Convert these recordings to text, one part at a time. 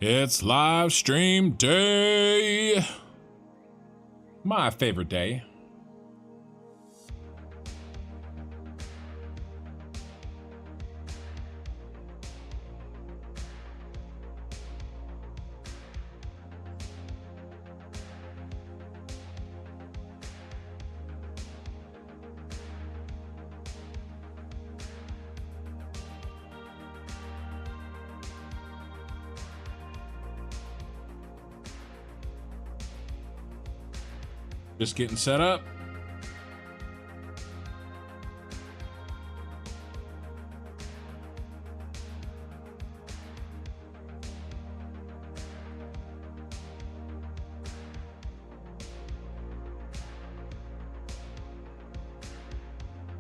It's live stream day. My favorite day. Just getting set up.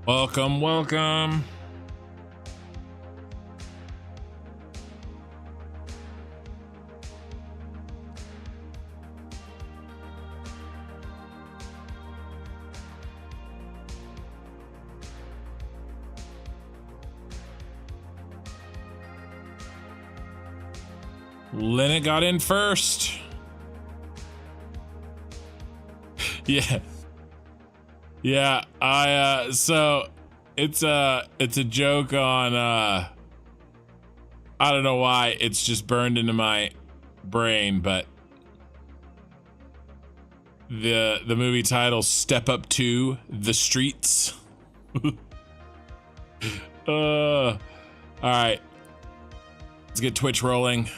Welcome, welcome. Linnet got in first. Yeah. Yeah, so it's a joke on I don't know why it's just burned into my brain, but the movie title Step Up to the Streets. All right. Let's get Twitch rolling.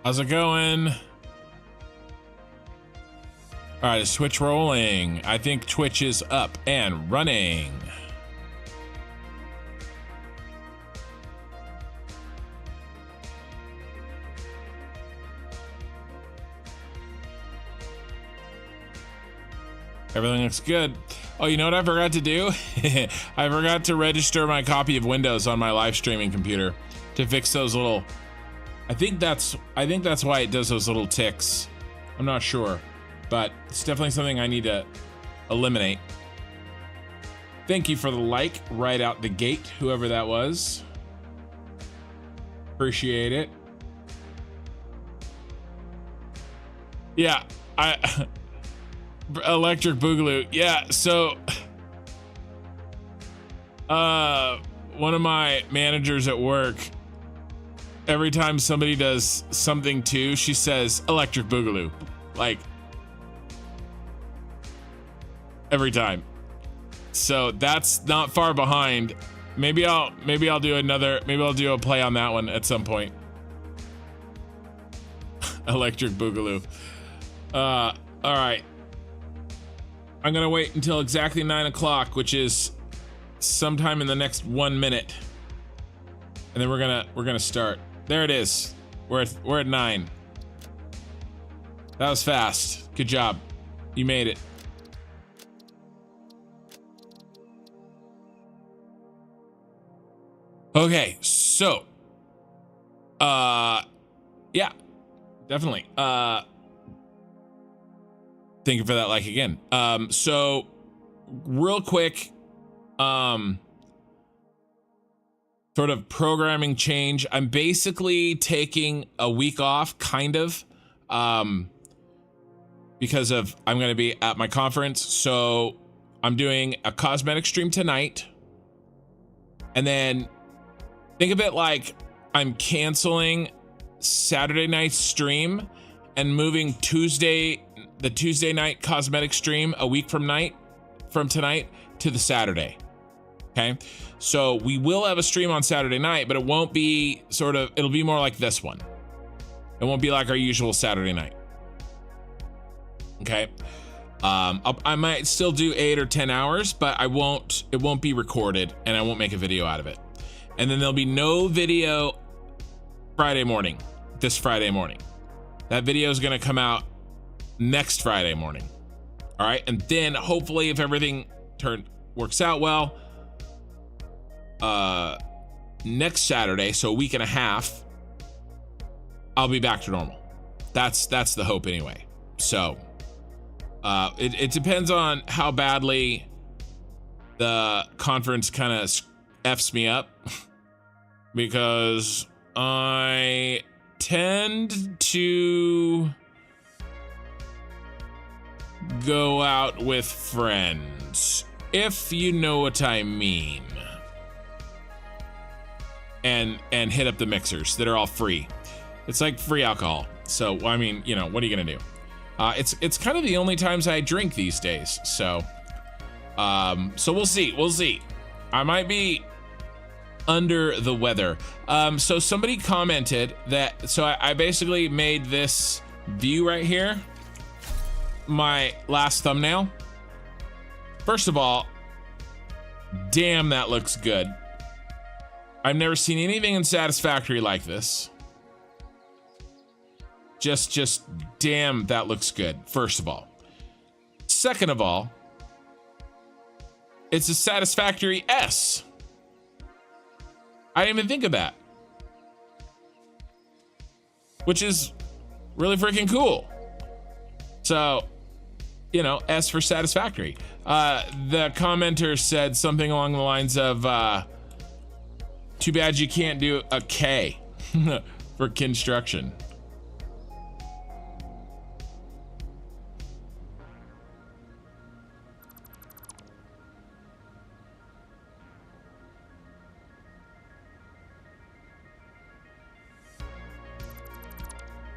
How's it going? All right, is Twitch rolling? I think Twitch is up and running. Everything looks good. Oh, you know what I forgot to do? I forgot to register my copy of Windows on my live streaming computer to fix those little. I think that's why it does those little ticks. I'm not sure, but it's definitely something I need to eliminate. Thank you for the like right out the gate, whoever that was. Appreciate it. Yeah, Electric Boogaloo. Yeah, so one of my managers at work, every time somebody does something too, she says Electric Boogaloo, like every time. So that's not far behind. Maybe I'll do a play on that one at some point. Electric Boogaloo. All right. I'm gonna wait until exactly 9 o'clock, which is sometime in the next 1 minute, and then we're gonna start. There it is. We're at 9. That was fast. Good job. You made it. Okay, so yeah, definitely. Thank you for that like again. So real quick, sort of programming change. I'm basically taking a week off, kind of, because I'm going to be at my conference. So I'm doing a Cosmetic stream tonight, and then think of it like I'm canceling Saturday night's stream and moving the Tuesday night Cosmetic stream a week from tonight to the Saturday. Okay, so we will have a stream on Saturday night, but it won't be it'll be more like this one. It won't be like our usual Saturday night. Okay, I might still do 8 or 10 hours, but it won't be recorded, and I won't make a video out of it. And then there'll be no video this Friday morning. That video is gonna come out next Friday morning. All right, and then hopefully, if everything works out well, next Saturday, so a week and a half, I'll be back to normal. That's the hope anyway. So it depends on how badly the conference kind of F's me up because I tend to go out with friends, if you know what I mean, and hit up the mixers that are all free. It's like free alcohol. So I mean, you know, what are you gonna do? It's kind of the only times I drink these days. So we'll see. I might be under the weather. So somebody commented that, so I basically made this view right here my last thumbnail. First of all, damn, that looks good. I've never seen anything in Satisfactory like this. Just damn, that looks good. First of all. Second of all, it's a Satisfactory S. I didn't even think of that, which is really freaking cool. So, you know, S for Satisfactory. The commenter said something along the lines of, too bad you can't do a K for construction.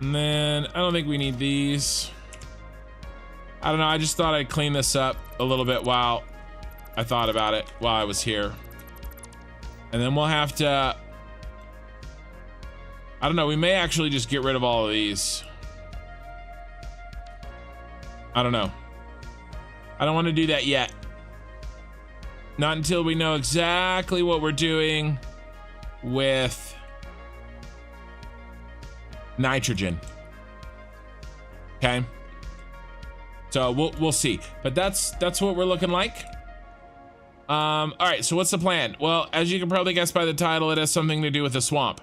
And then I don't think we need these. I don't know, I just thought I'd clean this up a little bit while I thought about it while I was here. And then we'll have to, I don't know, we may actually just get rid of all of these. I don't know. I don't want to do that yet. Not until we know exactly what we're doing with nitrogen. Okay. So we'll see. But that's what we're looking like. All right, so what's the plan? Well, as you can probably guess by the title, it has something to do with the swamp.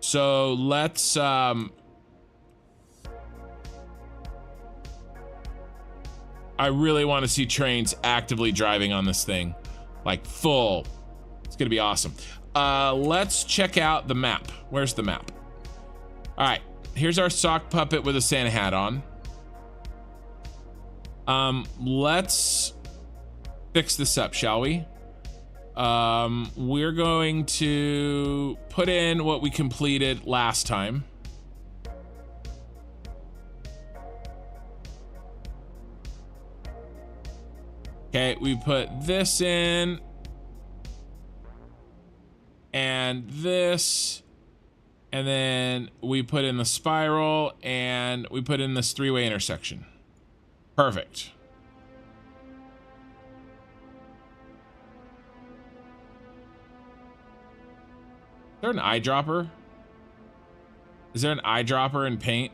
So let's I really want to see trains actively driving on this thing. Like full. It's gonna be awesome. Let's check out the map. Where's the map? All right, here's our sock puppet with a Santa hat on. Let's fix this up, shall we? We're going to put in what we completed last time. Okay, we put this in and this, and then we put in the spiral and we put in this three-way intersection. Perfect. Is there an eyedropper? Is there an eyedropper in paint?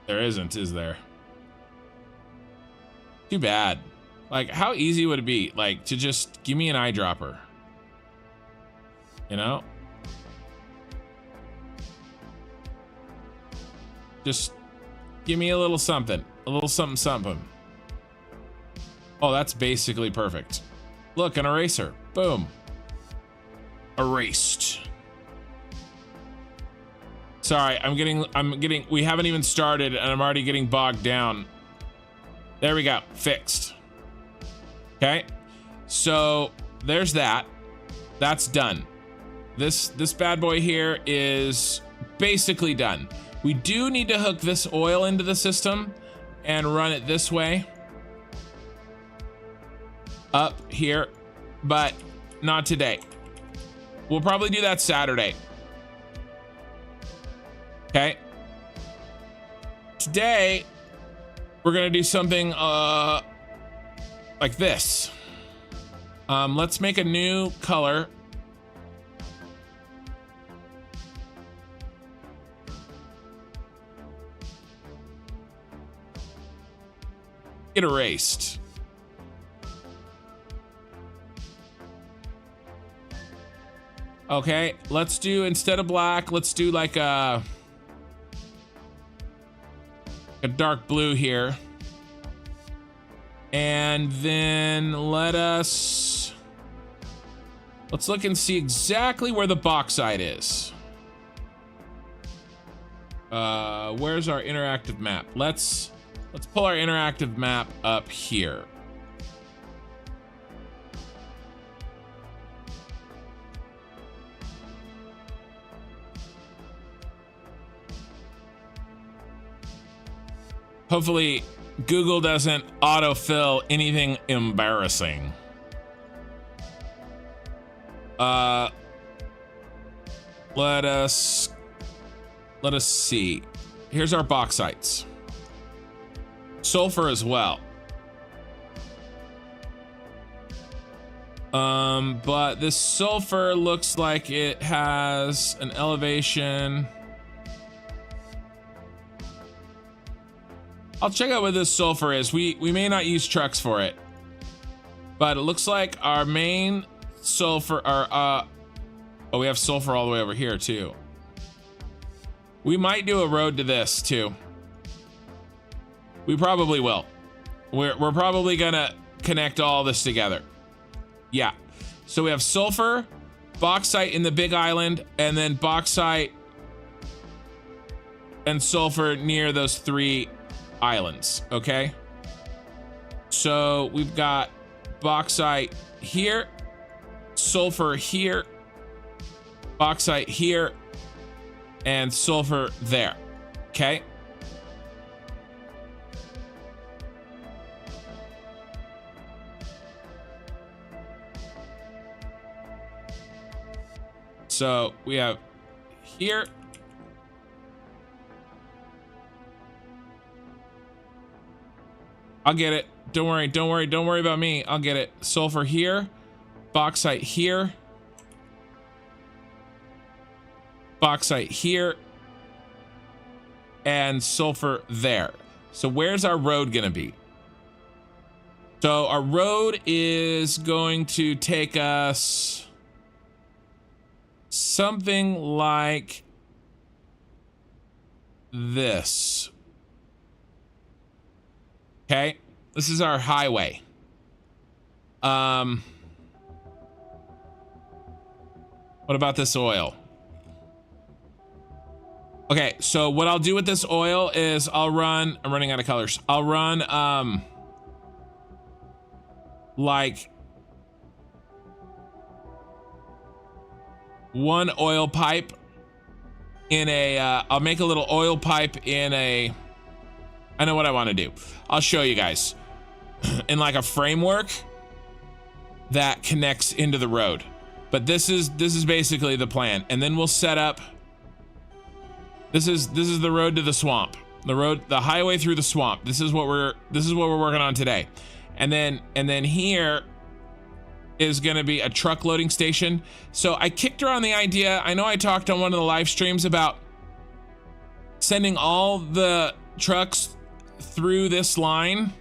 There isn't, is there? Too bad. Like, how easy would it be, like, to just give me an eyedropper? You know? Just give me a little something. A little something something. Oh, that's basically perfect. Look, an eraser. Boom. Erased. Sorry, I'm getting, we haven't even started and I'm already getting bogged down. There we go, fixed. Okay, so there's that. That's done. This bad boy here is basically done. We do need to hook this oil into the system and run it this way. Up here, but not today. We'll probably do that Saturday. Okay. Today, we're gonna do something like this. Let's make a new color. Get erased. Okay, let's do, instead of black, let's do like a, a dark blue here. And then let's look and see exactly where the bauxite is. Where's our interactive map? Let's pull our interactive map up here. Hopefully Google doesn't autofill anything embarrassing. Let us see. Here's our bauxites. Sulfur as well. But this sulfur looks like it has an elevation. I'll check out what this sulfur is. We may not use trucks for it, but it looks like our main sulfur, oh, we have sulfur all the way over here too. We might do a road to this too. We probably will. We're probably gonna connect all this together. Yeah. So we have sulfur, bauxite in the big island, and then bauxite and sulfur near those 3 islands. Okay. So we've got bauxite here, sulfur here, bauxite here, and sulfur there. Okay. So we have here. I'll get it. Don't worry. Don't worry. Don't worry about me. I'll get it. Sulfur here, bauxite here, bauxite here, and sulfur there. So where's our road gonna be? So our road is going to take us something like this. Okay, this is our highway. What about this oil? Okay, so what I'll do with this oil is I'm running out of colors. I'll run like one oil pipe in a I'll make a little oil pipe in a, I know what I want to do. I'll show you guys in like a framework that connects into the road. But this is basically the plan. And then we'll set up, this is the road to the swamp. The highway through the swamp. This is what we're working on today. And then here is going to be a truck loading station. So I kicked around the idea. I know I talked on one of the live streams about sending all the trucks through this line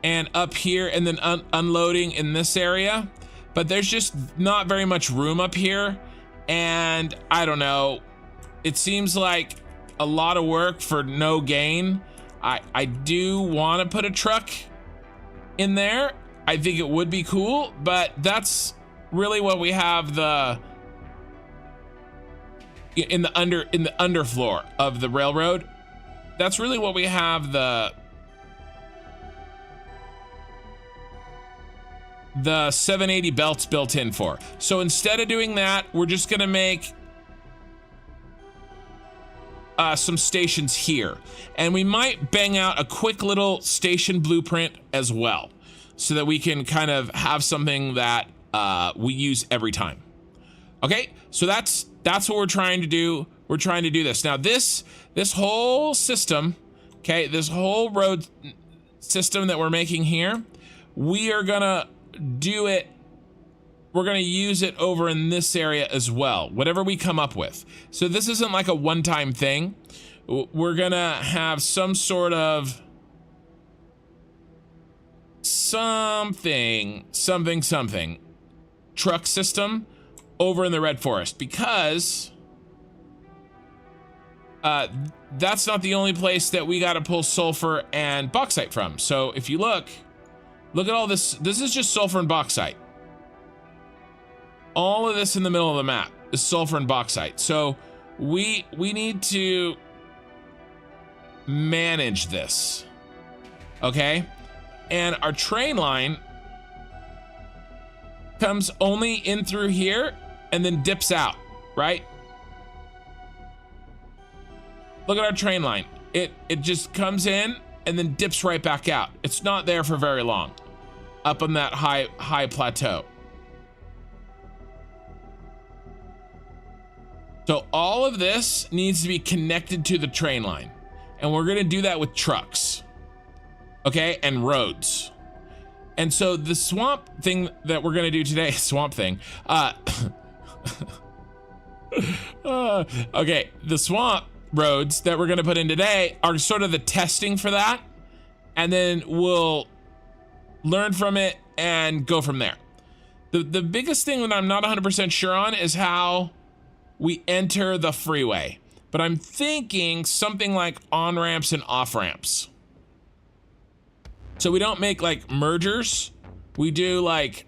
and up here and then unloading in this area, but there's just not very much room up here. And I don't know, it seems like a lot of work for no gain. I do want to put a truck in there. I think it would be cool, but that's really what we have in the underfloor of the railroad. That's really what we have the 780 belts built in for. So instead of doing that, we're just gonna make some stations here, and we might bang out a quick little station blueprint as well, so that we can kind of have something that we use every time. Okay, so that's what we're trying to do. We're trying to do this. Now this whole system, okay, this whole road system that we're making here, we are gonna do it, we're gonna use it over in this area as well, whatever we come up with. So this isn't like a one-time thing. We're gonna have some sort of something truck system over in the Red Forest, because that's not the only place that we got to pull sulfur and bauxite from. So if you look at all this. This is just sulfur and bauxite. All of this in the middle of the map is sulfur and bauxite. So we need to manage this, okay? And our train line comes only in through here and then dips out, right? Look at our train line. It just comes in and then dips right back out. It's not there for very long up on that high plateau. So all of this needs to be connected to the train line. And we're gonna do that with trucks, okay, and roads. And so the swamp thing that we're gonna do today, okay, the swamp roads that we're gonna put in today are sort of the testing for that. And then we'll learn from it and go from there. The biggest thing that I'm not 100% sure on is how we enter the freeway, but I'm thinking something like on-ramps and off-ramps. So we don't make like mergers. We do like,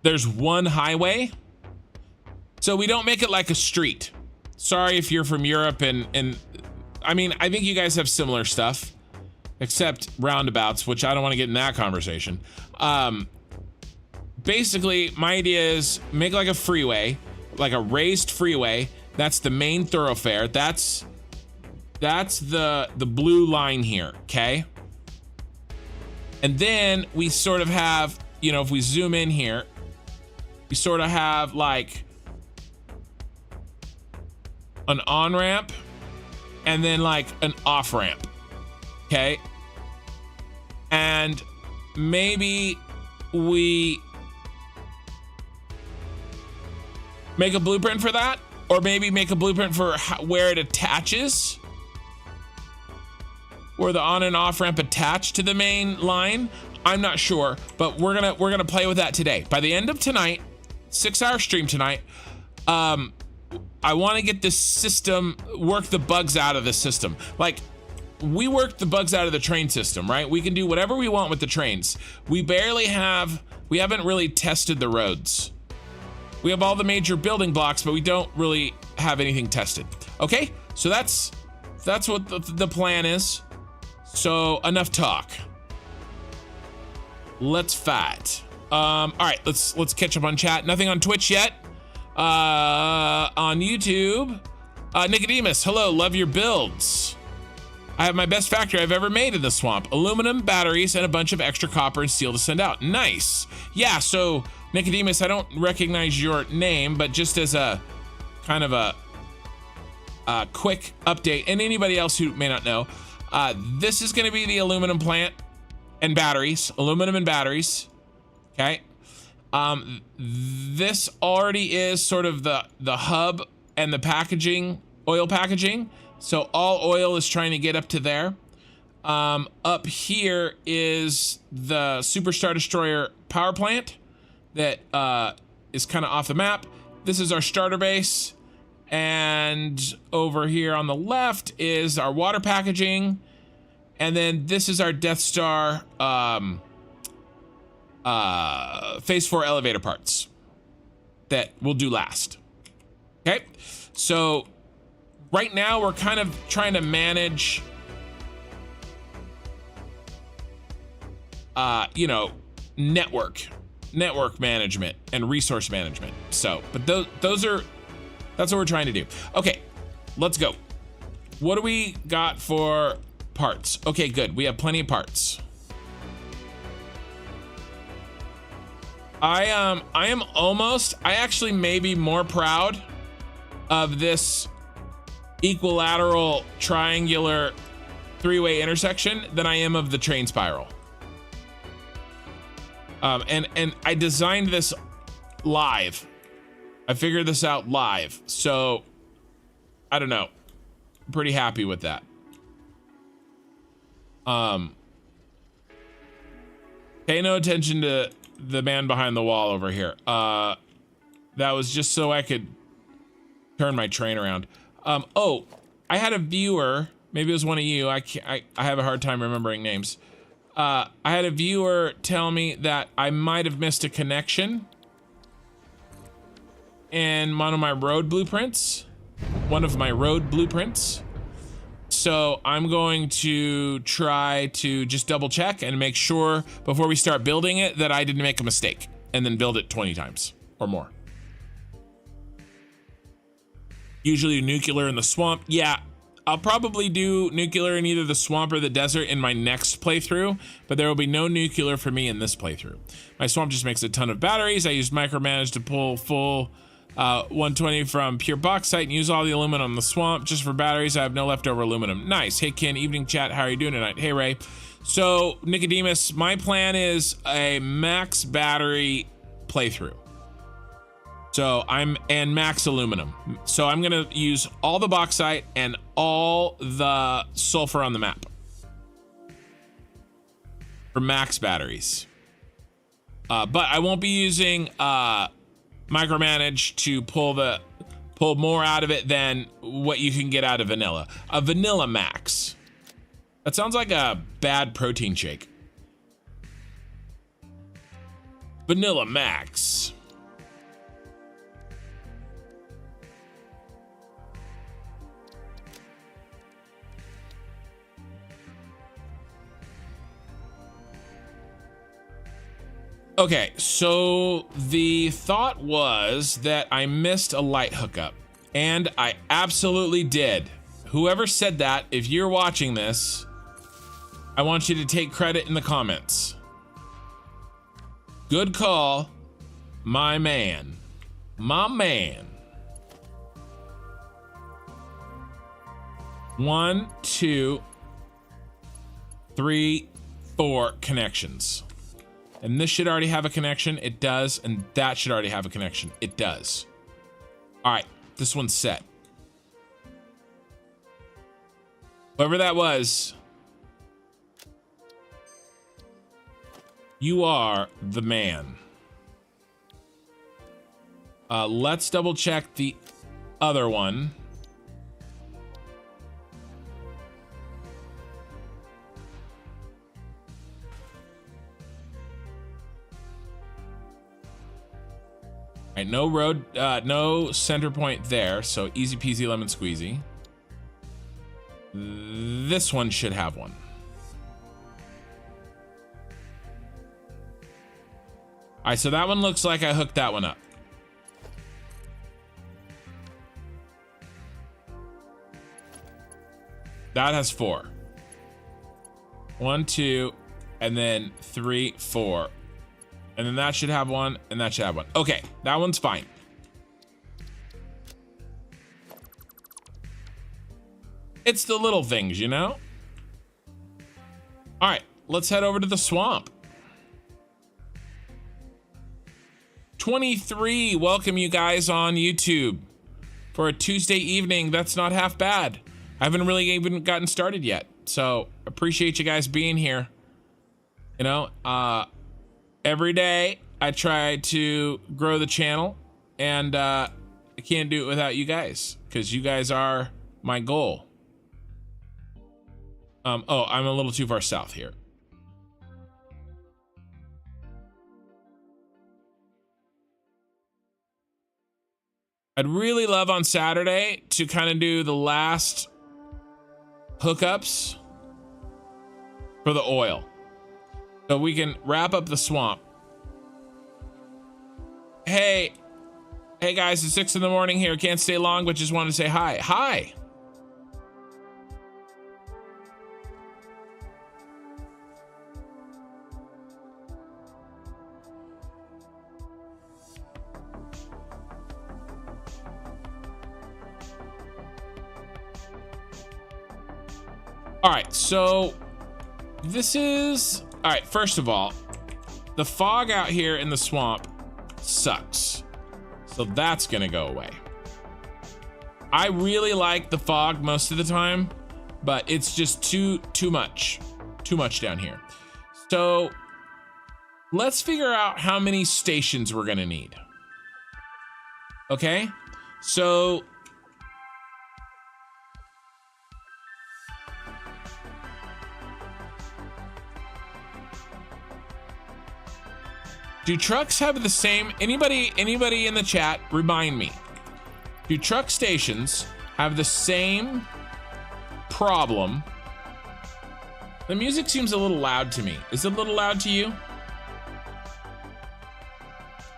there's one highway. So we don't make it like a street. Sorry if you're from Europe and I mean, I think you guys have similar stuff, except roundabouts, which I don't want to get in that conversation. Basically, my idea is make like a freeway, like a raised freeway. That's the main thoroughfare. That's the blue line here, okay? And then we sort of have, you know, if we zoom in here, we sort of have like an on-ramp and then like an off-ramp, okay? And maybe we make a blueprint for that, or maybe make a blueprint for where it attaches, where the on and off ramp attach to the main line. I'm not sure, but we're gonna play with that today. By the end of tonight, 6-hour stream tonight, I want to get this system, work the bugs out of the system. Like, we worked the bugs out of the train system, right? We can do whatever we want with the trains. We haven't really tested the roads. We have all the major building blocks, but we don't really have anything tested. Okay, so that's what the plan is. So enough talk. Let's fight. All right, let's catch up on chat. Nothing on Twitch yet. On YouTube, Nicodemus, hello, love your builds. I have my best factory I've ever made in the swamp. Aluminum, batteries, and a bunch of extra copper and steel to send out. Nice. Yeah, so Nicodemus, I don't recognize your name, but just as a kind of a quick update, and anybody else who may not know, this is going to be the aluminum plant and batteries, aluminum and batteries. Okay. This already is sort of the hub and the packaging, oil packaging. So all oil is trying to get up to there. Up here is the Super Star Destroyer power plant that is kind of off the map. This is our starter base. And over here on the left is our water packaging. And then this is our Death Star phase 4 elevator parts that we'll do last. Okay, so right now we're kind of trying to manage you know, network management and resource management. So, but that's what we're trying to do. Okay, let's go. What do we got for parts? Okay, good, we have plenty of parts. I actually may be more proud of this equilateral triangular three-way intersection than I am of the train spiral. And I designed this live. I figured this out live. So I don't know. I'm pretty happy with that. Pay no attention to the man behind the wall over here. That was just so I could turn my train around. Oh, I had a viewer, maybe it was one of you. I have a hard time remembering names. I had a viewer tell me that I might have missed a connection in one of my road blueprints. So I'm going to try to just double check and make sure before we start building it that I didn't make a mistake, and then build it 20 times or more. Usually nuclear in the swamp. Yeah, I'll probably do nuclear in either the swamp or the desert in my next playthrough, but there will be no nuclear for me in this playthrough. My swamp just makes a ton of batteries. I used micromanage to pull full 120 from pure bauxite and use all the aluminum in the swamp just for batteries. I have no leftover aluminum. Nice. Hey Ken, evening chat, how are you doing tonight? Hey Ray. So Nicodemus, my plan is a max battery playthrough. So and max aluminum. So I'm gonna use all the bauxite and all the sulfur on the map for max batteries. But I won't be using micromanage to pull more out of it than what you can get out of vanilla. A vanilla max. That sounds like a bad protein shake. Vanilla max. Okay, so the thought was that I missed a light hookup, and I absolutely did. Whoever said that, if you're watching this, I want you to take credit in the comments. Good call, my man. My man. 1, 2, 3, 4 connections. And this should already have a connection. It does. And that should already have a connection. It does. All right. This one's set. Whoever that was, you are the man. Let's double check the other one. All right, no road, no center point there, so easy peasy lemon squeezy. This one should have one. All right, so that one looks like I hooked that one up. That has 4. 1, 2, and then 3, 4. And then that should have one, and that should have one. Okay, that one's fine. It's the little things, you know? All right, let's head over to the swamp. 23, welcome you guys on YouTube for a Tuesday evening. That's not half bad. I haven't really even gotten started yet, so appreciate you guys being here. You know, every day I try to grow the channel, and I can't do it without you guys, because you guys are my goal. Oh, I'm a little too far south here. I'd really love on Saturday to kind of do the last hookups for the oil, so we can wrap up the swamp. Hey guys, it's 6 in the morning here. Can't stay long, but just wanted to say hi. Hi. All right, so this is, all right, first of all, the fog out here in the swamp sucks. So that's gonna go away. I really like the fog most of the time, but it's just too much down here. So let's figure out how many stations we're gonna need. Okay, so Do trucks have the same, anybody in the chat, remind me, do truck stations have the same problem? The music seems a little loud to me. Is it a little loud to you?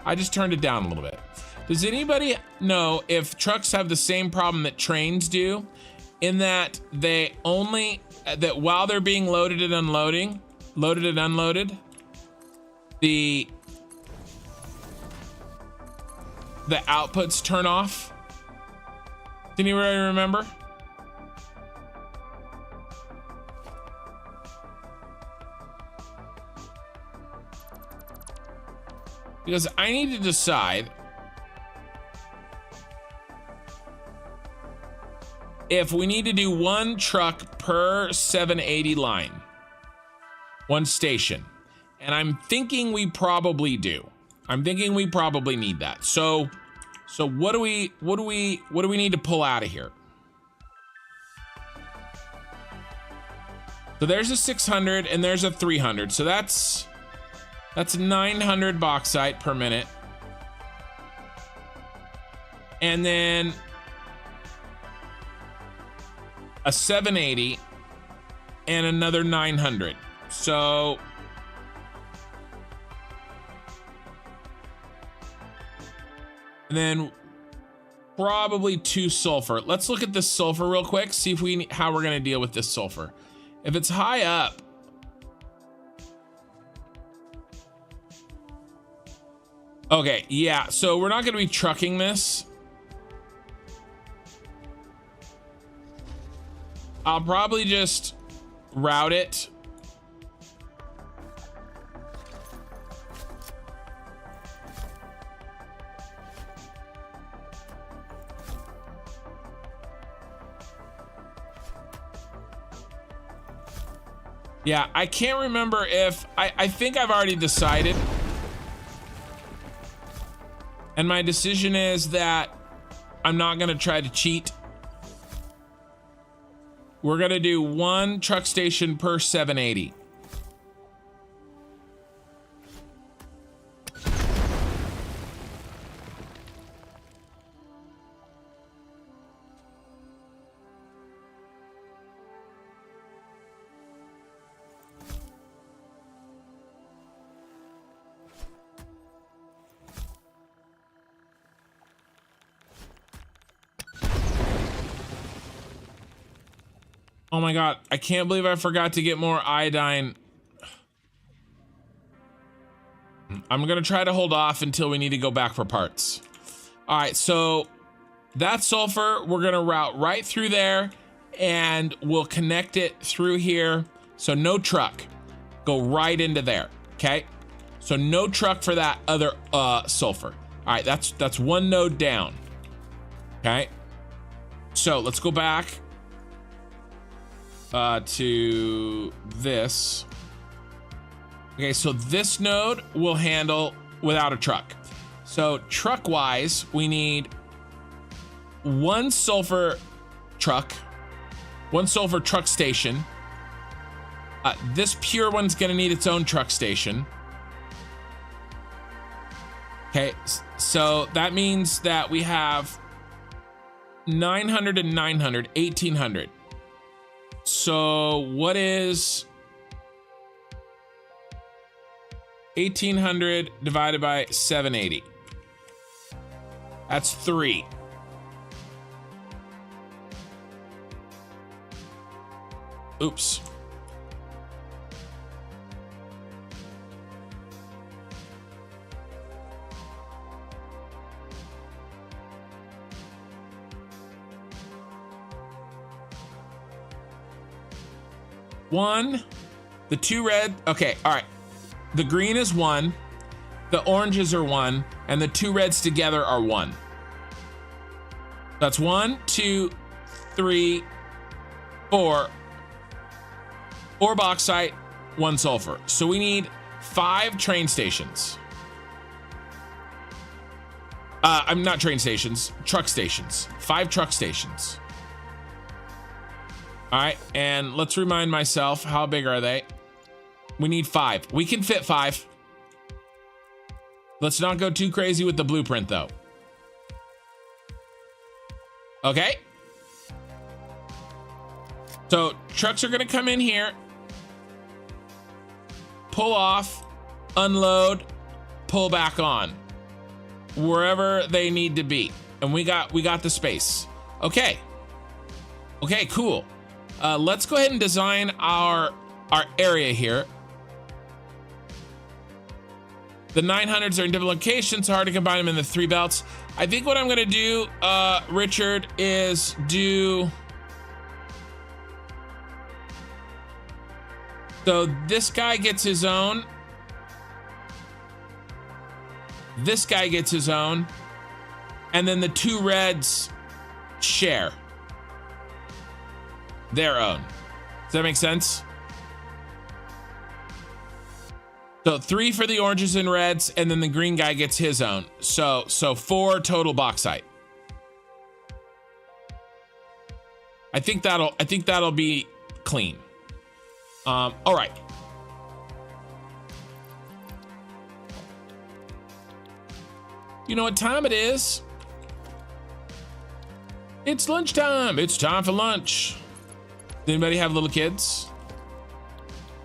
I just turned it down a little bit. Does anybody know if trucks have the same problem that trains do, in that they only, that while they're being loaded and unloaded, the outputs turn off? Does anybody remember? Because I need to decide if we need to do one truck per 780 line, one station. And I'm thinking we probably do. I'm thinking we probably need that. So what do we need to pull out of here? So there's a 600 and there's a 300. So that's 900 bauxite per minute. And then a 780 and another 900. So and then probably 2 sulfur. Let's look at this sulfur real quick, see if how we're gonna deal with this sulfur. If it's high up, okay, yeah, so we're not gonna be trucking this. I'll probably just route it. Yeah, I can't remember if, I think I've already decided. And my decision is that I'm not gonna try to cheat. We're gonna do 1 truck station per 780. Oh my God, I can't believe I forgot to get more iodine. I'm gonna try to hold off until we need to go back for parts. All right, so that sulfur, we're gonna route right through there and we'll connect it through here. So no truck, go right into there, okay? So no truck for that other sulfur. All right, that's 1 node down, okay? So let's go back to this. Okay, so this node will handle without a truck. So truck wise, we need 1 sulfur truck, 1 sulfur truck station. This pure one's gonna need its own truck station. Okay, so that means that we have 900 and 900, 1800. So what is 1800 divided by 780? That's 3. Oops. One, the 2 red, okay, all right. The green is 1, the oranges are 1, and the 2 reds together are 1. That's 1, 2, 3, 4. 4 bauxite, 1 sulfur. So we need 5 train stations. I'm not train stations, truck stations. 5 truck stations. All right, and let's remind myself, how big are they? We need 5. We can fit 5. Let's not go too crazy with the blueprint though. Okay. So trucks are gonna come in here, pull off, unload, pull back on, wherever they need to be. And we got the space. Okay. Okay, cool. Let's go ahead and design our area here. The 900s are in different locations, so hard to combine them in the 3 belts. I think what I'm gonna do, Richard, is do... So this guy gets his own. This guy gets his own. And then the 2 reds share their own. Does that make sense? So 3 for the oranges and reds, and then the green guy gets his own. So 4 total bauxite. I think that'll be clean. All right. You know what time it is? It's lunchtime. It's time for lunch. Does anybody have little kids?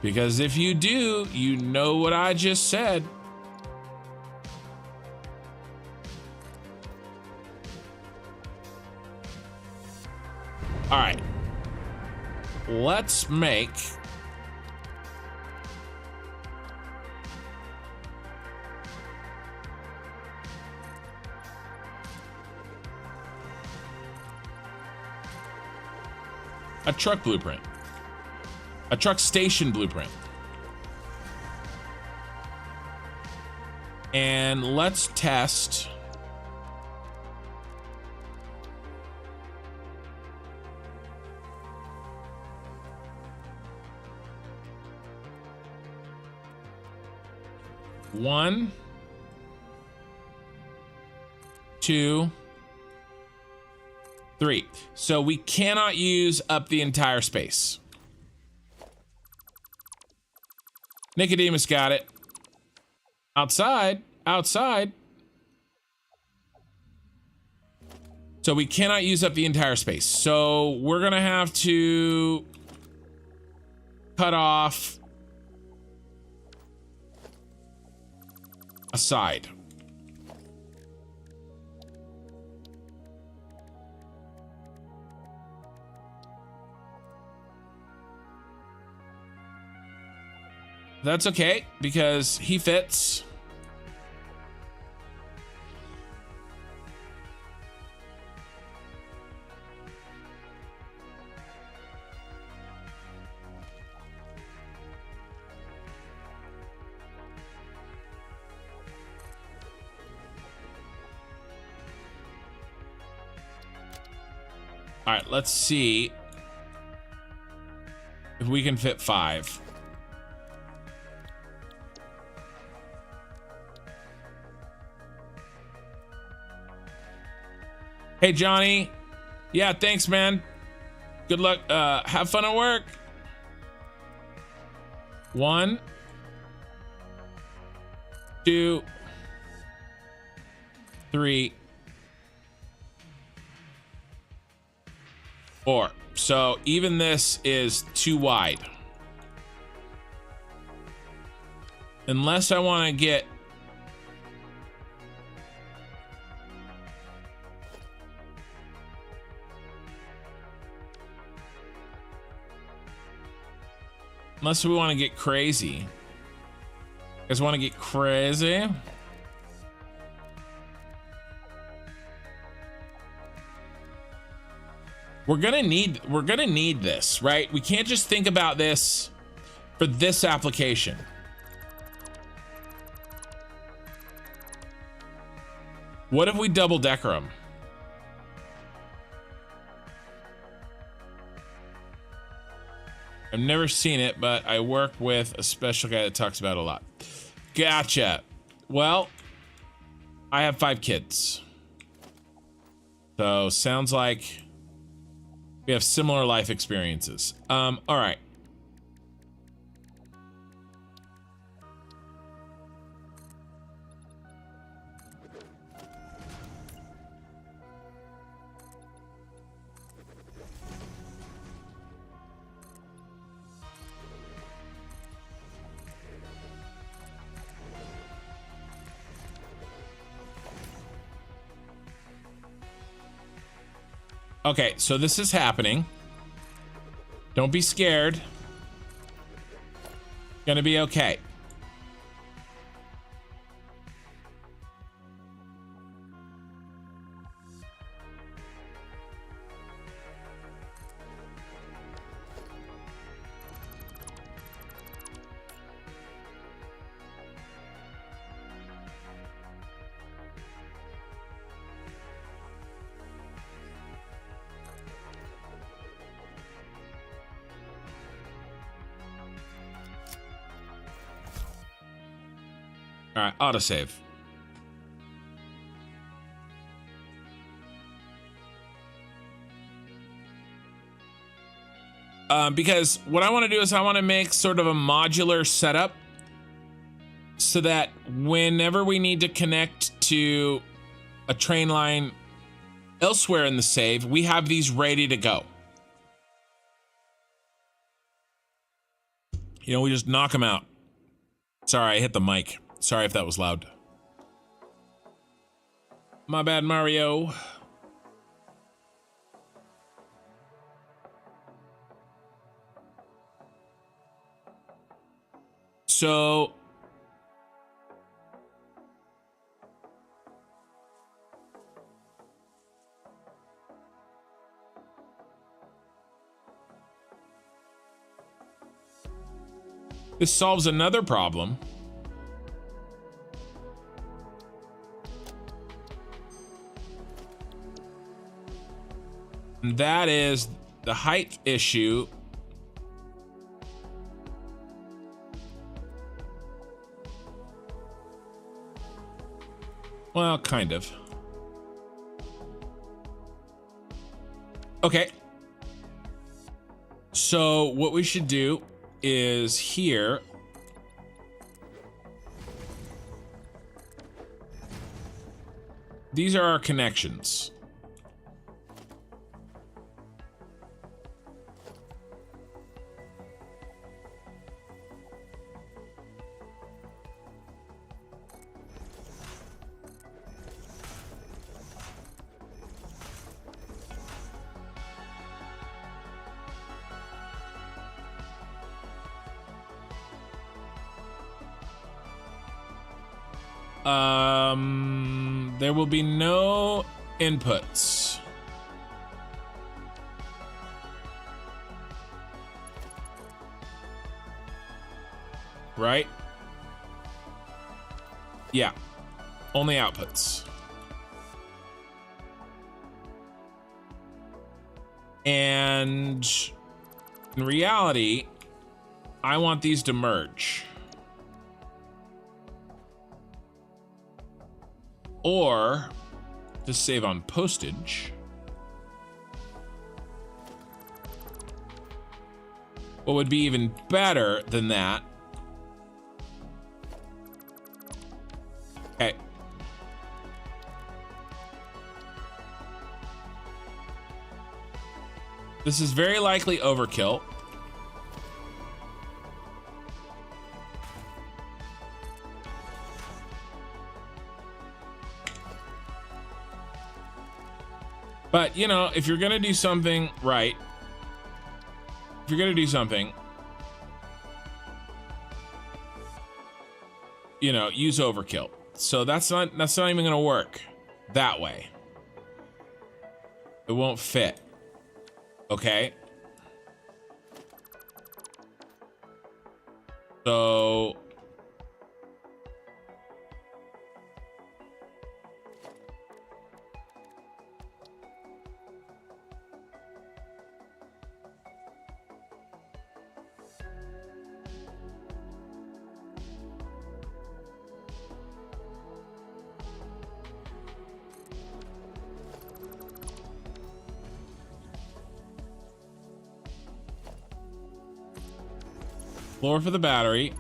Because if you do, you know what I just said. All right. Let's make a truck blueprint. A truck station blueprint. And let's test. One, 2, 3. So we cannot use up the entire space. Nicodemus got it. Outside. So we cannot use up the entire space. So we're gonna have to cut off a side. That's okay, because he fits. All right, let's see if we can fit 5. Hey, Johnny. Yeah, thanks, man. Good luck. Have fun at work. 1, 2, 3, 4. So even this is too wide. Unless I want to get... Unless we want to get crazy. You guys want to get crazy? We're gonna need this, right? We can't just think about this for this application. What if we double decker them? I've never seen it, but I work with a special guy that talks about it a lot. Gotcha. Well, I have 5 kids. So sounds like we have similar life experiences. All right. Okay, so this is happening. Don't be scared. Gonna be okay. All right, autosave. Because what I want to do is I want to make sort of a modular setup so that whenever we need to connect to a train line elsewhere in the save, we have these ready to go. You know, we just knock them out. Sorry, I hit the mic. Sorry if that was loud. My bad, Mario. So this solves another problem. And that is the height issue. Well, kind of. Okay. So what we should do is here. These are our connections. There will be no inputs. Right? Yeah. Only outputs. And in reality, I want these to merge. Or to save on postage. What would be even better than that? Okay. This is very likely overkill. But, you know, if you're going to do something right, if you're going to do something, you know, use overkill. So that's not even going to work that way. It won't fit. Okay? So floor for the battery.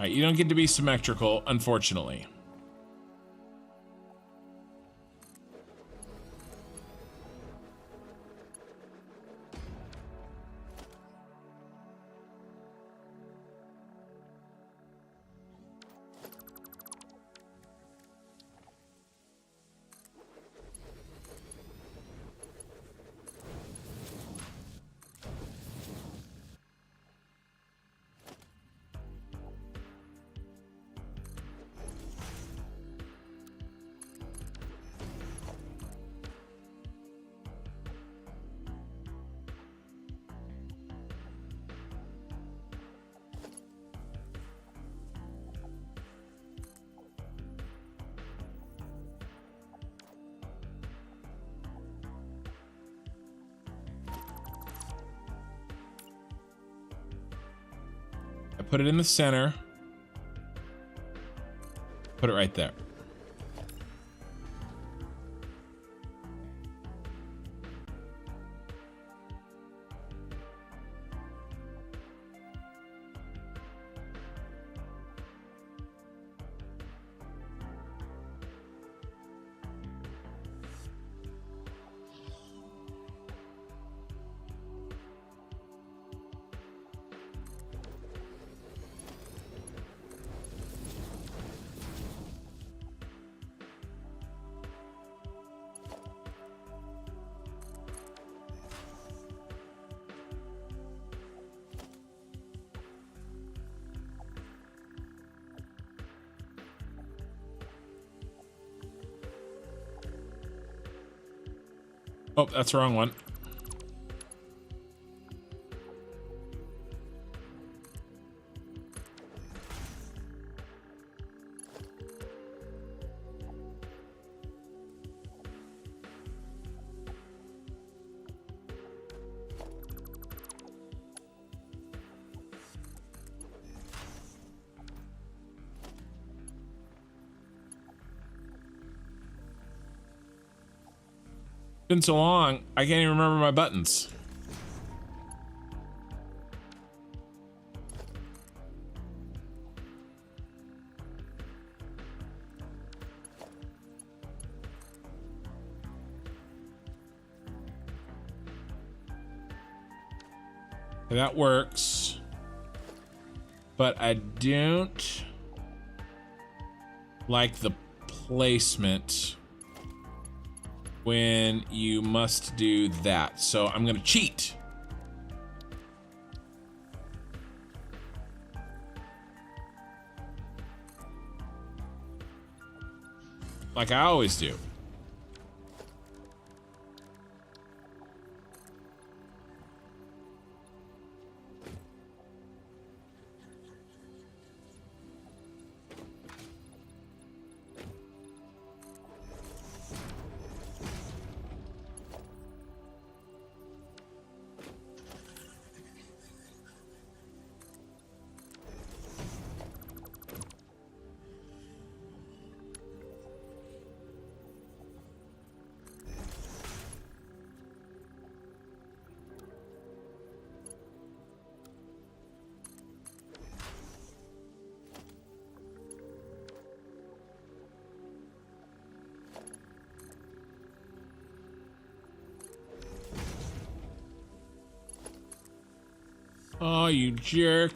All right, you don't get to be symmetrical, unfortunately. I put it in the center. Put it right there. Oh, that's the wrong one. Been so long, I can't even remember my buttons. Okay, that works. But I don't like the placement when you must do that. So I'm gonna cheat. Like I always do. Oh, you jerk.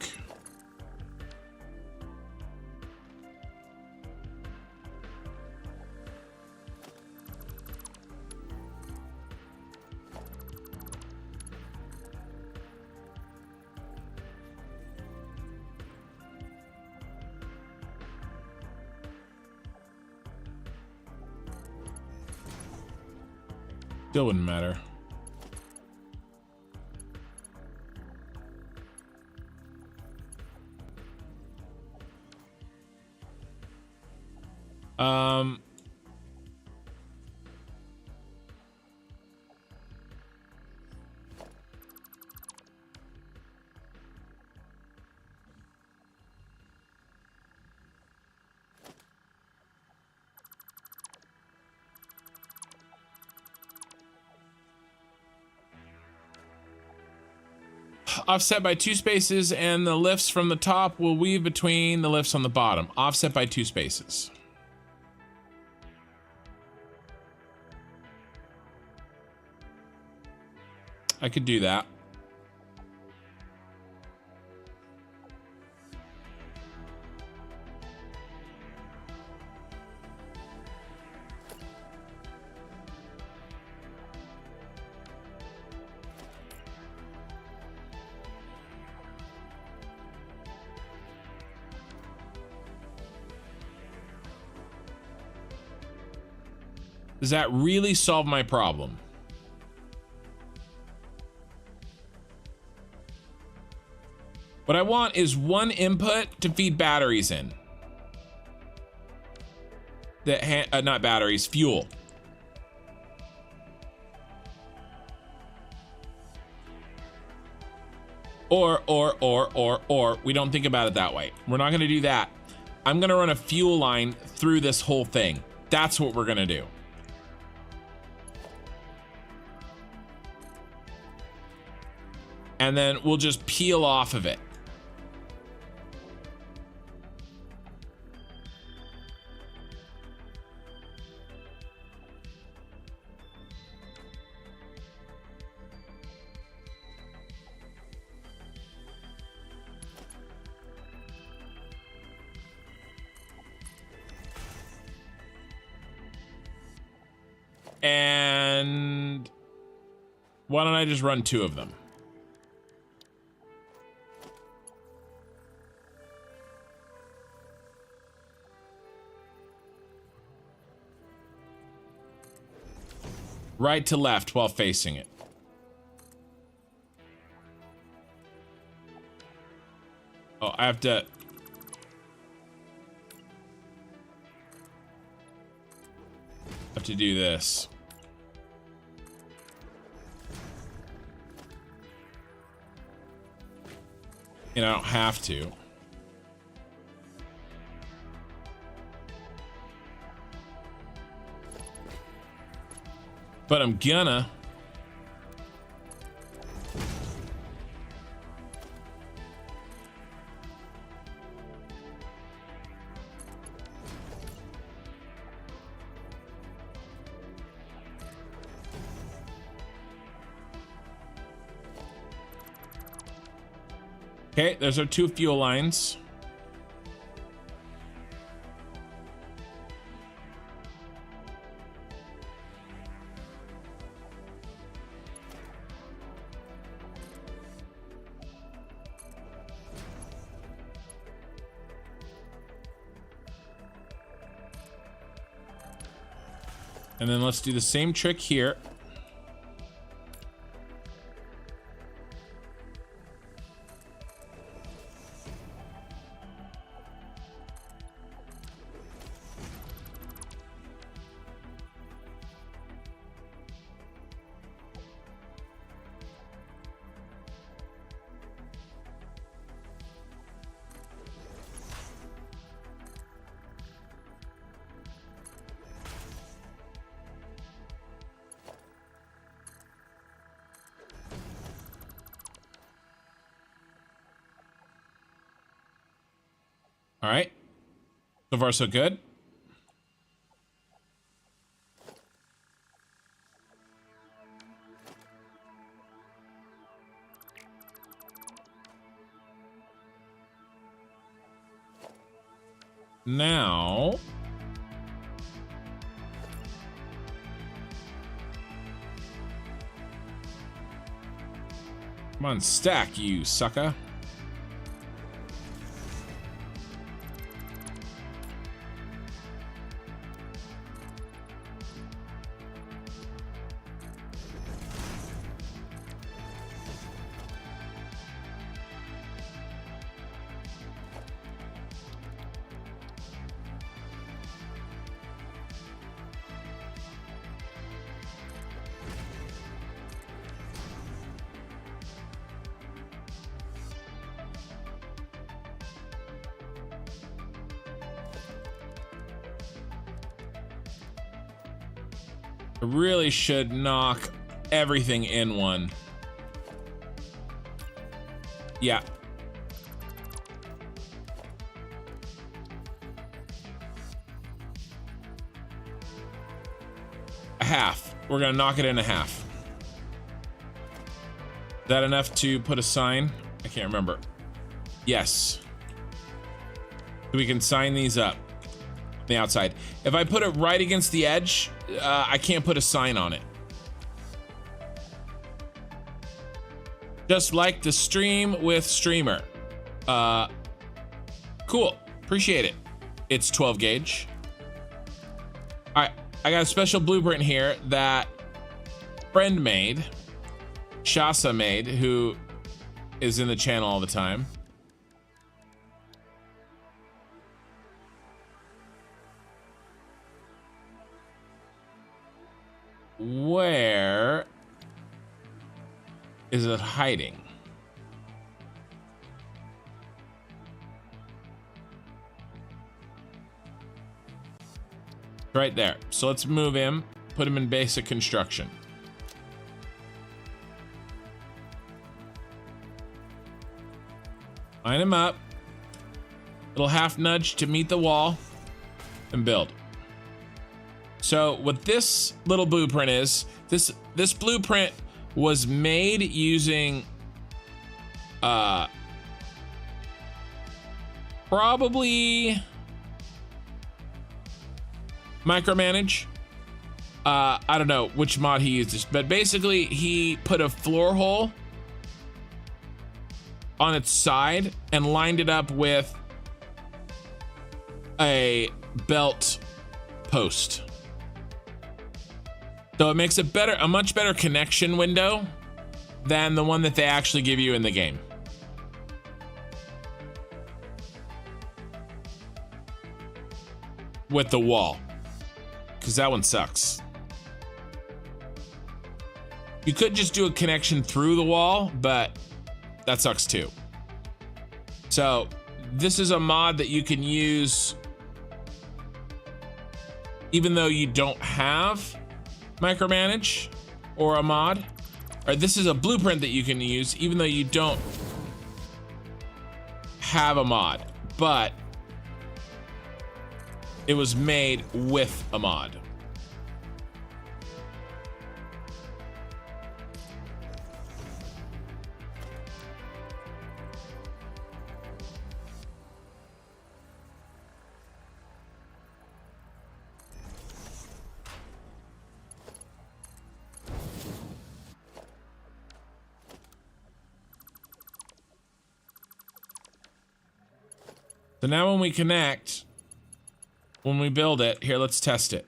Still wouldn't matter. Offset by 2 spaces, and the lifts from the top will weave between the lifts on the bottom. Offset by 2 spaces. I could do that. Does that really solve my problem? What I want is 1 input to feed batteries in. Not batteries, fuel. Or, we don't think about it that way. We're not gonna do that. I'm gonna run a fuel line through this whole thing. That's what we're gonna do. And then we'll just peel off of it. And why don't I just run 2 of them? Right to left while facing it. Oh, I have to do this. And I don't have to. But I'm gonna. Okay, there's our 2 fuel lines. And then let's do the same trick here. All right. So far, so good. Now, come on, stack, you sucker. I really should knock everything in one. Yeah. A half. We're gonna knock it in a half. Is that enough to put a sign? I can't remember. Yes. So we can sign these up on the outside. If I put it right against the edge, I can't put a sign on it. Just like the stream with streamer. Cool. Appreciate it. It's 12 gauge. All right. I got a special blueprint here that friend made, Shasa made, who is in the channel all the time. Where is it hiding? Right there. So let's move him, put him in basic construction. Line him up. Little half nudge to meet the wall and build. So what this little blueprint is, this blueprint was made using probably micromanage. I don't know which mod he uses, but basically he put a floor hole on its side and lined it up with a belt post. So it makes a much better connection window than the one that they actually give you in the game. With the wall. Because that one sucks. You could just do a connection through the wall, but that sucks too. So this is a mod that you can use even though you don't have micromanage or a mod. Or this is a blueprint that you can use even though you don't have a mod, but it was made with a mod. So now when we connect, when we build it, here, let's test it.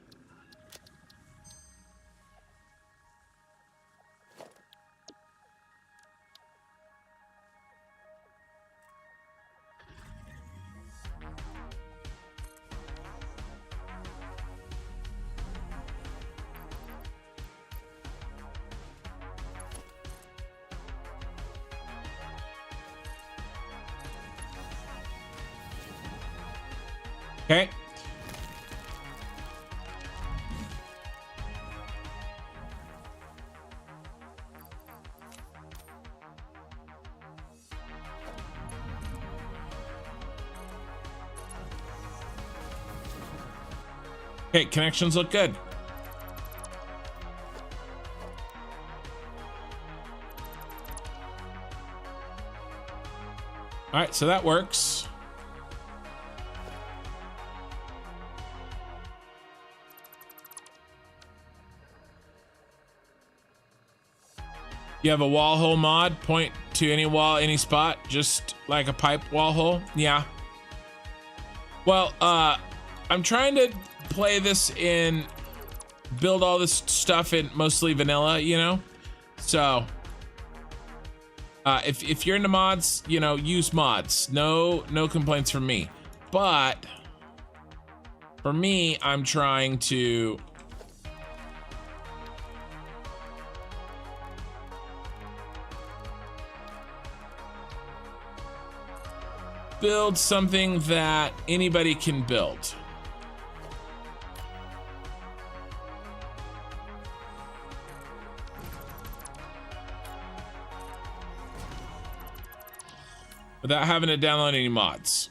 Okay. Okay, connections look good. All right, so that works. You have a wall hole mod, point to any wall, any spot, just like a pipe wall hole. Yeah. Well, I'm trying to play this in, build all this stuff in mostly vanilla, you know? So, if you're into mods, you know, use mods. No complaints from me. But for me, I'm trying to build something that anybody can build. without having to download any mods.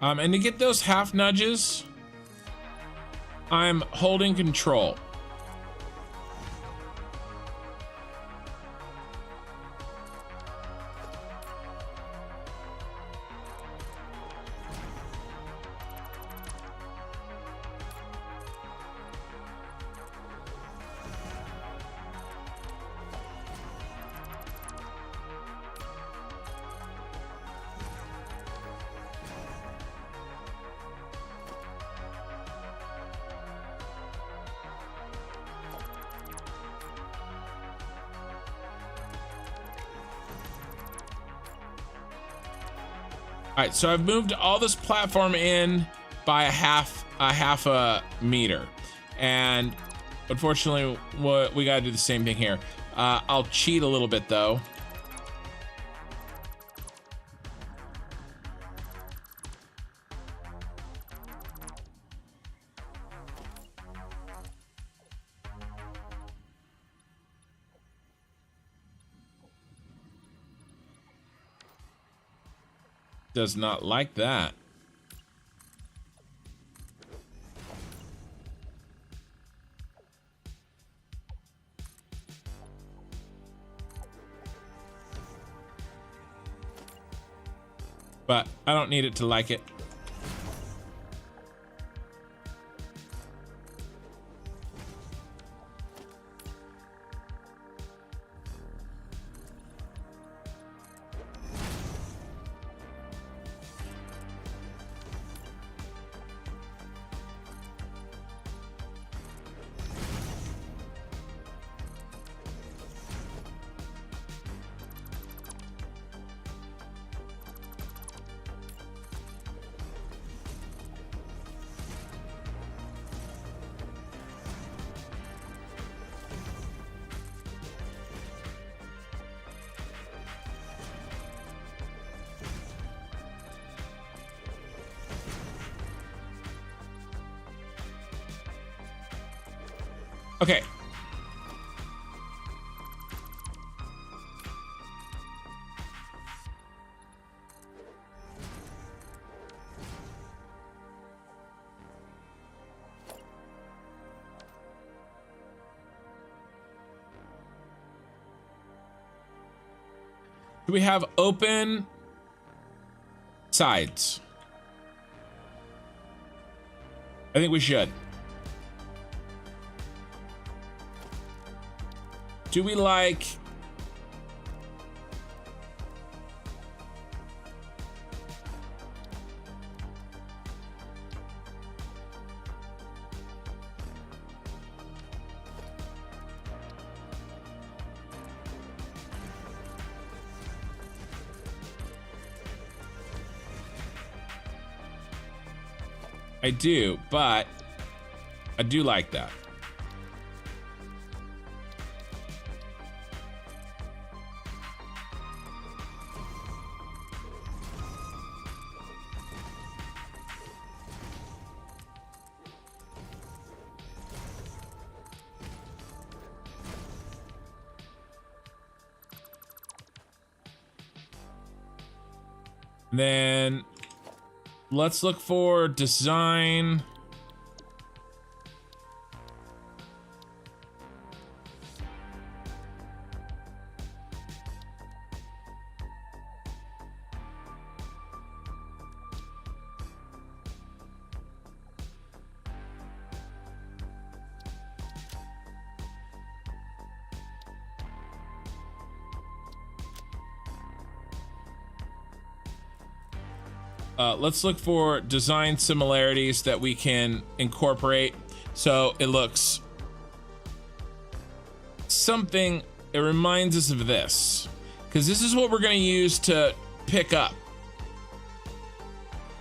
And to get those half nudges, I'm holding control. All right, so I've moved all this platform in by a half a meter, and unfortunately, we gotta do the same thing here. I'll cheat a little bit though. Does not like that. But I don't need it to like it. Okay. Do we have open sides? I think we should. Do we like... I do, but I do like that. Then let's look for design. Let's look for design similarities that we can incorporate so it looks something, it reminds us of this, because this is what we're going to use to pick up.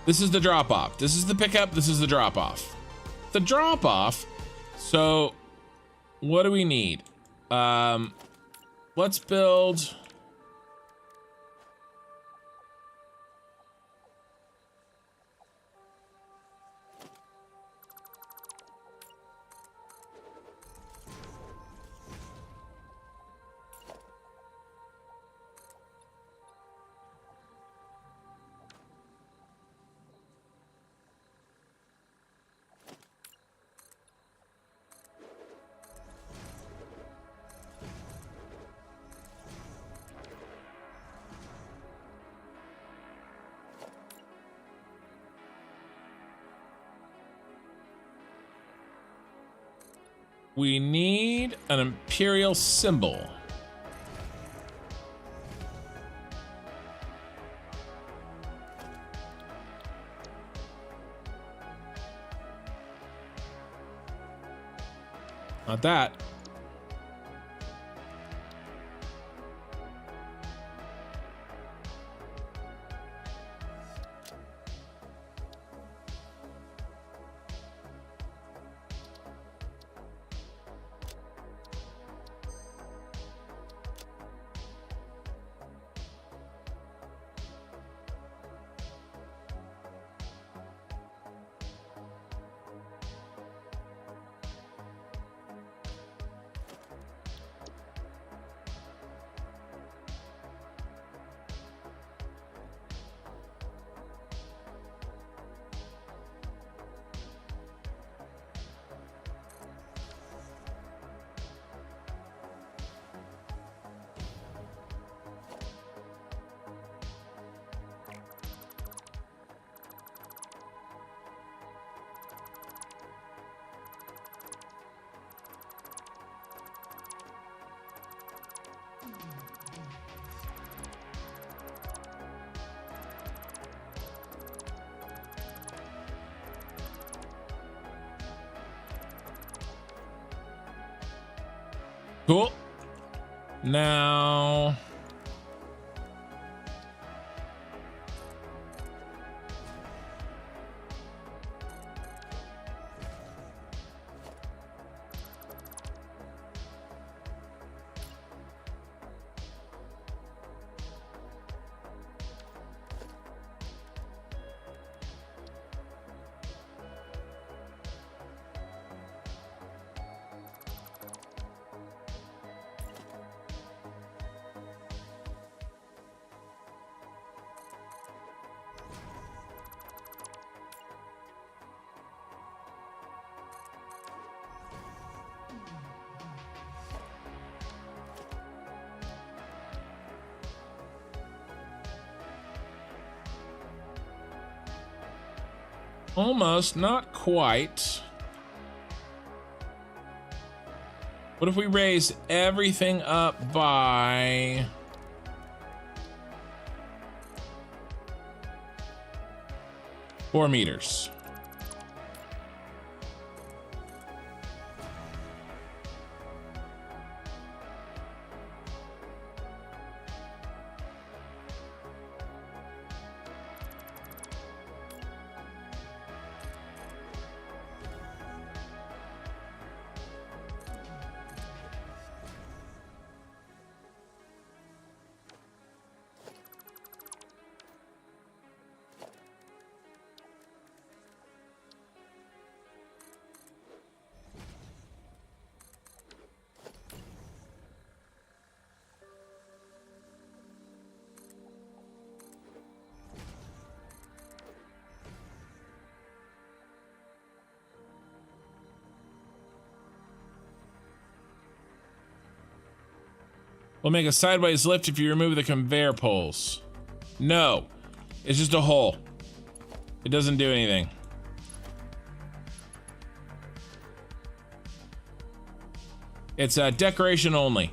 This is the drop off. This is the pickup. This is the drop off. The drop off. So what do we need? Let's build. We need an Imperial symbol. Not that. Cool. Now, almost, not quite. What if we raise everything up by 4 meters? We'll make a sideways lift if you remove the conveyor poles. No, it's just a hole. It doesn't do anything. It's a decoration only.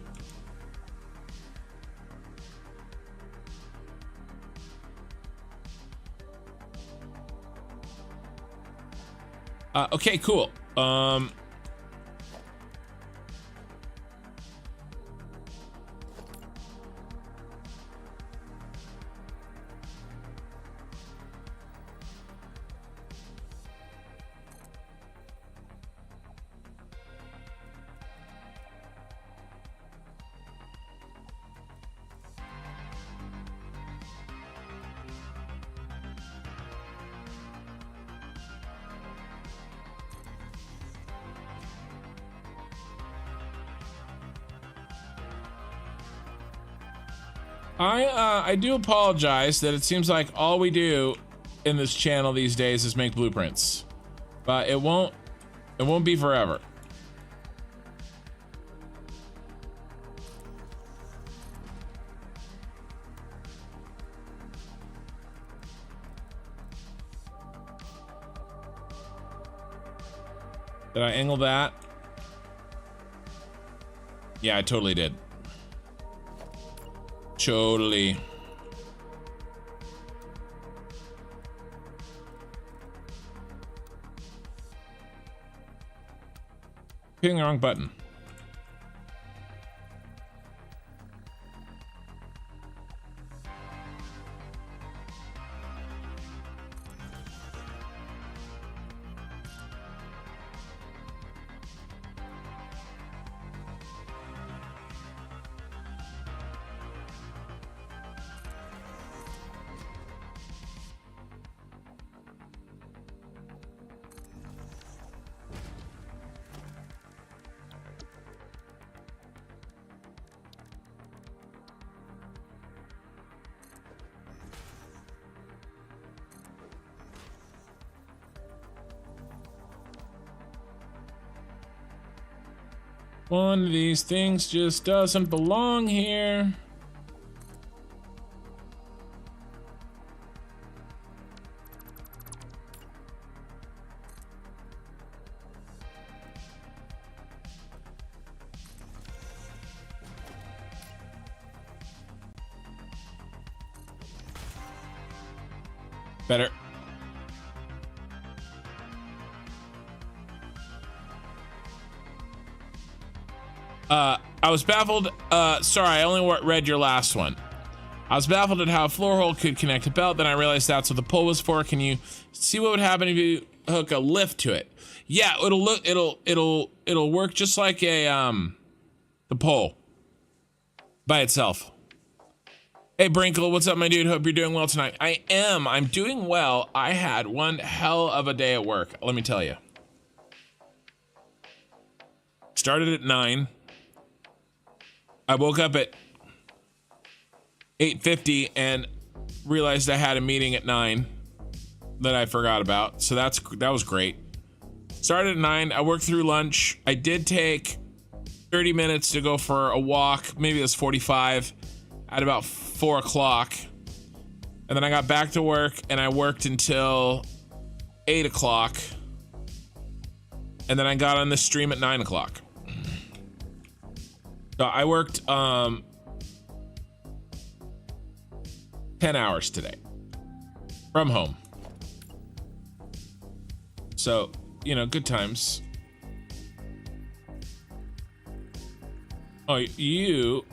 Okay, cool. I do apologize that it seems like all we do in this channel these days is make blueprints, but it won't be forever. Did I angle that? Yeah, I totally did. Totally. Hitting the wrong button. One of these things just doesn't belong here. Better. I was baffled. Sorry, I only read your last one. I was baffled at how a floor hole could connect a belt. Then I realized that's what the pole was for. Can you see what would happen if you hook a lift to it? Yeah, it'll work just like a the pole by itself. Hey Brinkle, what's up, my dude? Hope you're doing well tonight. I am. I'm doing well. I had one hell of a day at work. Let me tell you. Started at 9. I woke up at 8:50 and realized I had a meeting at 9 that I forgot about. So that was great. Started at 9. I worked through lunch. I did take 30 minutes to go for a walk. Maybe it was 45 at about 4 o'clock. And then I got back to work and I worked until 8 o'clock. And then I got on the stream at 9 o'clock. So I worked 10 hours today from home. So, you know, good times. Oh, you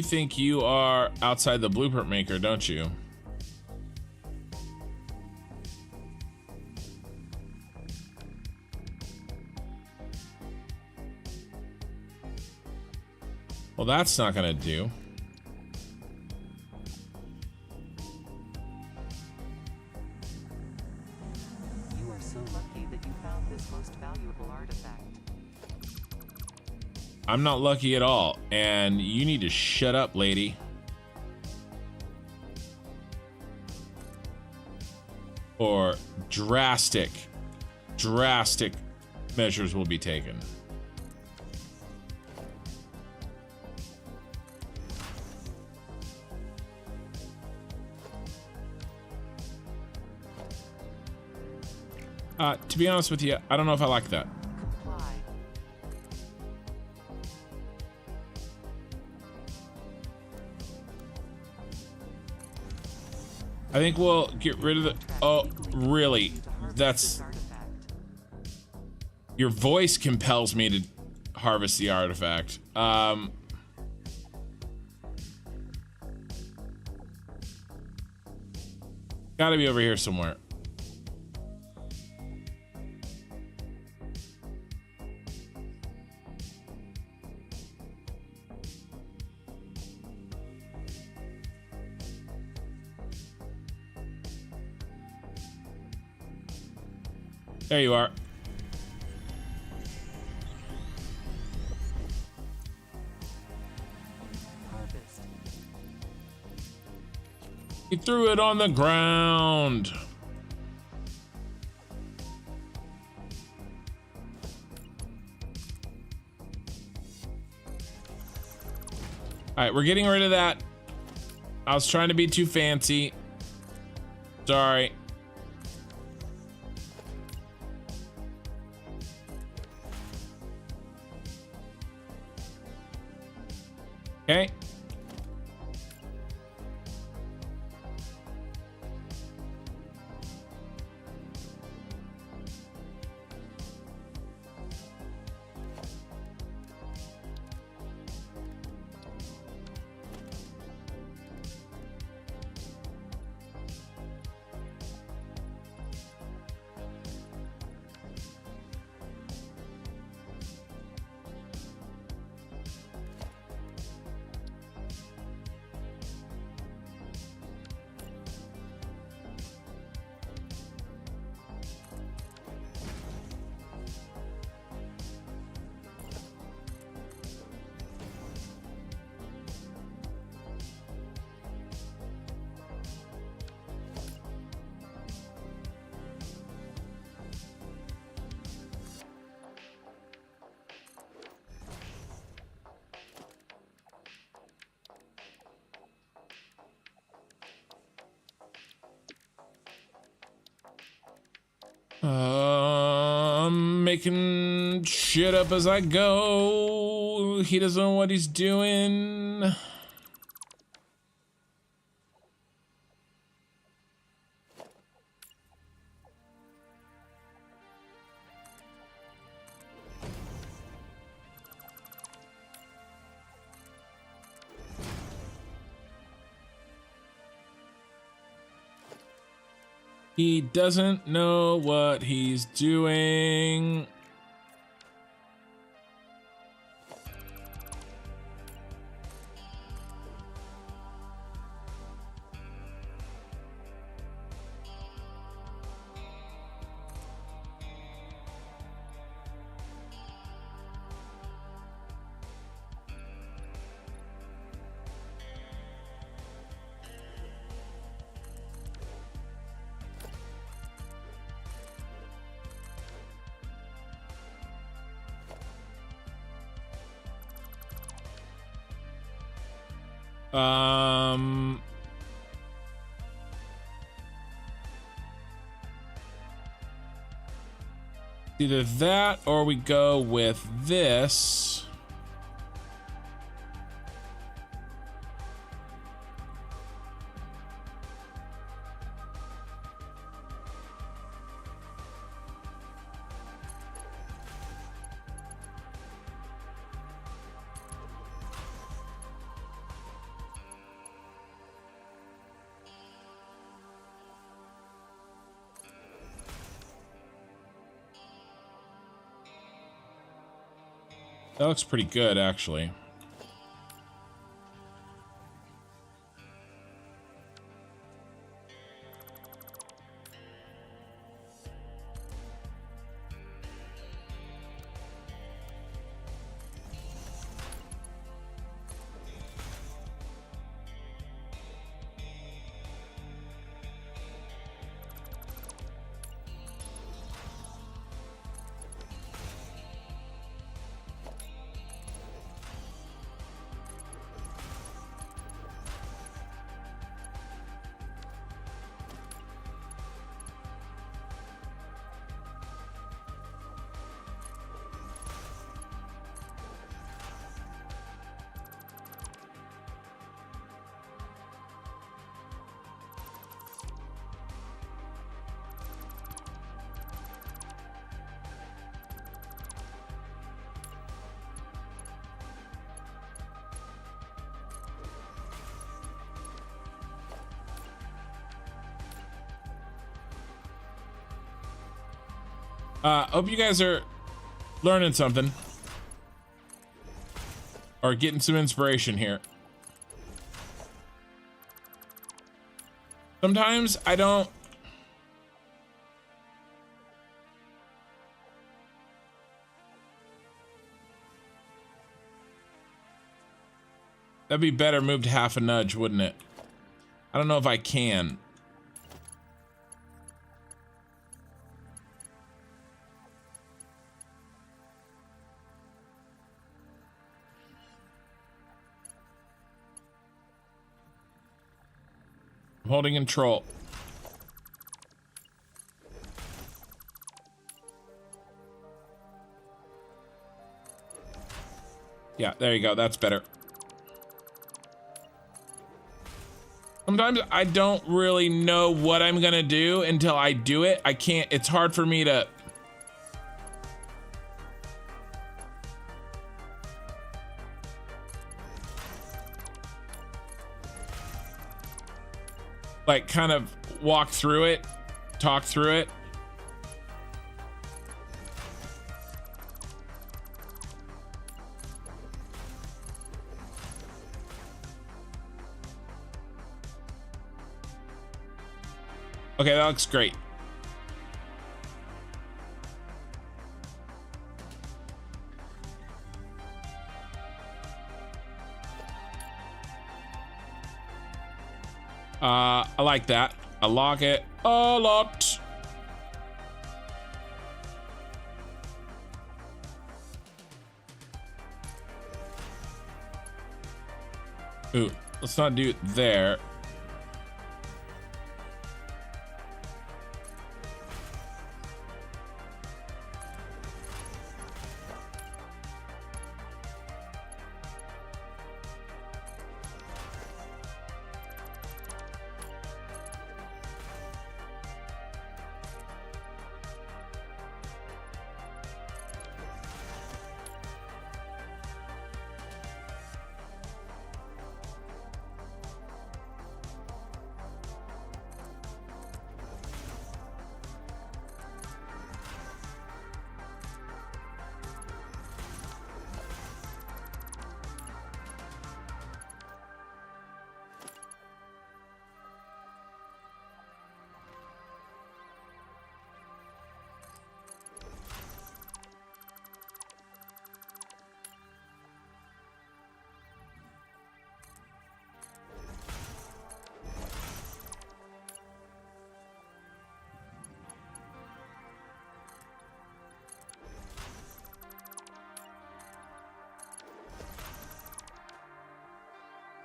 think you are outside the blueprint maker, don't you? Well, that's not gonna do. You are so lucky that you found this most valuable artifact. I'm not lucky at all, and you need to shut up, lady. Or drastic measures will be taken. To be honest with you, I don't know if I like that. Comply. I think we'll get rid of the... Oh, really? That's... Your voice compels me to harvest the artifact. Gotta be over here somewhere. There you are. He threw it on the ground. All right, we're getting rid of that. I was trying to be too fancy. Sorry. Okay. I'm making shit up as I go. He doesn't know what he's doing. He doesn't know what he's doing. Either that or we go with this. That looks pretty good, actually. Hope you guys are learning something or getting some inspiration here. Sometimes I don't that'd be better moved half a nudge, wouldn't it? I don't know if I can. I'm holding control. Yeah, there you go. That's better. Sometimes I don't really know what I'm gonna do until I do it. I can't, it's hard for me to... like kind of walk through it, talk through it. Okay, that looks great. I like that. I like it a lot. Ooh, let's not do it there.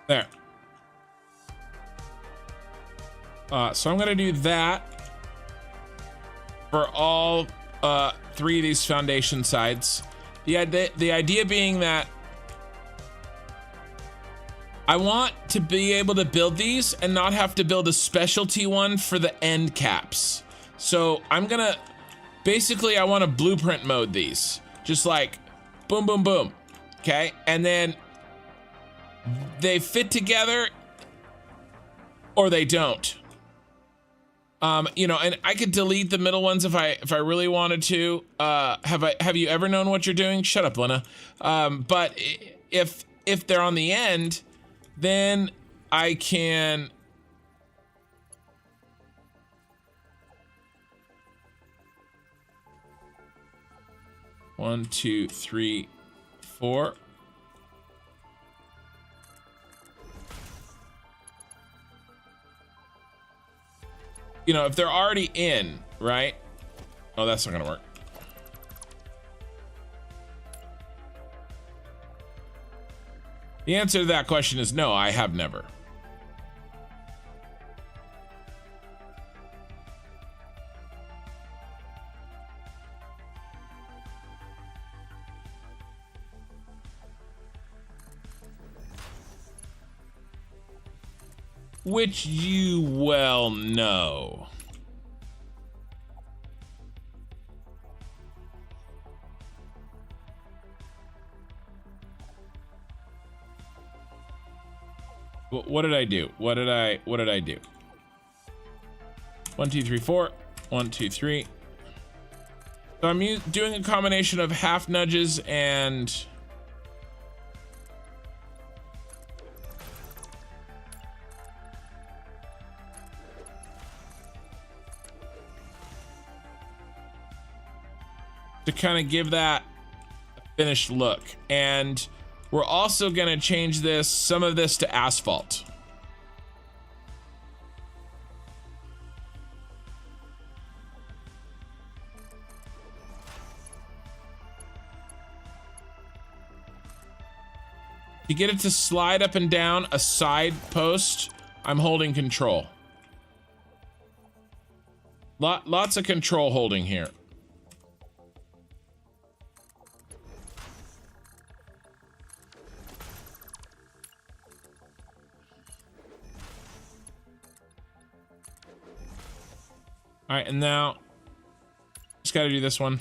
There. So I'm gonna do that for all three of these foundation sides. The idea being that I want to be able to build these and not have to build a specialty one for the end caps. So I'm gonna, basically I want to blueprint mode these. Just like boom, boom, boom. Okay, and then they fit together or they don't. You know, and I could delete the middle ones if I really wanted to. Have you ever known what you're doing? Shut up, Lena. But if they're on the end, then I can one, two, three, four. You know, if they're already in, right? Oh, that's not gonna work. The answer to that question is no, I have never. Which you well know. What did I do? What did I do? 1, 2, 3, 4. 1, 2, 3. So I'm doing a combination of half nudges and to kind of give that a finished look. And we're also going to change some of this to asphalt. To get it to slide up and down a side post, I'm holding control. Lots of control holding here. All right, and now just got to do this one.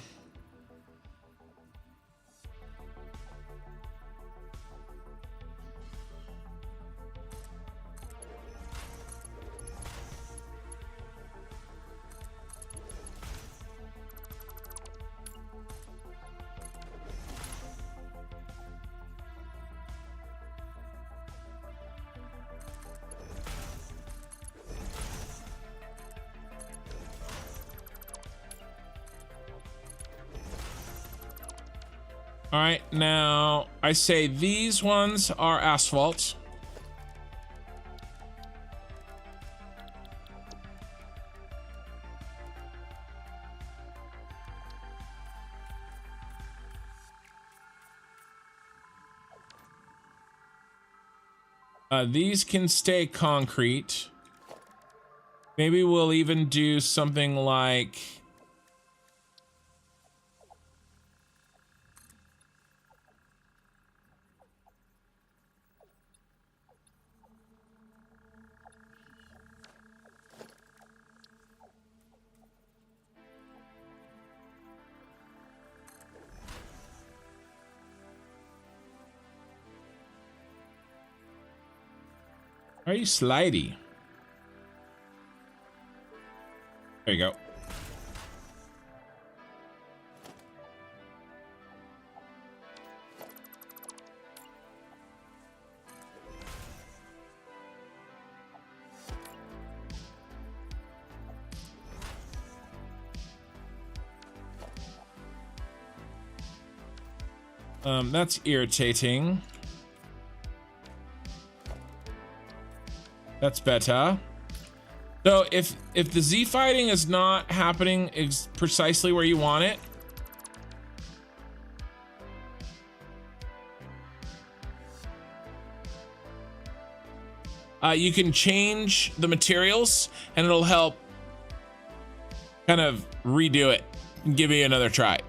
All right, now I say these ones are asphalt. These can stay concrete. Maybe we'll even do something like... Are you slidey? There you go. That's irritating. That's better. So if the Z fighting is not happening precisely where you want it, you can change the materials and it'll help kind of redo it and give you another try.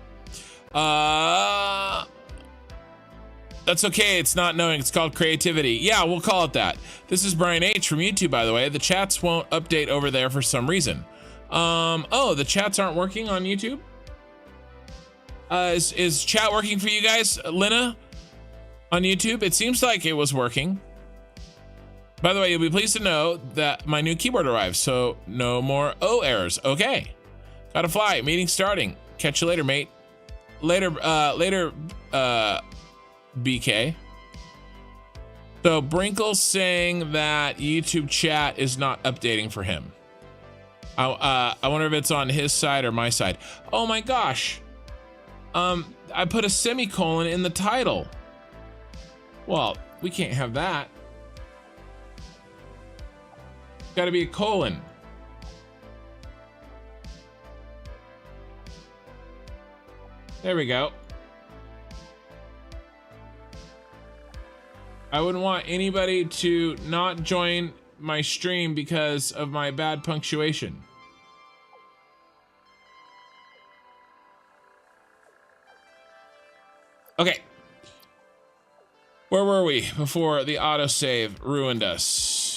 That's okay. It's not knowing. It's called creativity. Yeah, we'll call it that. This is Brian H from YouTube, by the way. The chats won't update over there for some reason. Oh, the chats aren't working on YouTube? Is chat working for you guys, Lena, on YouTube? It seems like it was working. By the way, you'll be pleased to know that my new keyboard arrived, so no more O errors. Okay. Gotta fly. Meeting starting. Catch you later, mate. Later, BK. So Brinkle's saying that YouTube chat is not updating for him. I wonder if it's on his side or my side. Oh my gosh. I put a semicolon in the title. Well, we can't have that. Got to be a colon. There we go. I wouldn't want anybody to not join my stream because of my bad punctuation. Okay. Where were we before the autosave ruined us?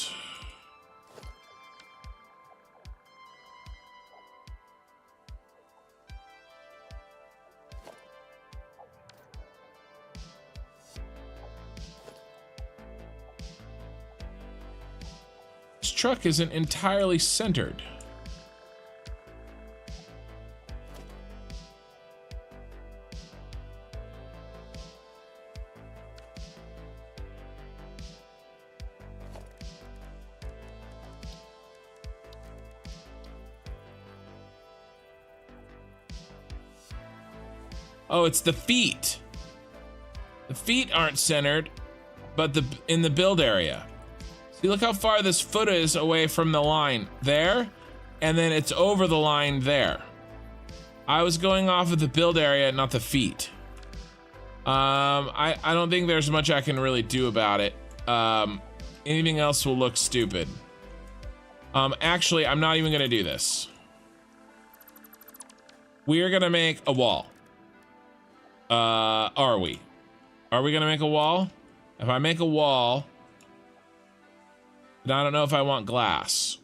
This truck isn't entirely centered. Oh, it's the feet. The feet aren't centered, but in the build area. See, look how far this foot is away from the line there, and then it's over the line there. I was going off of the build area, not the feet. I don't think there's much I can really do about it. Anything else will look stupid. Actually, I'm not even gonna do this. We're gonna make a wall. Are we? Are we gonna make a wall? If I make a wall, then I don't know if I want glass.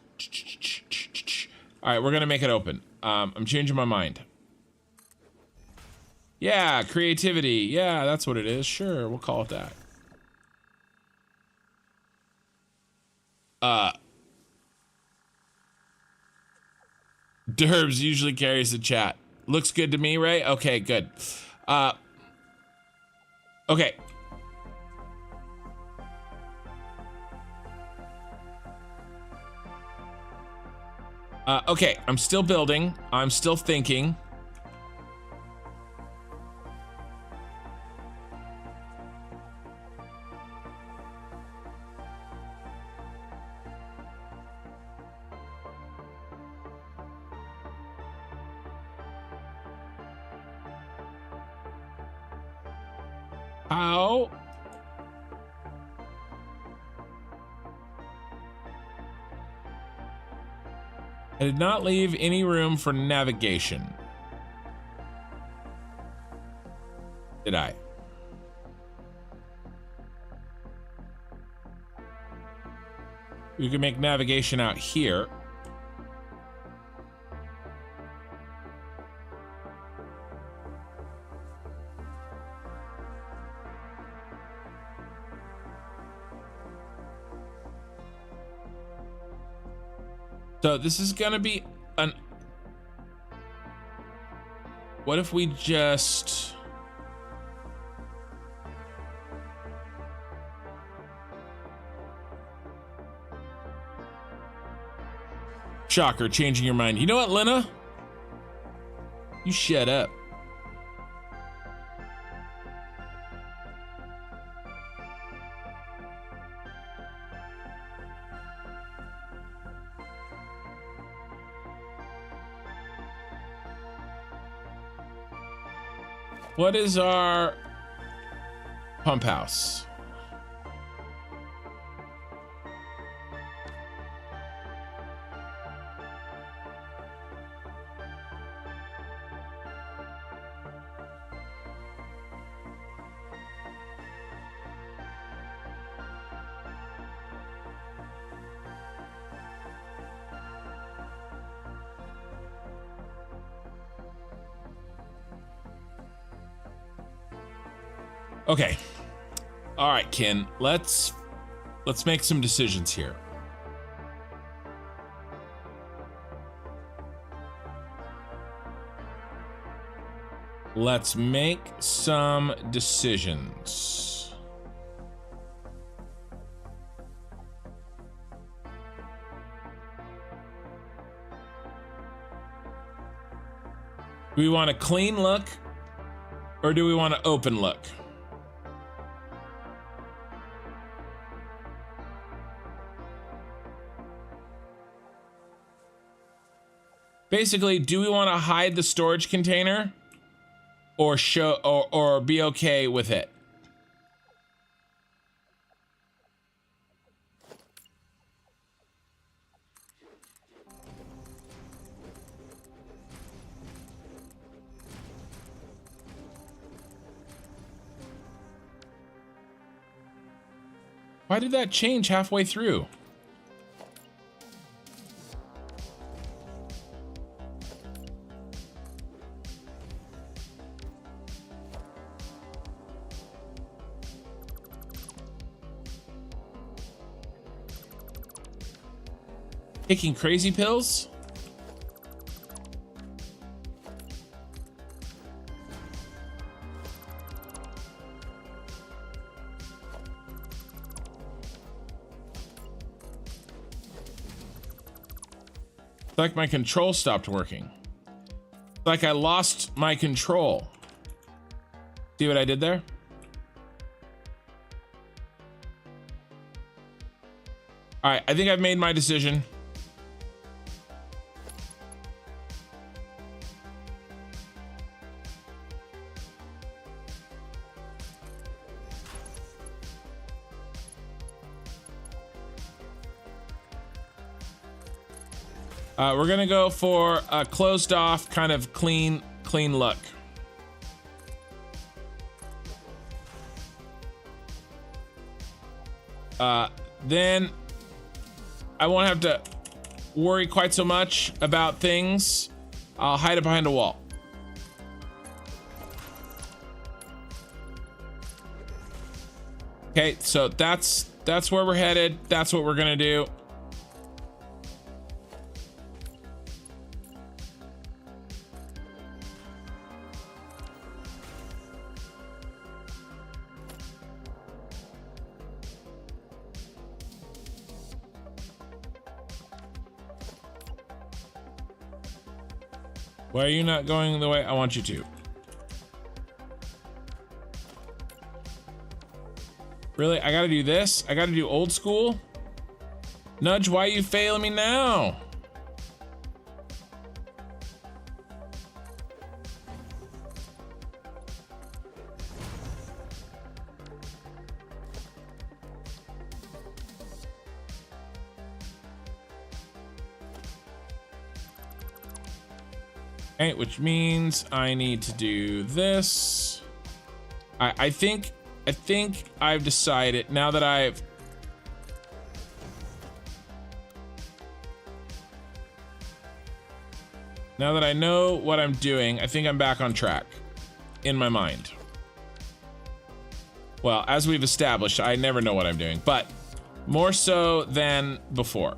All right, we're gonna make it open. I'm changing my mind. Yeah, creativity. Yeah, that's what it is. Sure, we'll call it that. Derbs usually carries the chat. Looks good to me, right? Okay, good. Okay. Okay, I'm still building. I'm still thinking. How? I did not leave any room for navigation. Did I? We can make navigation out here. So this is gonna be an... What if we just... Shocker, changing your mind. You know what, Lena? You shut up. What is our pump house? Okay. All right, Ken. Let's make some decisions here. Let's make some decisions. Do we want a clean look or do we want an open look? Basically, do we want to hide the storage container or show or be okay with it? Why did that change halfway through? Taking crazy pills? It's like my control stopped working. It's like I lost my control. See what I did there? All right, I think I've made my decision. We're gonna go for a closed off, kind of clean look. Then I won't have to worry quite so much about things. I'll hide it behind a wall. Okay, so that's where we're headed. That's what we're gonna do. Why are you not going the way I want you to? Really? I gotta do this? I gotta do old school? Nudge, why are you failing me now? Okay, which means I need to do this. I think I've decided now that I know what I'm doing, I think I'm back on track in my mind. Well, as we've established, I never know what I'm doing, but more so than before.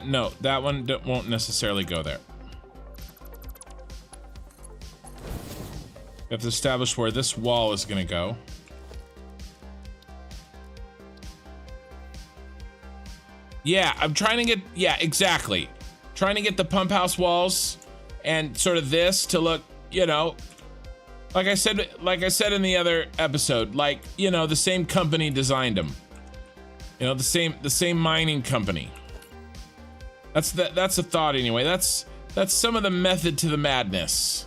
No, that one won't necessarily go there. We have to establish where this wall is going to go. Yeah, I'm trying to get, yeah, exactly. Trying to get the pump house walls and sort of this to look, you know, like I said in the other episode, like, you know, the same company designed them. You know, the same mining company. That's a thought anyway. That's some of the method to the madness.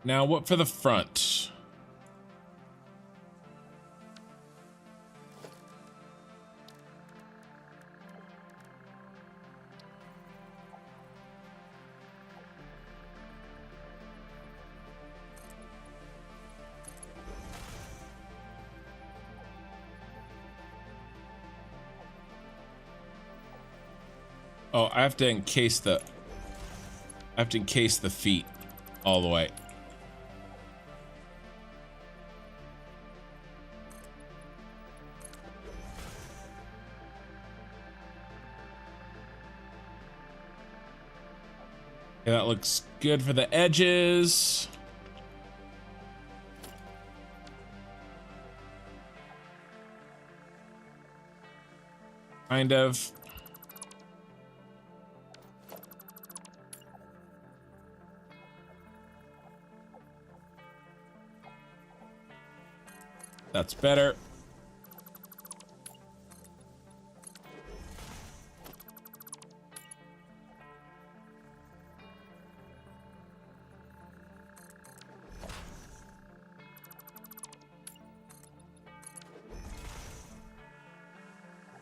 Now what for the front? Oh, I have to encase the feet all the way. Okay, that looks good for the edges. Kind of. That's better.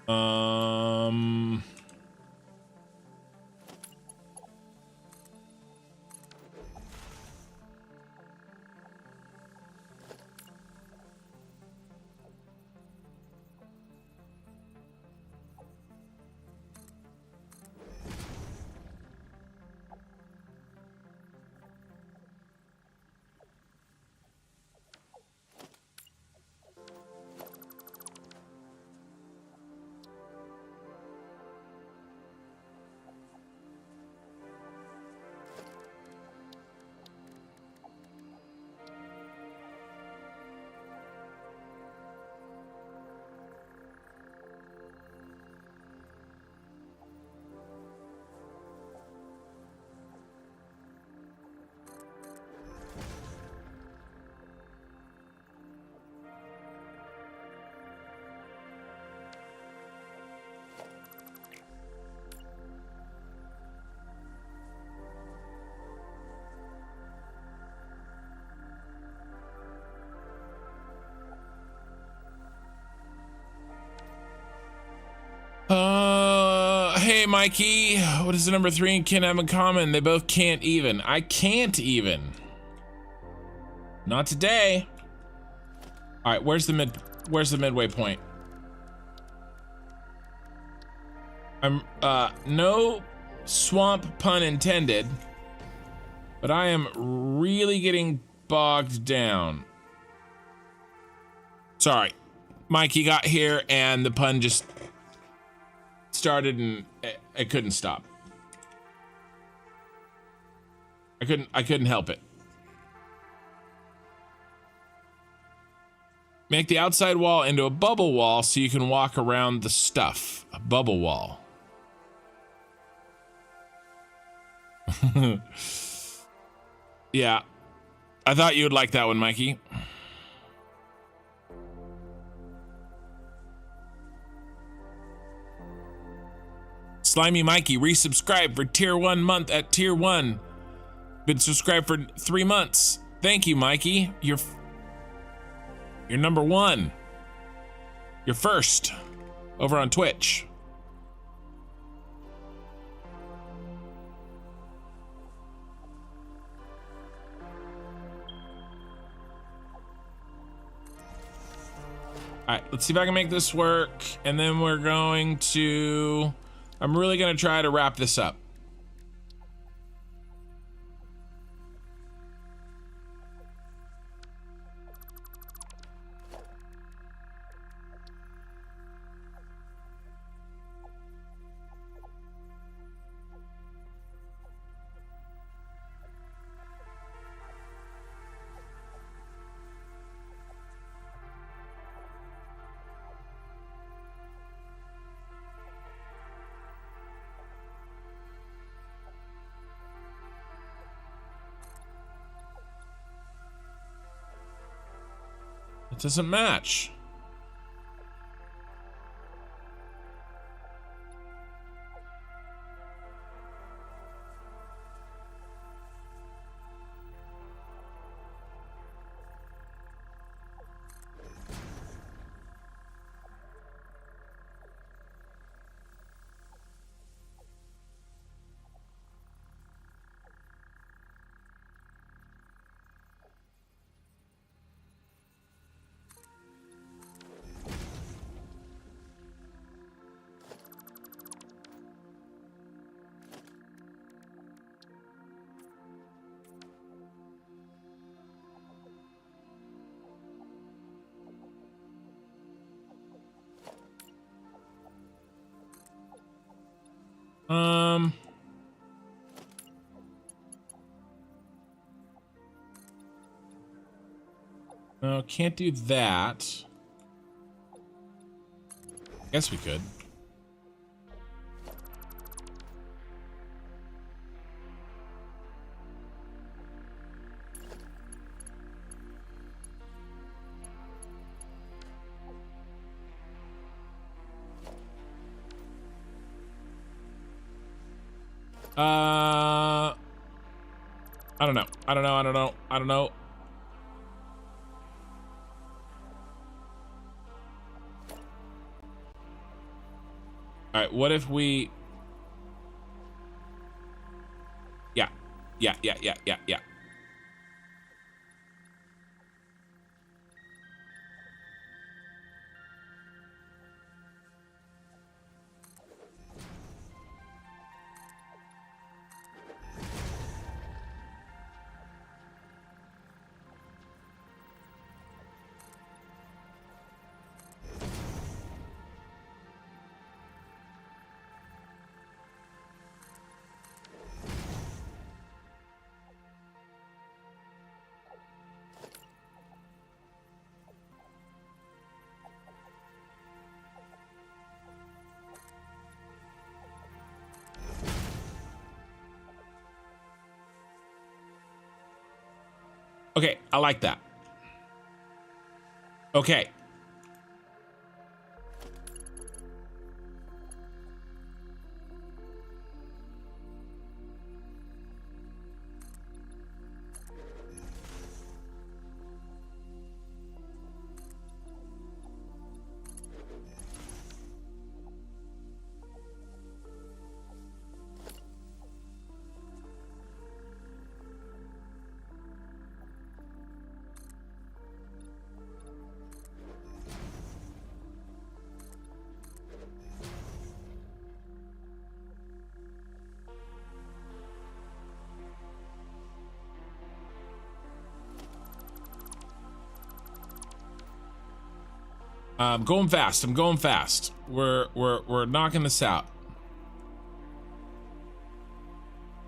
Um, hey Mikey, what does the number 3 and Ken have in common? They both can't even. I can't even. Not today. All right, where's the midway point? I'm no swamp pun intended, but I am really getting bogged down. Sorry, Mikey got here and the pun just started and I couldn't stop. I couldn't help it. Make the outside wall into a bubble wall so you can walk around the stuff. A bubble wall. Yeah. I thought you would like that one, Mikey. Slimy Mikey resubscribed for tier 1 month at tier 1. Been subscribed for 3 months. Thank you, Mikey. You're number 1. You're first over on Twitch. All right, let's see if I can make this work. And then we're going to, I'm really going to try to wrap this up. It doesn't match. No, can't do that. Guess we could. I don't know. I don't know. I don't know. I don't know. All right, what if we... Yeah. Yeah. Okay, I like that. Okay. I'm going fast. I'm going fast. We're knocking this out.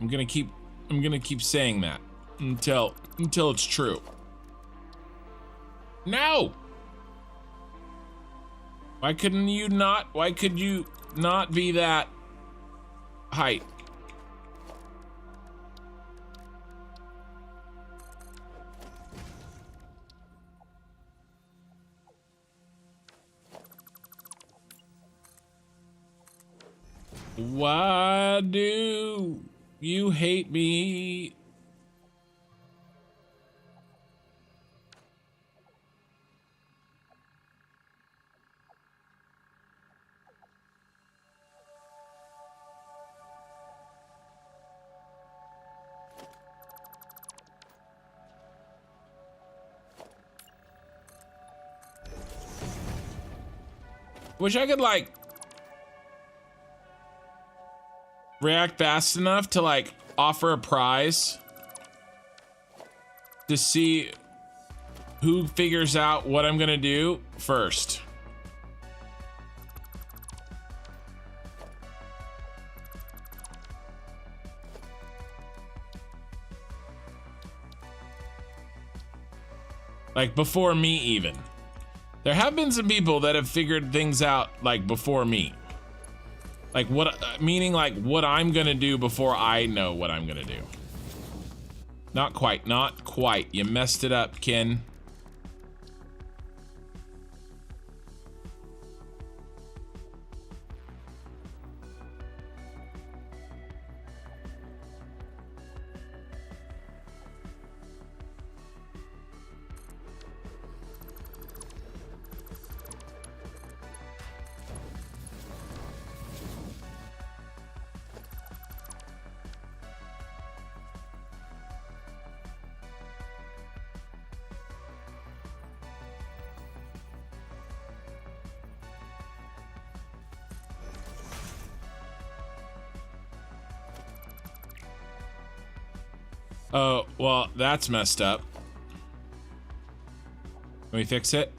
I'm gonna keep saying that until it's true. No! Why could you not be that height? Why do you hate me? Wish I could like react fast enough to like offer a prize to see who figures out what I'm gonna do first. Like before me even. There have been some people that have figured things out like before me. Like what, meaning like what I'm gonna do before I know what I'm gonna do. Not quite, not quite. You messed it up, Ken. Oh, well, that's messed up. Can we fix it?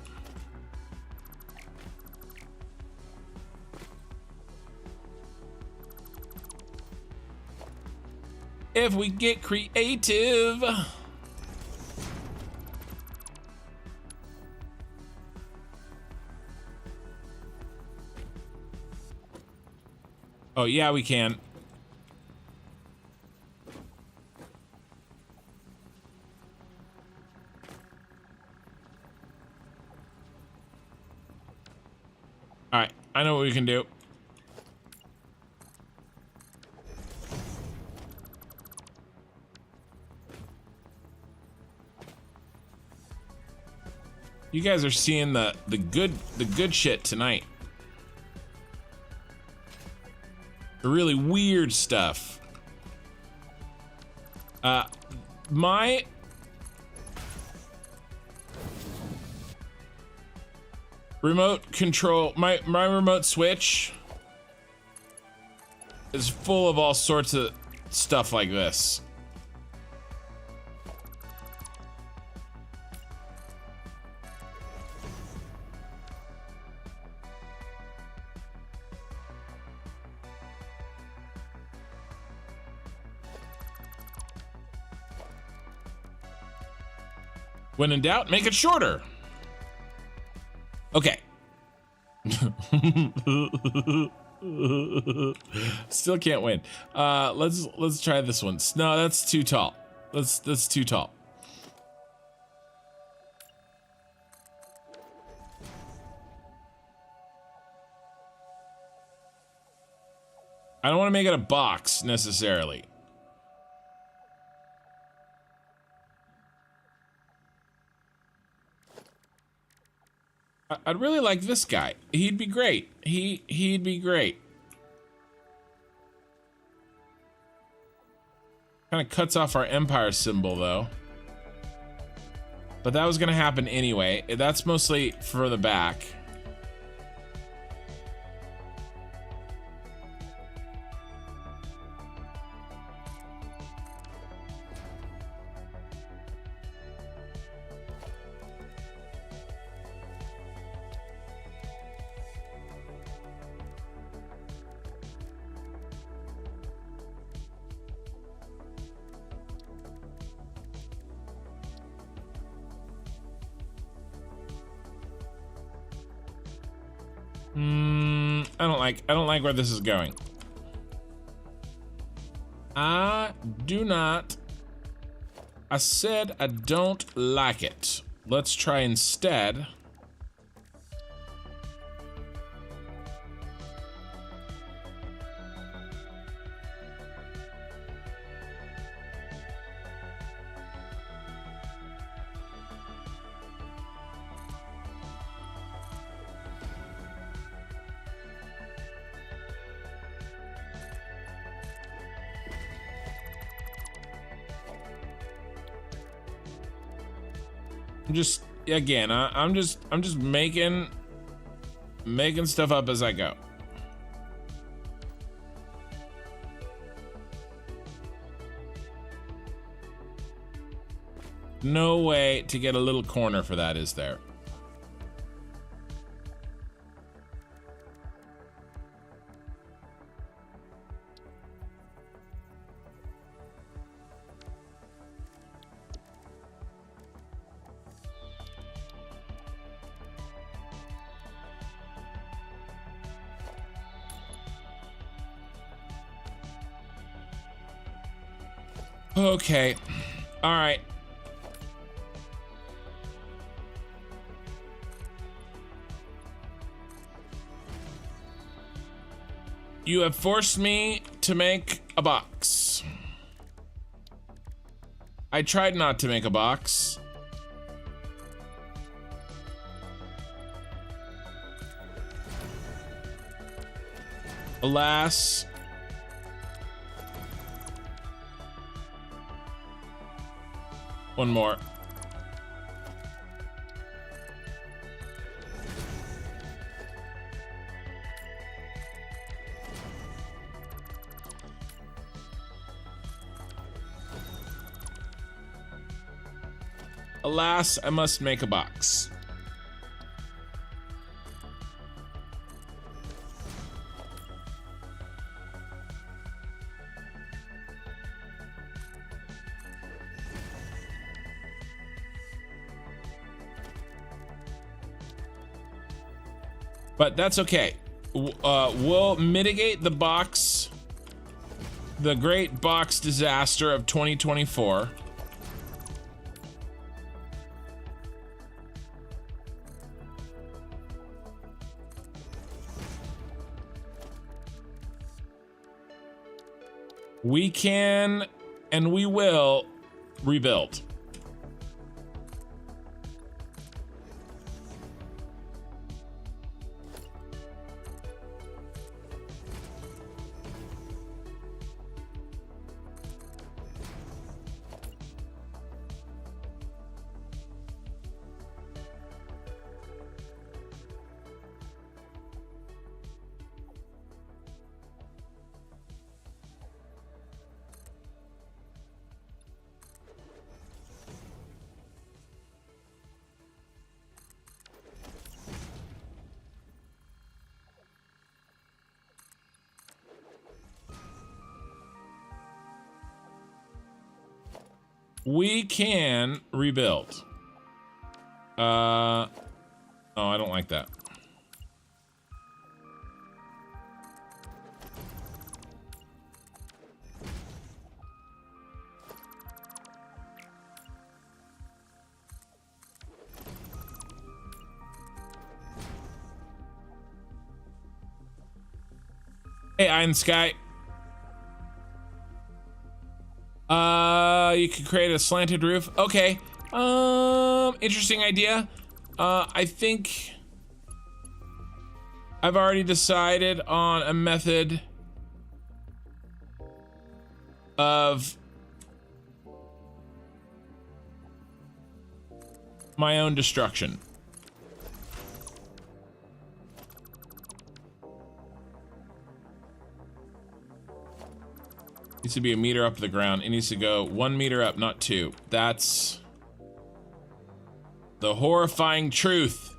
If we get creative. Oh, yeah, we can. All right, I know what we can do. You guys are seeing the good shit tonight. The really weird stuff. My remote control, my remote switch is full of all sorts of stuff like this. When in doubt, make it shorter. Okay. Still can't win. Let's try this one. No, that's too tall. That's too tall. I don't want to make it a box necessarily. I'd really like this guy. He'd be great. He'd be great. Kind of cuts off our Empire symbol though. But that was gonna happen anyway. That's mostly for the back. I don't like where this is going. I do not. I said I don't like it. Let's try instead. Just again, I'm just making stuff up as I go. No way to get a little corner for that, is there? Okay. All right. You have forced me to make a box. I tried not to make a box. Alas. One more. Alas, I must make a box. But that's okay. we'll mitigate the great box disaster of 2024. We can and we will rebuild. We can rebuild. Oh, I don't like that. Hey, Iron Sky. You could create a slanted roof. Okay. Interesting idea. I think I've already decided on a method of my own destruction. Needs to be a meter up the ground. It needs to go 1 meter up, not 2. That's the horrifying truth.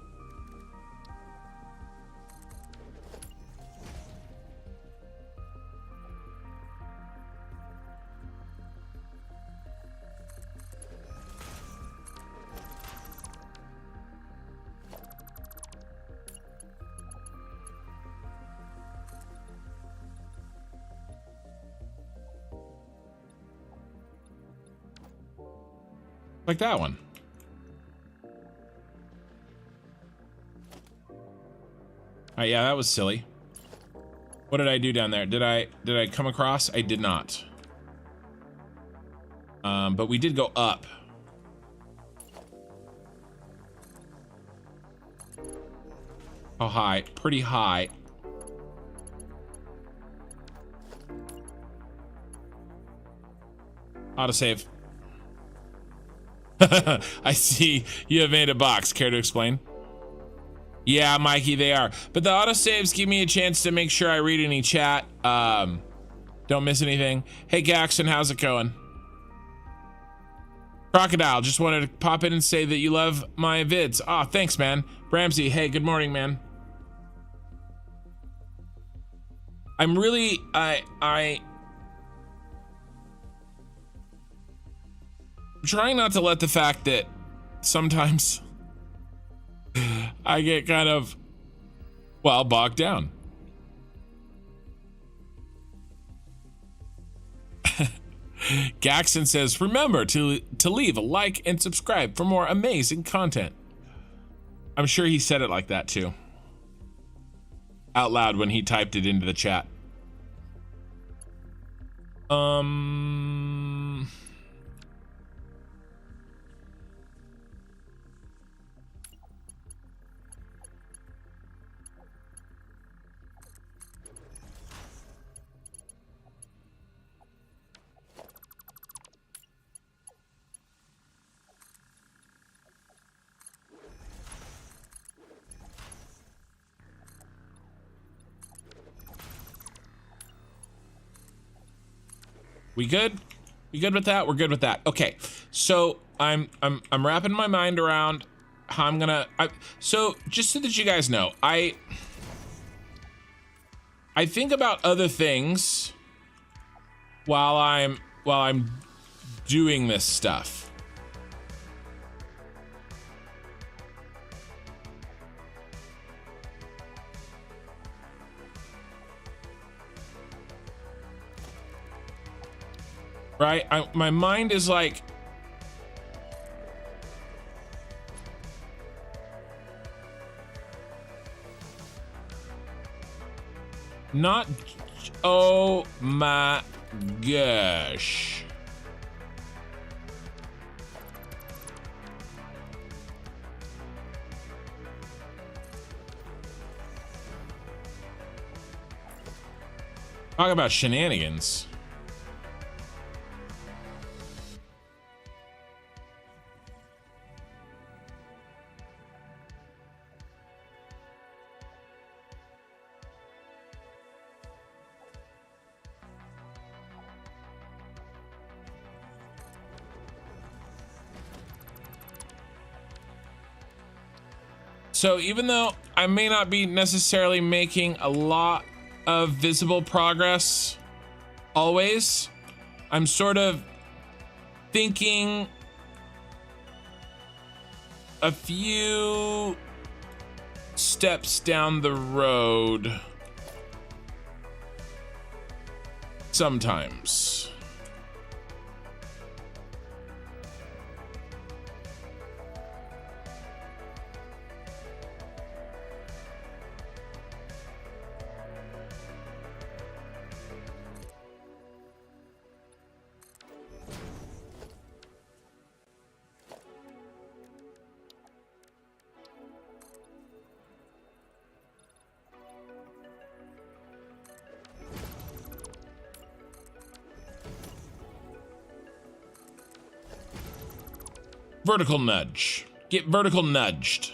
Like that one. Yeah, that was silly. What did I do down there? Did I come across? I did not. But we did go up. How high? Pretty high. Autosave. I see you have made a box. Care to explain? Yeah, Mikey, they are. But the autosaves give me a chance to make sure I read any chat. Don't miss anything. Hey, Gaxton, how's it going? Crocodile, just wanted to pop in and say that you love my vids. Ah, thanks, man. Bramsey, hey, good morning, man. I'm really, I'm trying not to let the fact that sometimes I get kind of, well, bogged down. Gaxton says, remember to leave a like and subscribe for more amazing content. I'm sure he said it like that too. Out loud when he typed it into the chat. We good? We good with that? We're good with that. Okay. So I'm wrapping my mind around how I'm gonna. So just so that you guys know, I think about other things while I'm doing this stuff. right? My mind is like, not, oh my gosh. Talk about shenanigans. So even though I may not be necessarily making a lot of visible progress always, I'm sort of thinking a few steps down the road sometimes. Vertical nudge. Get vertical nudged.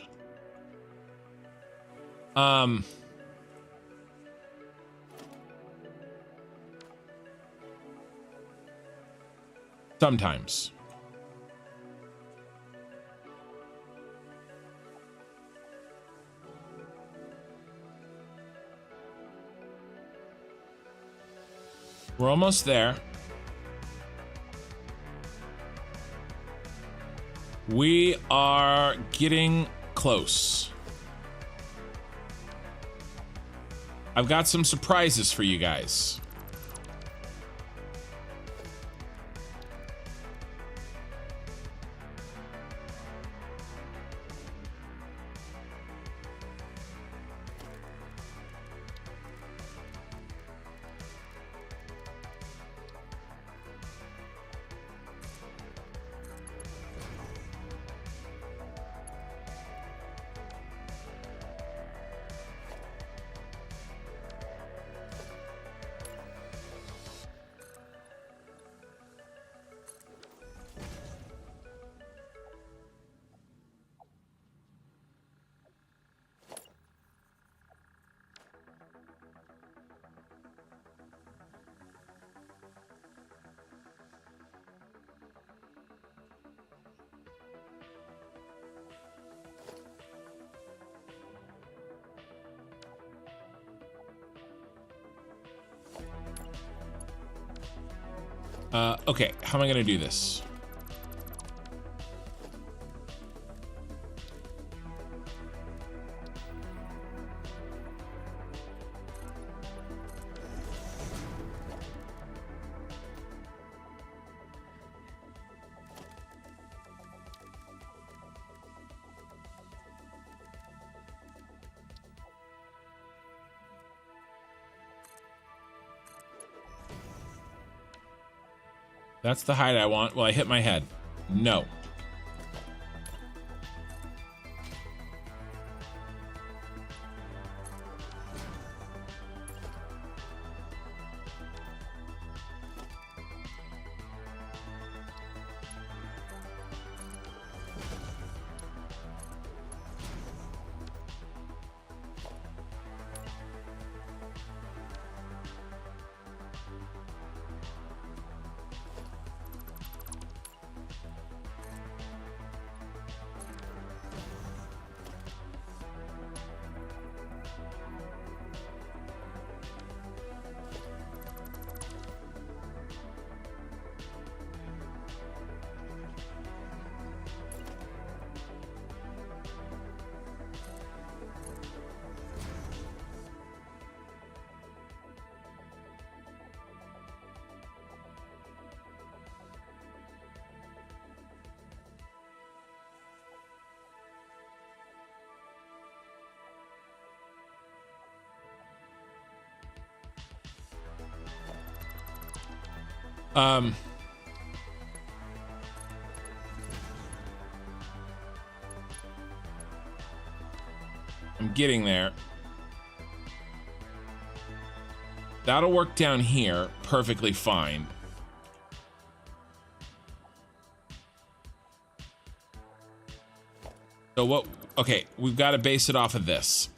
Sometimes. We're almost there. We are getting close. I've got some surprises for you guys. Okay, how am I gonna do this? That's the height I want. Well, I hit my head. No. I'm getting there. That'll work down here perfectly fine. So what, okay, we've got to base it off of this.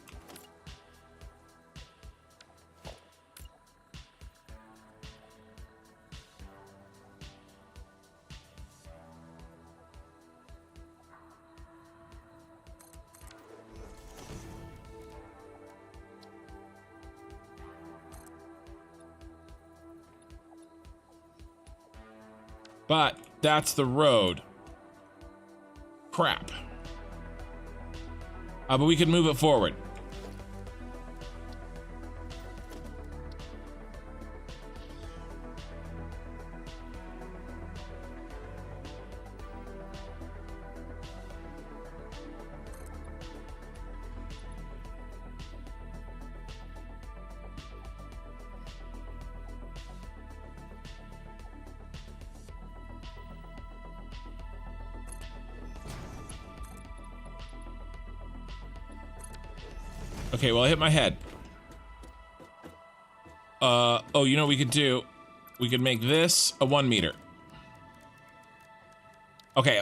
But that's the road. Crap. But we could move it forward. Okay, well, I hit my head. Oh, you know what we could do? We could make this a 1 meter. Okay.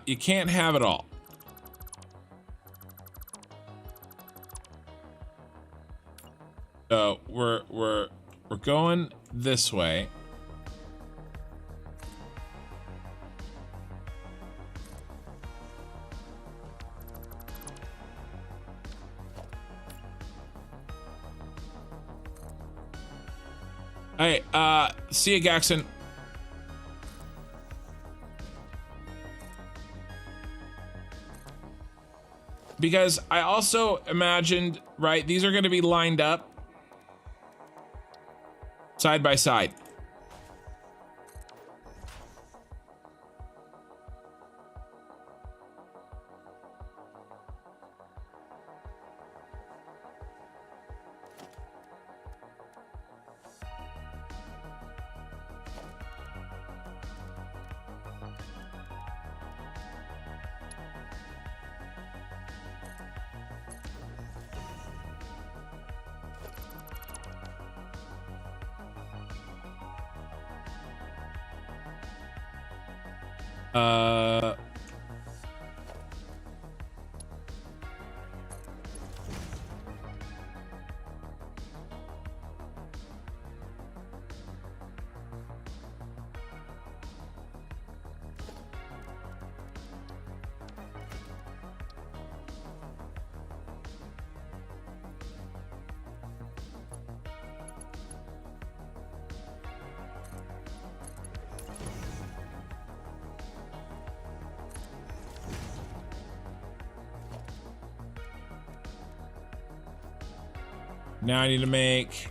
You can't have it all. So we're going this way. Hey, see you, Gaxon. Because I also imagined, right, these are going to be lined up side by side. Now I need to make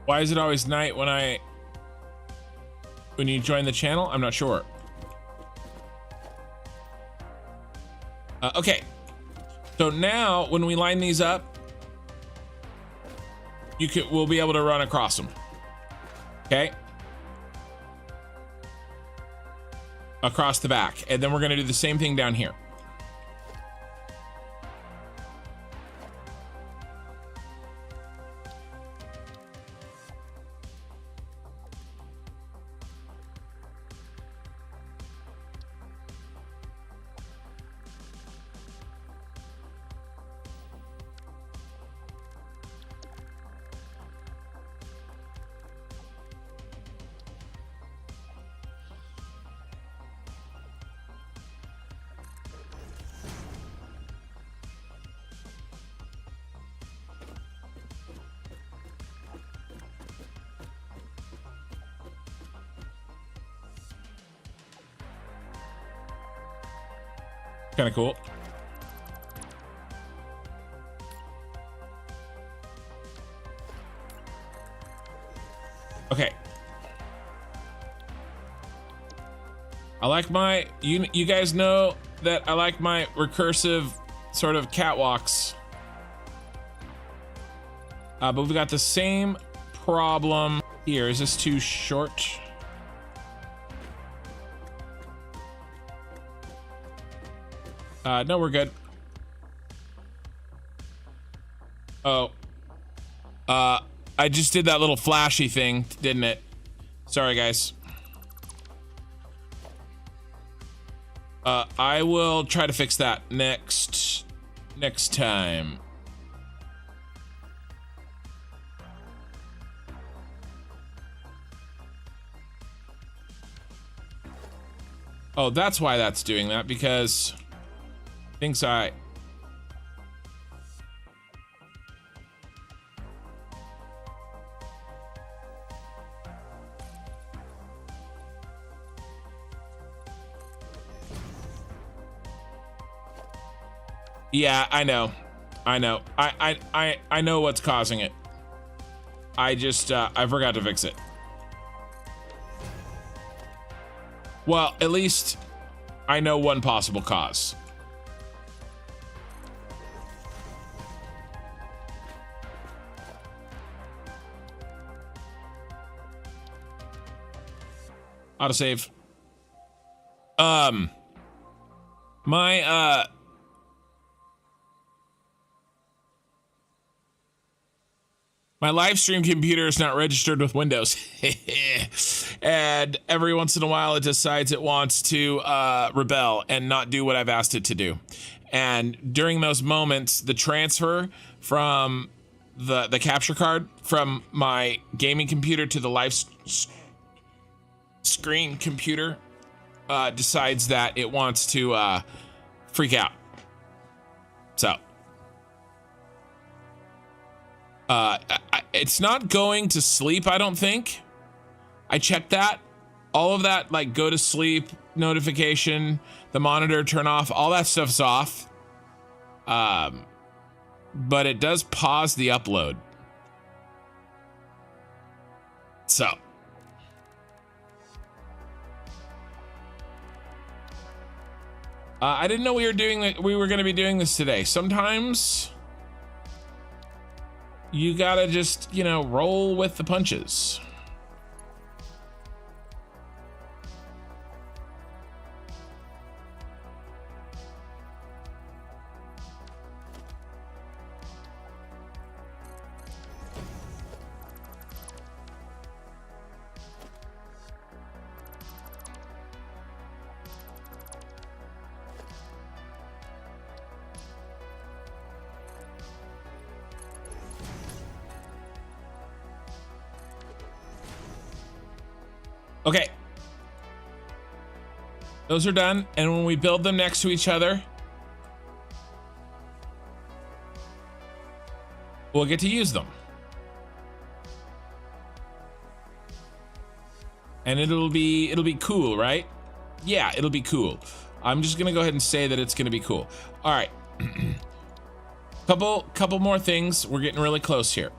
Why is it always night when you join the channel? I'm not sure. Okay. So now when we line these up, we'll be able to run across them. Okay. Across the back. And then we're going to do the same thing down here. Kind of cool. Okay. I like my, you guys know that I like my recursive sort of catwalks. But we've got the same problem here. Is this too short? No, we're good. Oh. I just did that little flashy thing, didn't it? Sorry, guys. I will try to fix that next time. Oh, that's why that's doing that, because thinks I... Yeah, I know. I know. I know what's causing it. I just, I forgot to fix it. Well, at least I know one possible cause. Autosave. My live stream computer is not registered with Windows. And every once in a while it decides it wants to rebel and not do what I've asked it to do. And during those moments, the transfer from the capture card from my gaming computer to the live screen computer decides that it wants to freak out. So it's not going to sleep, I don't think. I checked that. All of that, like go to sleep, notification, the monitor turn off, all that stuff's off. But it does pause the upload. So. I didn't know we were going to be doing this today. Sometimes you gotta just, you know, roll with the punches. Okay. Those are done. And when we build them next to each other, we'll get to use them. And it'll be cool, right? Yeah, it'll be cool. I'm just gonna go ahead and say that it's gonna be cool. All right. Couple more things. We're getting really close here.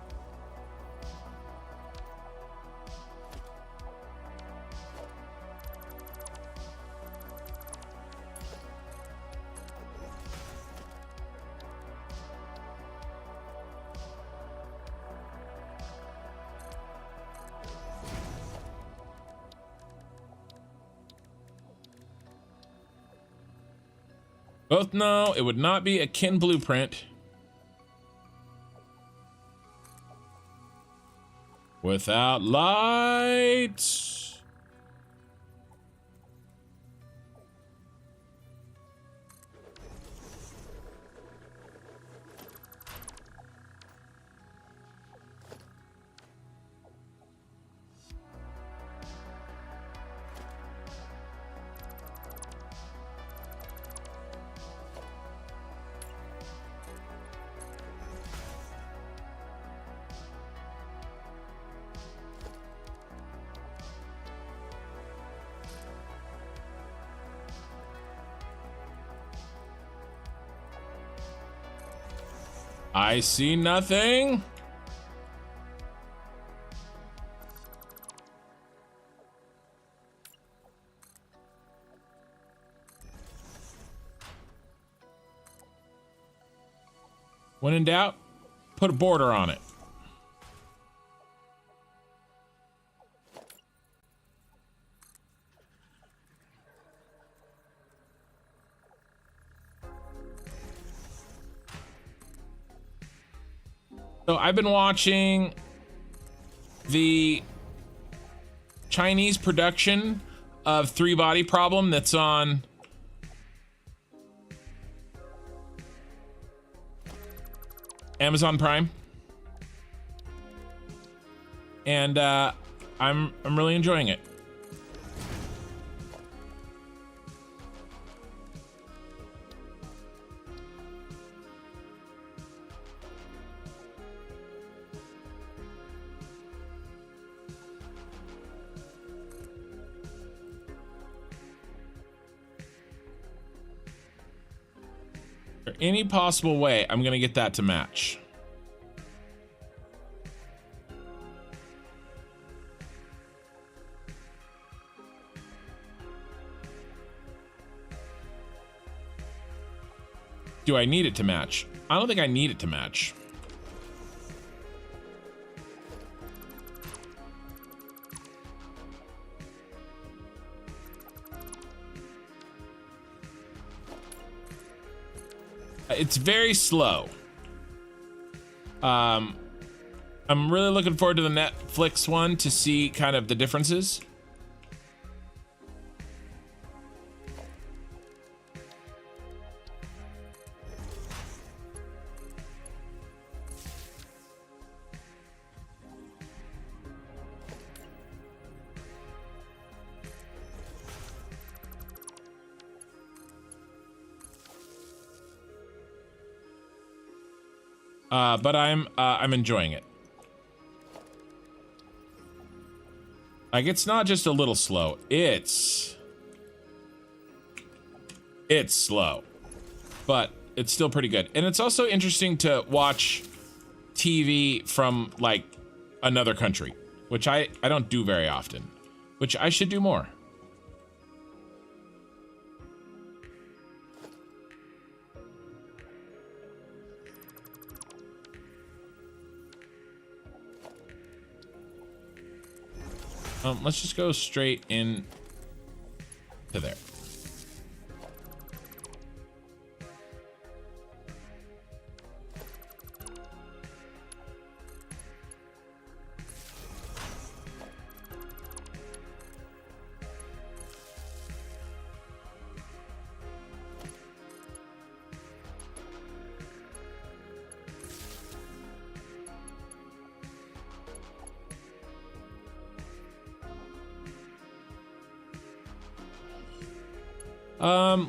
Both know it would not be a kin blueprint without lights. I see nothing. When in doubt, put a border on it. So I've been watching the Chinese production of Three Body Problem that's on Amazon Prime, and I'm really enjoying it. Any possible way I'm gonna get that to match. Do I need it to match? I don't think I need it to match. It's very slow. I'm really looking forward to the Netflix one to see kind of the differences. But I'm enjoying it. Like, it's not just a little slow. It's slow, but it's still pretty good. And it's also interesting to watch TV from like another country, which I don't do very often, which I should do more. Let's just go straight in to there.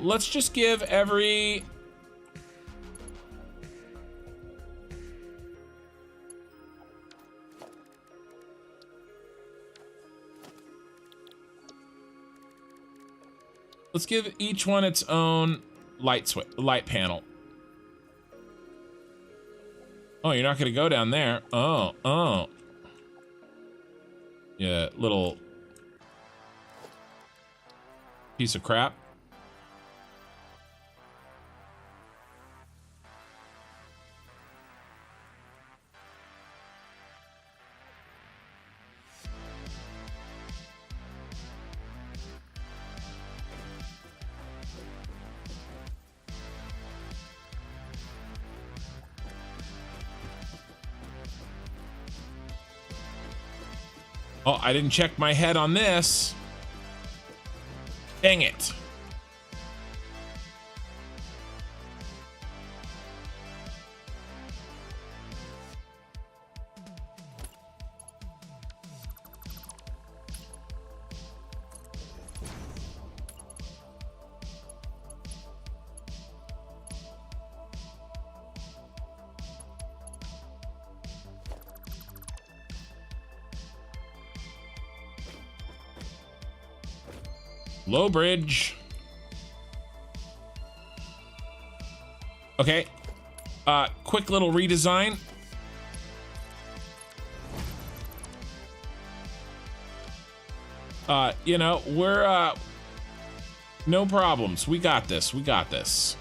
Let's just give every... Let's give each one its own light panel. Oh, you're not gonna go down there. Oh. Yeah, little piece of crap. Oh, I didn't check my head on this. Dang it. Low bridge. Okay. Quick little redesign. You know, we're no problems. We got this. We got this.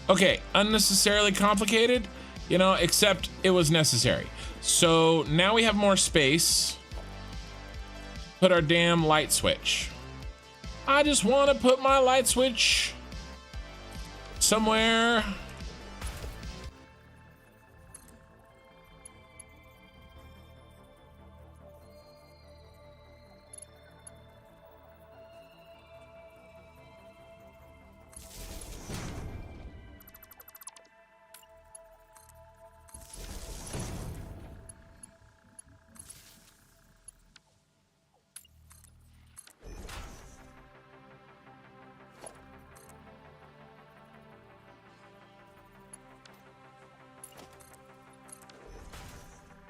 Okay, unnecessarily complicated, you know, except it was necessary. So now we have more space. Put our damn light switch. I just want to put my light switch somewhere.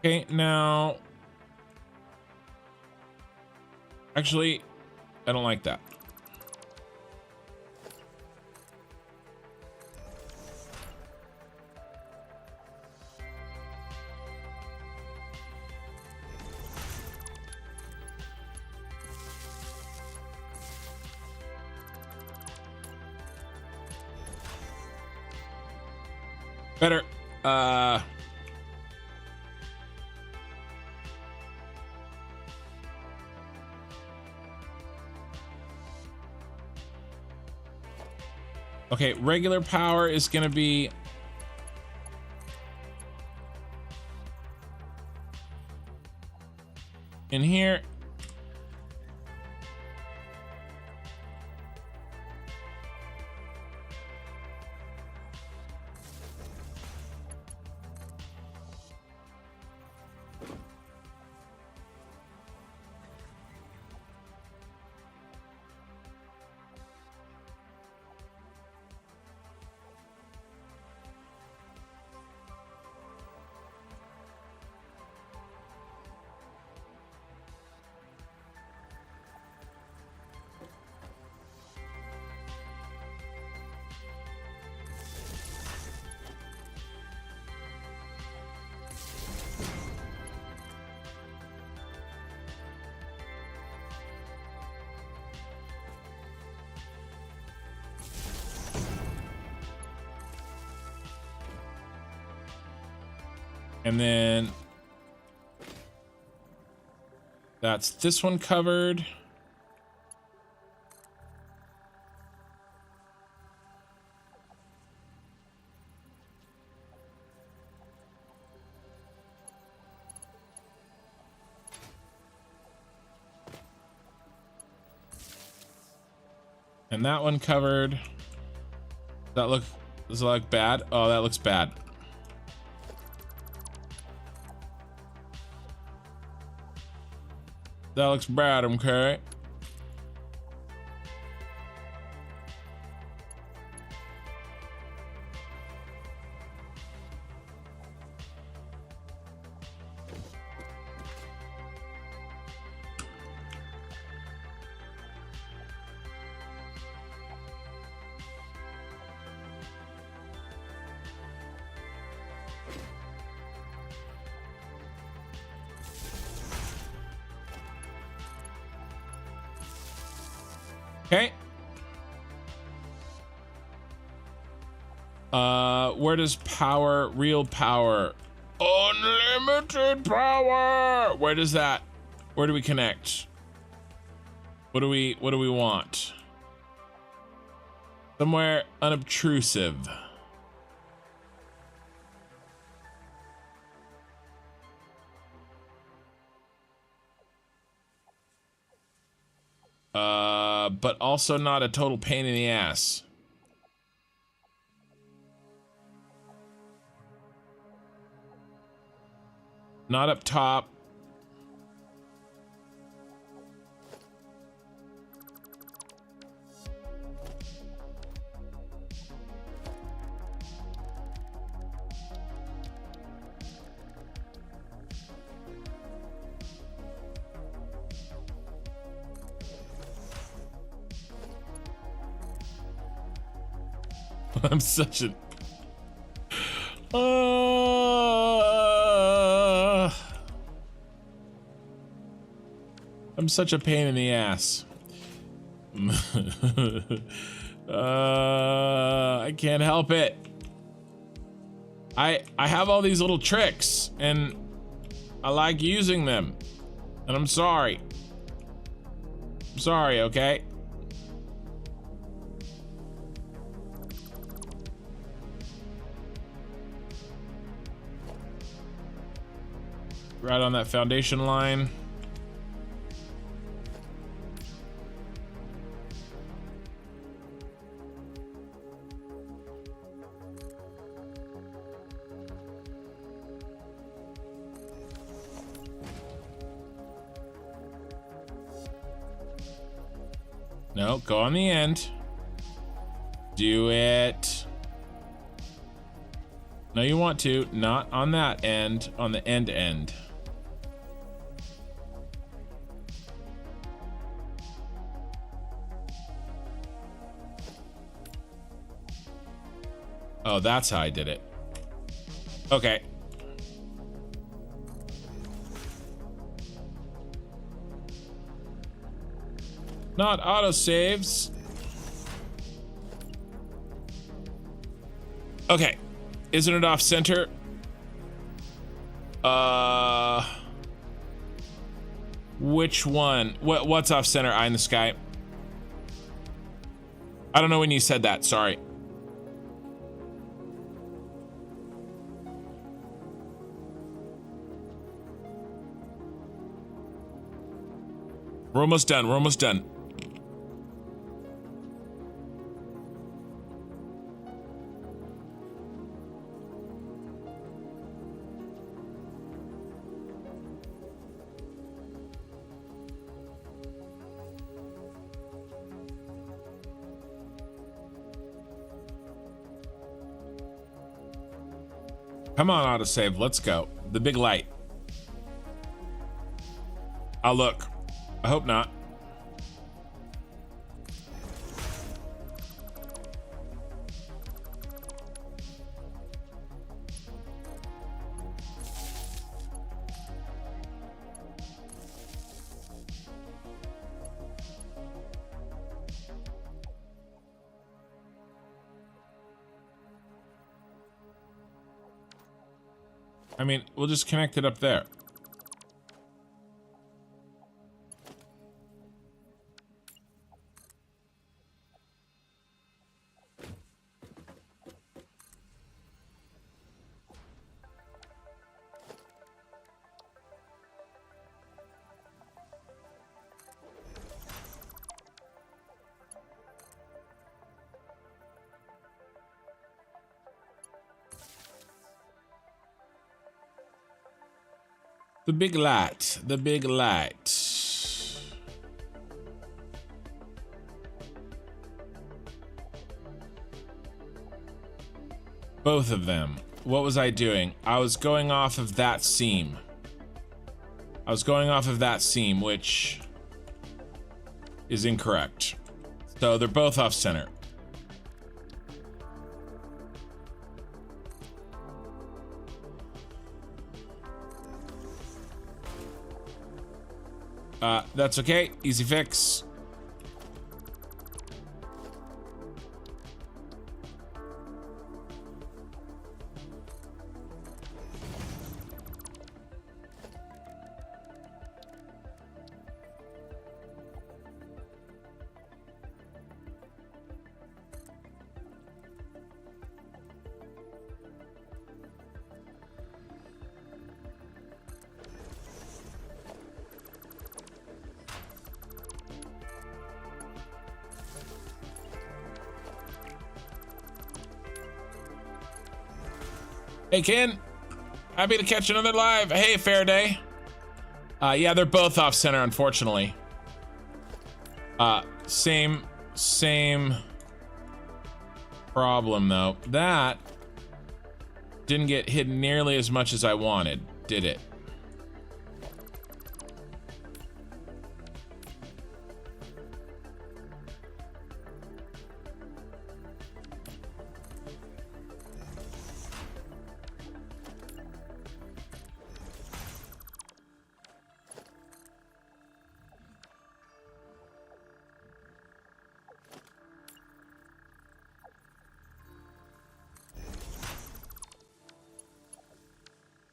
Okay, now, actually, I don't like that. Better, okay, regular power is gonna be in here. And then that's this one covered. And that one covered. Does it look bad? Oh, that looks bad. That looks bad, okay? Okay. Where does power, real power, unlimited power? Where does that? Where do we connect? What do we want? Somewhere unobtrusive. But also not a total pain in the ass. Not up top. I'm such a... I'm such a pain in the ass. I can't help it. I have all these little tricks and I like using them. And I'm sorry. I'm sorry, okay? Right on that foundation line. No, go on the end. Do it. No, you want to. Not on that end. On the end. Oh, that's how I did it. Okay. Not autosaves. Okay. Isn't it off center? Which one? What's off center? Eye in the sky. I don't know when you said that. Sorry. We're almost done. We're almost done. Come on, autosave. Let's go. The big light. I'll look. I hope not. I mean, we'll just connect it up there. The big light, the big light. Both of them. What was I doing? I was going off of that seam. I was going off of that seam, which is incorrect. So they're both off center. That's okay. Easy fix. Hey, Ken. Happy to catch another live. Hey, Faraday. Yeah, they're both off center, unfortunately. Same problem, though. That didn't get hit nearly as much as I wanted, did it?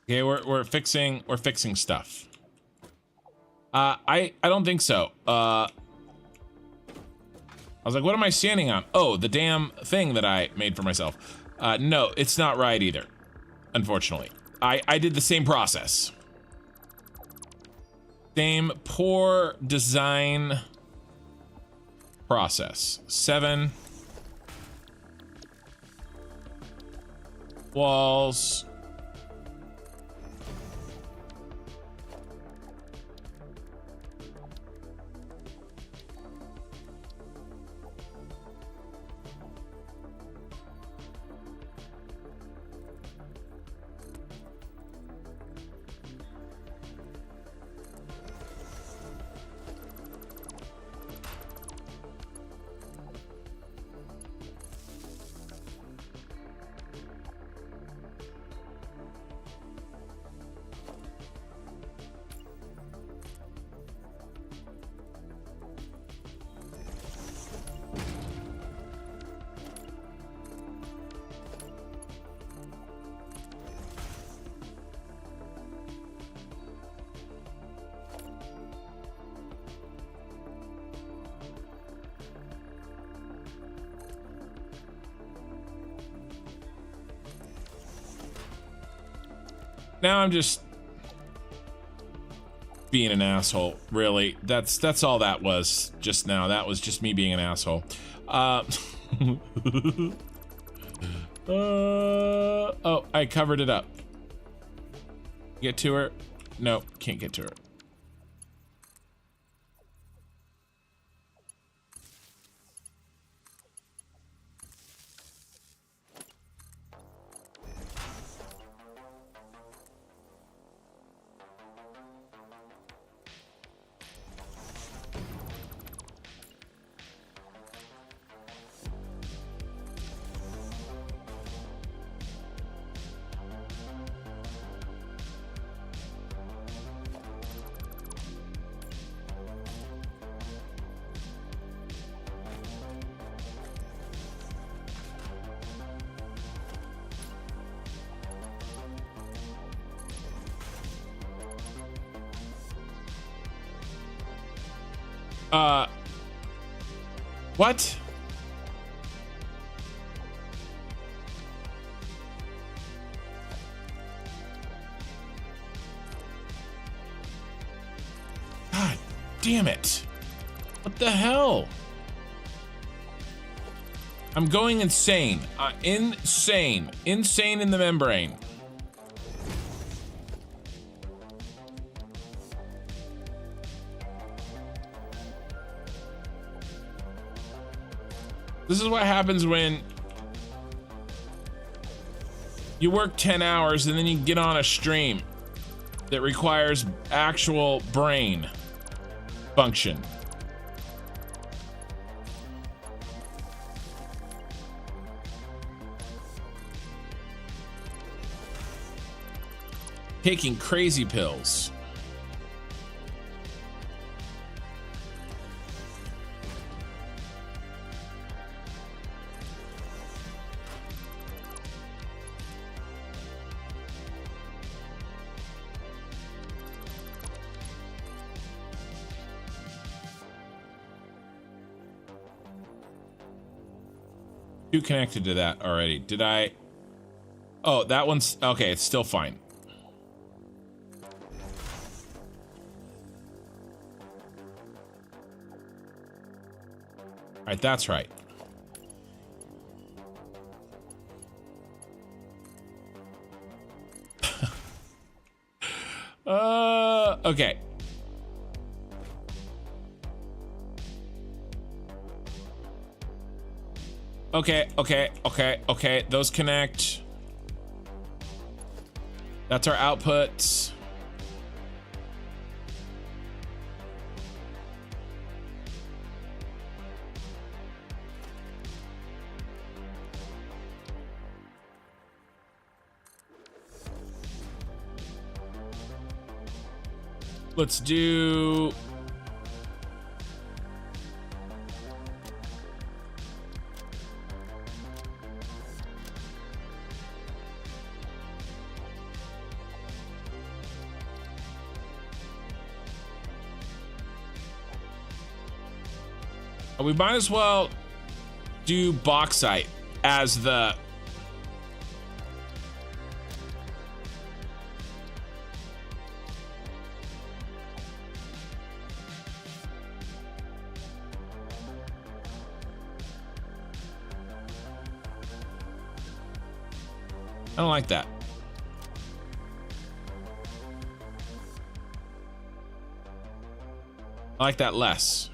Okay, we're fixing stuff. I don't think so. I was like, what am I standing on? Oh, the damn thing that I made for myself. No, it's not right either. Unfortunately, I did the same process. Same poor design process. 7 walls. Now I'm just being an asshole, really. That's all that was just now. That was just me being an asshole. Oh, I covered it up. Get to her? No, can't get to her. What? God damn it. What the hell? I'm going insane. Insane. Insane in the membrane. This is what happens when you work 10 hours and then you get on a stream that requires actual brain function. Taking crazy pills. You connected to that already. Did I? Oh, that one's okay. It's still fine. All right, that's right. Okay. Okay. Those connect. That's our outputs. Let's do... We might as well do bauxite as the... I don't like that. I like that less.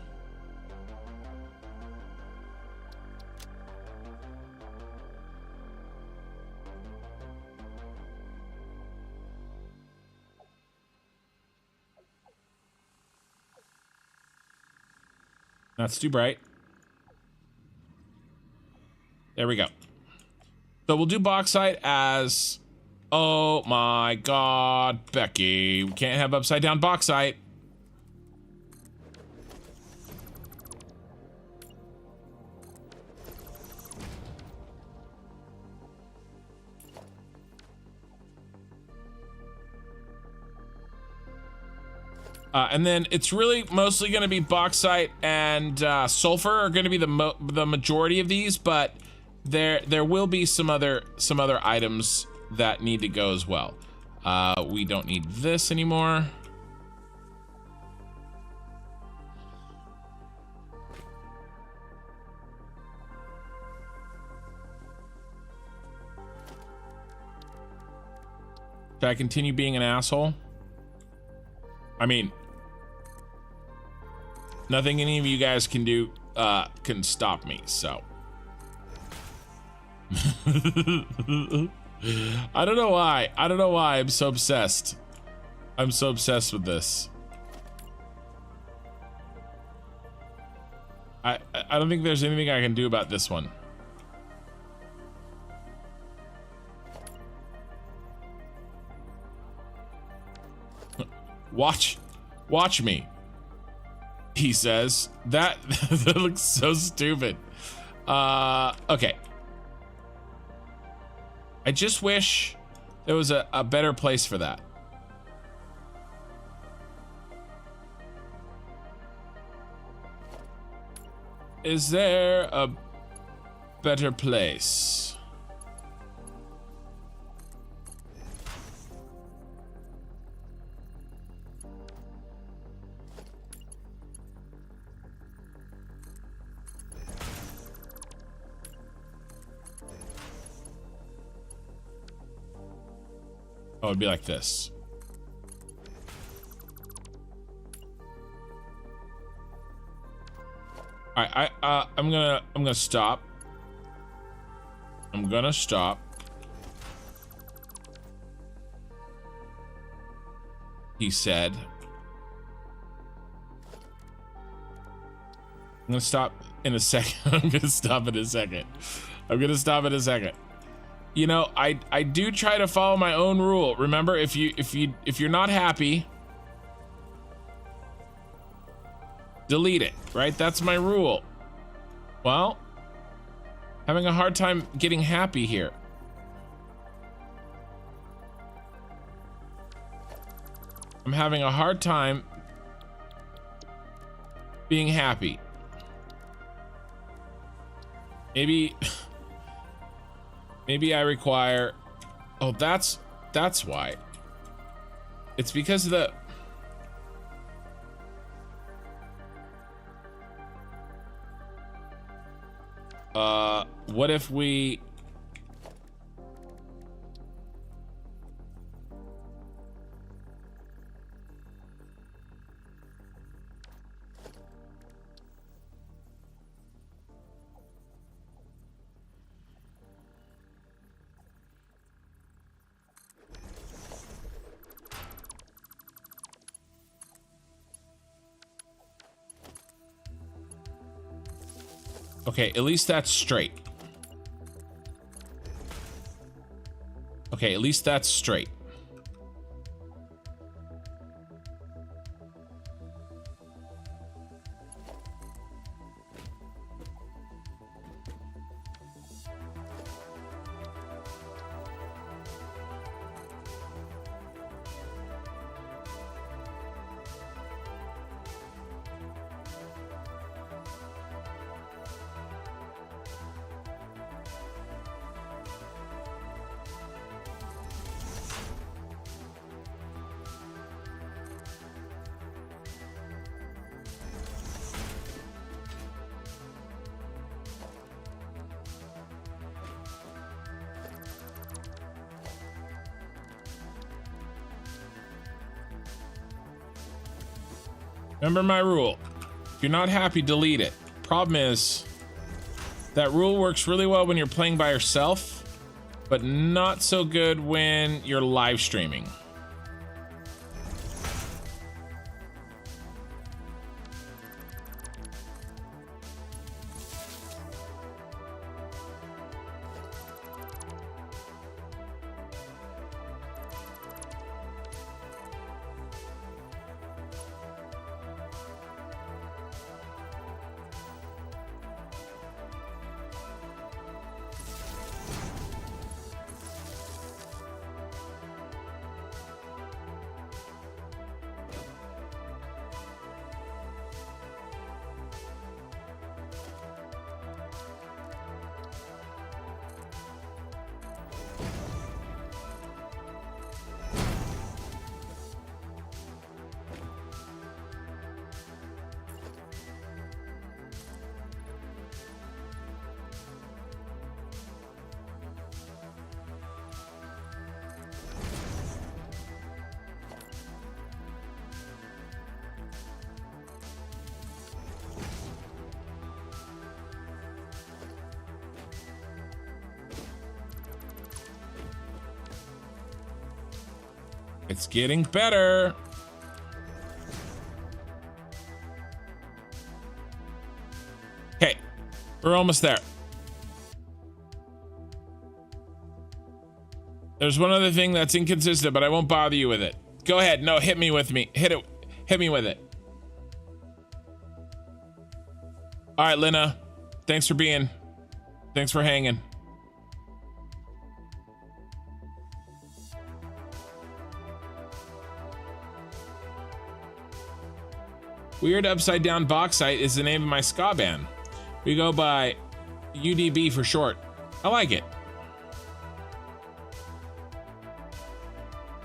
That's too bright. There we go. So we'll do bauxite as... Oh my god, Becky. We can't have upside down bauxite. And then it's really mostly going to be bauxite and sulfur are going to be the majority of these, but there will be some other items that need to go as well. We don't need this anymore. Should I continue being an asshole? I mean, nothing any of you guys can do can stop me, so. I don't know why. I'm so obsessed. I'm so obsessed with this. I don't think there's anything I can do about this one. Watch me, he says. That looks so stupid. Okay. I just wish there was a better place for that. Is there a better place? Oh, it'd be like this. I'm gonna stop. I'm gonna stop. He said. I'm gonna stop in a second. I'm gonna stop in a second. I'm gonna stop in a second. You know, I do try to follow my own rule. Remember, if you're not happy, delete it, right? That's my rule. Well, having a hard time getting happy here. I'm having a hard time being happy. Maybe I require, oh, that's why. It's because of the, what if we, okay, at least that's straight. Okay, at least that's straight. Remember my rule. If you're not happy, delete it. Problem is, that rule works really well when you're playing by yourself, but not so good when you're live streaming. It's getting better. Okay, we're almost there. There's one other thing that's inconsistent, but I won't bother you with it. Go ahead. No, hit me with me. Hit it. Hit me with it. All right, Lena. Thanks for hanging. Weird Upside Down Bauxite is the name of my ska band. We go by UDB for short. I like it.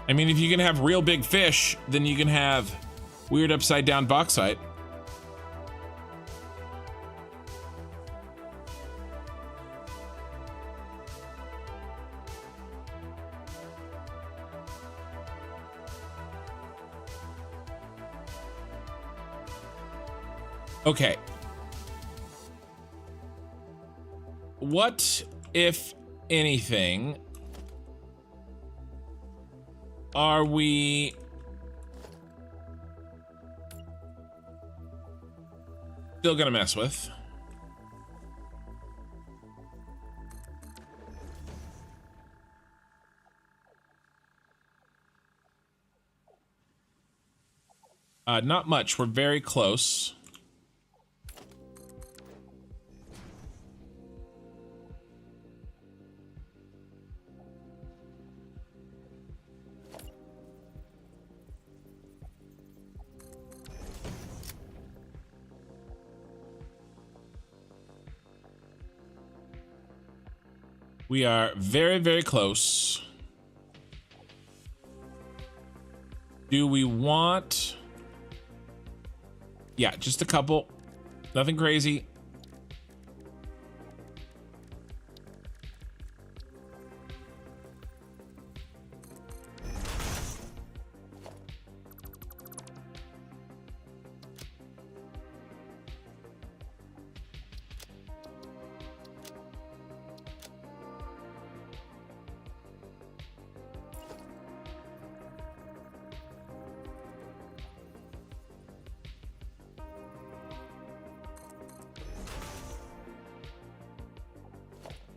I mean, if you can have real big fish, then you can have weird upside down bauxite. Okay. What, if anything, are we still gonna mess with? Not much. We're very close. We are very, very close. Do we want... Yeah, just a couple. Nothing crazy.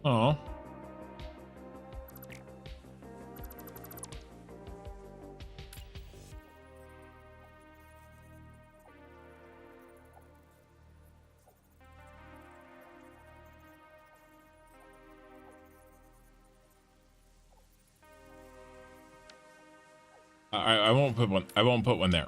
Oh. I won't put one. I won't put one there.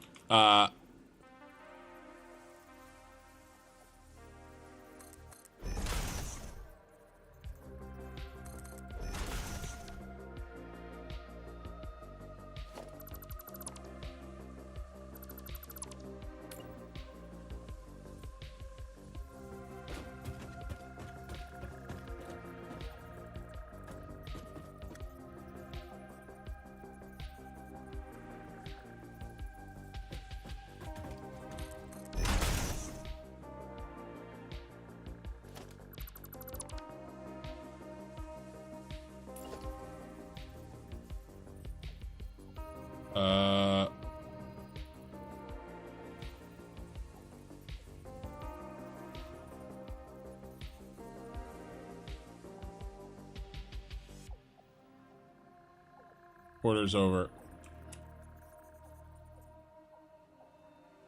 Quarters over.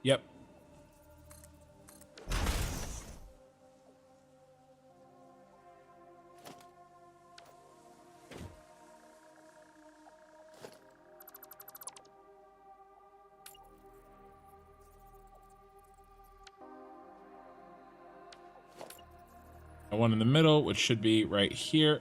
Yep. One in the middle, which should be right here.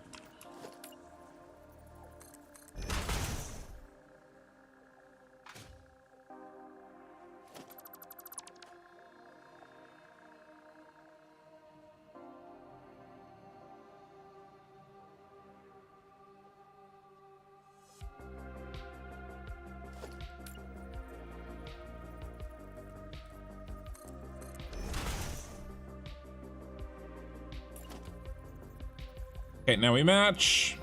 Okay, now we match.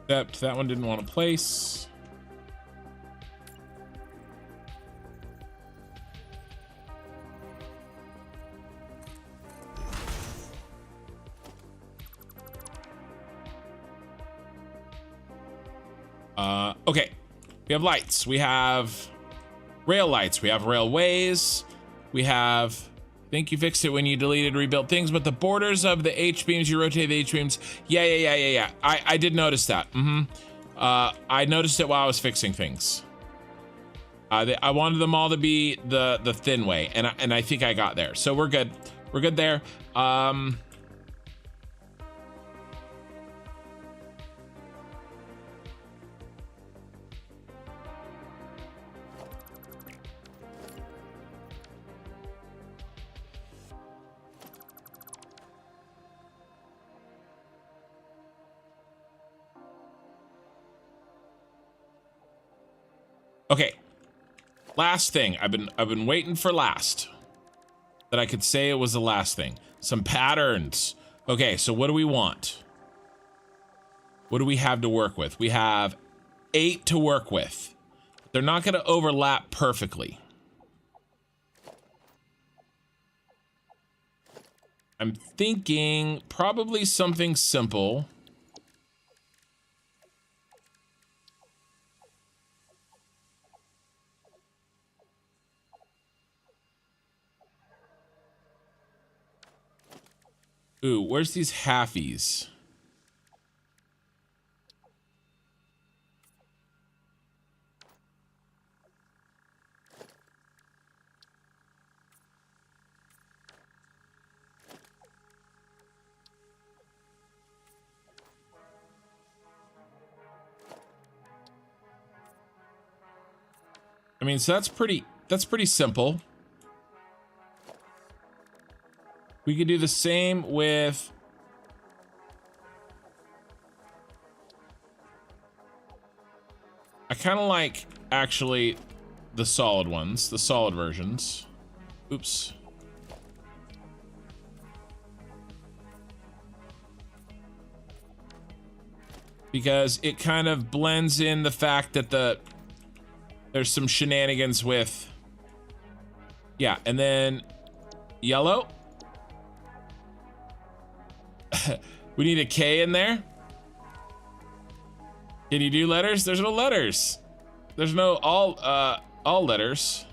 Except that one didn't want to place. Okay, we have lights. We have rail lights. We have railways. We have... I think you fixed it when you deleted rebuilt things, but the borders of the H-beams, you rotate the H-beams. Yeah. I did notice that. I noticed it while I was fixing things. I wanted them all to be the thin way, and I think I got there. So we're good. We're good there. Okay. Last thing. I've been waiting for last. That I could say it was the last thing. Some patterns. Okay, so what do we want? What do we have to work with? We have 8 to work with. They're not going to overlap perfectly. I'm thinking probably something simple. Ooh, where's these halfies? I mean, so that's pretty simple. We could do the same with I kind of like actually the solid ones, the solid versions. Oops. Because it kind of blends in the fact that there's some shenanigans with, yeah, and then yellow. We need a K in there. Can you do letters? There's no letters. There's no all letters.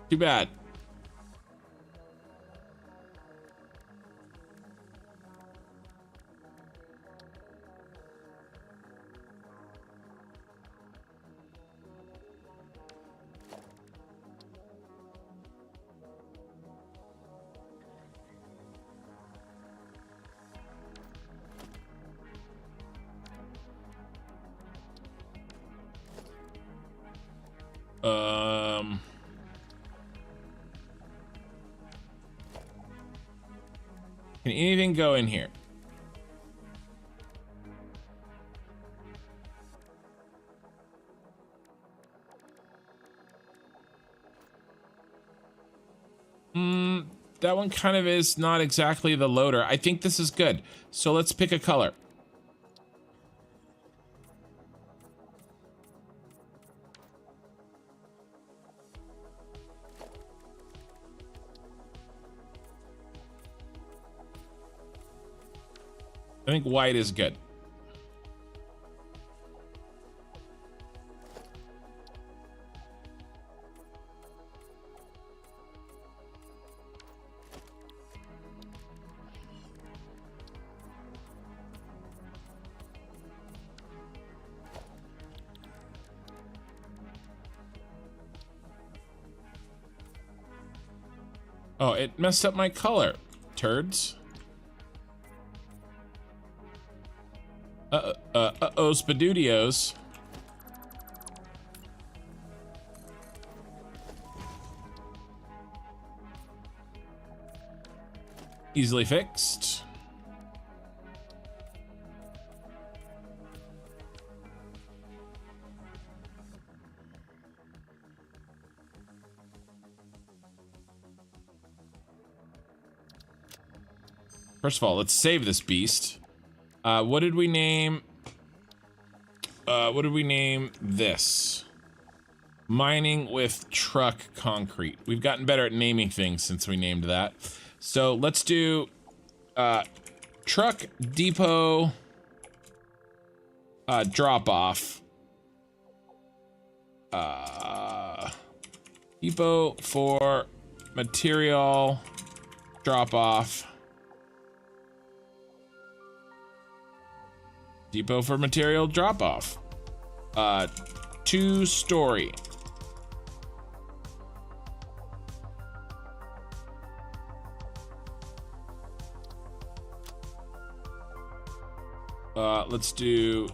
Too bad. Can anything go in here? That one kind of is not exactly the loader. I think this is good. So let's pick a color. I think white is good. Oh, it messed up my color, turds. Uh-oh, Spadudios. Easily fixed. First of all, let's save this beast. What did we name? What did we name this? Mining with truck concrete. We've gotten better at naming things since we named that. So let's do truck depot drop off. Depot for material drop off. Depot for material drop off. 2-story. Let's do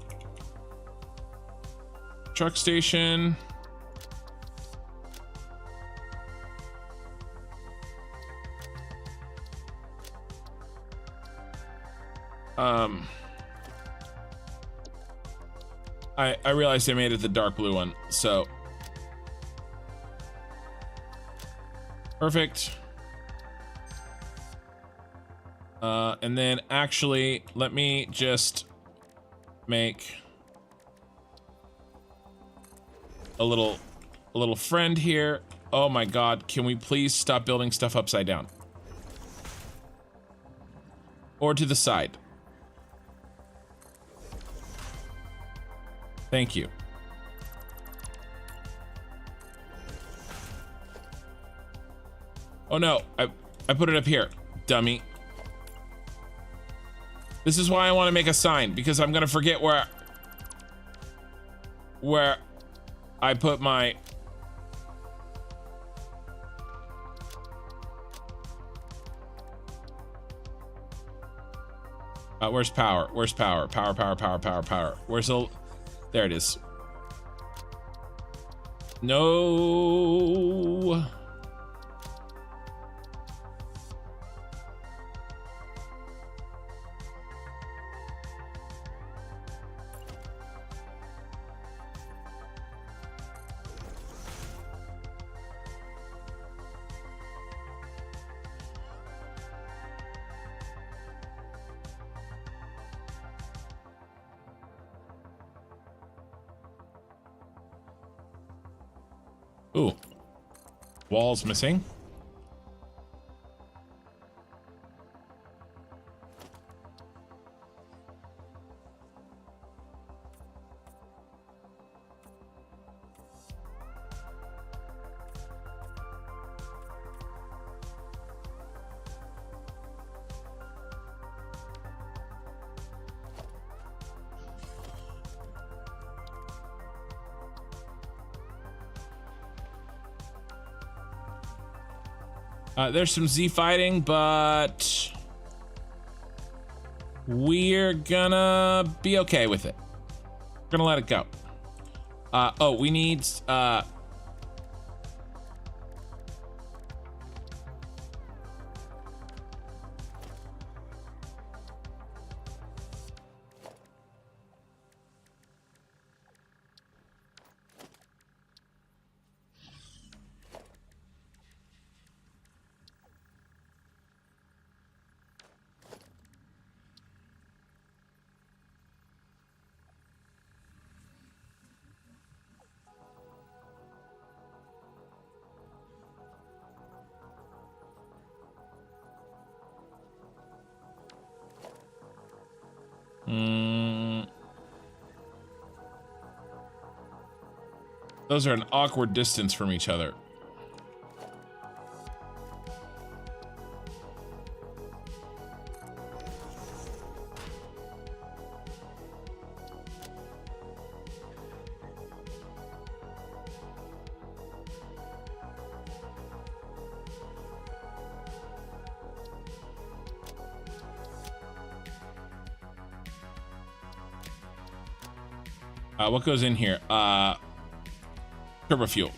truck station. I realized I made it the dark blue one, so perfect. And then actually, let me just make a little friend here. Oh my God, can we please stop building stuff upside down? Or to the side. Thank you. Oh no, I put it up here, dummy. This is why I want to make a sign, because I'm gonna forget where I put my... where's power? Where's power? Power. Where's the... There it is. No. Ooh, walls missing. There's some Z fighting, but we're gonna be okay with it. We're gonna let it go. Oh, we need those are an awkward distance from each other. What goes in here? Turbo fuel.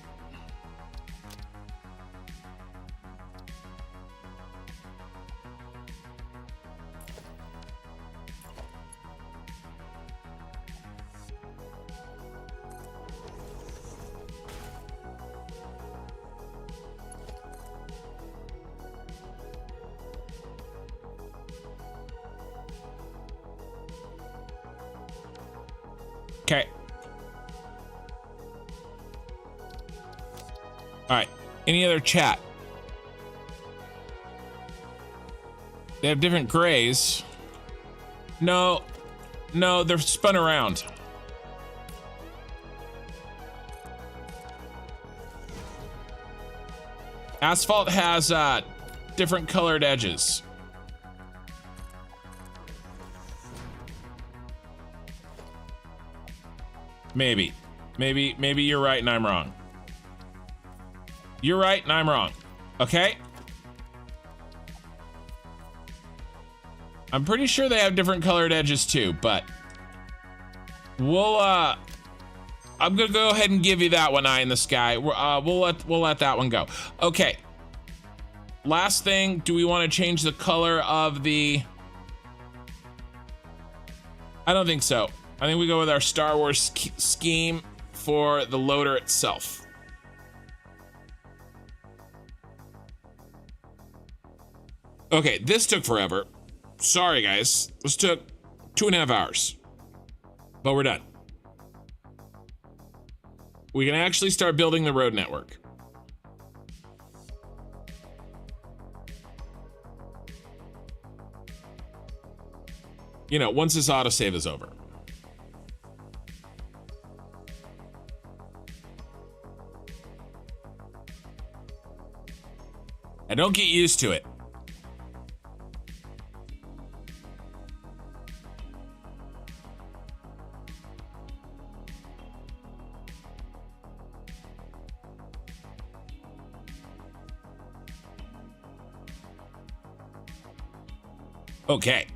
Okay. All right. Any other chat? They have different grays. No, they're spun around. Asphalt has different colored edges. Maybe you're right and I'm wrong. You're right and I'm wrong. Okay? I'm pretty sure they have different colored edges too, but we'll I'm gonna go ahead and give you that one, eye in the sky. We'll let that one go. Okay. Last thing, do we want to change the color of the... I don't think so. I think we go with our Star Wars scheme for the loader itself. Okay, this took forever. Sorry, guys. This took 2.5 hours. But we're done. We can actually start building the road network. You know, once this autosave is over. And don't get used to it. Okay.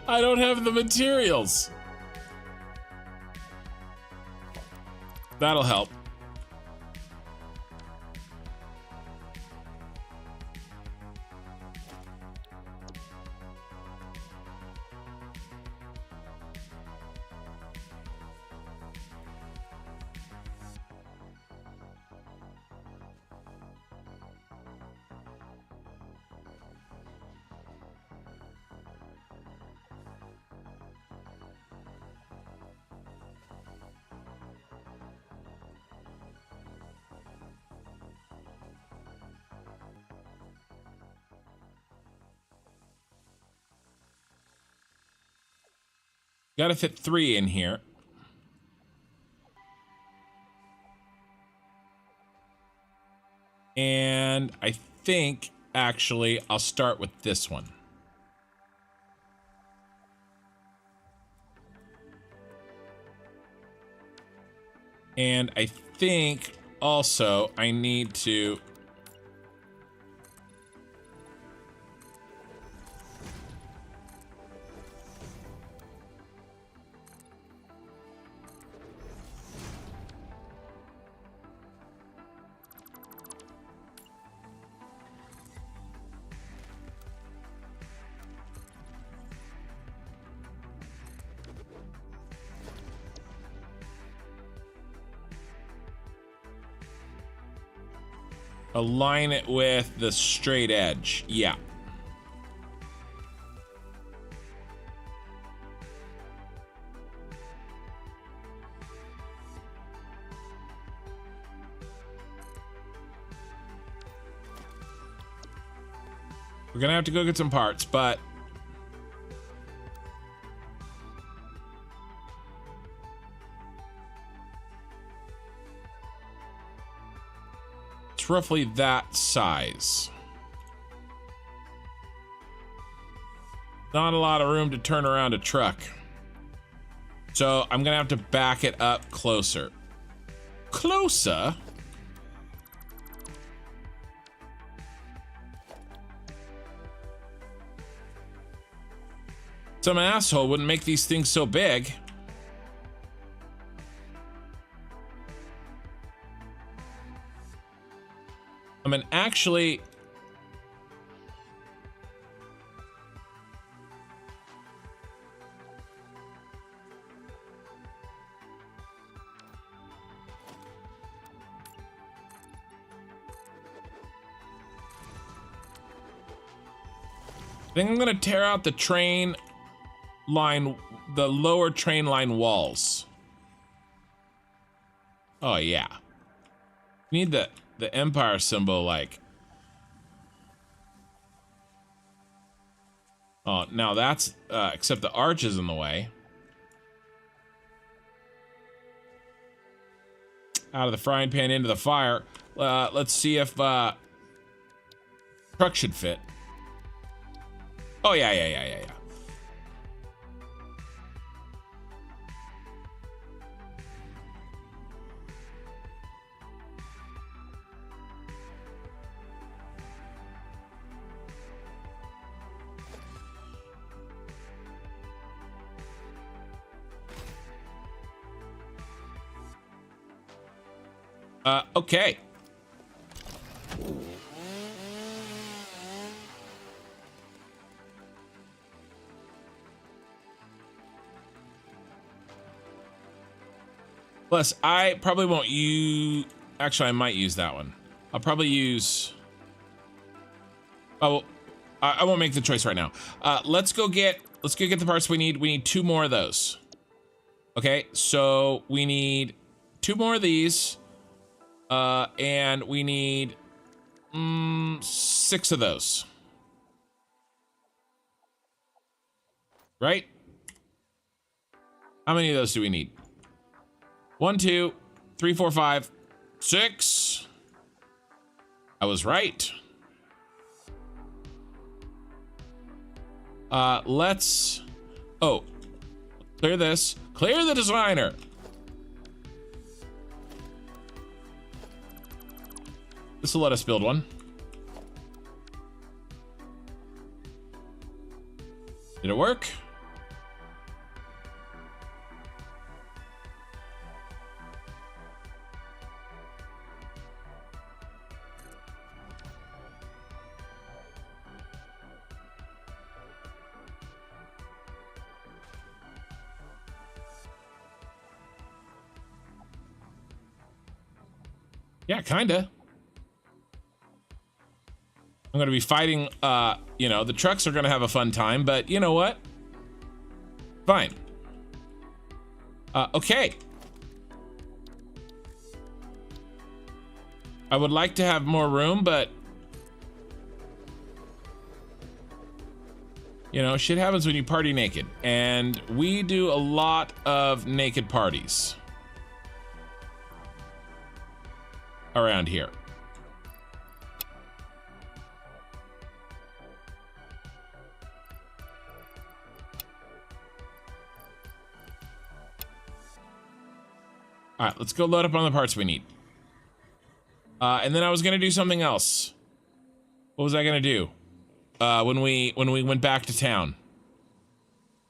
I don't have the materials. That'll help. Gotta fit 3 in here. And I think, actually, I'll start with this one. And I think, also, I need to... align it with the straight edge. Yeah. We're gonna have to go get some parts, but it's roughly that size. Not a lot of room to turn around a truck. So I'm gonna have to back it up closer. Closer? Some asshole wouldn't make these things so big. I mean, actually... I think I'm gonna tear out the train line, the lower train line walls. Oh yeah. Need the Empire symbol, like. Oh, now that's, except the arch is in the way. Out of the frying pan into the fire. Let's see if, truck should fit. Oh, yeah. Okay. Plus, I probably won't use... Actually, I might use that one. I'll probably use... Oh, I won't make the choice right now. Let's go get the parts we need. We need 2 more of those. Okay, so we need 2 more of these. And we need 6 of those. Right? How many of those do we need? 1, 2, 3, 4, 5, 6. I was right. Let's... Oh. Clear this. Clear the designer. This will let us build one. Did it work? Yeah, kinda. I'm gonna be fighting, you know, the trucks are gonna have a fun time, but you know what? Fine. Okay. I would like to have more room, but you know, shit happens when you party naked, and we do a lot of naked parties around here. All right, let's go load up on the parts we need. And then I was gonna do something else. What was I gonna do? When we went back to town.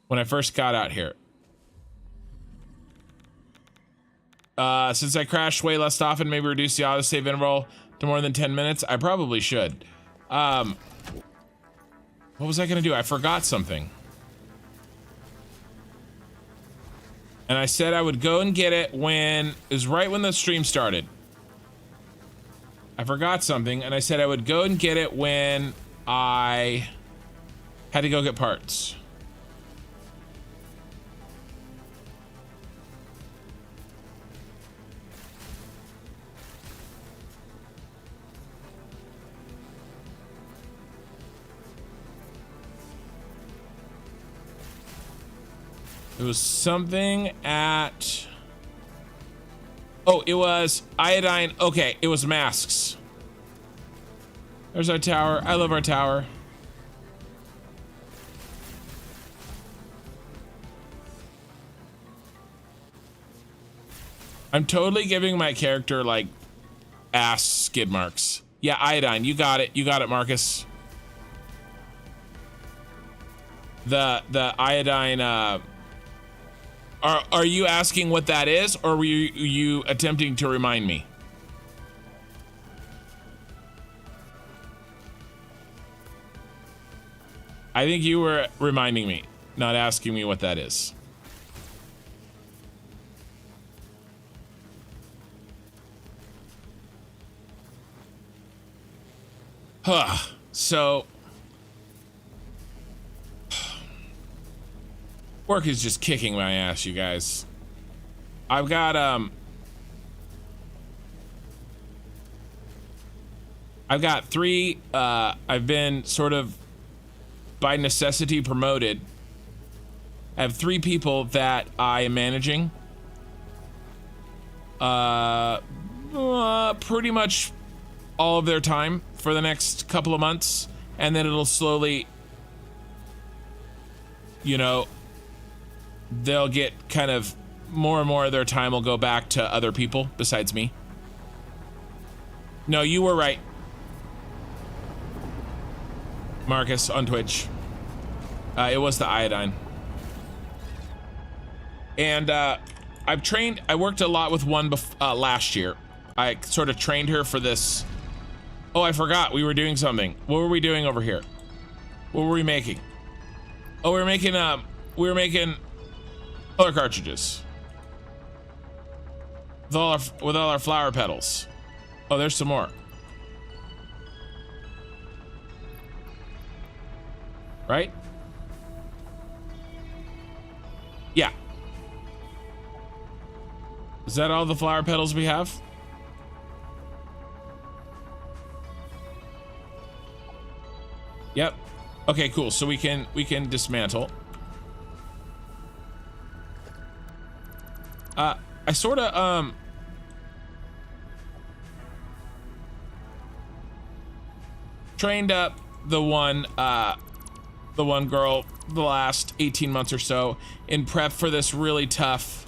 When I first got out here. Since I crash way less often, maybe reduce the autosave interval to more than 10 minutes. I probably should. What was I gonna do? I forgot something. And I said I would go and get it when, it was right when the stream started. I forgot something, and I said I would go and get it when I had to go get parts. It was something at... Oh, it was iodine. Okay, it was masks. There's our tower. I love our tower. I'm totally giving my character, like, ass skid marks. Yeah, iodine. You got it. You got it, Marcus. The iodine, Are you asking what that is, or were you attempting to remind me? I think you were reminding me, not asking me what that is. Huh. So... work is just kicking my ass, you guys. I've got I've got 3 I've been sort of by necessity promoted. I have 3 people that I am managing. Pretty much all of their time for the next couple of months, and then it'll slowly, you know, they'll get kind of more and more of their time will go back to other people besides me. No, you were right, Marcus on Twitch. It was the iodine. And I worked a lot with one last year. I sort of trained her for this. Oh, I forgot we were doing something. What were we doing over here? What were we making? Oh, we were making color cartridges. With all our flower petals. Oh, there's some more. Right? Yeah. Is that all the flower petals we have? Yep. Okay, cool. So we can dismantle. I sort of trained up the one girl the last 18 months or so in prep for this really tough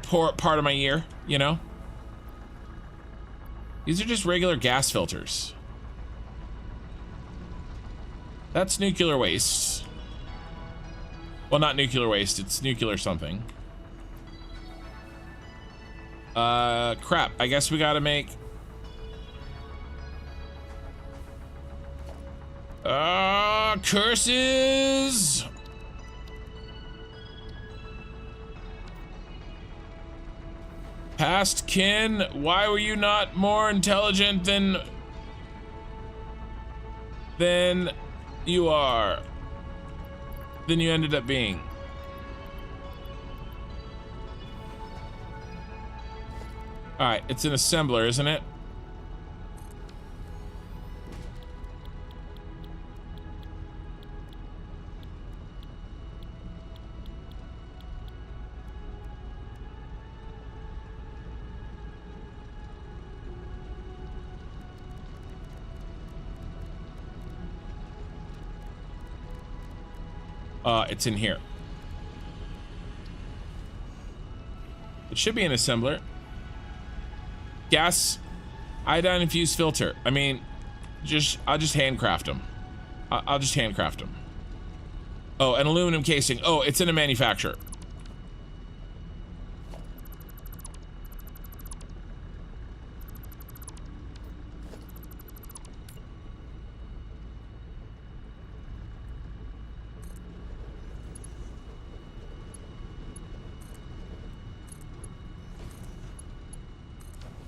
poor part of my year, you know. These are just regular gas filters. That's nuclear waste. Well, not nuclear waste, it's nuclear something. Crap, I guess we gotta make curses. Past kin, why were you not more intelligent than you are, than you ended up being? All right, it's an assembler, isn't it? It's in here. It should be an assembler. Gas iodine infused filter. I mean, I'll just handcraft them. I'll just handcraft them. Oh, an aluminum casing. Oh, it's in a manufacturer.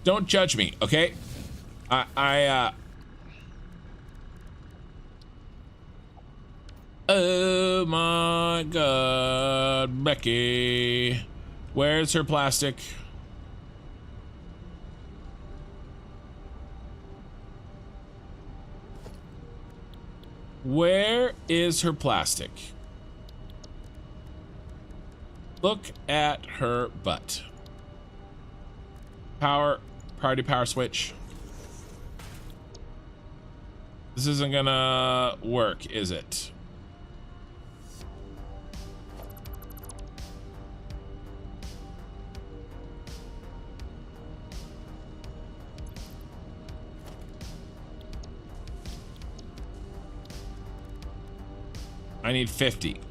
Don't judge me, okay? Oh my God, Becky. Where's her plastic? Where is her plastic? Look at her butt. Priority power switch. This isn't gonna work, is it? I need 50.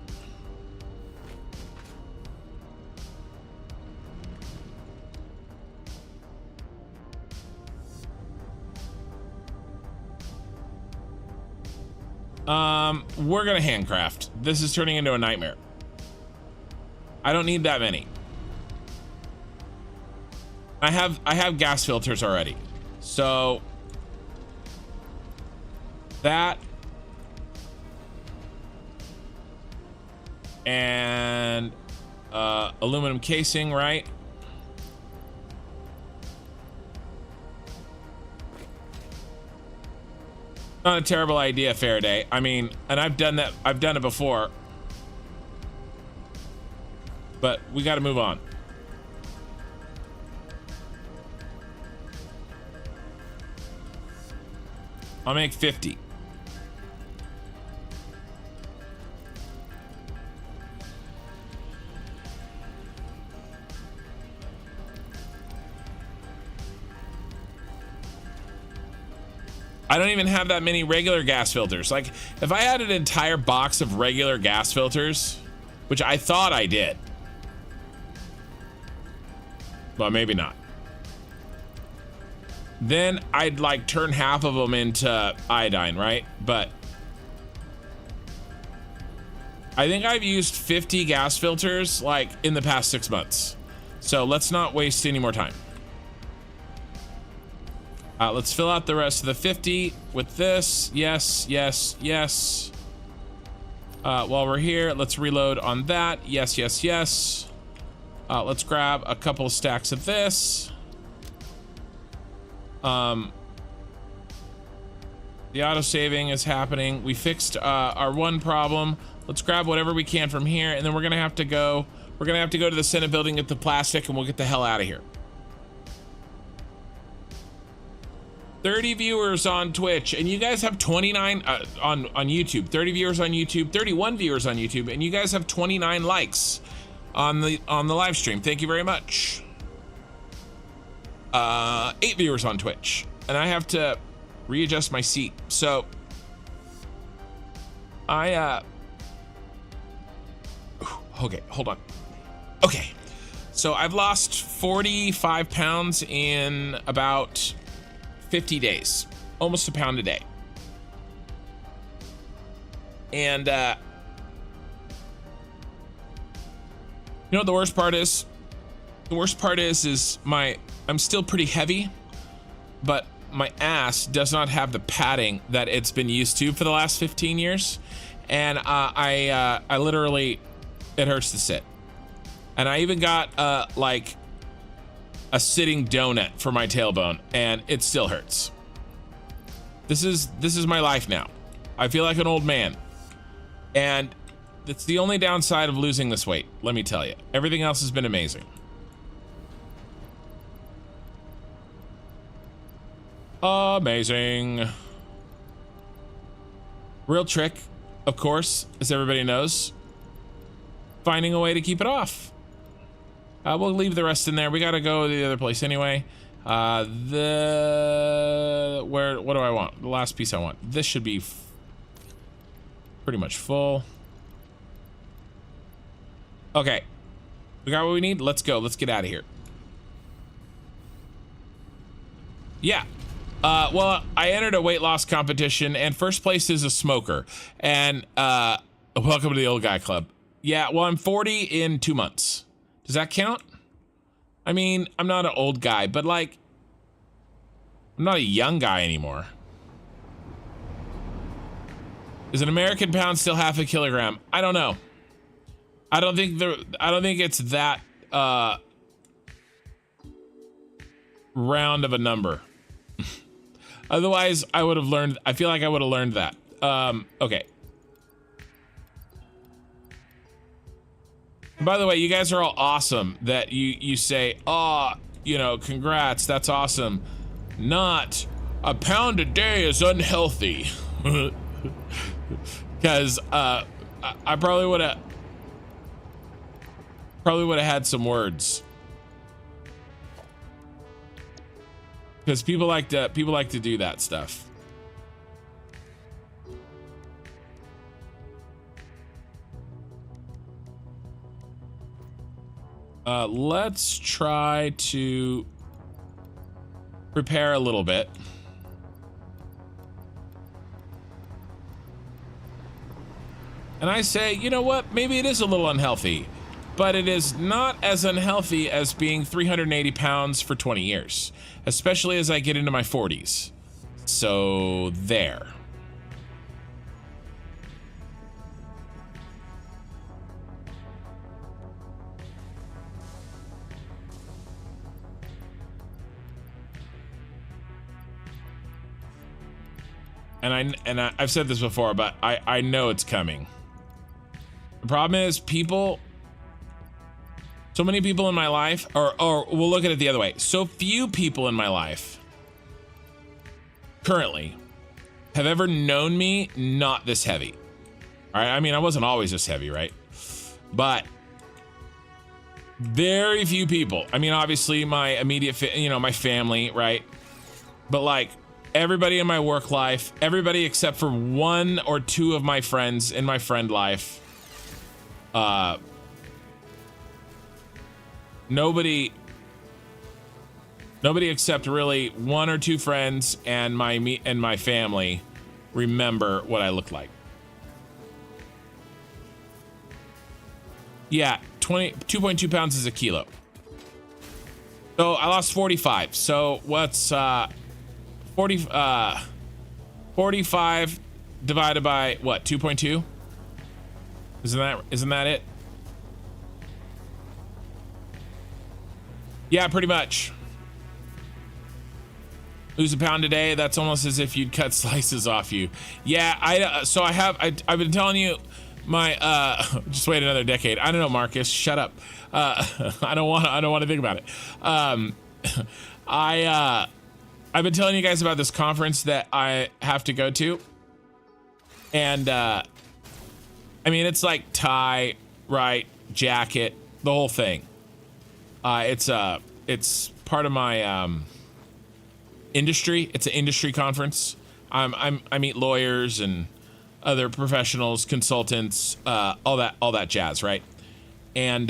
We're gonna handcraft. This is turning into a nightmare. I don't need that many. I have gas filters already. So that and aluminum casing, right? Not a terrible idea, Faraday. I mean, and I've done that. I've done it before. But we got to move on. I'll make 50. I don't even have that many regular gas filters. Like, if I had an entire box of regular gas filters, which I thought I did, well, maybe not, then I'd like turn half of them into iodine, right? But I think I've used 50 gas filters like in the past 6 months. So let's not waste any more time. Let's fill out the rest of the 50 with this. Yes, yes, yes. While we're here, let's reload on that. Yes, yes, yes. Let's grab a couple of stacks of this. The auto-saving is happening. We fixed our one problem. Let's grab whatever we can from here, and then we're gonna have to go. We're gonna have to go to the Senate Building, get the plastic, and we'll get the hell out of here. 30 viewers on Twitch, and you guys have 29 on YouTube. 30 viewers on YouTube, 31 viewers on YouTube, and you guys have 29 likes on the live stream. Thank you very much. 8 viewers on Twitch, and I have to readjust my seat. So okay, hold on. Okay, so I've lost 45 pounds in about 50 days, almost a pound a day. And you know what the worst part is? The worst part is I'm still pretty heavy, but my ass does not have the padding that it's been used to for the last 15 years. And I literally, it hurts to sit. And I even got like a sitting donut for my tailbone, and it still hurts. This is my life now. I feel like an old man, and it's the only downside of losing this weight. Let me tell you, everything else has been amazing. Amazing. Real trick, of course, as everybody knows, finding a way to keep it off. We'll leave the rest in there. We gotta go to the other place anyway. What do I want? The last piece I want. This should be pretty much full. Okay, we got what we need. Let's go. Let's get out of here. Yeah. Well, I entered a weight loss competition, and first place is a smoker. And welcome to the old guy club. Yeah, well, I'm 40 in 2 months. Does that count? I mean, I'm not an old guy, but like, I'm not a young guy anymore. Is an American pound still half a kilogram? I don't know. I don't think it's that round of a number. Otherwise, I would have learned. I feel like I would have learned that. Okay. By the way, you guys are all awesome that you say, oh, you know, congrats, that's awesome. Not a pound a day is unhealthy. Because I probably would have had some words. Because people like to do that stuff. Let's try to prepare a little bit. And I say, you know what? Maybe it is a little unhealthy, but it is not as unhealthy as being 380 pounds for 20 years, especially as I get into my 40s. So there. I've said this before, but I know it's coming. The problem is so many people in my life, or we'll look at it the other way. So few people in my life currently have ever known me not this heavy. All right, I mean, I wasn't always this heavy, right? But very few people. I mean, obviously my immediate, my family, right? But like everybody in my work life, everybody except for one or two of my friends in my friend life, nobody except really one or two friends and my family remember what I look like. Yeah, 2.2 pounds is a kilo. So I lost 45. So what's 45 divided by what? 2.2? Isn't that it? Yeah, pretty much. Lose a pound a day. That's almost as if you'd cut slices off you. Yeah, I've been telling you my just wait another decade. I don't know, Marcus. Shut up. I don't want to think about it. I've been telling you guys about this conference that I have to go to, and I mean, it's like tie, right, jacket, the whole thing. It's part of my industry. It's an industry conference. I meet lawyers and other professionals, consultants, all that jazz, right? And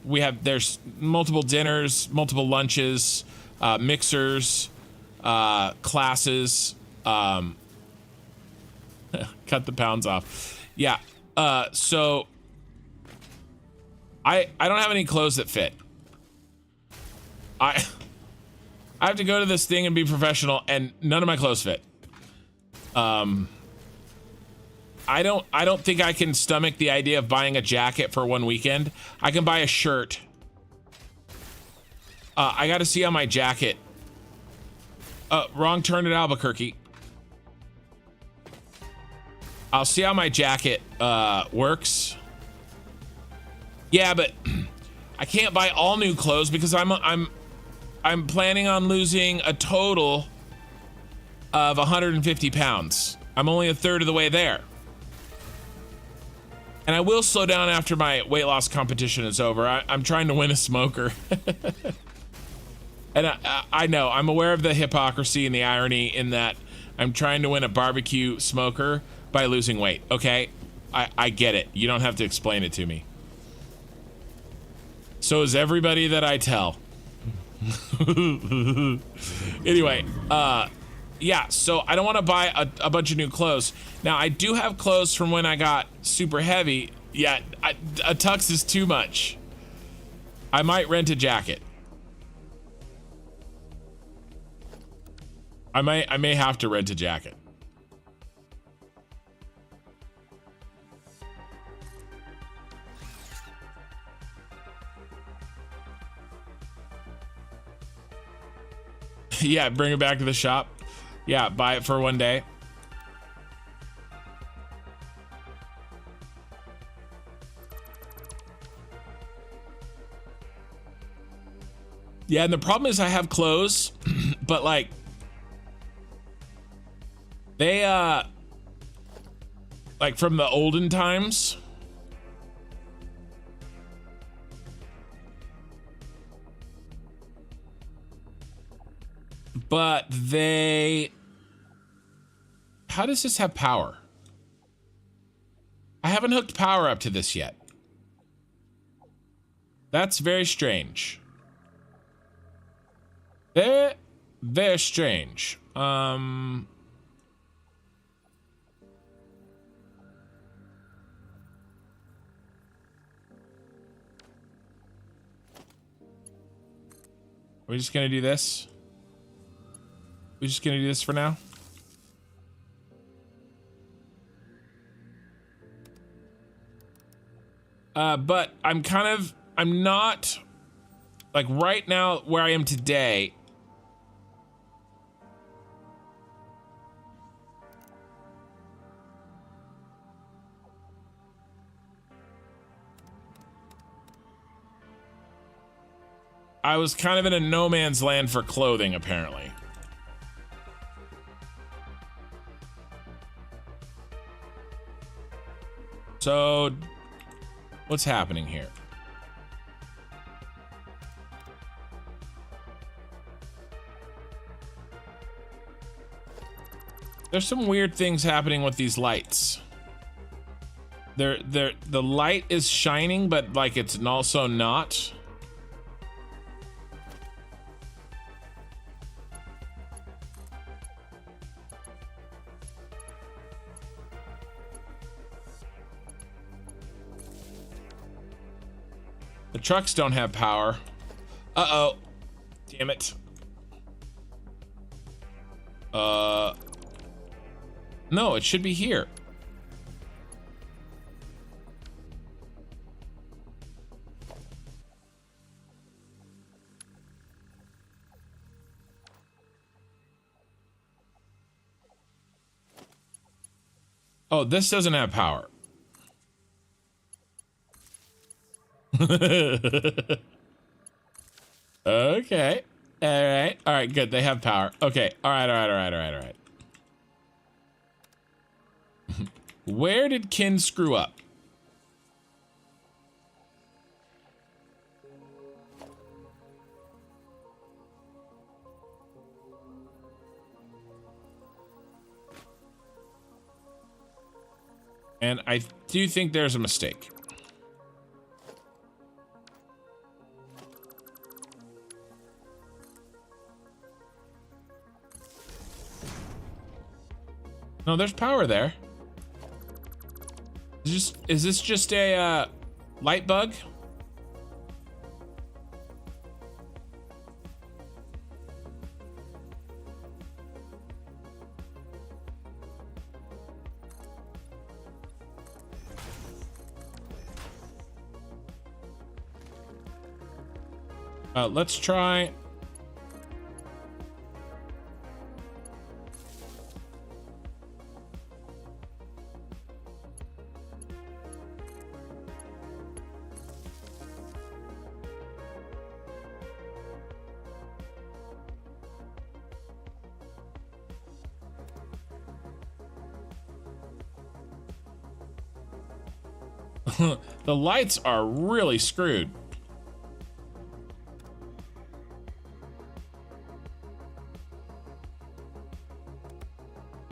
there's multiple dinners, multiple lunches, mixers, classes, cut the pounds off. Yeah. So I don't have any clothes that fit. I have to go to this thing and be professional, and none of my clothes fit. I don't think I can stomach the idea of buying a jacket for one weekend. I can buy a shirt. I got to see how my jacket. Wrong turn at Albuquerque. I'll see how my jacket works. Yeah, but I can't buy all new clothes because I'm planning on losing a total of 150 pounds. I'm only a third of the way there. And I will slow down after my weight loss competition is over. I'm trying to win a smoker. And I know, I'm aware of the hypocrisy and the irony in that I'm trying to win a barbecue smoker by losing weight, okay? I get it. You don't have to explain it to me. So is everybody that I tell. Anyway, yeah, so I don't want to buy a bunch of new clothes. Now, I do have clothes from when I got super heavy. Yeah, a tux is too much. I might rent a jacket. I may have to rent a jacket. Yeah, bring it back to the shop. Yeah, buy it for one day. Yeah, and the problem is I have clothes, but like they like from the olden times. But how does this have power? I haven't hooked power up to this yet. That's very strange. Very, very strange. Are we just gonna do this? We're just gonna do this for now. But I'm not like right now where I am today. I was kind of in a no man's land for clothing, apparently. So, what's happening here? There's some weird things happening with these lights. The light is shining, but like it's also not. The trucks don't have power. Uh-oh. Damn it. No, it should be here. Oh, this doesn't have power. Okay. All right. All right, good. They have power. Okay. All right. All right. All right. All right. All right. Where did Kin screw up? And I do think there's a mistake. No, there's power there. Is this just a light bug? Let's try. The lights are really screwed.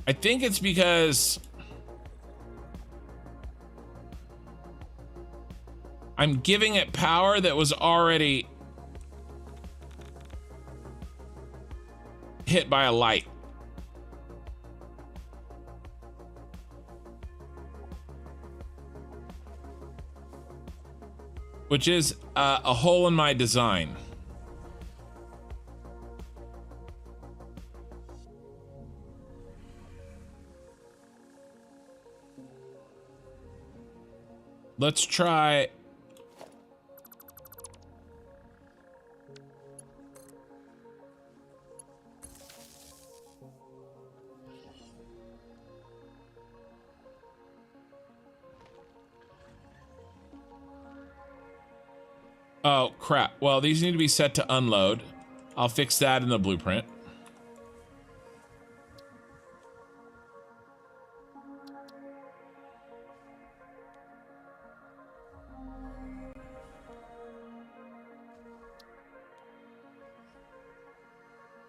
I think it's because I'm giving it power that was already hit by a light. Which is a hole in my design. Let's try. Oh, crap. Well, these need to be set to unload. I'll fix that in the blueprint.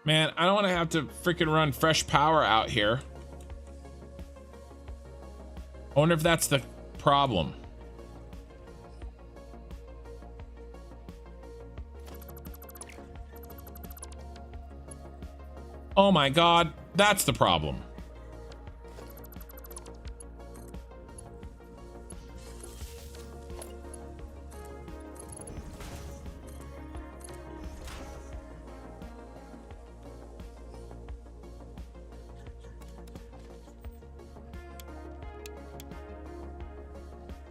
Man, I don't want to have to freaking run fresh power out here. I wonder if that's the problem. Oh my God, that's the problem.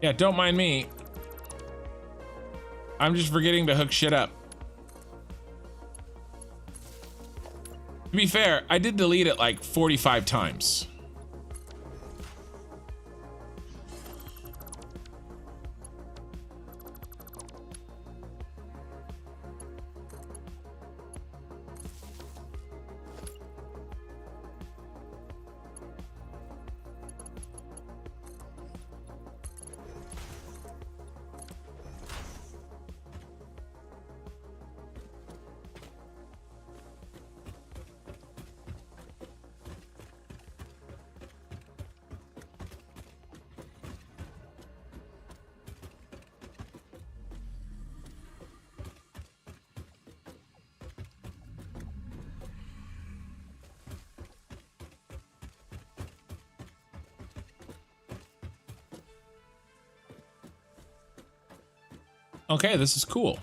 Yeah, don't mind me. I'm just forgetting to hook shit up. To be fair, I did delete it like 45 times. Okay, this is cool.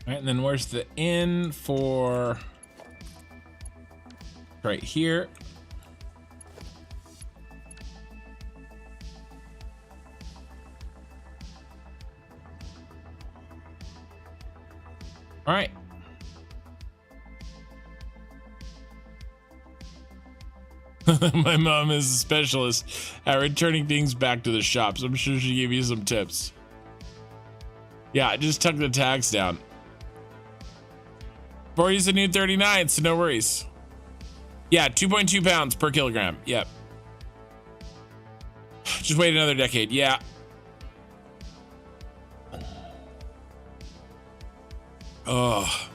All right, and then where's the inn for? Right here. All right. My mom is a specialist at returning things back to the shops. I'm sure she gave you some tips. Yeah, just tuck the tags down. 40's a new 39, so no worries. Yeah, 2.2 pounds per kilogram. Yep. Just wait another decade. Yeah. Oh.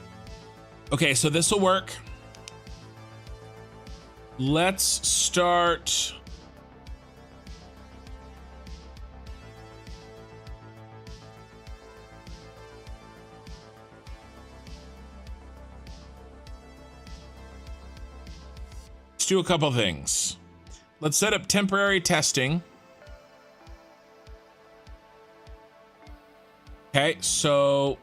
Okay, so this will work. Let's start. Let's do a couple things. Let's set up temporary testing. Okay, so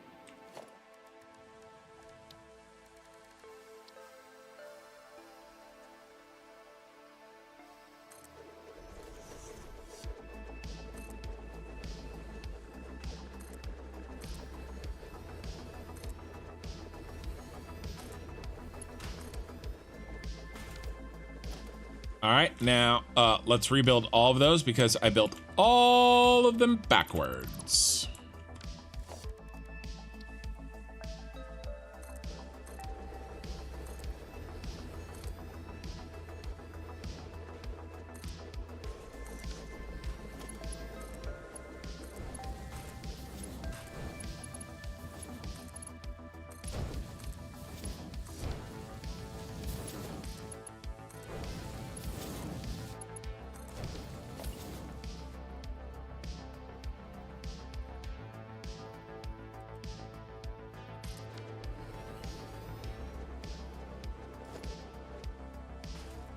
all right, now let's rebuild all of those because I built all of them backwards.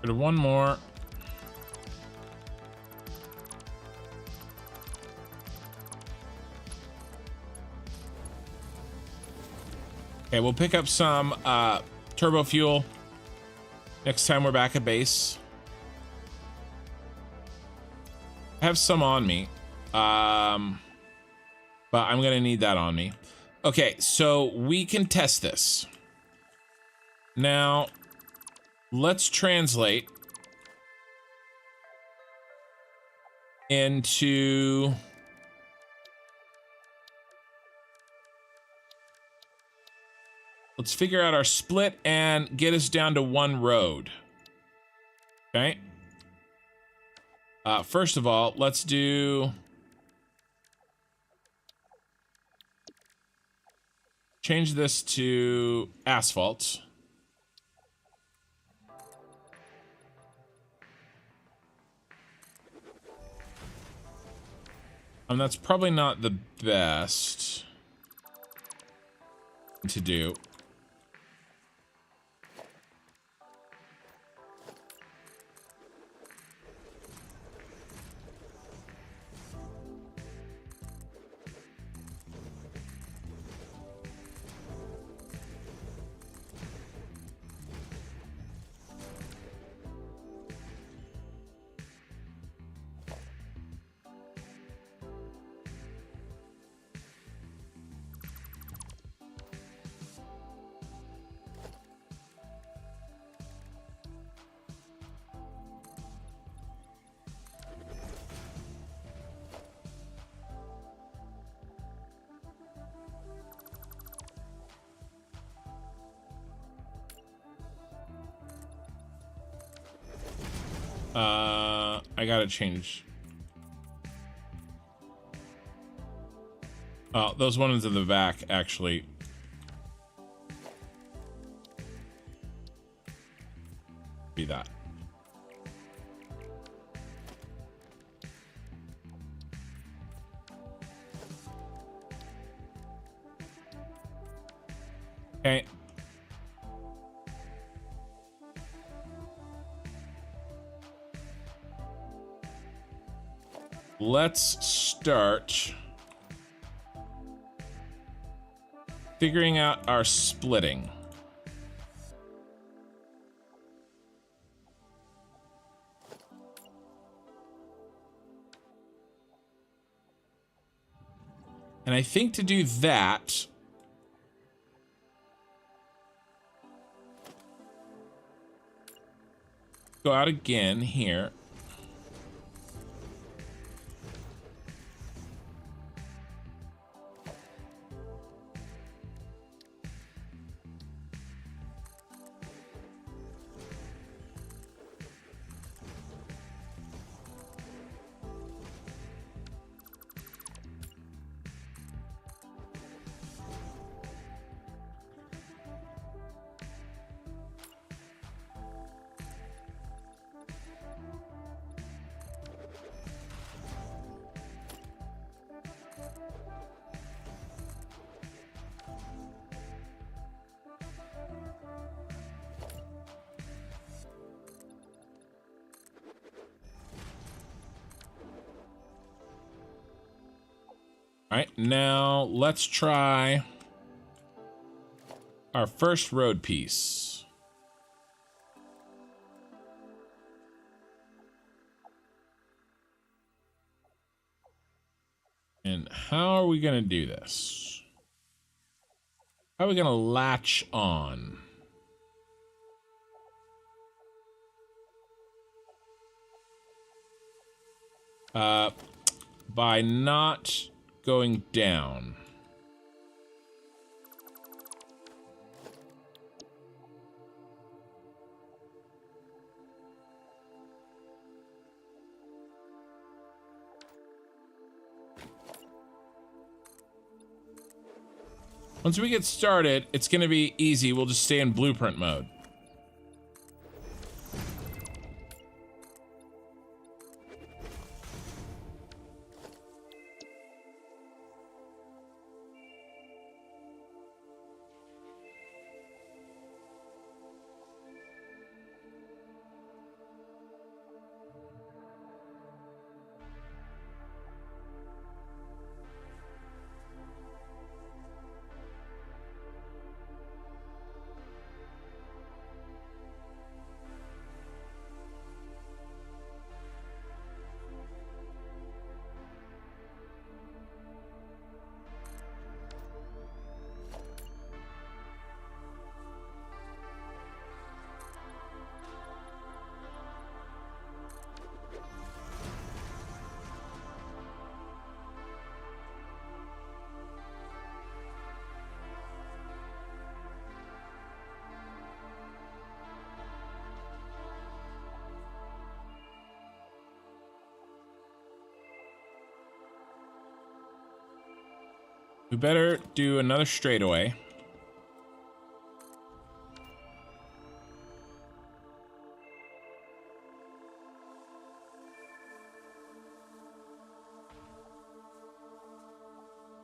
One more. Okay, we'll pick up some turbo fuel next time we're back at base. I have some on me, but I'm gonna need that on me. Okay, so we can test this. Now, let's translate into let's figure out our split and get us down to one road. Okay. First of all, let's do change this to asphalt. That's probably not the best to do. I gotta change. Oh, those ones in the back, actually. Be that. Okay. Let's start figuring out our splitting. And I think to do that, go out again here. All right, now let's try our first road piece. And how are we going to do this? How are we going to latch on? By not going down. Once we get started, it's going to be easy. We'll just stay in blueprint mode. We better do another straightaway.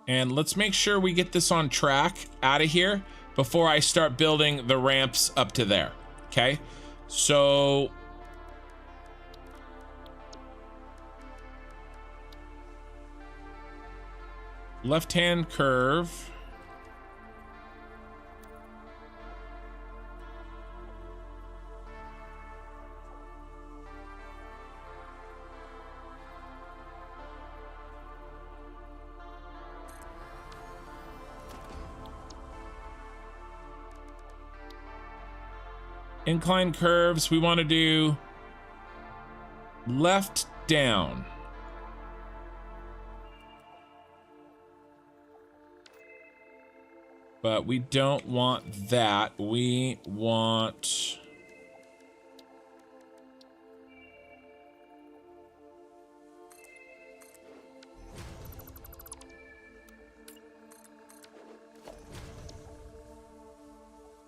And let's make sure we get this on track out of here before I start building the ramps up to there. Okay, so left-hand curve. Incline curves, we want to do left down. But we don't want that. We want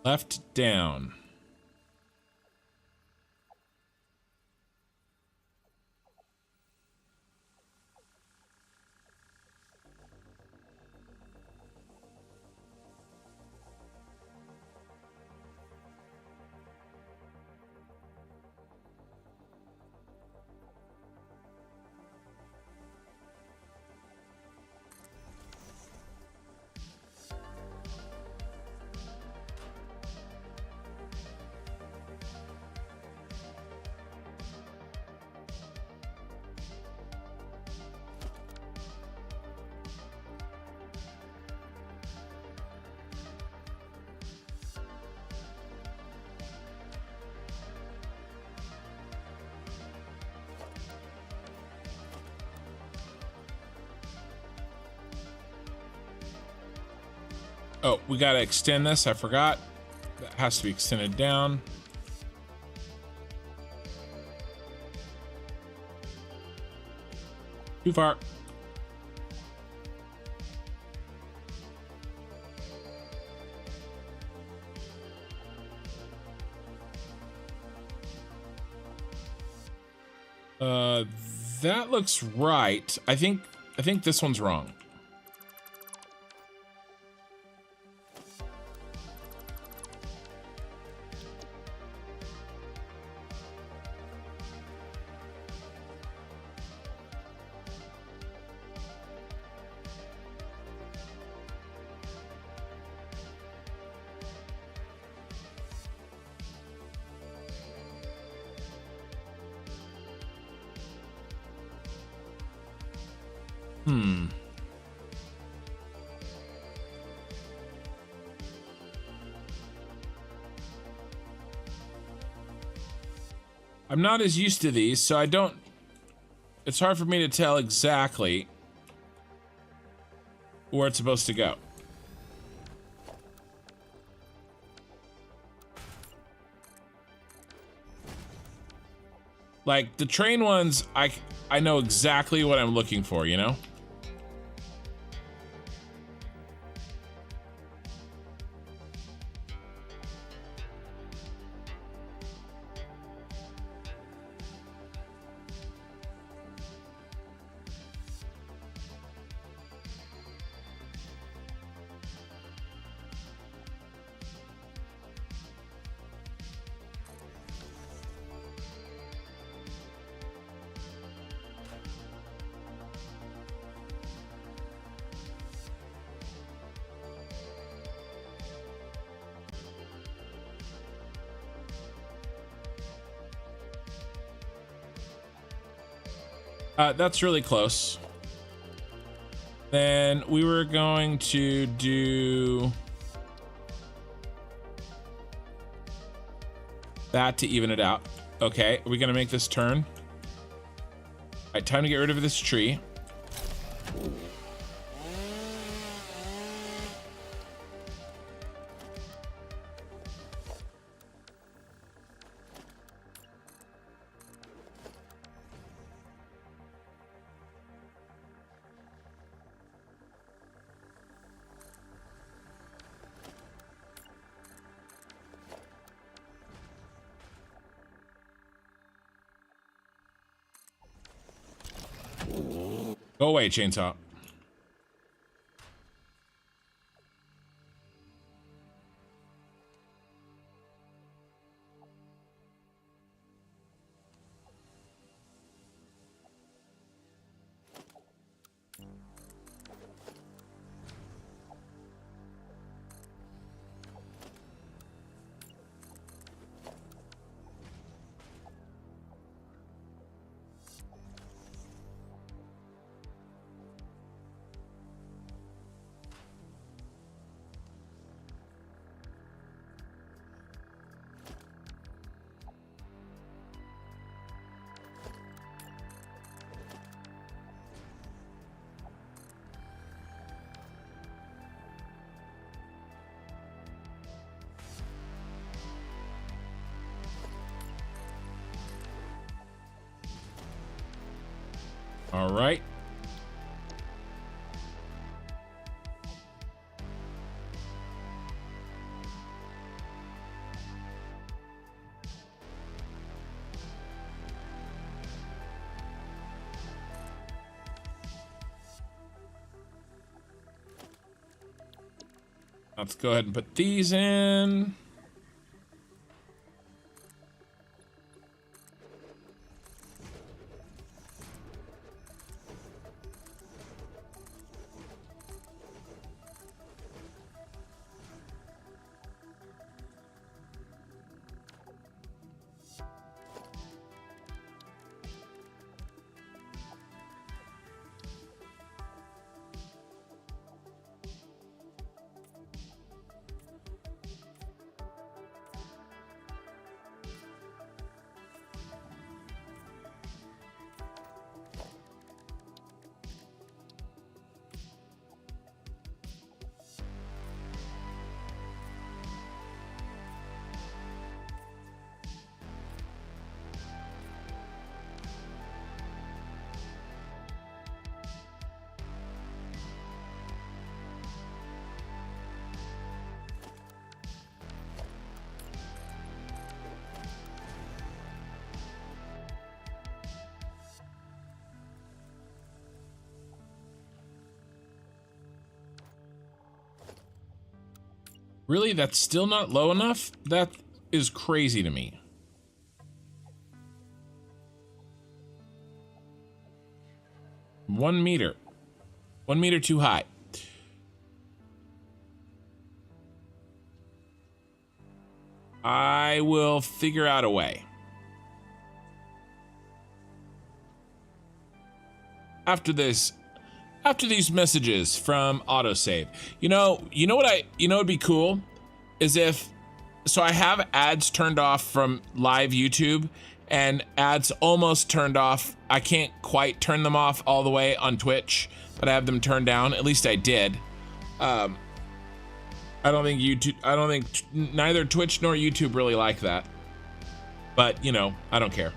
Left down. Oh, we gotta extend this. I forgot. That has to be extended down. Too far. That looks right. I think this one's wrong. I'm not as used to these, so I don't... It's hard for me to tell exactly where it's supposed to go. Like, the train ones, I know exactly what I'm looking for, you know? That's really close. Then we were going to do that to even it out. Okay, are we gonna make this turn? All right, time to get rid of this tree. Go away, chainsaw. All right. Let's go ahead and put these in. Really? That's still not low enough? That is crazy to me. One meter. 1 meter too high. I will figure out a way. After these messages from autosave. You know what would be cool is if, so I have ads turned off from live YouTube and ads almost turned off. I can't quite turn them off all the way on Twitch, but I have them turned down. At least I did. I don't think neither Twitch nor YouTube really like that, but you know, I don't care.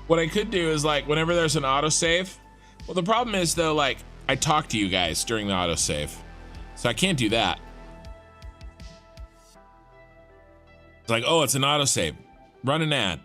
What I could do is, like, whenever there's an autosave, well, the problem is though, like, I talk to you guys during the autosave, so I can't do that. It's like, oh, it's an autosave. Run an ad.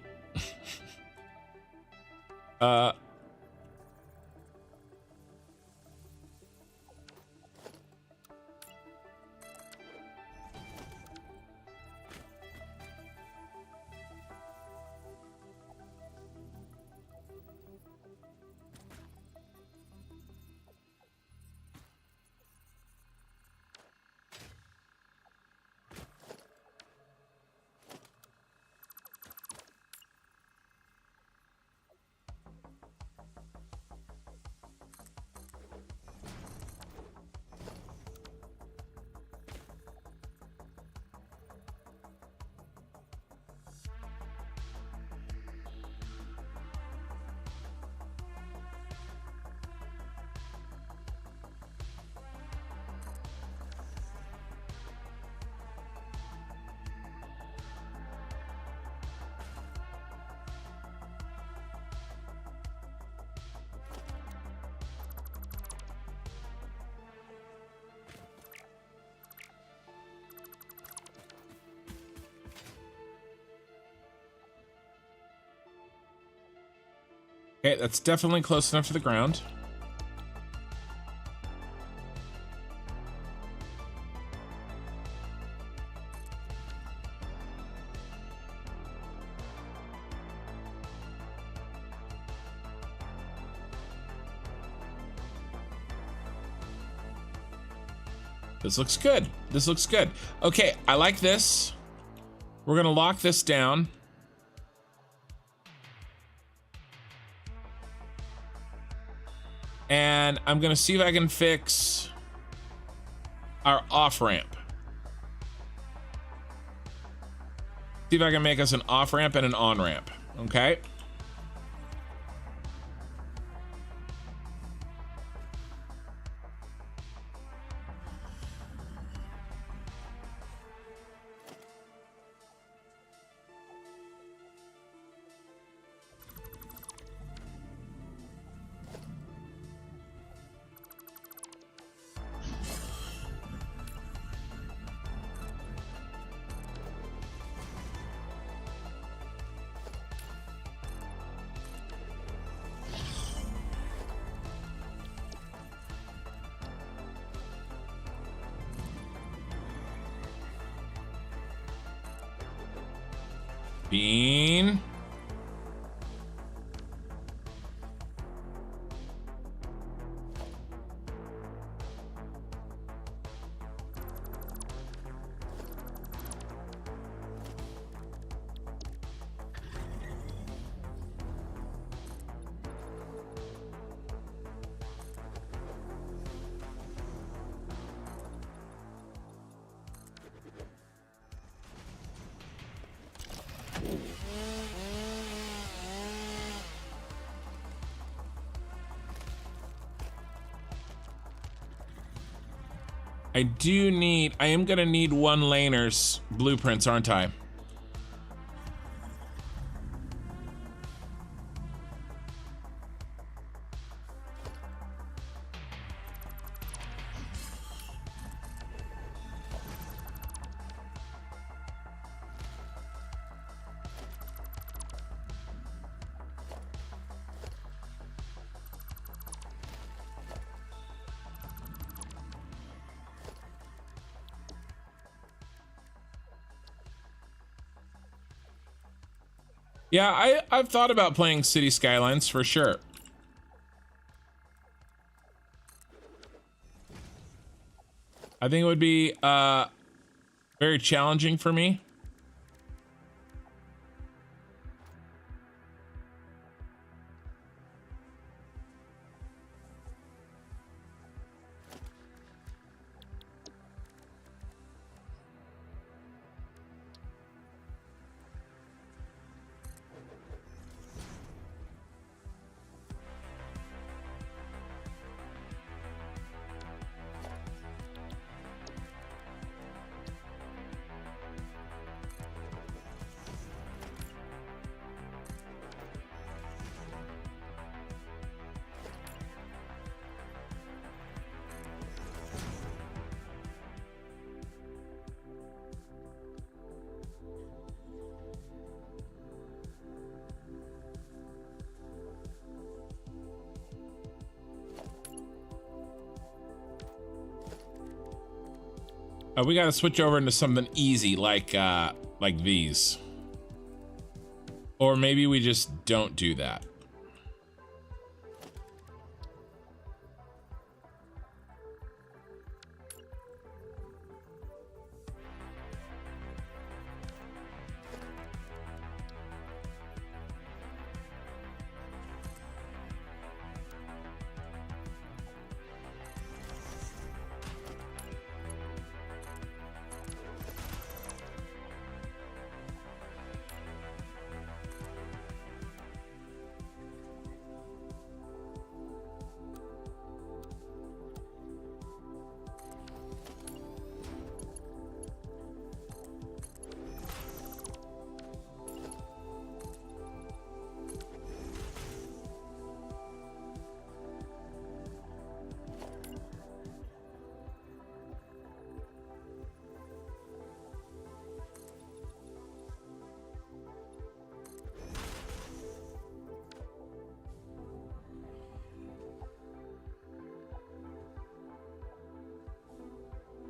Okay, that's definitely close enough to the ground. This looks good. This looks good. Okay, I like this. We're gonna lock this down. And I'm gonna see if I can fix our off-ramp. See if I can make us an off-ramp and an on-ramp, okay? Bean. I am gonna need one laner's blueprints, aren't I? Yeah, I've thought about playing City Skylines for sure. I think it would be very challenging for me. We gotta switch over into something easy like these. Or maybe we just don't do that.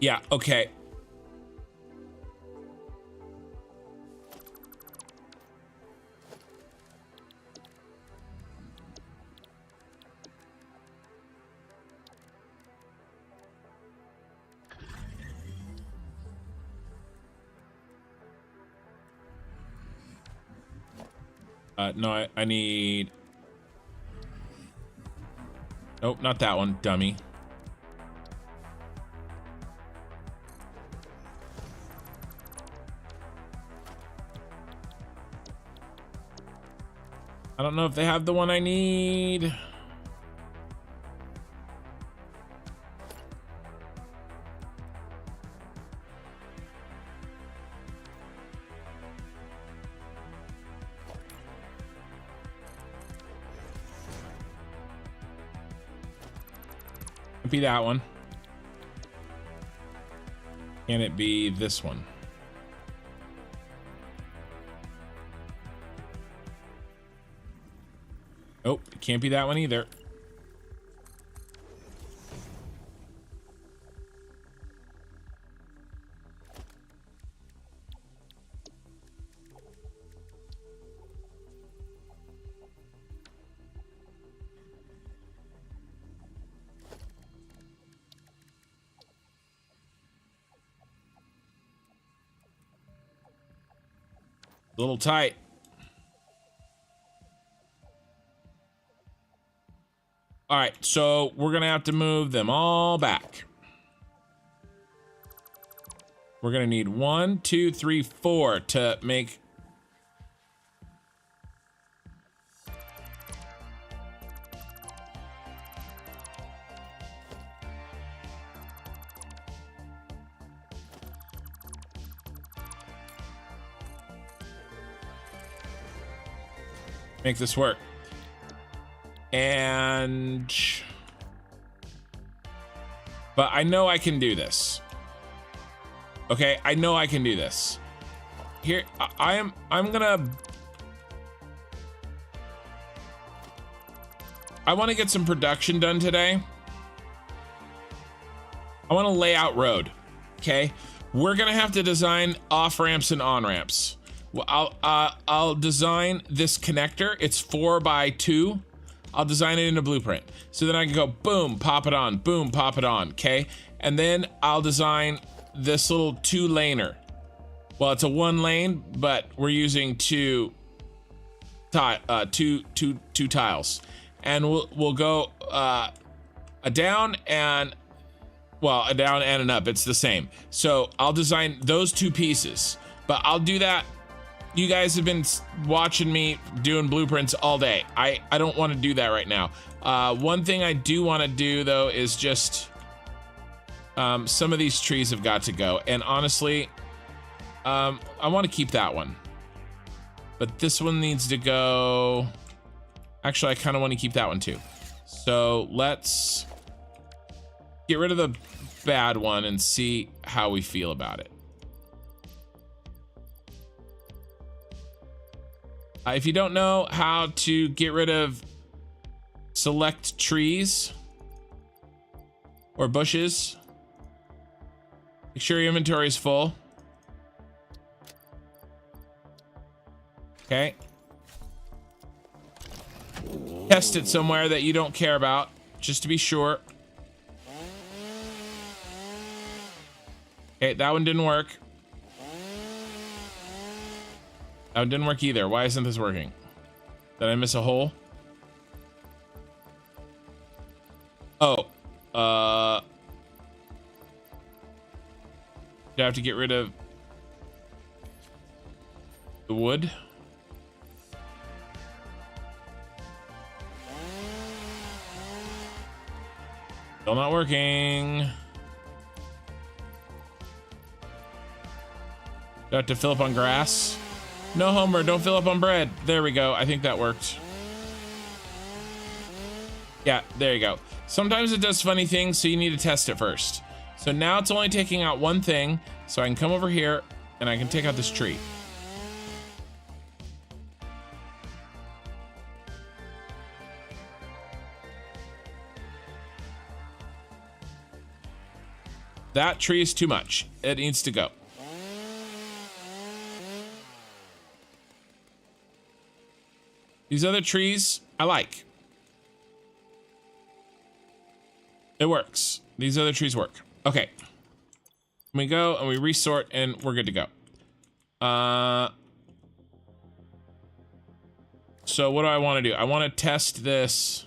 Yeah, okay. No, I need... Nope, not that one, dummy. I don't know if they have the one I need. Could be that one. Can it be this one? Nope, it can't be that one either. A little tight. All right, so we're gonna have to move them all back. We're gonna need 1, 2, 3, 4 to make. Make this work. And but I know I can do this. Okay, I know I can do this. Here I'm gonna I want to get some production done today. I want to lay out road. Okay, we're gonna have to design off ramps and on ramps. Well, I'll design this connector. It's 4 by 2. I'll design it in a blueprint. So then I can go boom, pop it on, boom, pop it on, okay? And then I'll design this little 2-laner. Well, it's a 1 lane, but we're using two tiles. And we'll go a down and, well, a down and an up, it's the same. So I'll design those 2 pieces, but I'll do that. You guys have been watching me doing blueprints all day. I don't want to do that right now. One thing I do want to do though is just some of these trees have got to go, and honestly I want to keep that one, but this one needs to go. Actually, I kind of want to keep that one too, so let's get rid of the bad one and see how we feel about it. If you don't know how to get rid of select trees or bushes, make sure your inventory is full. Okay. Test it somewhere that you don't care about, just to be sure. Okay, that one didn't work. That one didn't work either. Why isn't this working? Did I miss a hole? Oh, do I have to get rid of the wood? Still not working. Do I have to fill up on grass? No, Homer, don't fill up on bread. There we go. I think that worked. Yeah, there you go. Sometimes it does funny things, so you need to test it first. So now it's only taking out one thing, so I can come over here and I can take out this tree. That tree is too much. It needs to go. These other trees, I like. It works. These other trees work. Okay. We go and we resort and we're good to go. So what do I want to do? I want to test this.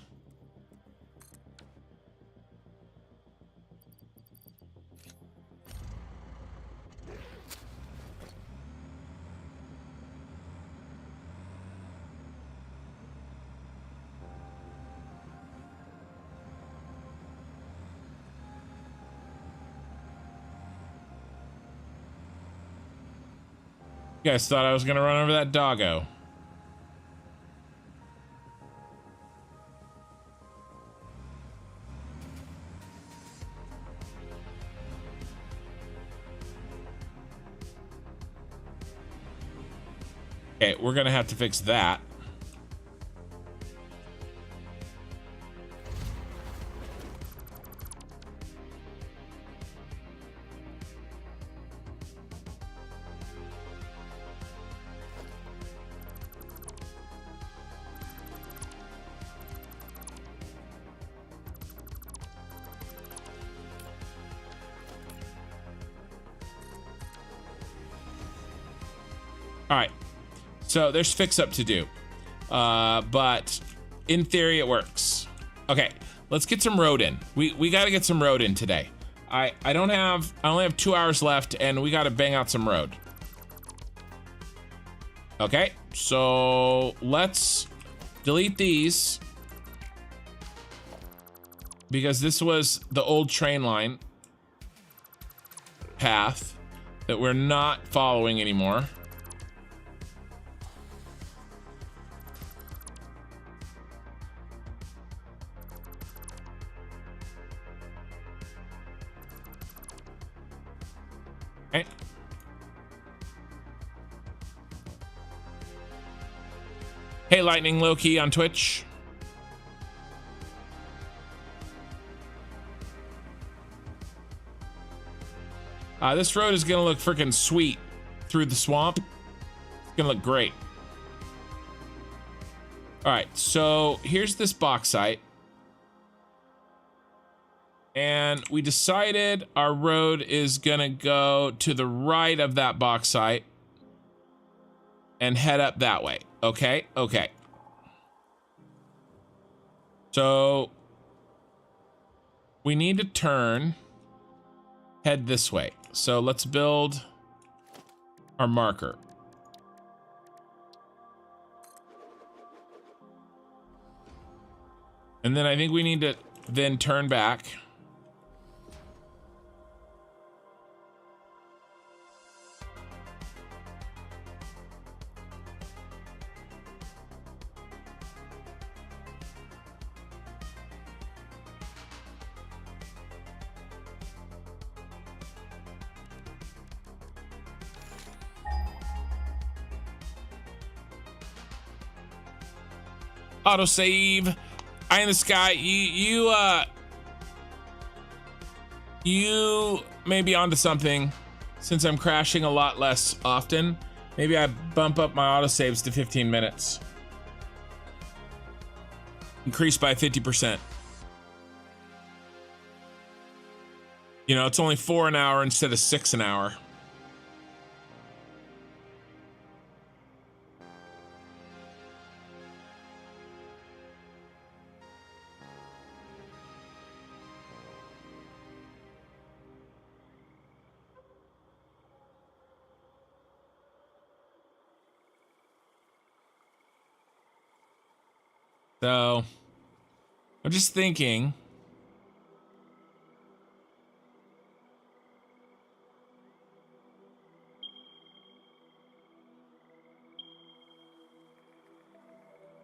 You guys thought I was gonna run over that doggo. Okay, we're gonna have to fix that. All right, So there's fix up to do. But in theory, it works. Okay, let's get some road in. We got to get some road in today. I only have 2 hours left, and we got to bang out some road. Okay, so let's delete these because this was the old train line path that we're not following anymore. Okay. Hey, Lightning Loki on Twitch. This road is gonna look freaking sweet through the swamp. It's gonna look great. All right, so here's this bauxite. And we decided our road is gonna go to the right of that bauxite and head up that way. Okay, okay. So we need to turn, head this way. So let's build our marker. And then I think we need to then turn back. Autosave. Eye in the sky. You may be onto something. Since I'm crashing a lot less often, maybe I bump up my autosaves to 15 minutes. Increase by 50%. You know, it's only 4 an hour instead of 6 an hour. So, I'm just thinking.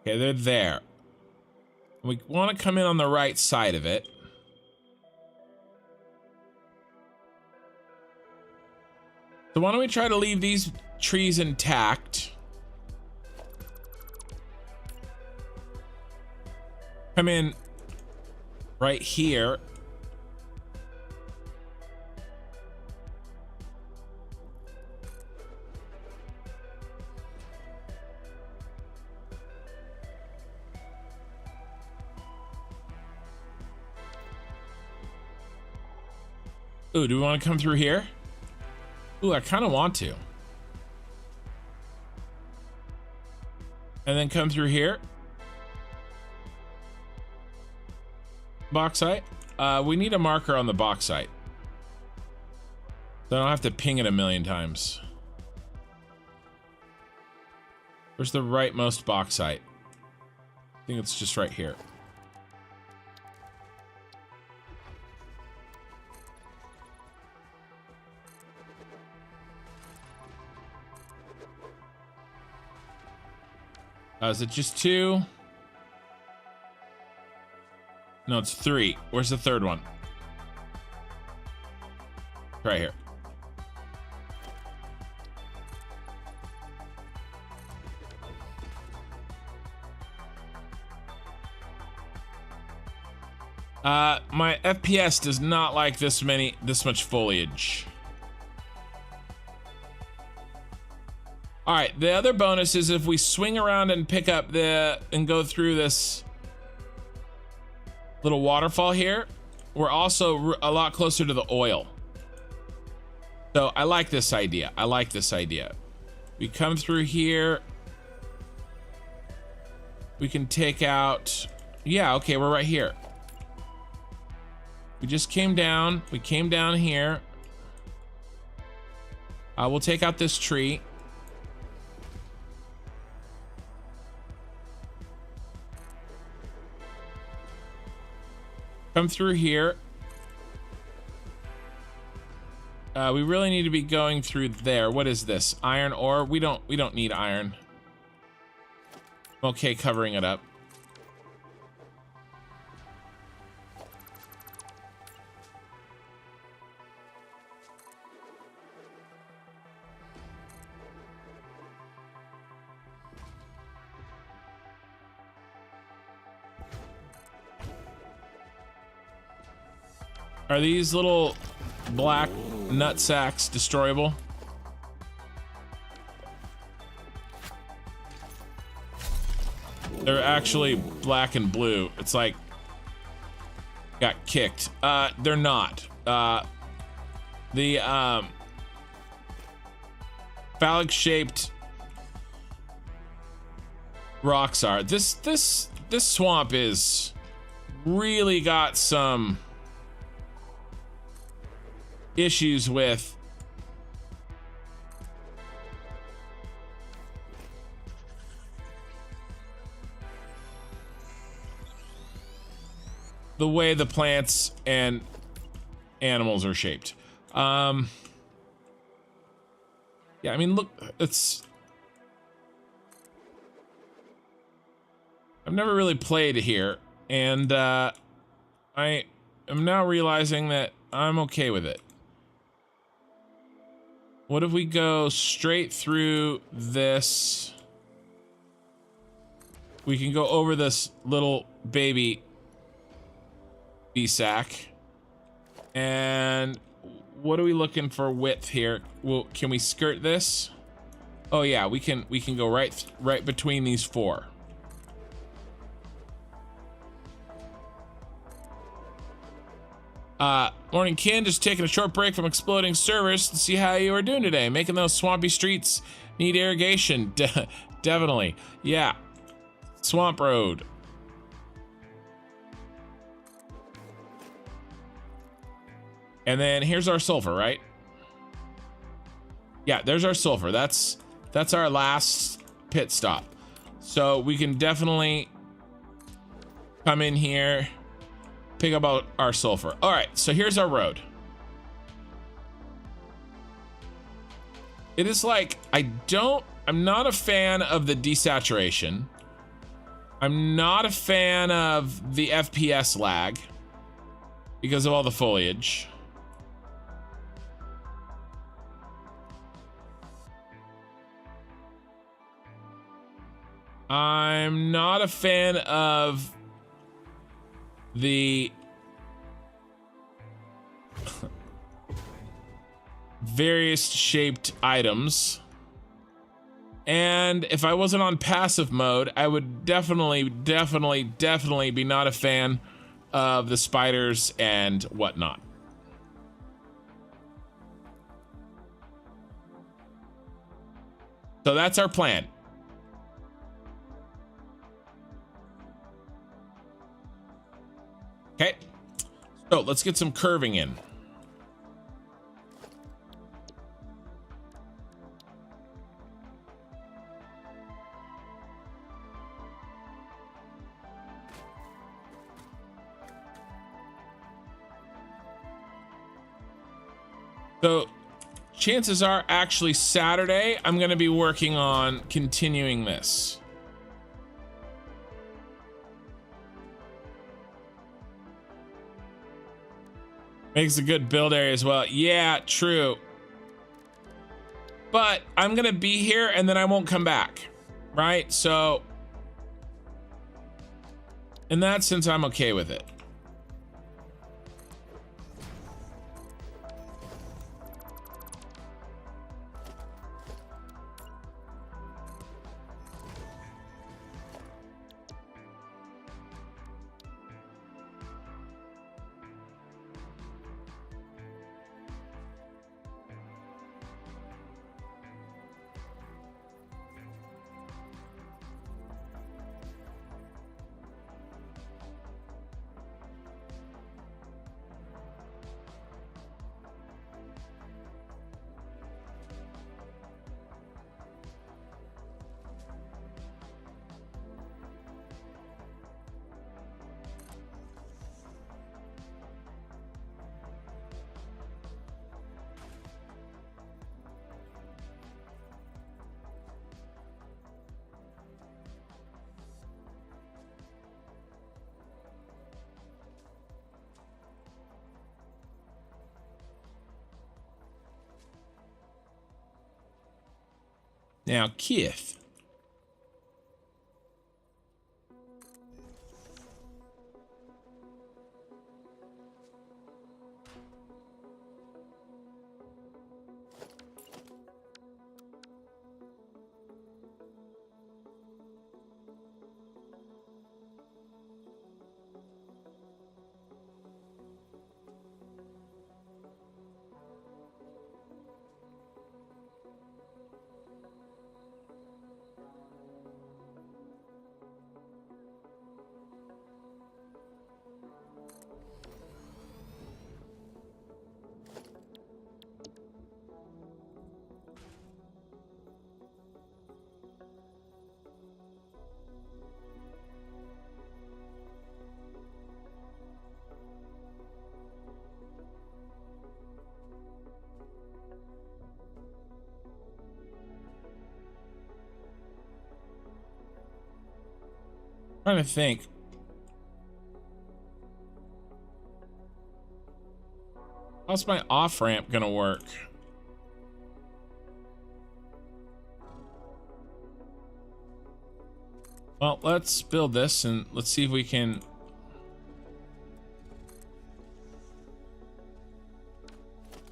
Okay, they're there. We want to come in on the right side of it. So why don't we try to leave these trees intact? Come in right here. Ooh, do we want to come through here? Ooh, I kind of want to. And then come through here. Bauxite. We need a marker on the bauxite. So I don't have to ping it a million times. Where's the rightmost bauxite? I think it's just right here. Is it just 2? No, it's 3. Where's the third one? Right here. My FPS does not like this much foliage. All right, the other bonus is if we swing around and pick up and go through this little waterfall here, we're also a lot closer to the oil. So I like this idea. I like this idea. We come through here We can take out, yeah, okay, we're right here. We just came down. We came down here. We'll take out this tree. Come through here. We really need to be going through there. What is this? Iron ore? We don't need iron. I'm okay covering it up. Are these little black nut sacks destroyable? They're actually black and blue. It's like got kicked. They're not. The phallic shaped rocks are. This swamp is really got some issues with the way the plants and animals are shaped. Yeah, I mean, look, I've never really played here, and I am now realizing that I'm okay with it. What if we go straight through this? We can go over this little baby bee sack. And what are we looking for width here? Well, can we skirt this? Oh yeah, we can go right between these four. Morning, Ken. Just taking a short break from exploding servers to see how you are doing today. Making those swampy streets need irrigation. Definitely. Yeah. Swamp Road. And then here's our sulfur, right? Yeah, there's our sulfur. That's our last pit stop. So we can definitely come in here, pick up our sulfur. All right, so here's our road. It is like, I'm not a fan of the desaturation. I'm not a fan of the FPS lag because of all the foliage. I'm not a fan of the various shaped items. And if I wasn't on passive mode, I would definitely be not a fan of the spiders and whatnot. So that's our plan. Okay, so let's get some curving in. So chances are actually Saturday, I'm going to be working on continuing this. Makes a good build area as well. Yeah, true. But I'm going to be here and then I won't come back, right? So in that sense, I'm okay with it. Now, Keith. Trying to think. How's my off ramp gonna work? Well, let's build this and let's see if we can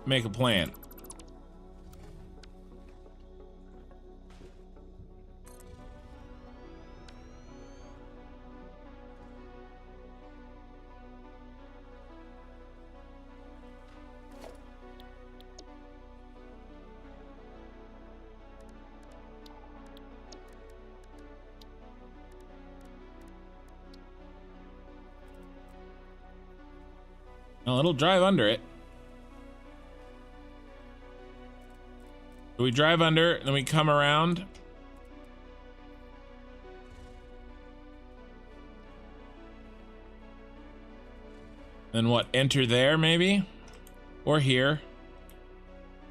make a plan. Well, it'll drive under it. So we drive under, then we come around. Then what? Enter there, maybe, or here.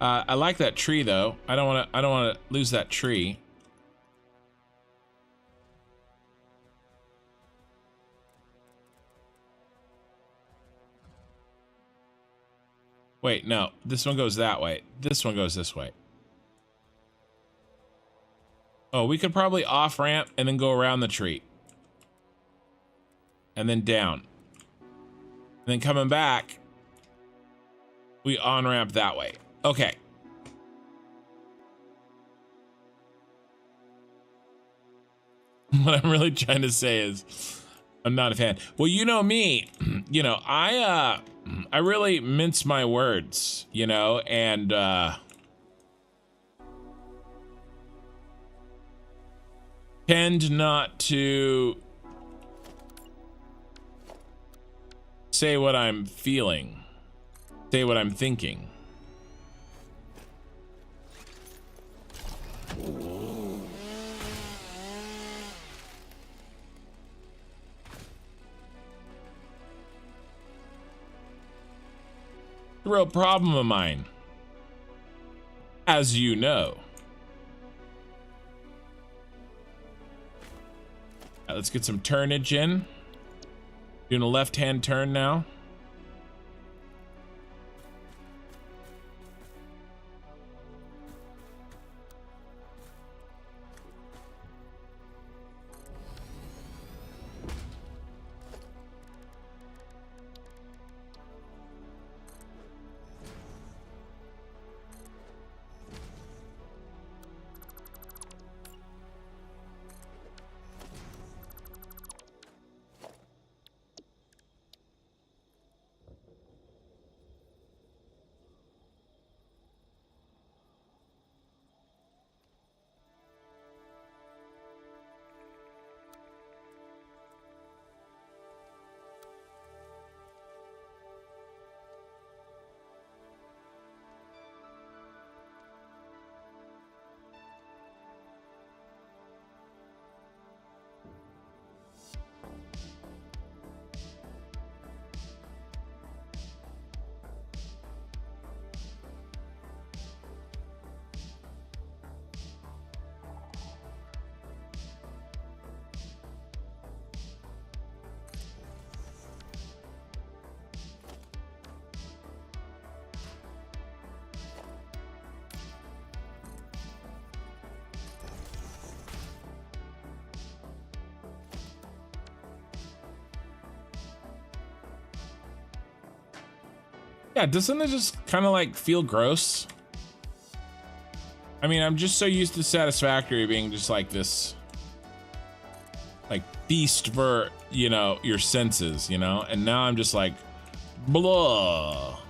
I like that tree though. I don't want to lose that tree. Wait, no. This one goes that way. This one goes this way. Oh, we could probably off ramp and then go around the tree. And then down. And then coming back, we on ramp that way. Okay. What I'm really trying to say is I'm not a fan. Well, you know me, you know, I really mince my words, you know, and tend not to say what I'm feeling, say what I'm thinking. A real problem of mine, as you know. Right, let's get some turnage in. Doing a left-hand turn now. Yeah, doesn't it just kind of like feel gross? I mean, I'm just so used to Satisfactory being just like this, like feast for, you know, your senses, you know? And now I'm just like, blah. All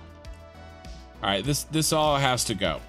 right, this all has to go.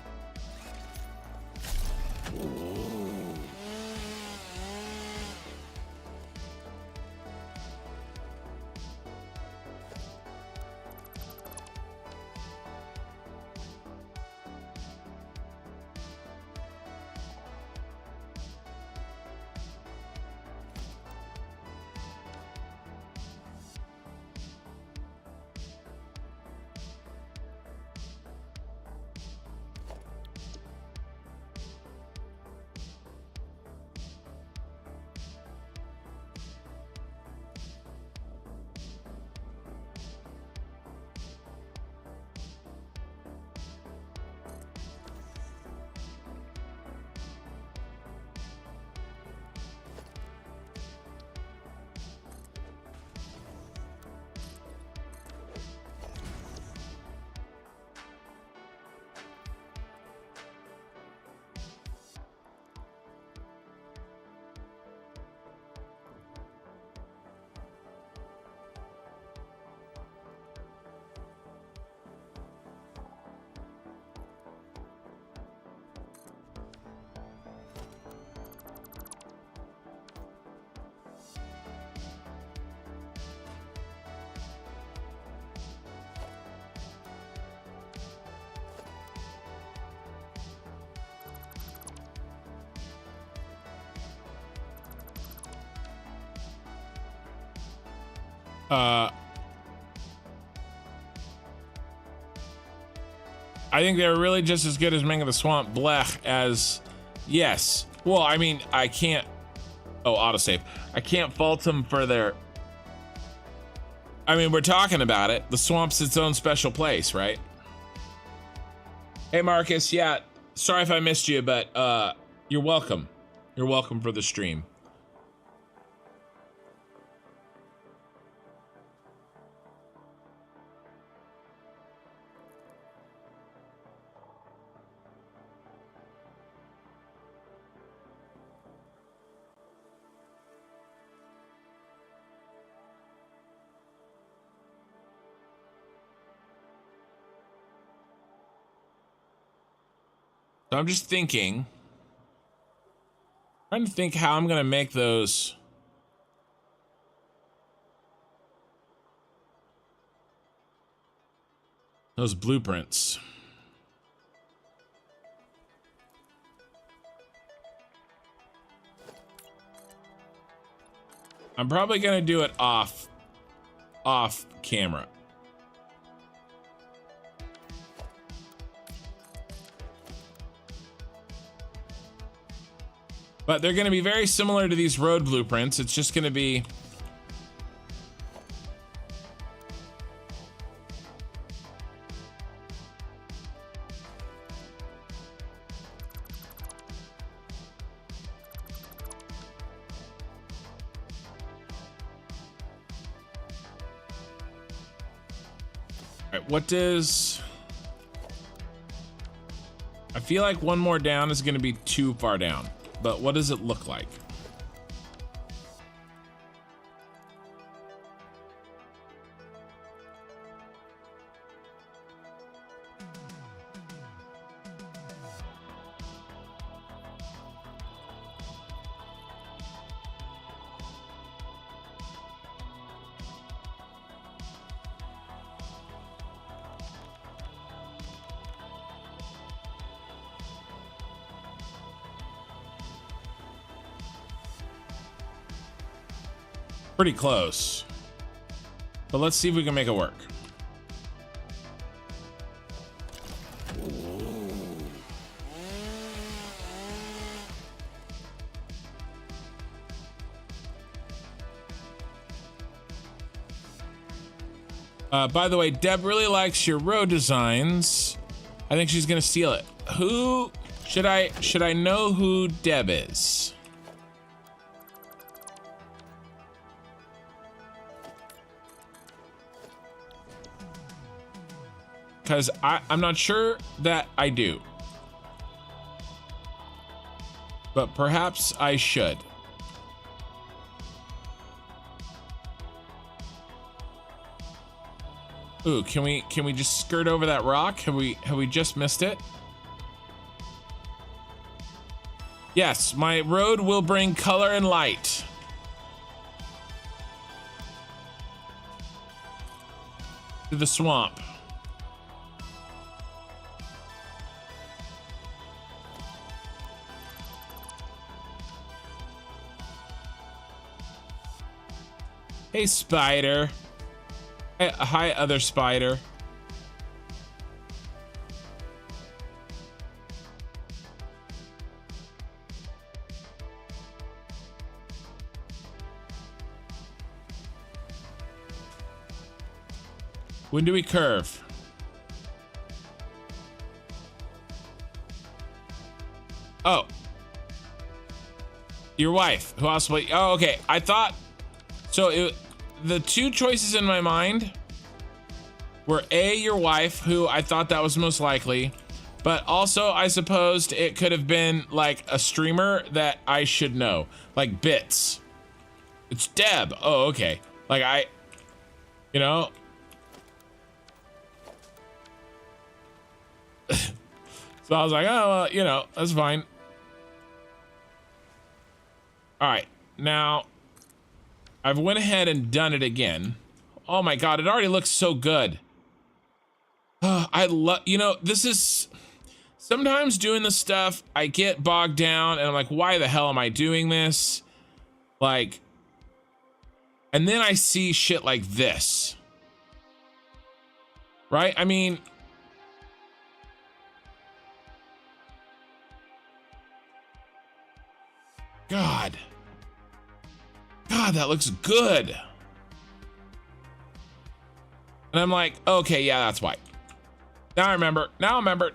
I think they're really just as good as Ming of the Swamp Blech as, yes. Well, I mean, I can't, oh, autosave. I can't fault them for their, I mean, we're talking about it. The swamp's its own special place, right? Hey, Marcus, yeah, sorry if I missed you, but you're welcome. You're welcome for the stream. So I'm just trying to think how I'm gonna make those blueprints. I'm probably gonna do it off camera. But they're going to be very similar to these road blueprints. It's just going to be all right, what does, I feel like one more down is going to be too far down. But what does it look like? Pretty close. But let's see if we can make it work. By the way, Deb really likes your road designs. I think she's gonna steal it. Who should I know who Deb is? because I'm not sure that I do. But perhaps I should. Ooh, can we just skirt over that rock? Have we just missed it? Yes, my road will bring color and light. To the swamp. Hey, spider. Hi, other spider. When do we curve? Oh. Your wife, who also... Oh, okay. I thought... So, the two choices in my mind were A, your wife, who I thought that was most likely, but also I supposed it could have been like a streamer that I should know, like Bits. It's Deb. Oh, okay. Like you know... So I was like, oh, well, you know, that's fine. All right, now I've went ahead and done it again. Oh my God, it already looks so good. I love, you know, this is, sometimes doing this stuff, I get bogged down and I'm like, why the hell am I doing this? Like, and then I see shit like this. Right? I mean, God, that looks good. And I'm like, okay, yeah, that's why. Now I remember.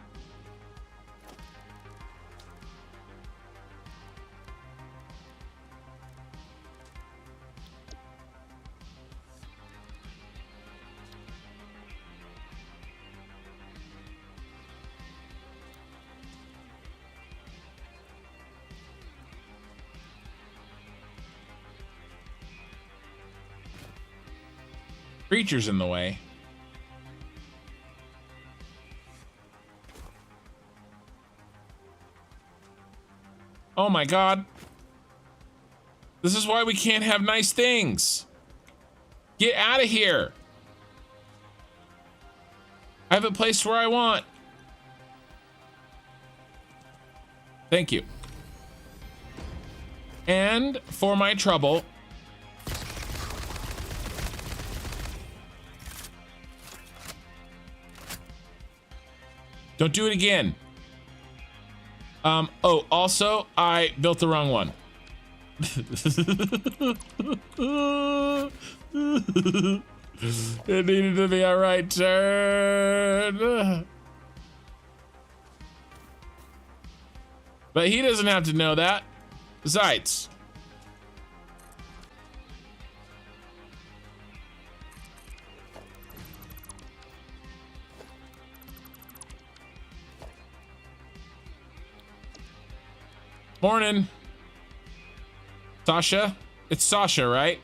Creatures in the way. Oh my God. This is why we can't have nice things. Get out of here. I have it placed where I want. Thank you. And for my trouble, don't do it again. Oh, also, I built the wrong one. It needed to be a right turn. But he doesn't have to know that. Besides, morning, Sasha. It's Sasha, right?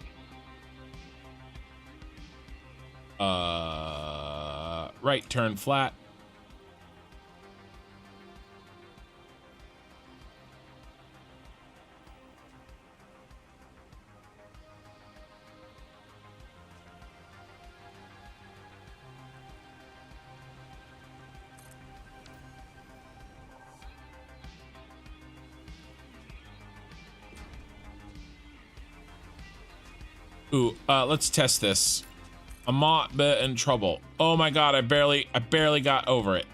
Right turn flat. Ooh, let's test this. I'm a bit in trouble. Oh my God, I barely got over it.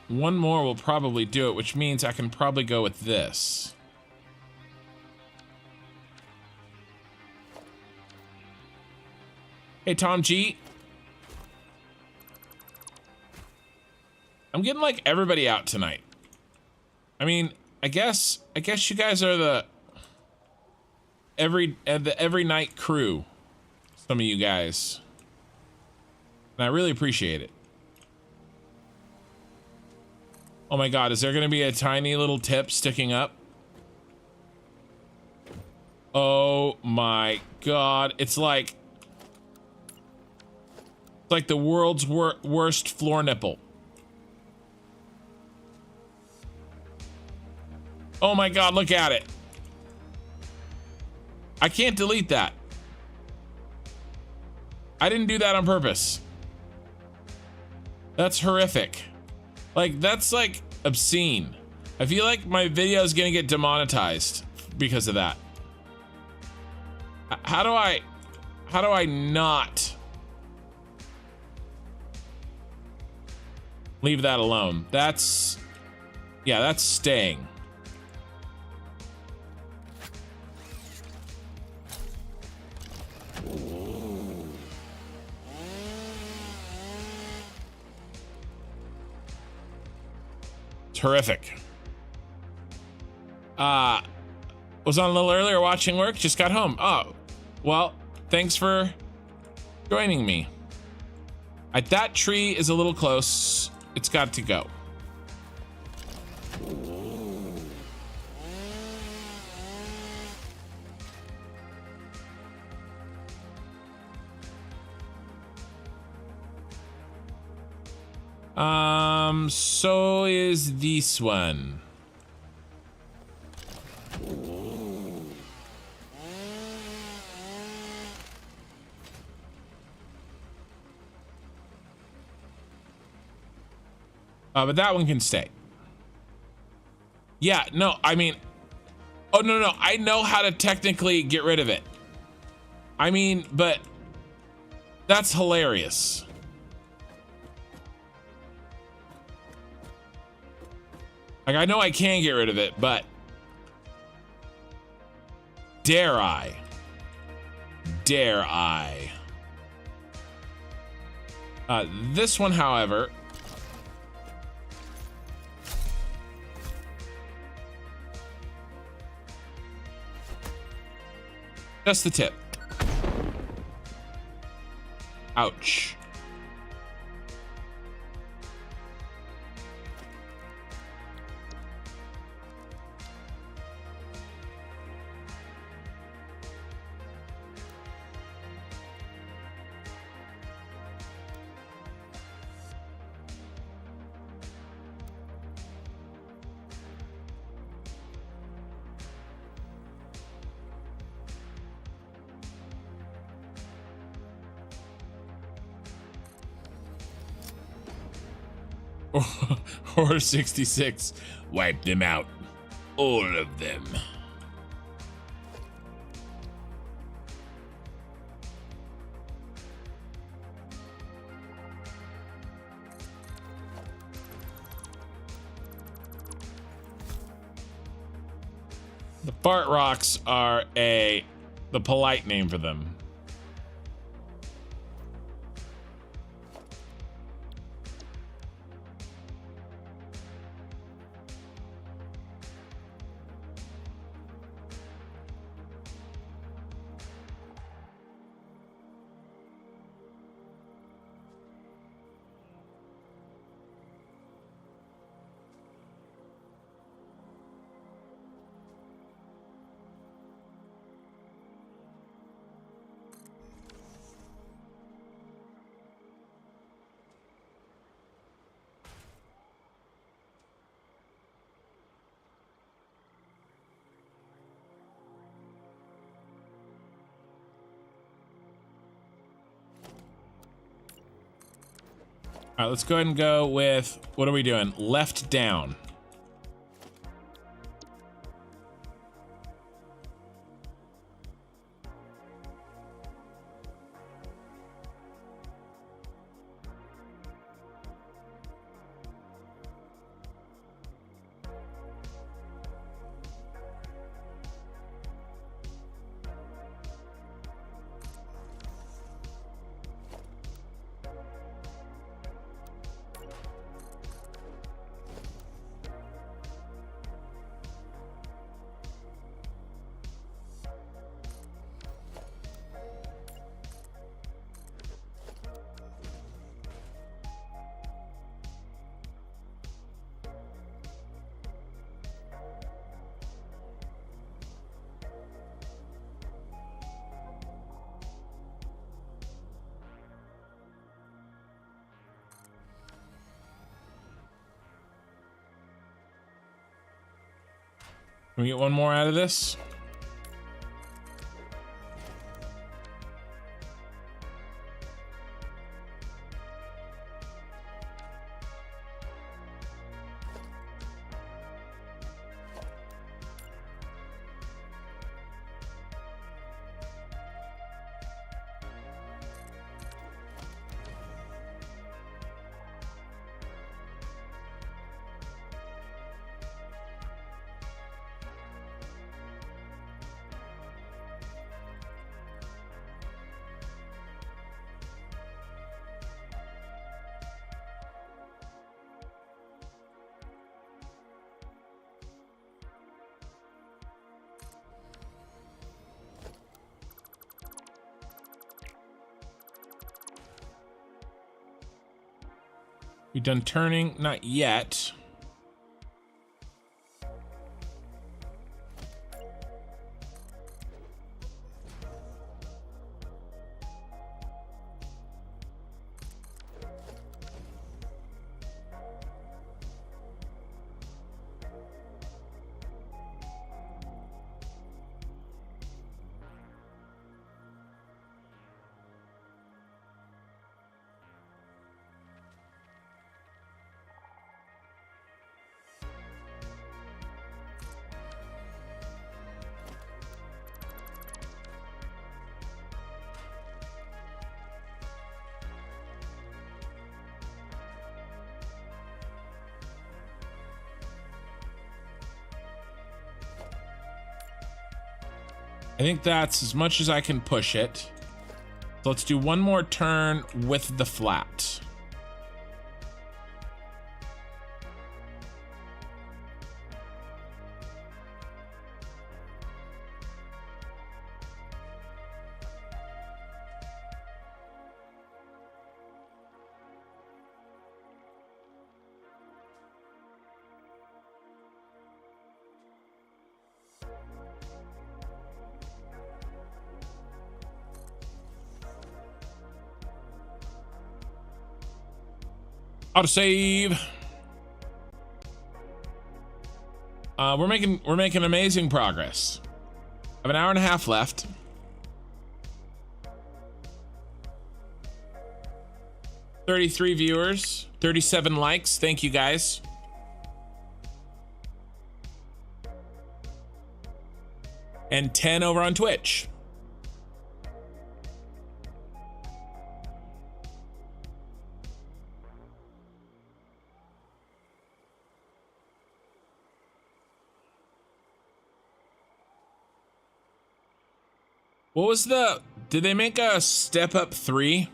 One more will probably do it, which means I can probably go with this. Hey, Tom G. I'm getting like everybody out tonight. I mean, I guess you guys are the every night crew. Some of you guys. And I really appreciate it. Oh my god, is there gonna be a tiny little tip sticking up? Oh my god, it's like the world's worst floor nipple. Oh my god, look at it. I can't delete that. I didn't do that on purpose. That's horrific. Like, that's like obscene. I feel like my video is gonna get demonetized because of that. How do I not leave that alone? That's, yeah, that's staying. Terrific. Was on a little earlier watching work, just got home. Oh, well, thanks for joining me. That tree is a little close. It's got to go. So is this one. But that one can stay. Yeah, no, I mean, oh, no, I know how to technically get rid of it. I mean, but that's hilarious. Like, I know I can get rid of it, but dare I? Dare I? This one, however, just the tip. Ouch. Or 66. Wipe them out. All of them. The fart rocks are the polite name for them. All right, let's go ahead and go with, what are we doing? Left down. Can we get one more out of this? We done turning? Not yet. I think that's as much as I can push it. So let's do one more turn with the flat. Autosave. We're making amazing progress. I have an hour and a half left. $33 viewers, 37 likes. Thank you guys. And 10 over on Twitch. What was did they make a step up 3?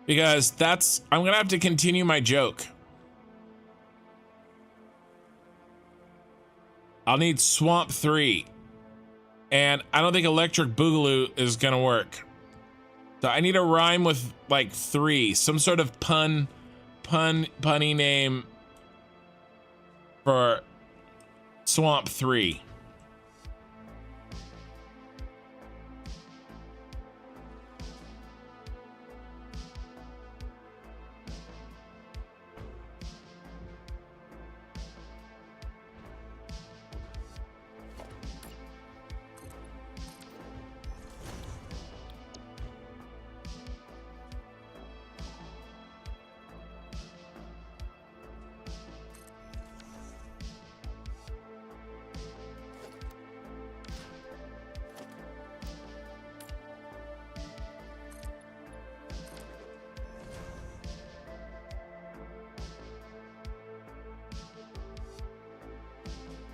Because I'm gonna have to continue my joke. I'll need Swamp 3. And I don't think Electric Boogaloo is gonna work. So I need a rhyme with like 3, some sort of punny name for Swamp 3.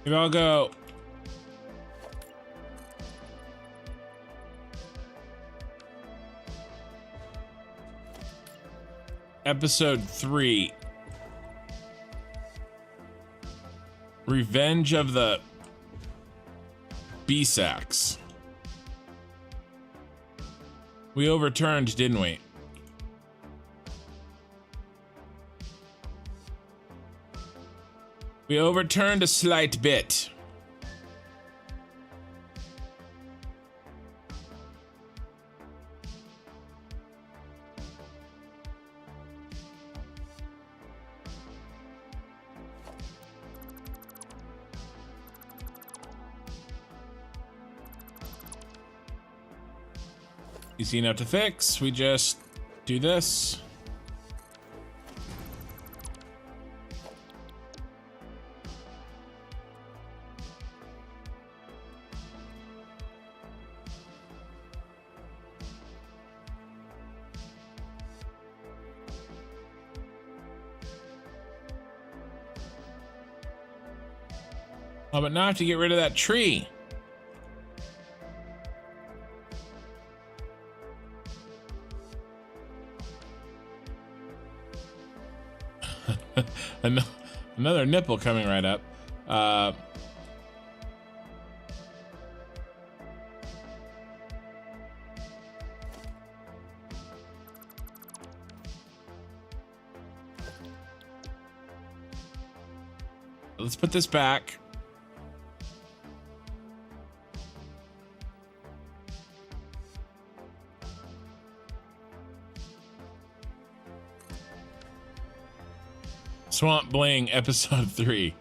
Maybe I'll go. Episode 3. Revenge of the B-Sacks. We overturned, didn't we? We overturned a slight bit. Easy enough to fix. We just do this. Oh, but now I have to get rid of that tree. Another nipple coming right up. Let's put this back. Swamp Bling episode 3.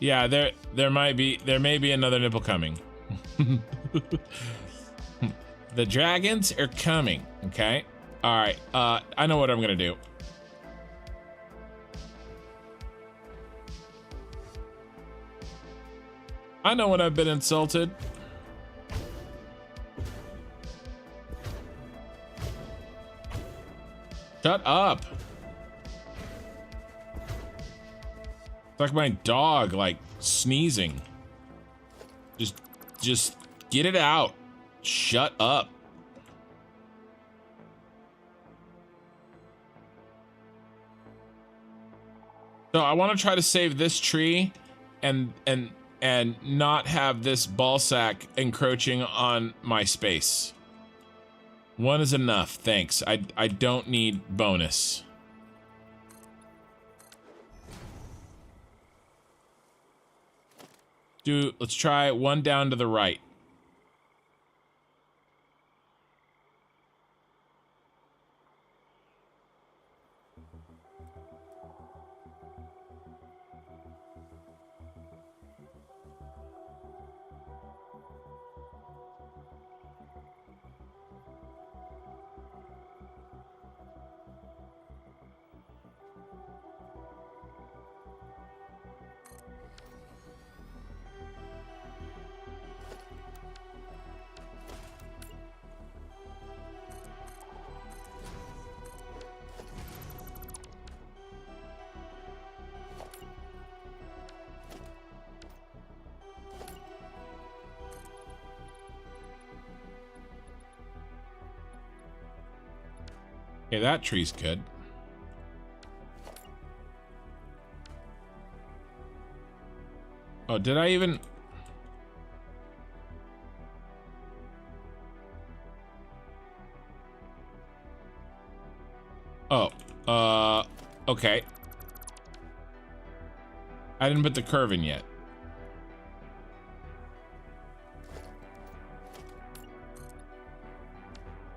Yeah, there may be another nipple coming. The dragons are coming, okay? All right, I know what I'm gonna do. I know when I've been insulted. Shut up. It's like my dog, like, sneezing. Just get it out. Shut up. So I want to try to save this tree and not have this ball sack encroaching on my space. One is enough, thanks. I don't need bonus. Let's try one down to the right. Okay, that tree's good. Oh, did I even... Oh, okay. I didn't put the curve in yet.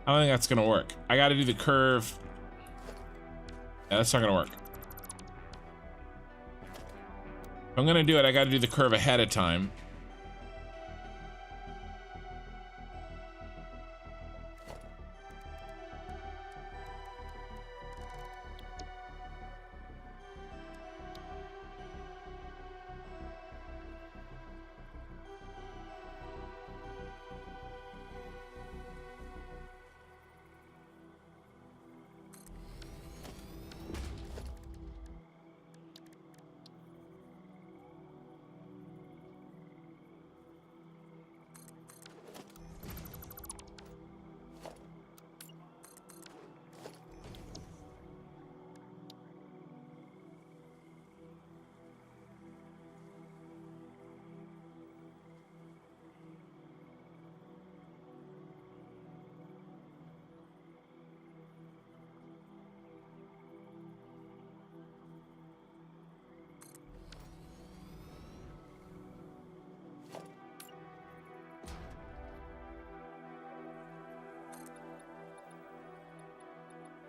I don't think that's gonna work. I gotta do the curve. Yeah, that's not gonna work. If I'm gonna do it, I gotta do the curve ahead of time.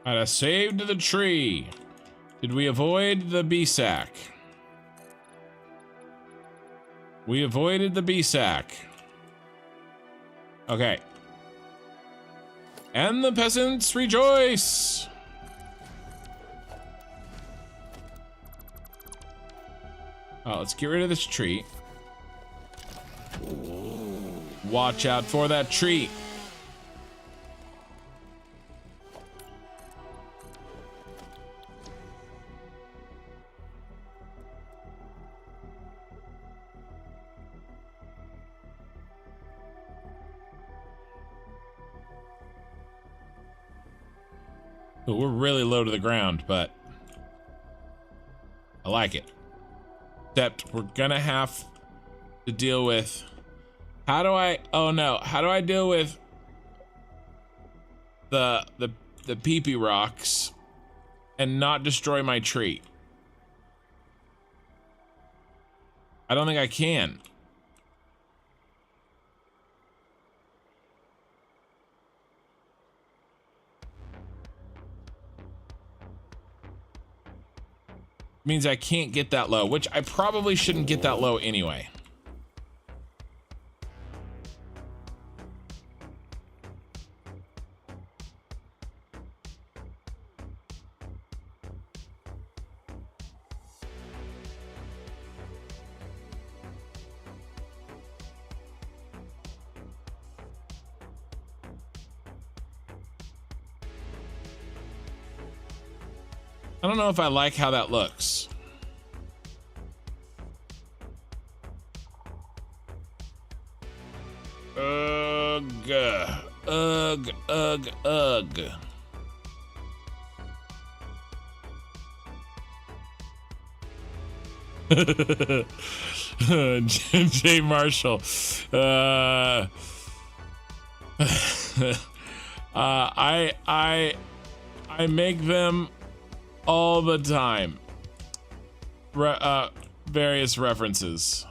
Alright, I saved the tree. Did we avoid the B-sack? We avoided the B-sack. Okay. And the peasants rejoice! Oh, let's get rid of this tree. Watch out for that tree. Ooh, we're really low to the ground, but I like it. Except we're gonna have to deal with, how do I deal with the peepee rocks and not destroy my tree? I don't think I can. Means I can't get that low, which I probably shouldn't get that low anyway. I don't know if I like how that looks. Ugh. Ugh, ugh, ugh. Jay Marshall. I make them all the time. Various references.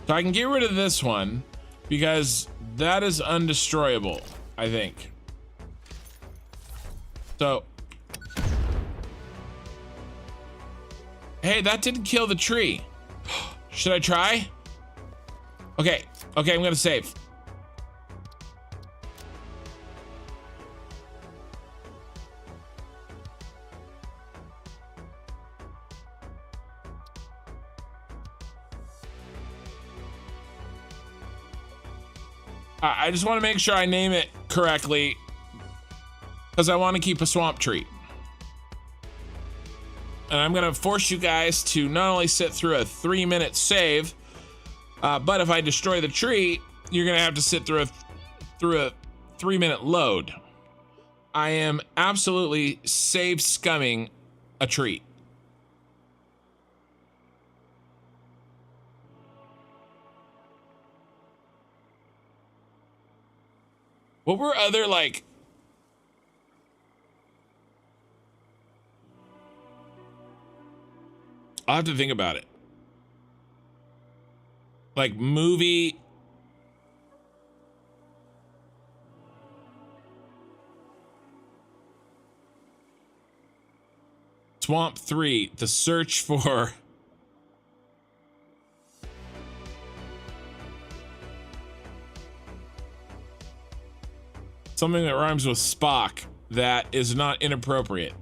So I can get rid of this one because that is undestroyable, I think. So, hey, that didn't kill the tree. Should I try? Okay, I'm gonna save. I just want to make sure I name it correctly because I want to keep a swamp tree. And I'm going to force you guys to not only sit through a 3-minute save, but if I destroy the tree, you're going to have to sit through a 3-minute load. I am absolutely save scumming a tree. What were other, like, I'll have to think about it. Like movie. Swamp 3, The Search for. Something that rhymes with Spock that is not inappropriate.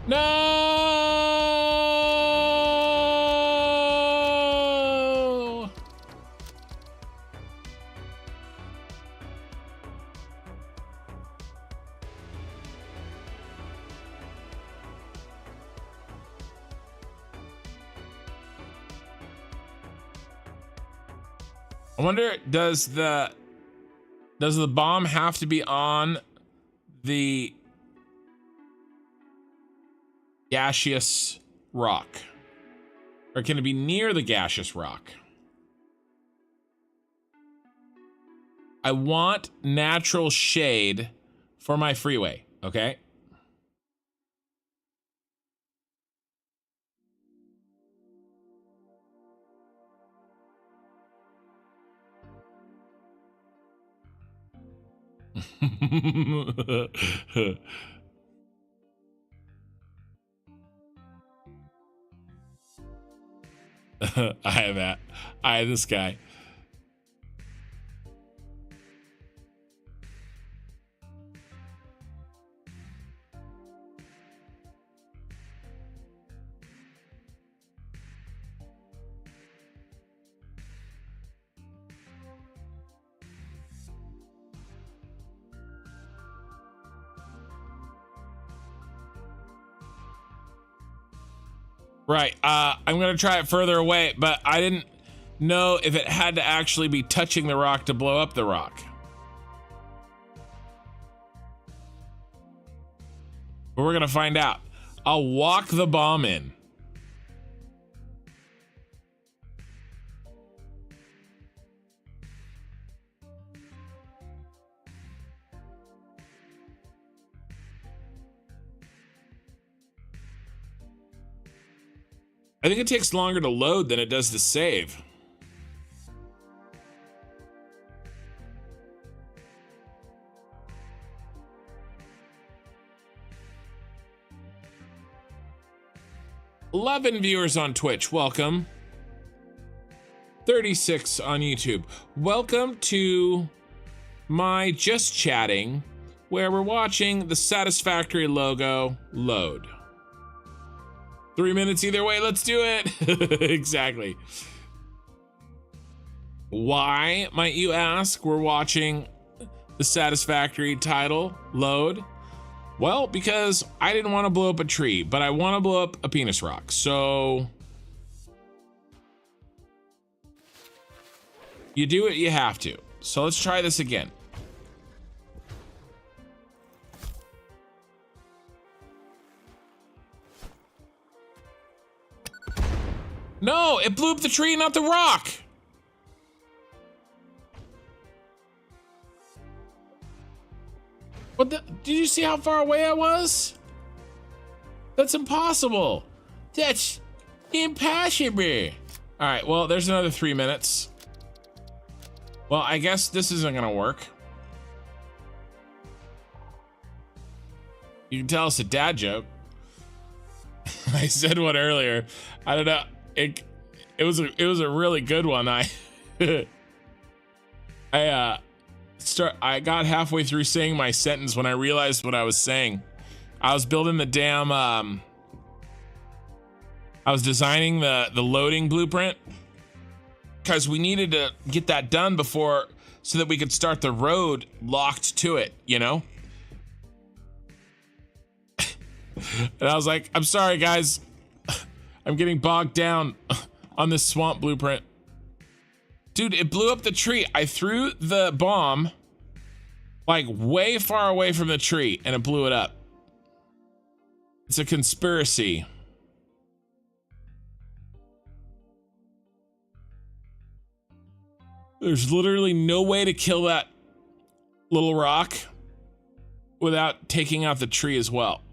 No! I wonder, does the bomb have to be on the gaseous rock? Or can it be near the gaseous rock? I want natural shade for my freeway, okay? I have that. I have this guy. Right. I'm going to try it further away, but I didn't know if it had to actually be touching the rock to blow up the rock. But we're going to find out. I'll walk the bomb in. I think it takes longer to load than it does to save. $11 viewers on Twitch, welcome. 36 on YouTube. Welcome to my Just Chatting, where we're watching the Satisfactory logo load. 3 minutes either way, let's do it. Exactly. Why, might you ask, we're watching the Satisfactory title load? Well, because I didn't want to blow up a tree, but I want to blow up a penis rock. So you do it, you have to. So let's try this again. No, it blew up the tree, not the rock. What the? Did you see how far away I was? That's impossible. That's impossible. All right, well, there's another 3 minutes. Well, I guess this isn't gonna work. You can tell it's a dad joke. I said one earlier. I don't know. It was a really good one. I got halfway through saying my sentence when I realized what I was saying. I was building the damn I was designing the loading blueprint because we needed to get that done before so that we could start the road locked to it, you know? And I was like, I'm sorry guys. I'm getting bogged down on this swamp blueprint. Dude, it blew up the tree. I threw the bomb like way far away from the tree and it blew it up. It's a conspiracy. There's literally no way to kill that little rock without taking out the tree as well.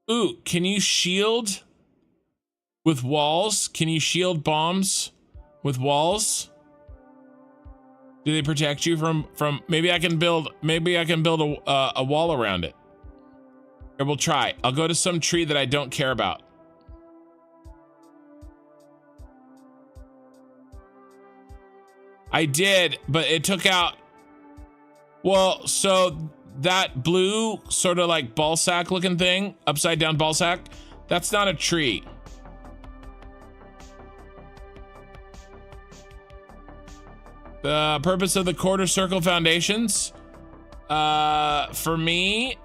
Ooh, can you shield with walls? Can you shield bombs with walls? Do they protect you from maybe I can build a wall around it. Or we'll try. I'll go to some tree that I don't care about. I did, but it took out. Well, so that blue sort of like ball sack looking thing, upside down ball sack, that's not a tree. The purpose of the quarter circle foundations, for me,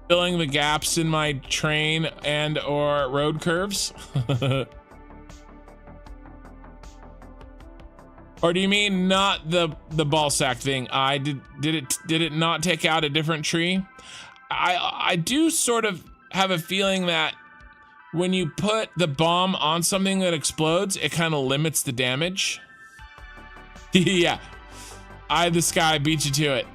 filling the gaps in my train and or road curves. Or do you mean not the ball sack thing? Did it not take out a different tree? I do sort of have a feeling that when you put the bomb on something that explodes, it kind of limits the damage. Yeah, the sky beat you to it.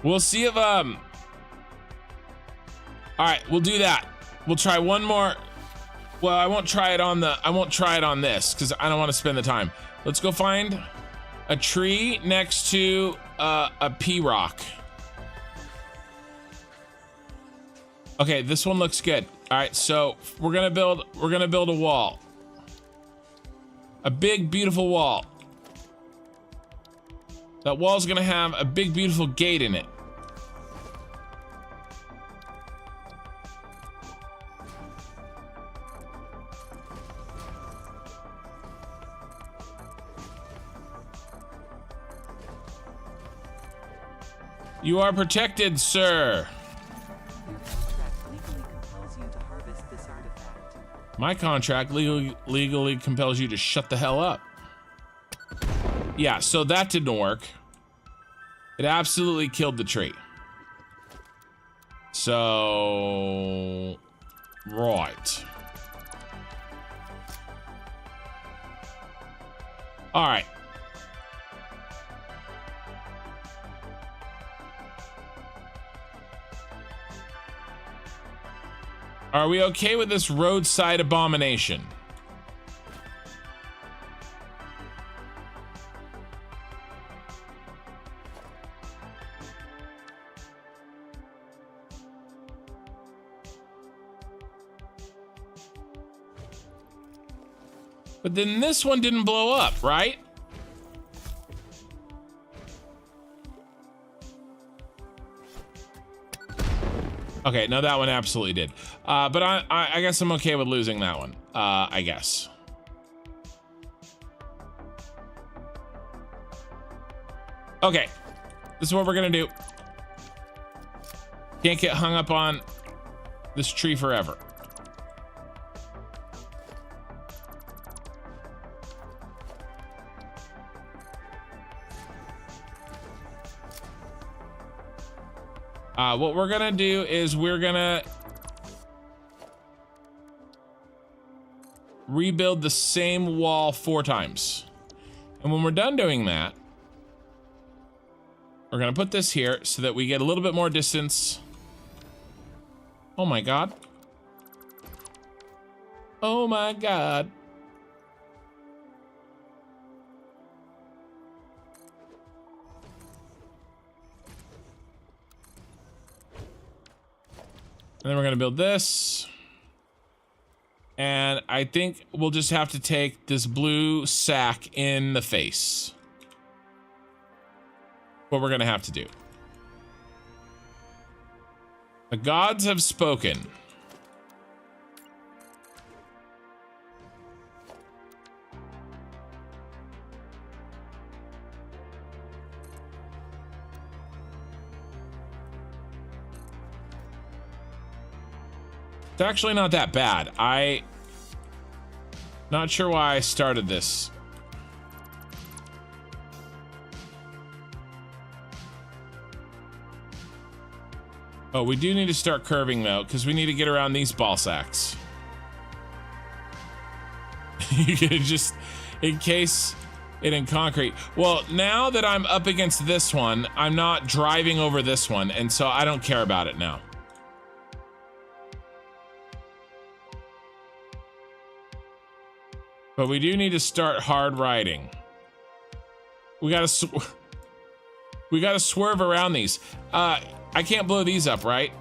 We'll see if All right, we'll do that. We'll try one more. Well, I won't try it on this because I don't want to spend the time. Let's go find a tree next to a P rock. Okay, this one looks good. All right, so we're gonna build a wall. A big, beautiful wall. That wall's gonna have a big, beautiful gate in it. You are protected, sir. My contract legally compels you to shut the hell up. Yeah, so that didn't work. It absolutely killed the tree. So, right. All right. Are we okay with this roadside abomination? But then this one didn't blow up, right? Okay, no, that one absolutely did. But I guess I'm okay with losing that one. I guess. Okay, this is what we're gonna do. Can't get hung up on this tree forever. What we're gonna do is we're gonna rebuild the same wall 4 times. And when we're done doing that, we're gonna put this here so that we get a little bit more distance. Oh my God. Oh my God. And then we're gonna build this. And I think we'll just have to take this blue sack in the face. What we're gonna have to do. The gods have spoken. It's actually not that bad. Not sure why I started this. Oh, we do need to start curving though, because we need to get around these ball sacks. You can just, in case it in concrete. Well, now that I'm up against this one, I'm not driving over this one, and so I don't care about it now. But we do need to start hard riding. We gotta swerve around these. I can't blow these up, right?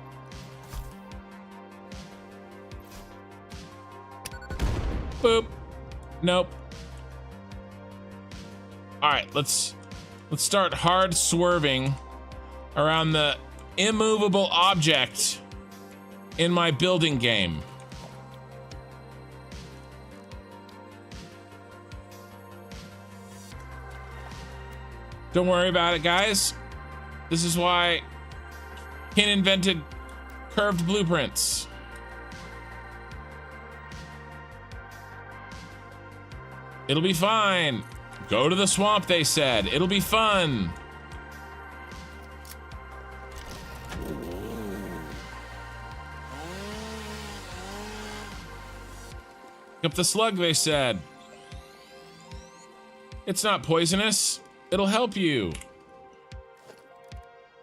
Boop. Nope. All right, let's start hard swerving around the immovable object in my building game. Don't worry about it, guys. This is why Ken invented curved blueprints. It'll be fine. Go to the swamp, they said. It'll be fun. Pick up the slug, they said. It's not poisonous. It'll help you. It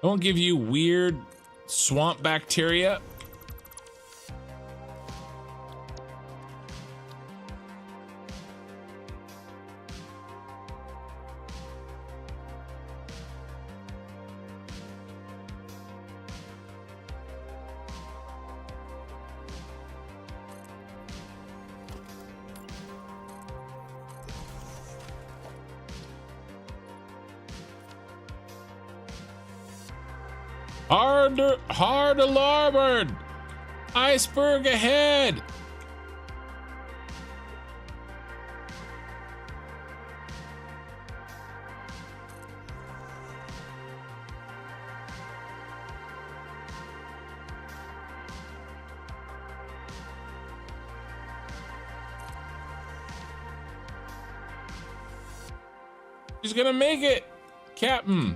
won't give you weird swamp bacteria. Hard larboard! Iceberg ahead! She's gonna make it, Captain.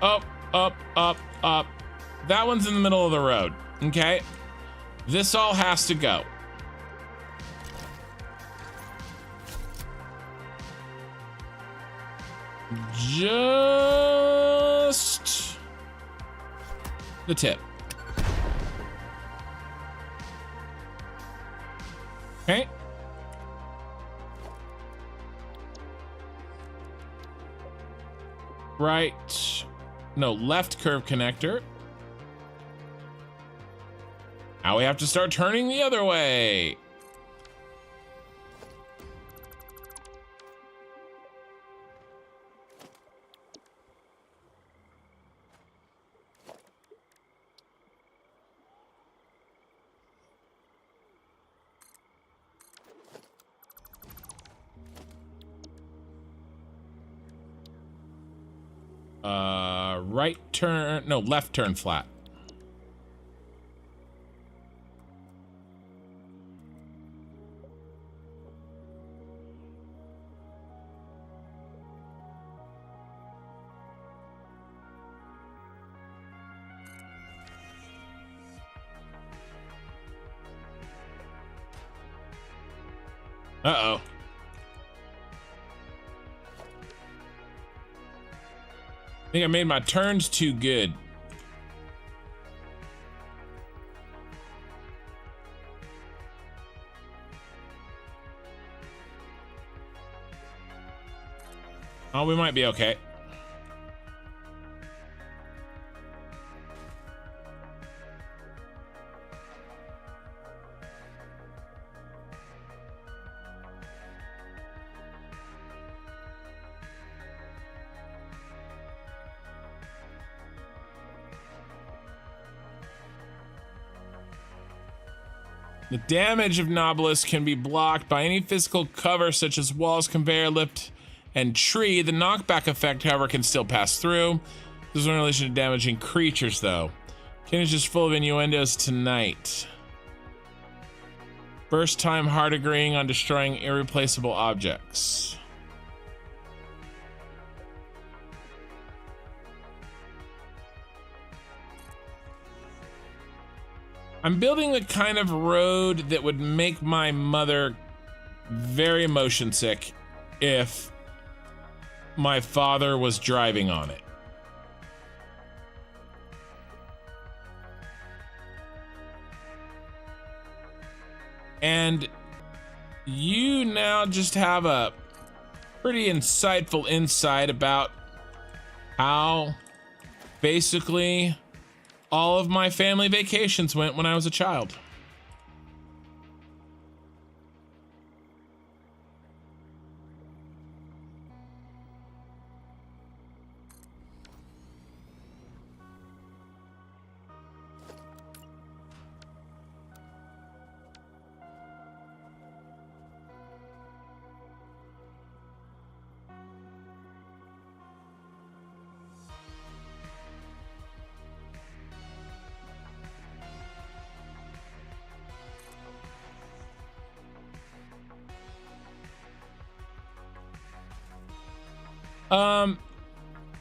Up, up, up, up. That one's in the middle of the road. Okay. This all has to go. Just the tip. Okay. Right. No, left curve connector. Now we have to start turning the other way. Right turn, no, left turn flat. Uh-oh. I think I made my turns too good. Oh, we might be okay. The damage of Nobilis can be blocked by any physical cover such as walls, conveyor, lift, and tree. The knockback effect, however, can still pass through. This is in relation to damaging creatures, though. Ken is just full of innuendos tonight. First time hard agreeing on destroying irreplaceable objects. I'm building the kind of road that would make my mother very motion sick if my father was driving on it. And you now just have a pretty insightful insight about how basically all of my family vacations went when I was a child.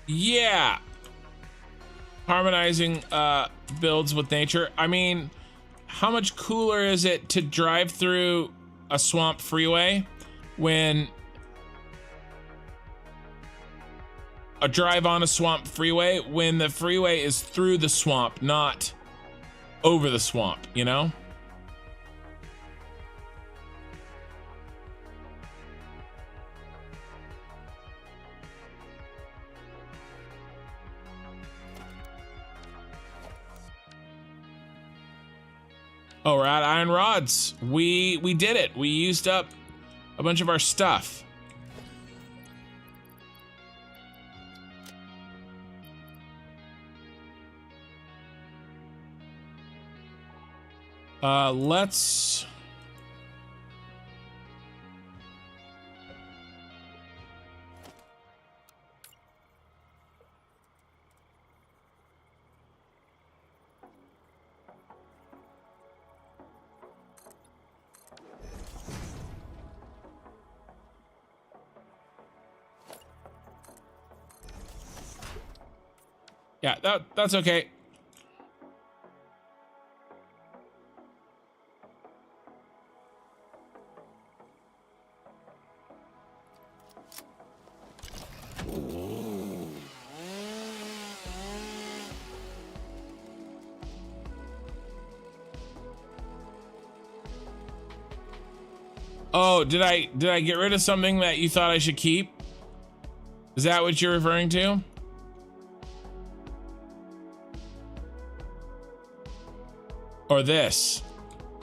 Yeah. Harmonizing builds with nature. I mean, how much cooler is it to drive through a swamp freeway when a drive on a swamp freeway when the freeway is through the swamp, not over the swamp, you know? Oh, we're at iron rods. We did it. We used up a bunch of our stuff. Let's... Yeah, that's okay. Oh, did I get rid of something that you thought I should keep? Is that what you're referring to? Or this?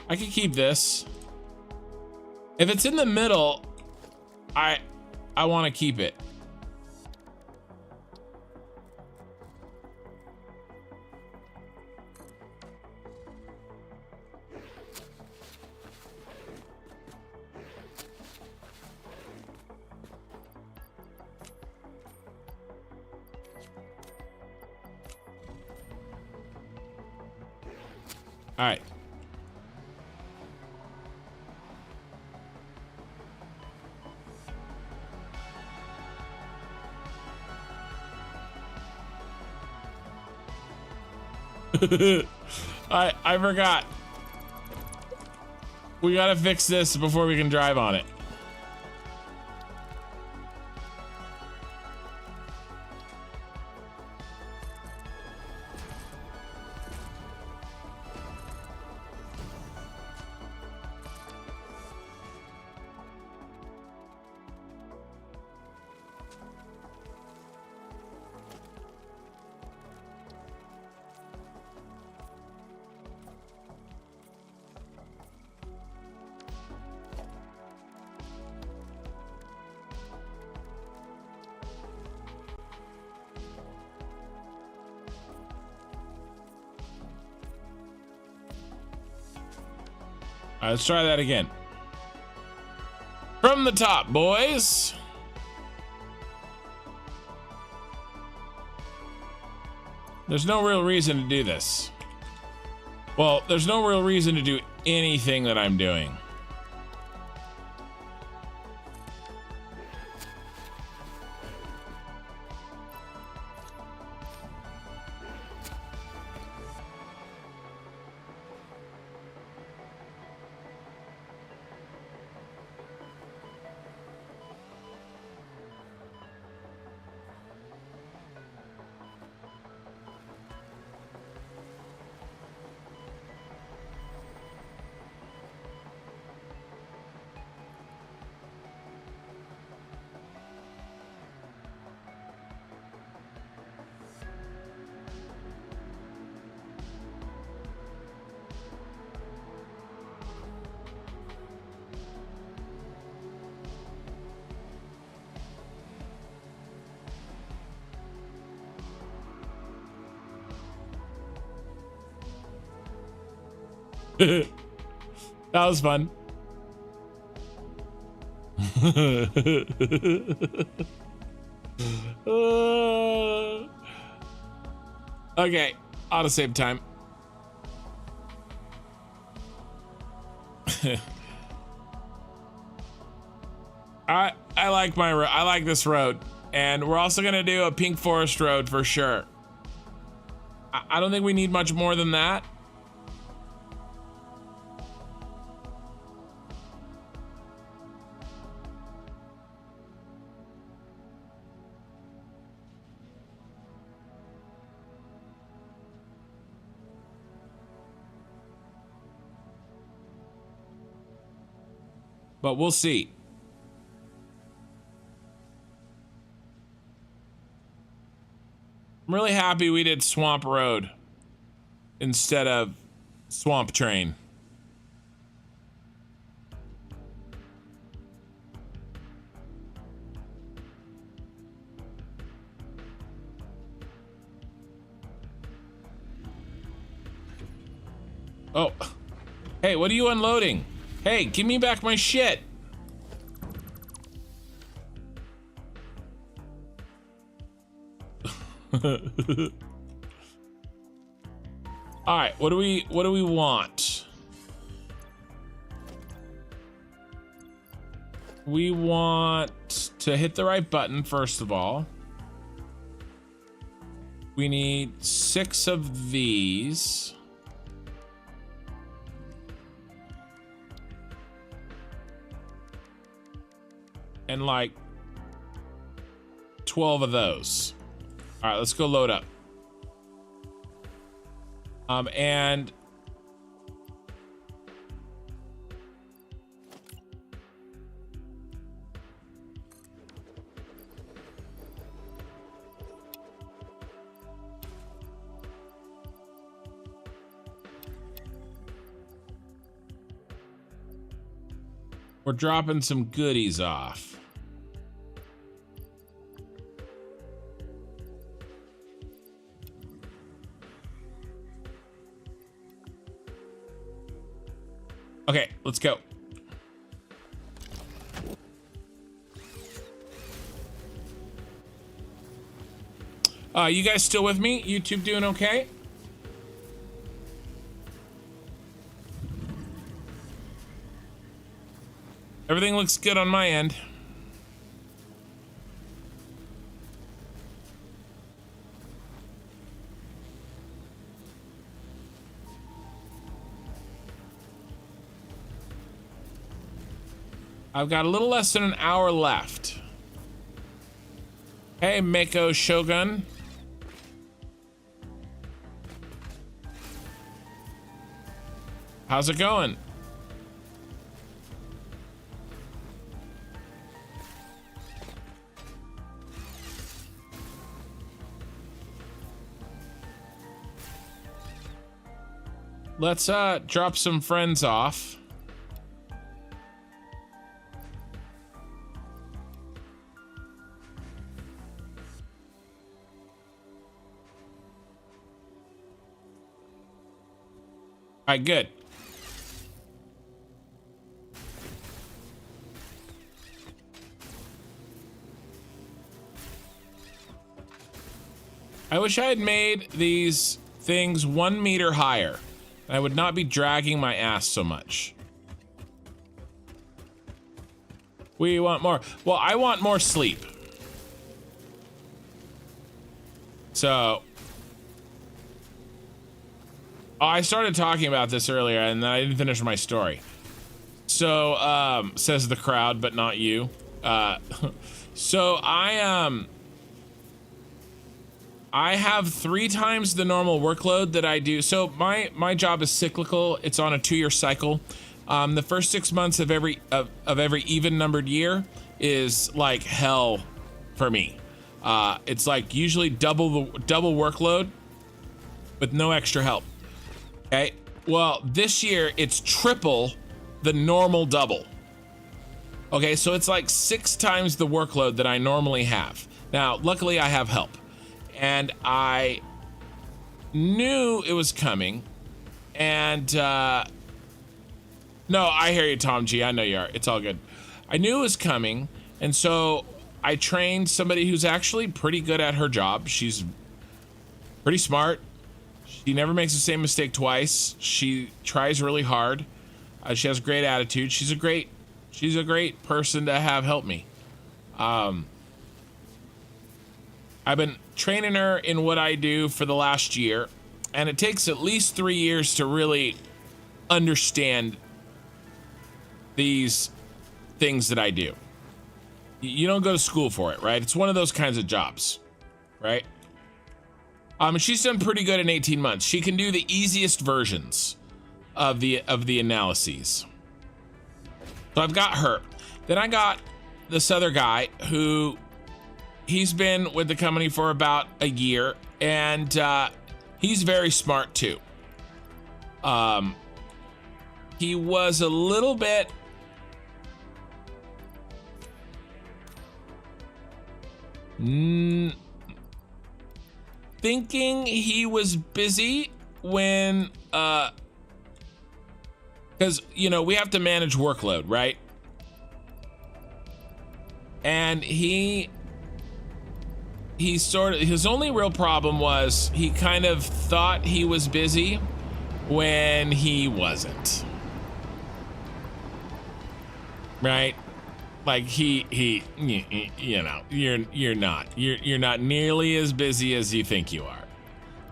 I could keep this. If it's in the middle, I want to keep it. All right. I forgot. We gotta fix this before we can drive on it. All right, let's try that again. From the top, boys. There's no real reason to do this. Well, there's no real reason to do anything that I'm doing. That was fun. Okay, autosave time. I like my road. I like this road, and we're also gonna do a pink forest road for sure. I don't think we need much more than that. but we'll see. I'm really happy we did Swamp Road instead of Swamp Train. Oh, hey, what are you unloading? Hey, give me back my shit. All right, what do we want? We want to hit the right button first of all. We need 6 of these. And like 12 of those. All right, let's go load up. And we're dropping some goodies off. Okay, let's go. You guys still with me? YouTube doing okay? Everything looks good on my end. I've got a little less than an hour left. Hey, Mako Shogun. How's it going? Let's drop some friends off. All right, good. I wish I had made these things 1 meter higher. I would not be dragging my ass so much. We want more. Well, I want more sleep. So, I started talking about this earlier and then I didn't finish my story. So, says the crowd, but not you. So I have 3 times the normal workload that I do. So my job is cyclical. It's on a 2-year cycle. The first 6 months of every even numbered year is like hell for me. It's like usually double workload with no extra help. Okay. Well, this year it's triple the normal double. Okay, so it's like 6 times the workload that I normally have. Now, luckily I have help. And I knew it was coming. And, no, I hear you, Tom G. I know you are. It's all good. I knew it was coming. And so I trained somebody who's actually pretty good at her job. She's pretty smart. She never makes the same mistake twice. She tries really hard. She has a great attitude. She's a great person to have help me. I've been training her in what I do for the last year, and it takes at least 3 years to really understand these things that I do. You don't go to school for it, right? It's one of those kinds of jobs, right? She's done pretty good in 18 months. She can do the easiest versions of the analyses. So I've got her. Then I got this other guy who he's been with the company for about a year, and he's very smart too. He was a little bit thinking he was busy when because you know we have to manage workload, right? And he sort of, his only real problem was he kind of thought he was busy when he wasn't, right? Like he you know, you're not nearly as busy as you think you are.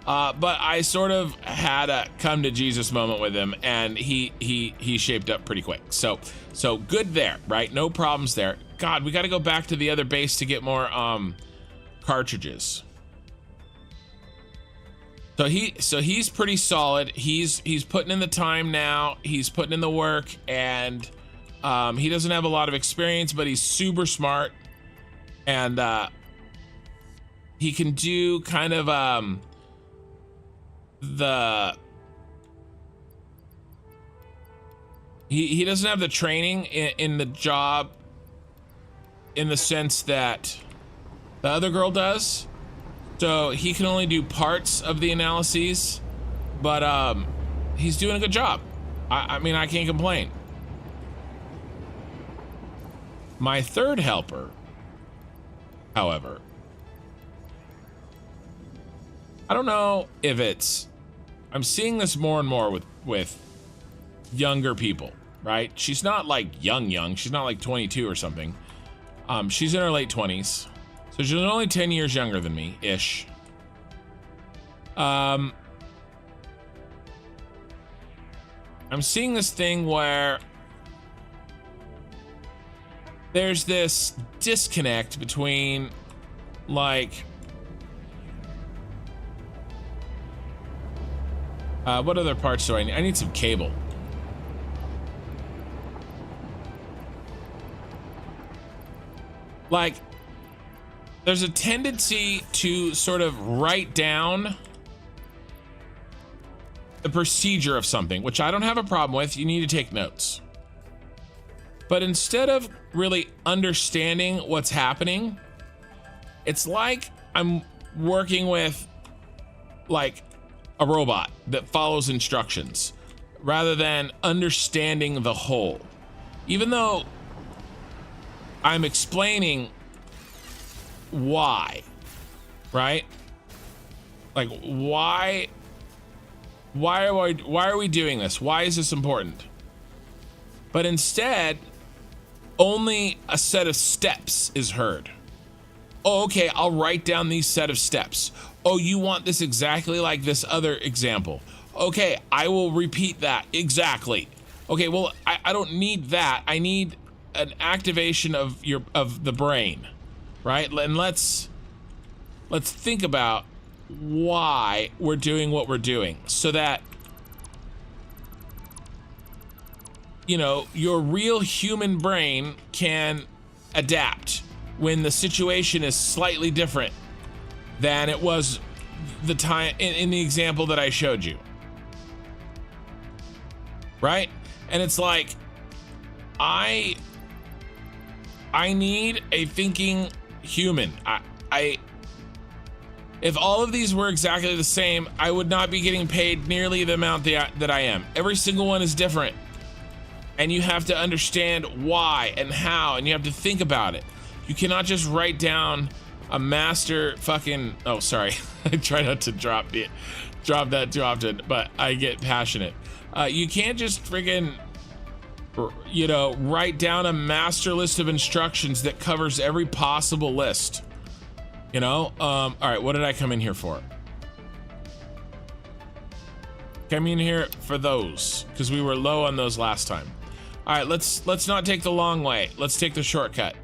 But I sort of had a come to Jesus moment with him, and he shaped up pretty quick. So good there, right? No problems there. God, we got to go back to the other base to get more cartridges. So he's pretty solid. He's putting in the time now. He's putting in the work, and he doesn't have a lot of experience, but he's super smart, and he can do kind of he doesn't have the training in the job in the sense that the other girl does. So he can only do parts of the analyses, but he's doing a good job. I mean, I can't complain. My third helper, however, I don't know if it's, I'm seeing this more and more with younger people, right? She's not like young. She's not like 22 or something. She's in her late 20s. So she's only 10 years younger than me, ish. I'm seeing this thing where there's this disconnect between, like, what other parts do I need? I need some cable. Like, there's a tendency to sort of write down the procedure of something, which I don't have a problem with. You need to take notes. But instead of really understanding what's happening, it's like I'm working with like a robot that follows instructions rather than understanding the whole. Even though I'm explaining why, right? Like why are we doing this? Why is this important? But instead, only a set of steps is heard. Oh, okay, I'll write down these set of steps. Oh, you want this exactly like this other example. Okay, I will repeat that exactly. Okay, well, I don't need that. I need an activation of the brain, right? And let's think about why we're doing what we're doing, so that, you know, your real human brain can adapt when the situation is slightly different than it was the time in the example that I showed you, right? And it's like, I need a thinking human. If all of these were exactly the same, I would not be getting paid nearly the amount that I am. Every single one is different. And you have to understand why and how, and you have to think about it. You cannot just write down a master fucking, oh, sorry. I try not to drop that too often, but I get passionate. You can't just friggin', you know, write down a master list of instructions that covers every possible list. You know, all right, what did I come in here for? Came in here for those, because we were low on those last time. All right, let's not take the long way. Let's take the shortcut.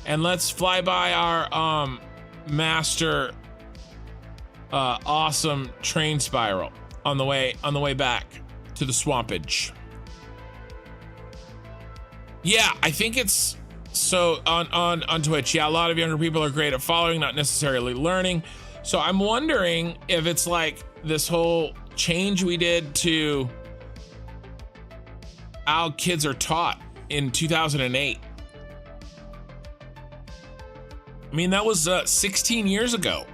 And let's fly by our master awesome train spiral on the way back to the swampage. Yeah, I think it's so on Twitch. Yeah, a lot of younger people are great at following, not necessarily learning. So I'm wondering if it's like this whole change we did to how kids are taught in 2008. I mean, that was 16 years ago.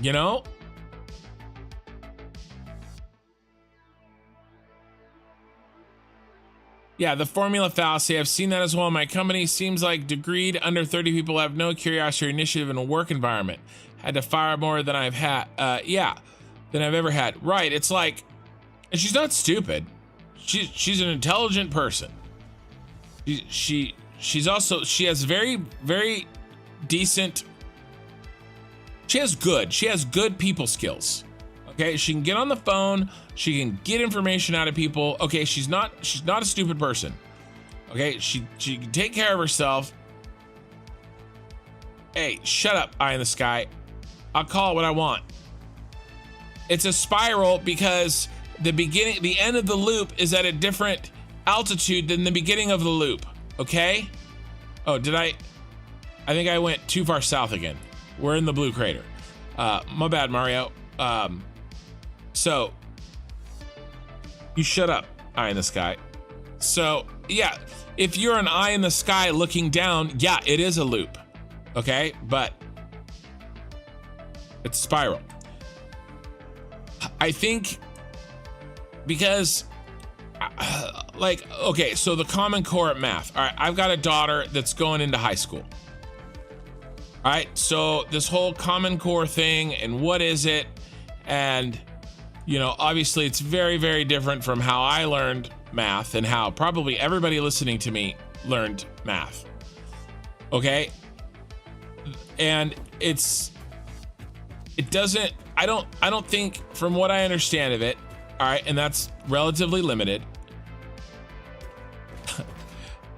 You know? Yeah, the formula fallacy. I've seen that as well in my company. Seems like degreed under 30 people have no curiosity or initiative in a work environment. Had to fire more than I've had. Yeah, than I've ever had. Right. It's like, and she's not stupid. She's an intelligent person. She's also, she has very, very decent. She has good people skills. Okay, she can get on the phone, she can get information out of people. Okay, she's not a stupid person. Okay, she can take care of herself. Hey, shut up, eye in the sky. I'll call it what I want. It's a spiral because the end of the loop is at a different altitude than the beginning of the loop. Okay? Oh, I think I went too far south again. We're in the blue crater. My bad, Mario. So you shut up, eye in the sky. So yeah, if you're an eye in the sky looking down, yeah, it is a loop. Okay, but it's spiral. I think because like, okay, so the Common Core at math. All right, I've got a daughter that's going into high school. All right, so this whole Common Core thing and what is it? And, you know, obviously it's very, very different from how I learned math and how probably everybody listening to me learned math. Okay? And I don't think, from what I understand of it, all right, and that's relatively limited.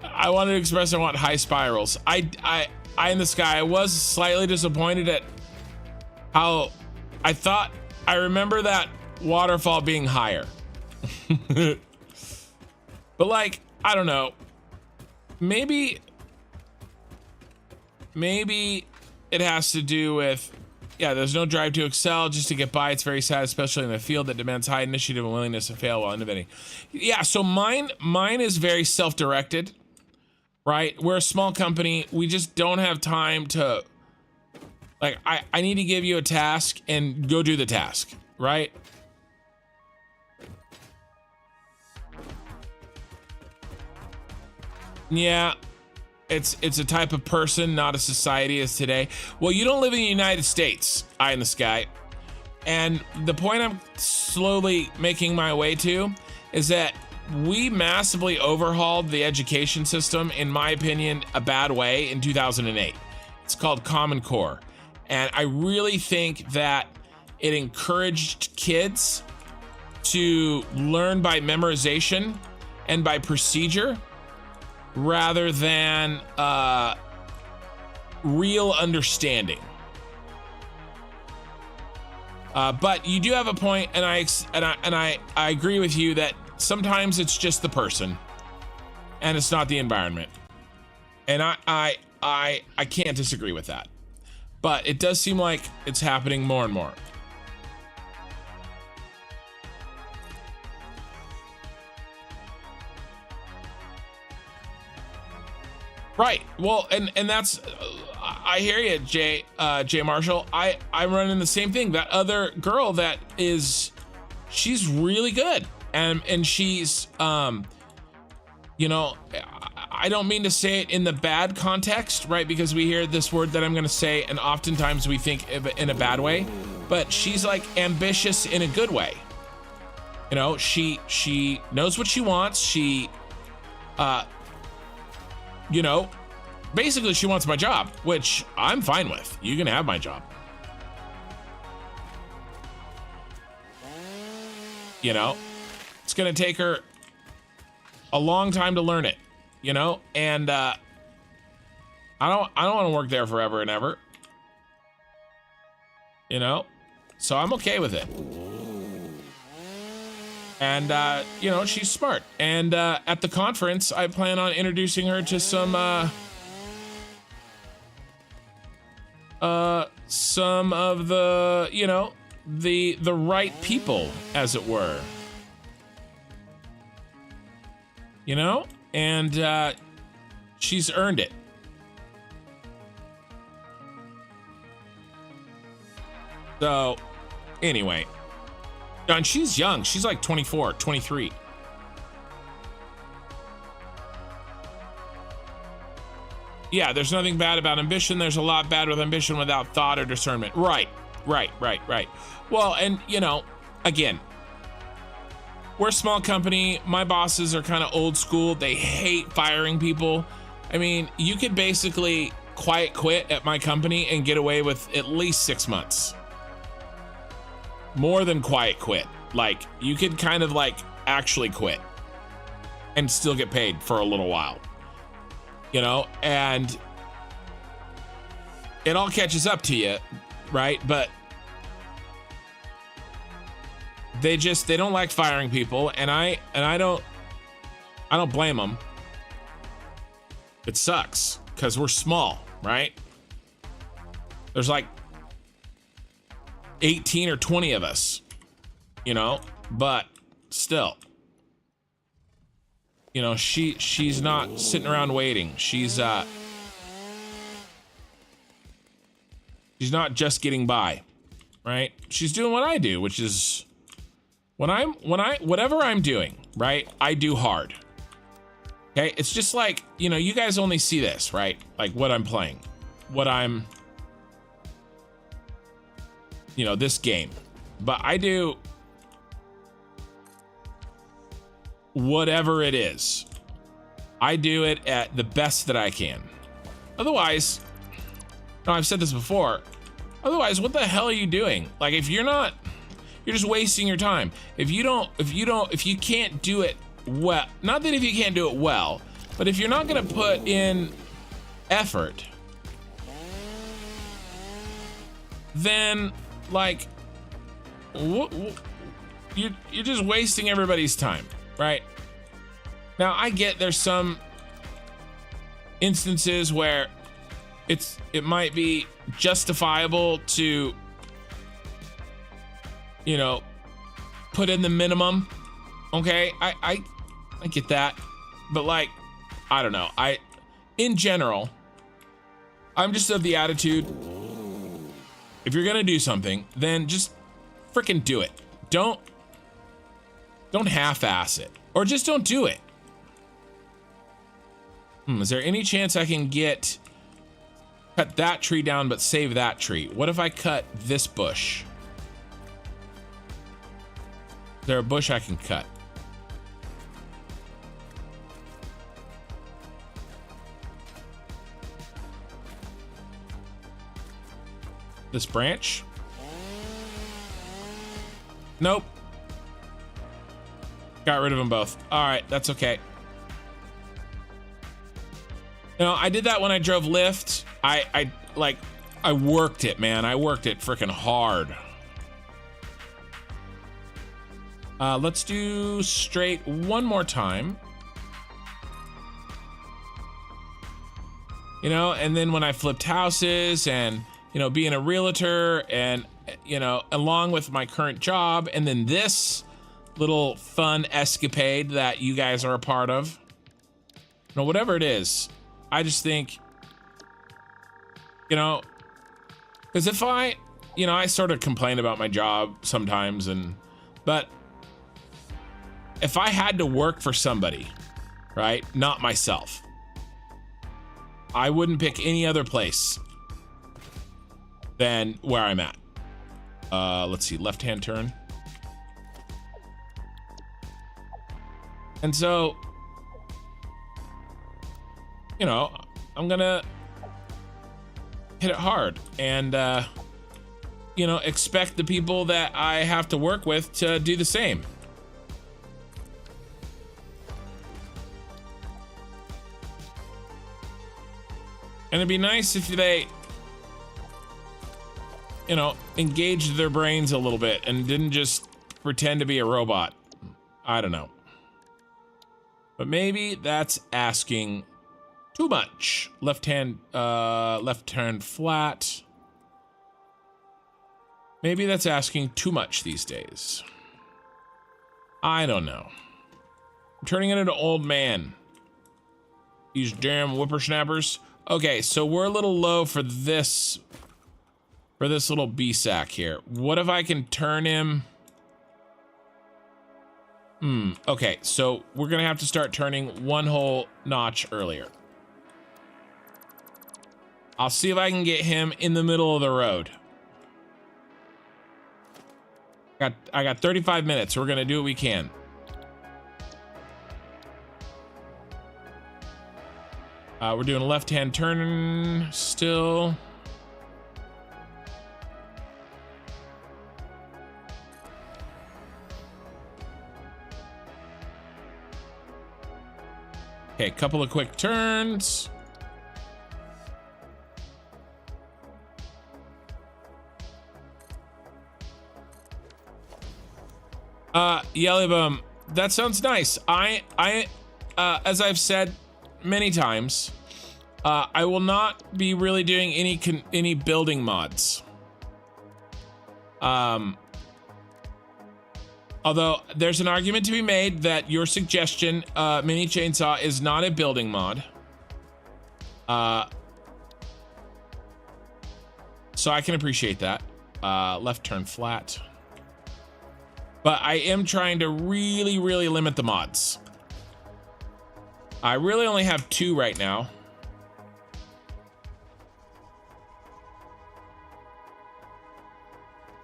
I wanted to express I want high spirals. I in the sky, I was slightly disappointed at how I remember that waterfall being higher. But like, I don't know. Maybe it has to do with, yeah, there's no drive to excel, just to get by. It's very sad, especially in a field that demands high initiative and willingness to fail while innovating. Yeah, so mine is very self-directed, right? We're a small company. We just don't have time to, like, I need to give you a task and go do the task, right? Yeah, it's a type of person, not a society as today. Well, you don't live in the United States, eye in the sky. And the point I'm slowly making my way to is that we massively overhauled the education system, in my opinion, a bad way in 2008. It's called Common Core. And I really think that it encouraged kids to learn by memorization and by procedure rather than real understanding. But you do have a point, and I agree with you that sometimes it's just the person, and it's not the environment. And I can't disagree with that. But it does seem like it's happening more and more. Right. Well, and that's, I hear you, Jay Marshall. I'm running the same thing. That other girl that is, she's really good, and she's, you know, I don't mean to say it in the bad context, right? Because we hear this word that I'm going to say, and oftentimes we think of it in a bad way. But she's like ambitious in a good way. You know, she knows what she wants. She, you know, basically she wants my job, which I'm fine with. You can have my job. You know, it's going to take her a long time to learn it, you know, and I don't want to work there forever and ever, you know, so I'm okay with it. And, you know, she's smart. And at the conference, I plan on introducing her to some of the, you know, the right people, as it were. You know? And she's earned it. So, anyway. And she's young. She's like 24, 23. Yeah, there's nothing bad about ambition. There's a lot bad with ambition without thought or discernment. Right. Well, and, you know, again, we're a small company. My bosses are kind of old school. They hate firing people. I mean, you could basically quiet quit at my company and get away with at least 6 months. More than quiet quit. Like, you could kind of like actually quit and still get paid for a little while, you know, and it all catches up to you, right? But they don't like firing people, and I don't blame them. It sucks because we're small, right? There's like 18 or 20 of us, you know, but still, you know, she's not sitting around waiting. She's not just getting by, right? She's doing what I do, which is whatever I'm doing, right? I do hard. Okay. It's just like, you know, you guys only see this, right? Like what I'm playing, you know, this game, but I do whatever it is. I do it at the best that I can. Otherwise, no, I've said this before. Otherwise, what the hell are you doing? Like, if you're not, you're just wasting your time. If you can't do it well, not that if you can't do it well, but if you're not going to put in effort, then like, you're just wasting everybody's time, right? Now, I get there's some instances where it might be justifiable to, you know, put in the minimum. Okay, I get that, but like, I don't know. In general, I'm just of the attitude, if you're gonna do something, then just freaking do it. Don't half-ass it, or just don't do it. Is there any chance I can cut that tree down but save that tree? What if I cut this bush? Is there a bush I can cut? This branch? Nope. Got rid of them both. All right, that's okay. You know, I did that when I drove Lyft. I worked it, man. I worked it freaking hard. Let's do straight one more time. You know, and then when I flipped houses and, you know, being a realtor and, you know, along with my current job, and then this little fun escapade that you guys are a part of, you know, whatever it is, I just think, you know, because if I sort of complain about my job sometimes, but if I had to work for somebody, right, not myself, I wouldn't pick any other place than where I'm at. Let's see, left-hand turn. And so, you know, I'm gonna hit it hard and, you know, expect the people that I have to work with to do the same. And it'd be nice if they, you know, engaged their brains a little bit and didn't just pretend to be a robot. I don't know. But maybe that's asking too much. Left hand flat. Maybe that's asking too much these days. I don't know. I'm turning into an old man. These damn whippersnappers. Okay, so we're a little low for this little B-sack here. What if I can turn him? Okay, so we're gonna have to start turning one whole notch earlier. I'll see if I can get him in the middle of the road. I got 35 minutes. We're gonna do what we can. We're doing a left-hand turn still. Okay, couple of quick turns. Yellowbum, that sounds nice. As I've said many times, I will not be really doing any building mods. Although there's an argument to be made that your suggestion, mini chainsaw, is not a building mod. So I can appreciate that. Left turn flat. But I am trying to really, really limit the mods. I really only have 2 right now.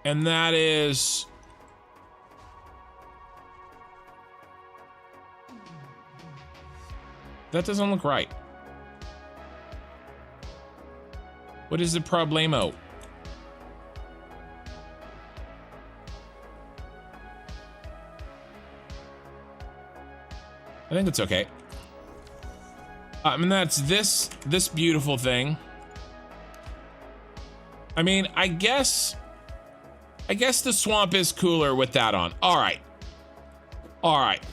And that is... That doesn't look right. What is the problemo? I think it's okay. I mean, that's this beautiful thing. I mean, I guess the swamp is cooler with that on. All right.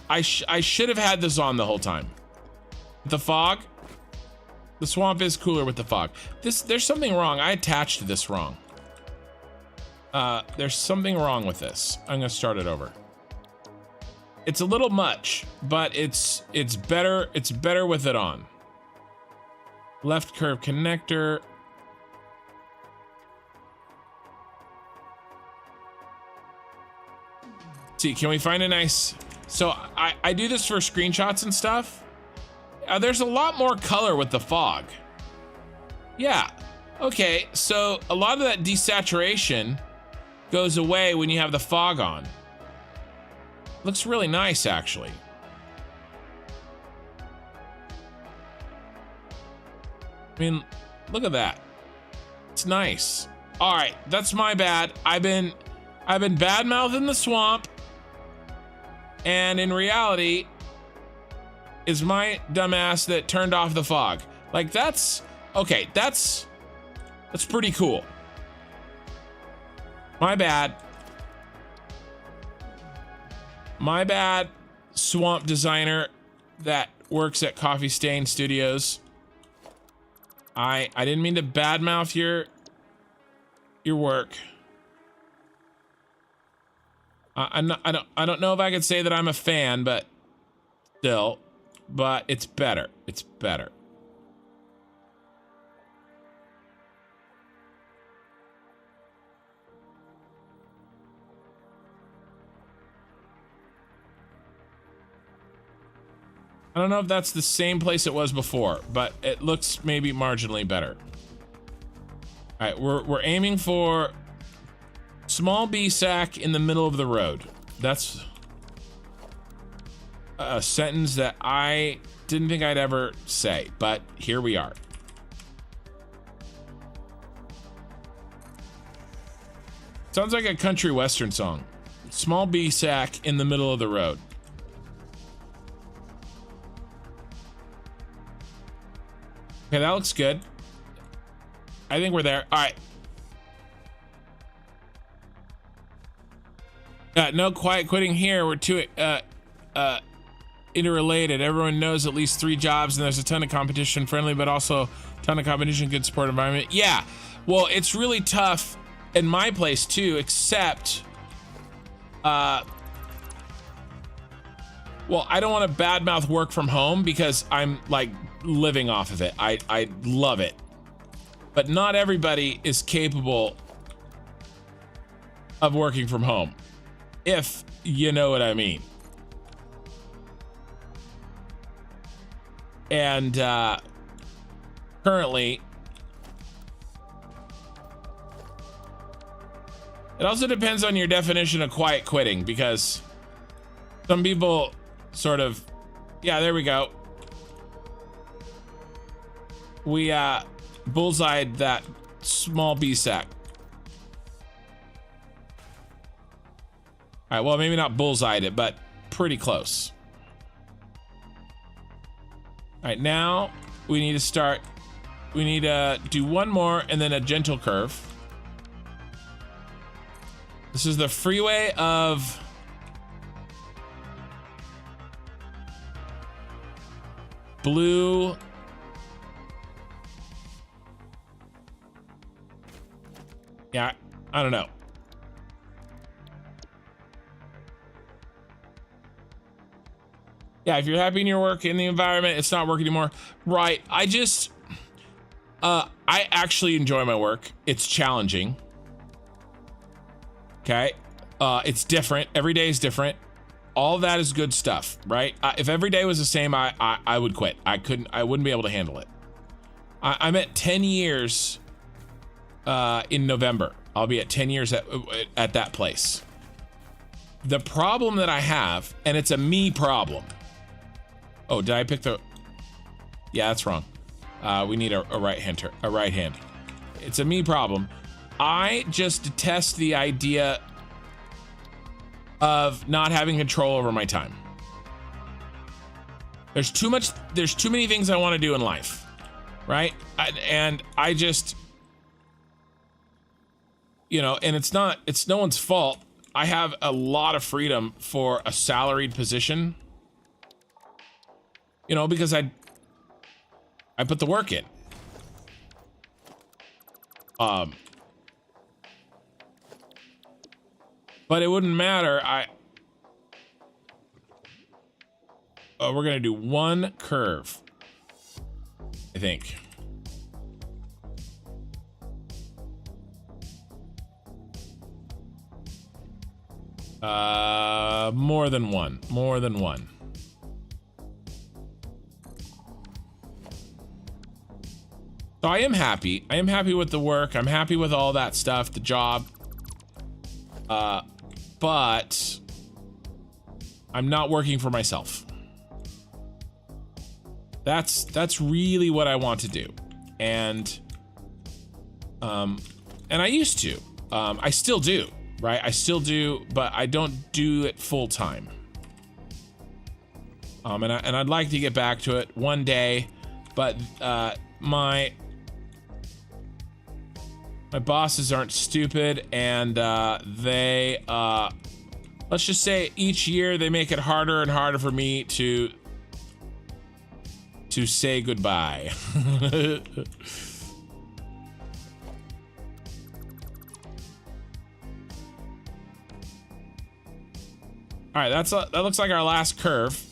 I should have had this on the whole time. The fog. The swamp is cooler with the fog. There's something wrong. I attached this wrong. There's something wrong with this. I'm gonna start it over. It's a little much, but it's better with it on. Left curve connector. See, can we find a nice... So I do this for screenshots and stuff. There's a lot more color with the fog. Yeah. Okay, so a lot of that desaturation goes away when you have the fog on. Looks really nice, actually. I mean, look at that. It's nice. All right, that's my bad. I've been bad-mouthing the swamp, and in reality, is my dumbass that turned off the fog. Like, that's okay. That's pretty cool. My bad. My bad, swamp designer that works at Coffee Stain Studios. I didn't mean to badmouth your work. I don't know if I could say that I'm a fan, but still, but it's better. It's better. I don't know if that's the same place it was before, but it looks maybe marginally better. All right, we're aiming for small B sack in the middle of the road. That's a sentence that I didn't think I'd ever say, but here we are. Sounds like a country western song. Small B sack in the middle of the road. Okay, that looks good. I think we're there. All right. No quiet quitting here. We're too interrelated. Everyone knows at least 3 jobs, and there's a ton of competition, friendly, but also a ton of competition, good support environment. Yeah, well, it's really tough in my place too, except, well, I don't want to badmouth work from home because I'm like living off of it. I love it, but not everybody is capable of working from home, if you know what I mean. And currently, it also depends on your definition of quiet quitting, because some people sort of, yeah, there we go. We bullseyed that small B-sack. All right, well, maybe not bullseyed it, but pretty close. All right, now we need to start, we need to do one more and then a gentle curve. This is the freeway of Blue. Yeah, I don't know. Yeah, if you're happy in your work, in the environment, it's not work anymore. Right, I just, I actually enjoy my work. It's challenging. Okay, it's different. Every day is different. All of that is good stuff, right? If every day was the same, I would quit. I wouldn't be able to handle it. I'm at 10 years in November. I'll be at 10 years at that place. The problem that I have, and it's a me problem. Oh, did I pick the? Yeah, that's wrong. We need a right hand. It's a me problem. I just detest the idea of not having control over my time. There's too many things I want to do in life, right? And I just, you know, and it's no one's fault. I have a lot of freedom for a salaried position, you know, because I put the work in. But it wouldn't matter. We're gonna do one curve, I think. More than one. So I am happy. I am happy with the work. I'm happy with all that stuff, the job. But I'm not working for myself. That's really what I want to do. And I used to. I still do, right? I still do, but I don't do it full time. And I'd like to get back to it one day, but my bosses aren't stupid, and they let's just say each year they make it harder and harder for me to say goodbye. All right, that looks like our last curve.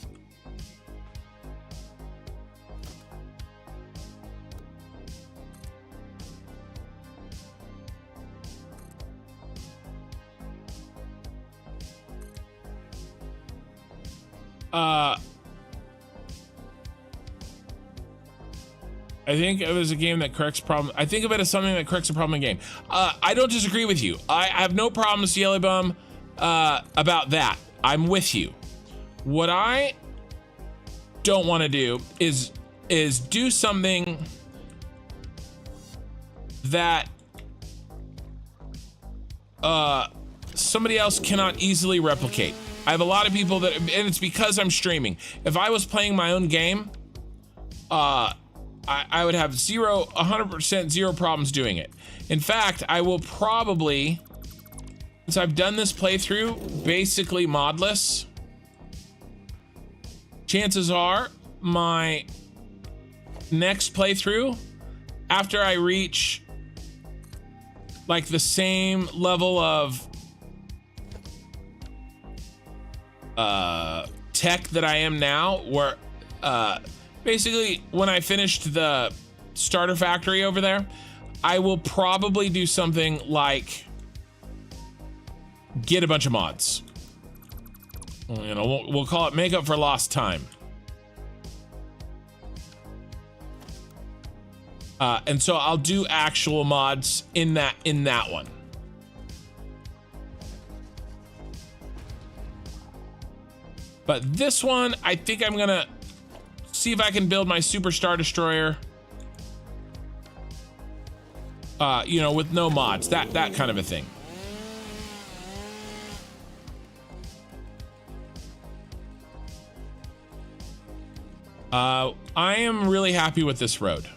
I think it was a game that corrects problem. I think of it as something that corrects a problem in game. I don't disagree with you. I have no problems, Yellow Bum, about that. I'm with you. What I don't want to do is do something that somebody else cannot easily replicate. I have a lot of people that, and it's because I'm streaming. If I was playing my own game, I would have 100% zero problems doing it. In fact, I will probably, since I've done this playthrough basically modless, chances are my next playthrough, after I reach like the same level of tech that I am now, where basically when I finished the starter factory over there, I will probably do something like get a bunch of mods. You know, we'll call it make up for lost time. And so I'll do actual mods in that one. But this one, I think I'm gonna see if I can build my Super Star Destroyer. You know, with no mods, that kind of a thing. I am really happy with this road.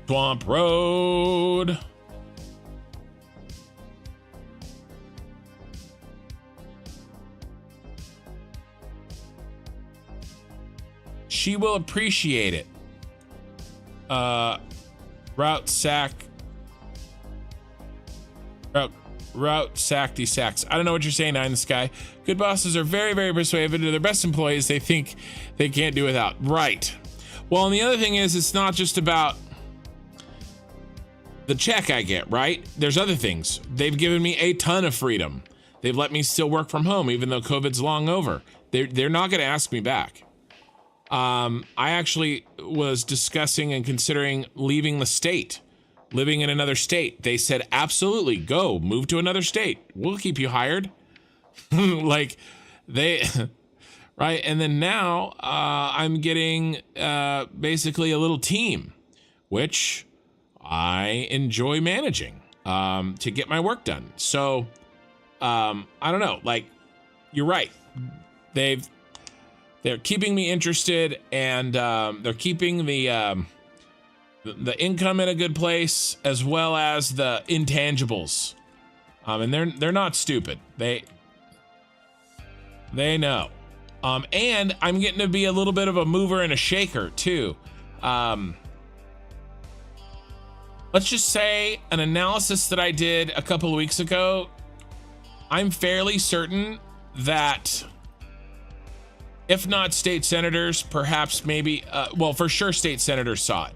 Swamp Road. She will appreciate it. Route sack. Route sack de-sacks. I don't know what you're saying, Nine in the Sky. Good bosses are very, very persuasive to their best employees. They think they can't do without. Right. Well, and the other thing is, it's not just about the check I get, right? There's other things. They've given me a ton of freedom. They've let me still work from home, even though COVID's long over. They're not going to ask me back. I actually was discussing and considering leaving the state, living in another state. They said, absolutely, go, move to another state. We'll keep you hired. Like, they, right? And then now I'm getting basically a little team, which I enjoy managing to get my work done. So I don't know, like, you're right. They're keeping me interested, and they're keeping the income in a good place, as well as the intangibles. And they're not stupid. They know. And I'm getting to be a little bit of a mover and a shaker too. Let's just say an analysis that I did a couple of weeks ago, I'm fairly certain that if not state senators, perhaps maybe, well, for sure state senators saw it.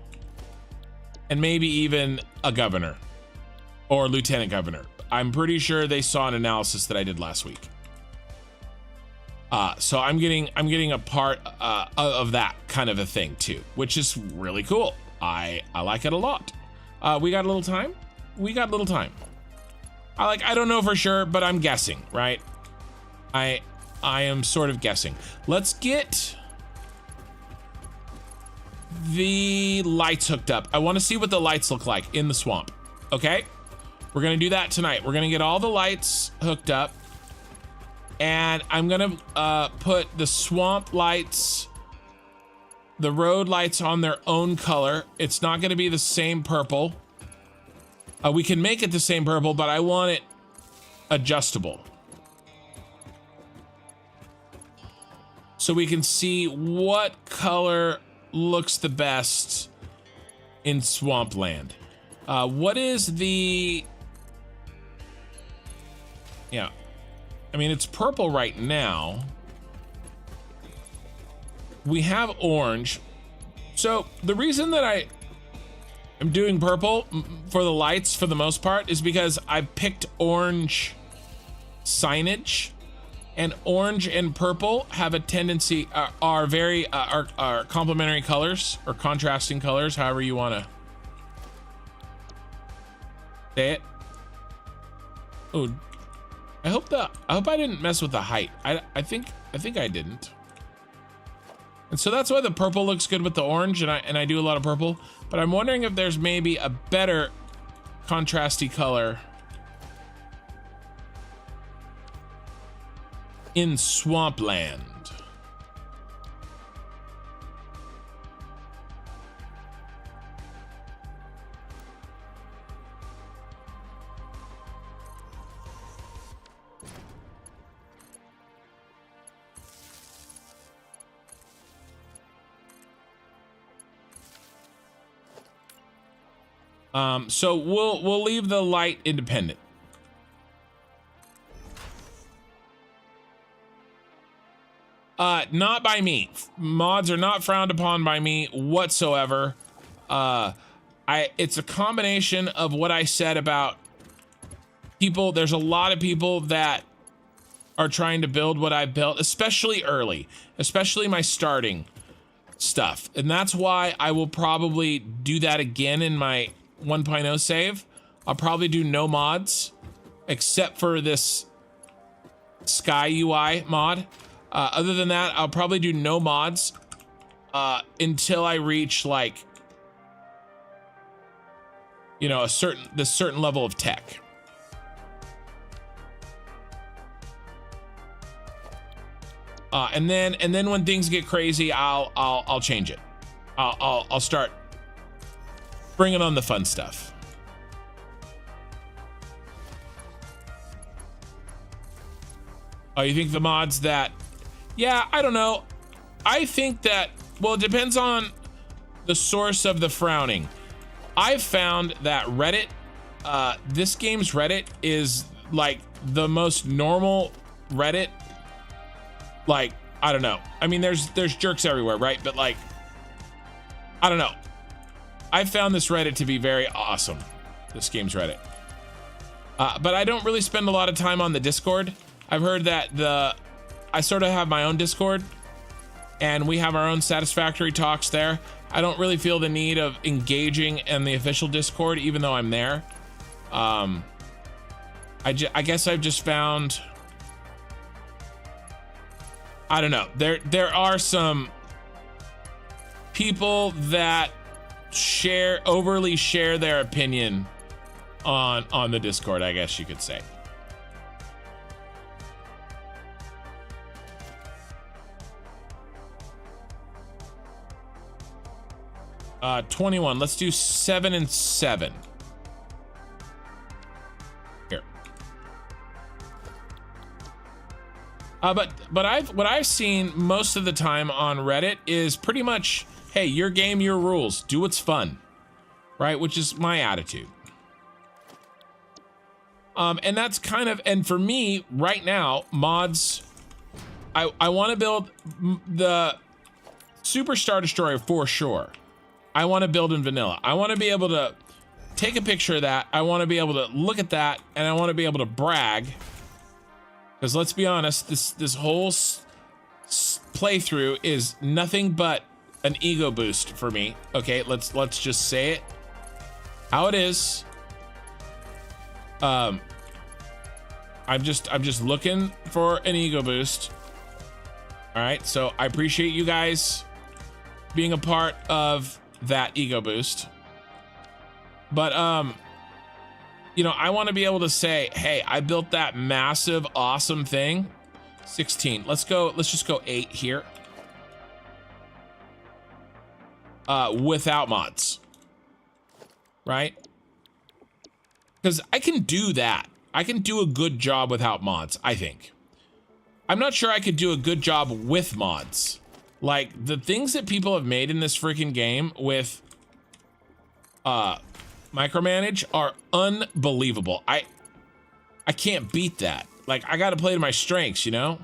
And maybe even a governor or lieutenant governor. I'm pretty sure they saw an analysis that I did last week. So I'm getting a part of that kind of a thing too, which is really cool. I like it a lot. We got a little time? We got a little time. I don't know for sure, but I'm guessing, right? I am sort of guessing. Let's get the lights hooked up. I want to see what the lights look like in the swamp. Okay? We're going to do that tonight. We're going to get all the lights hooked up. And I'm going to put the swamp lights, the road lights on their own color. It's not going to be the same purple. We can make it the same purple, but I want it adjustable. So we can see what color looks the best in swampland. What is the... Yeah. I mean, it's purple right now. We have orange. So the reason that I am doing purple for the lights for the most part is because I picked orange signage. And orange and purple have a tendency, are very, are complementary colors or contrasting colors, however you want to say it. Oh, I hope I didn't mess with the height. I think I didn't. And so that's why the purple looks good with the orange, and I do a lot of purple. But I'm wondering if there's maybe a better contrasty color in swampland. So we'll leave the light independent. Not by me. Mods are not frowned upon by me whatsoever. It's a combination of what I said about people. There's a lot of people that are trying to build what I built, especially early, especially my starting stuff. And that's why I will probably do that again in my 1.0 save. I'll probably do no mods except for this Sky UI mod. Other than that, I'll probably do no mods until I reach, like, you know, this certain level of tech. And then when things get crazy, I'll change it. I'll start bringing on the fun stuff. Oh, you think the mods that? Yeah, I don't know. I think that, well, it depends on the source of the frowning. I've found that Reddit, this game's Reddit is like the most normal Reddit. Like, I don't know. I mean, there's jerks everywhere, right? But like, I don't know. I found this Reddit to be very awesome. This game's Reddit. But I don't really spend a lot of time on the Discord. I've heard that I sort of have my own Discord and we have our own Satisfactory talks there. I don't really feel the need of engaging in the official Discord, even though I'm there. I guess I've just found, I don't know. There are some people that overly share their opinion on the Discord, I guess you could say. 21. Let's do 7 and 7. Here. But what I've seen most of the time on Reddit is pretty much, hey, your game, your rules, do what's fun, right? Which is my attitude. And that's kind of, and for me right now, mods, I want to build the Super Star Destroyer for sure. I want to build in vanilla. I want to be able to take a picture of that. I want to be able to look at that, and I want to be able to brag. Because let's be honest, this whole playthrough is nothing but an ego boost for me. Okay, let's just say it how it is. I'm just looking for an ego boost. All right, so I appreciate you guys being a part of that ego boost. But you know, I want to be able to say, hey, I built that massive awesome thing. 16. Let's just go 8 here. Without mods. Right? Because I can do that. I can do a good job without mods, I think. I'm not sure I could do a good job with mods. Like, the things that people have made in this freaking game with micromanage are unbelievable. I can't beat that. Like, I gotta play to my strengths, you know?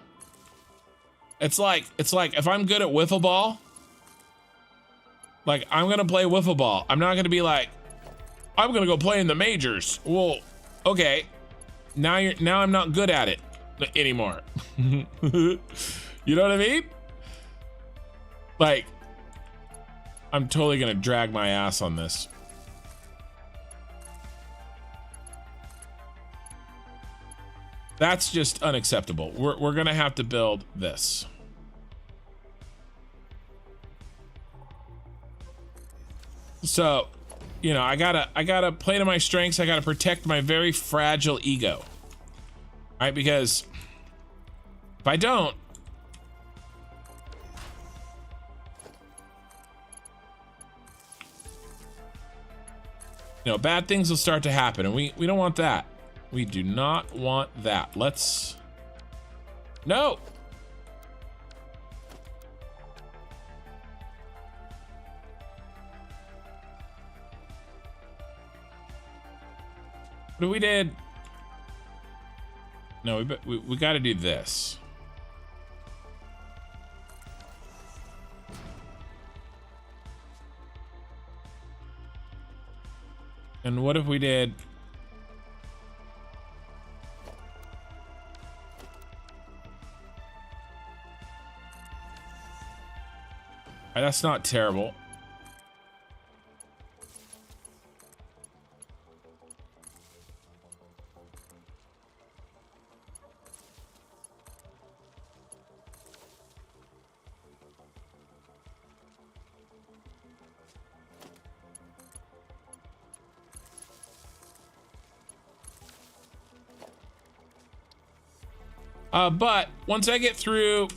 It's like if I'm good at wiffle ball, like, I'm gonna play wiffle ball. I'm not gonna be like, I'm gonna go play in the majors. Well, okay. Now I'm not good at it anymore. You know what I mean? Like, I'm totally gonna drag my ass on this. That's just unacceptable. We're gonna have to build this. So, you know, I gotta play to my strengths. I gotta protect my very fragile ego. Right? Because if I don't, you know, bad things will start to happen, and we don't want that. We do not want that. Let's... No! But we did. No, we got to do this. And what if we did? That's not terrible. But once I get through,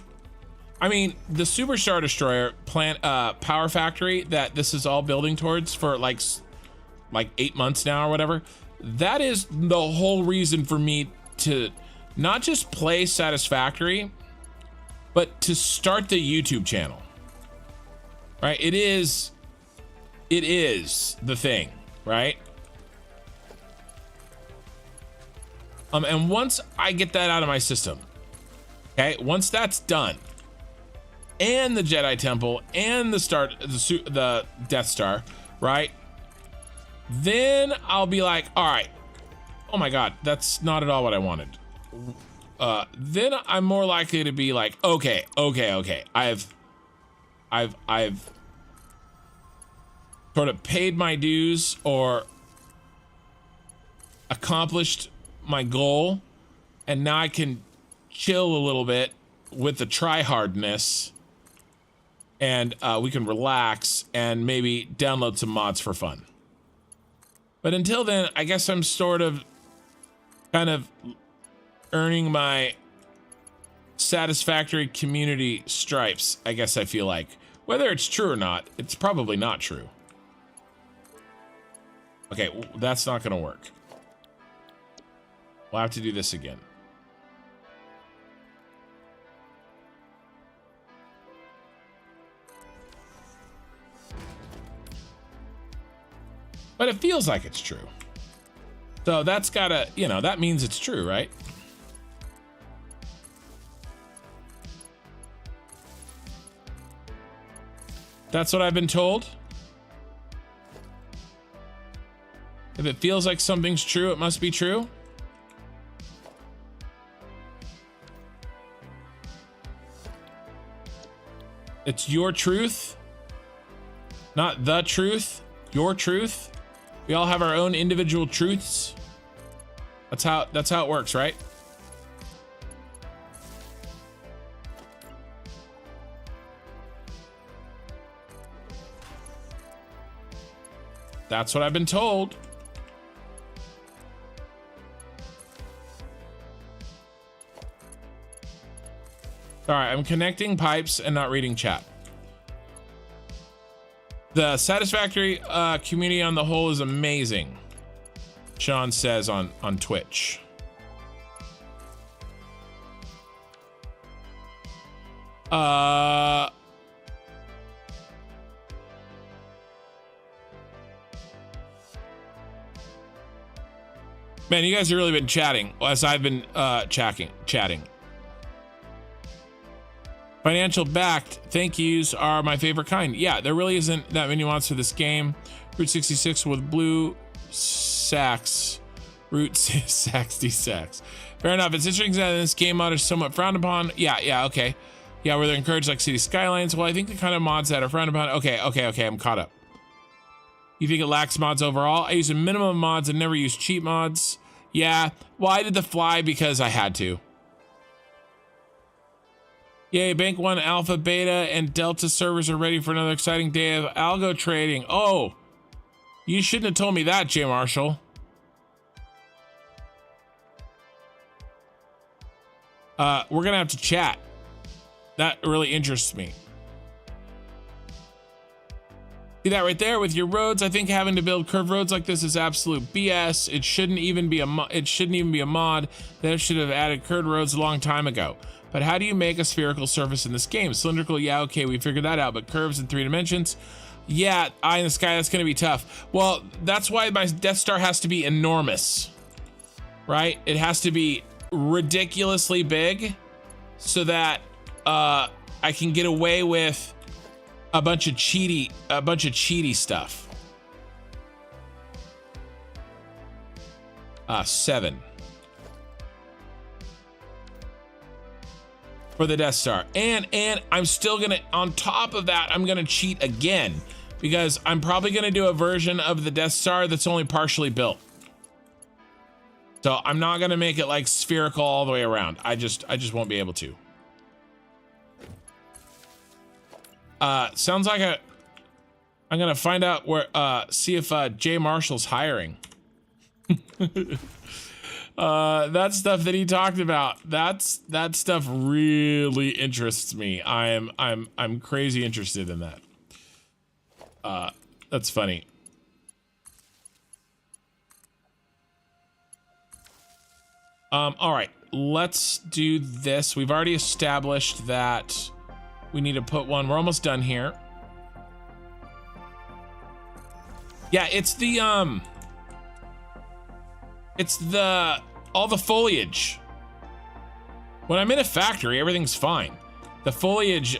I mean, the Superstar Destroyer plant, power factory that this is all building towards for like 8 months now or whatever. That is the whole reason for me to not just play Satisfactory, but to start the YouTube channel. Right? It is the thing, right? And once I get that out of my system, okay, once that's done, and the Jedi Temple and the Death Star, right? Then I'll be like, all right, oh my God, that's not at all what I wanted. Then I'm more likely to be like, okay. I've sort of paid my dues or accomplished my goal, and now I can chill a little bit with the try-hardness, and we can relax and maybe download some mods for fun. But until then, I guess I'm sort of kind of earning my Satisfactory community stripes, I guess I feel like. Whether it's true or not, it's probably not true. Okay, that's not gonna work. We'll have to do this again. But it feels like it's true. So that's gotta, you know, that means it's true, right? That's what I've been told. If it feels like something's true, it must be true. It's your truth, not the truth, your truth. We all have our own individual truths. That's how it works, right? That's what I've been told. All right, I'm connecting pipes and not reading chat. The Satisfactory community on the whole is amazing, Sean says on Twitch. Man, you guys have really been chatting as I've been chatting. Financial backed thank yous are my favorite kind. Yeah, there really isn't that many mods for this game. Route 66 with blue sacks. Route 60 sacks. Fair enough. It's interesting that this game mod is somewhat frowned upon. Yeah, okay. Yeah, where they're encouraged like City Skylines. Well, I think the kind of mods that are frowned upon. Okay, I'm caught up. You think it lacks mods overall? I use a minimum of mods and never use cheap mods. Yeah, well, I did the fly because I had to. Yay, Bank 1 Alpha, Beta, and Delta servers are ready for another exciting day of algo trading. Oh, you shouldn't have told me that, J. Marshall. We're gonna have to chat. That really interests me. See that right there with your roads? I think having to build curved roads like this is absolute BS. It shouldn't even be a mod. That should have added curved roads a long time ago. But how do you make a spherical surface in this game? Cylindrical, yeah, okay, we figured that out. But curves in 3 dimensions, yeah, eye in the sky, that's gonna be tough. Well, that's why my Death Star has to be enormous. right? It has to be ridiculously big so that I can get away with a bunch of cheaty stuff. 7 for the Death Star, and I'm still gonna, on top of that, I'm gonna cheat again because I'm probably gonna do a version of the Death Star that's only partially built. So I'm not gonna make it like spherical all the way around. I just won't be able to. Sounds like I'm gonna find out where, see if Jay Marshall's hiring. That stuff that he talked about, that stuff really interests me. I'm crazy interested in that. That's funny. All right, let's do this. We've already established that we need to put one. We're almost done here. Yeah, it's all the foliage. When I'm in a factory, everything's fine. The foliage,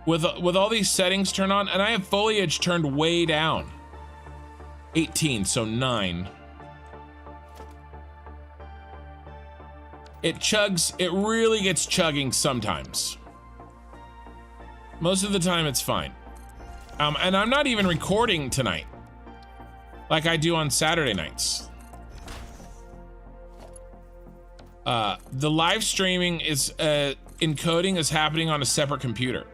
with all these settings turned on, and I have foliage turned way down. 18, so 9. It chugs, it really gets chugging sometimes. Most of the time it's fine. And I'm not even recording tonight like I do on Saturday nights. The live streaming is, encoding is happening on a separate computer.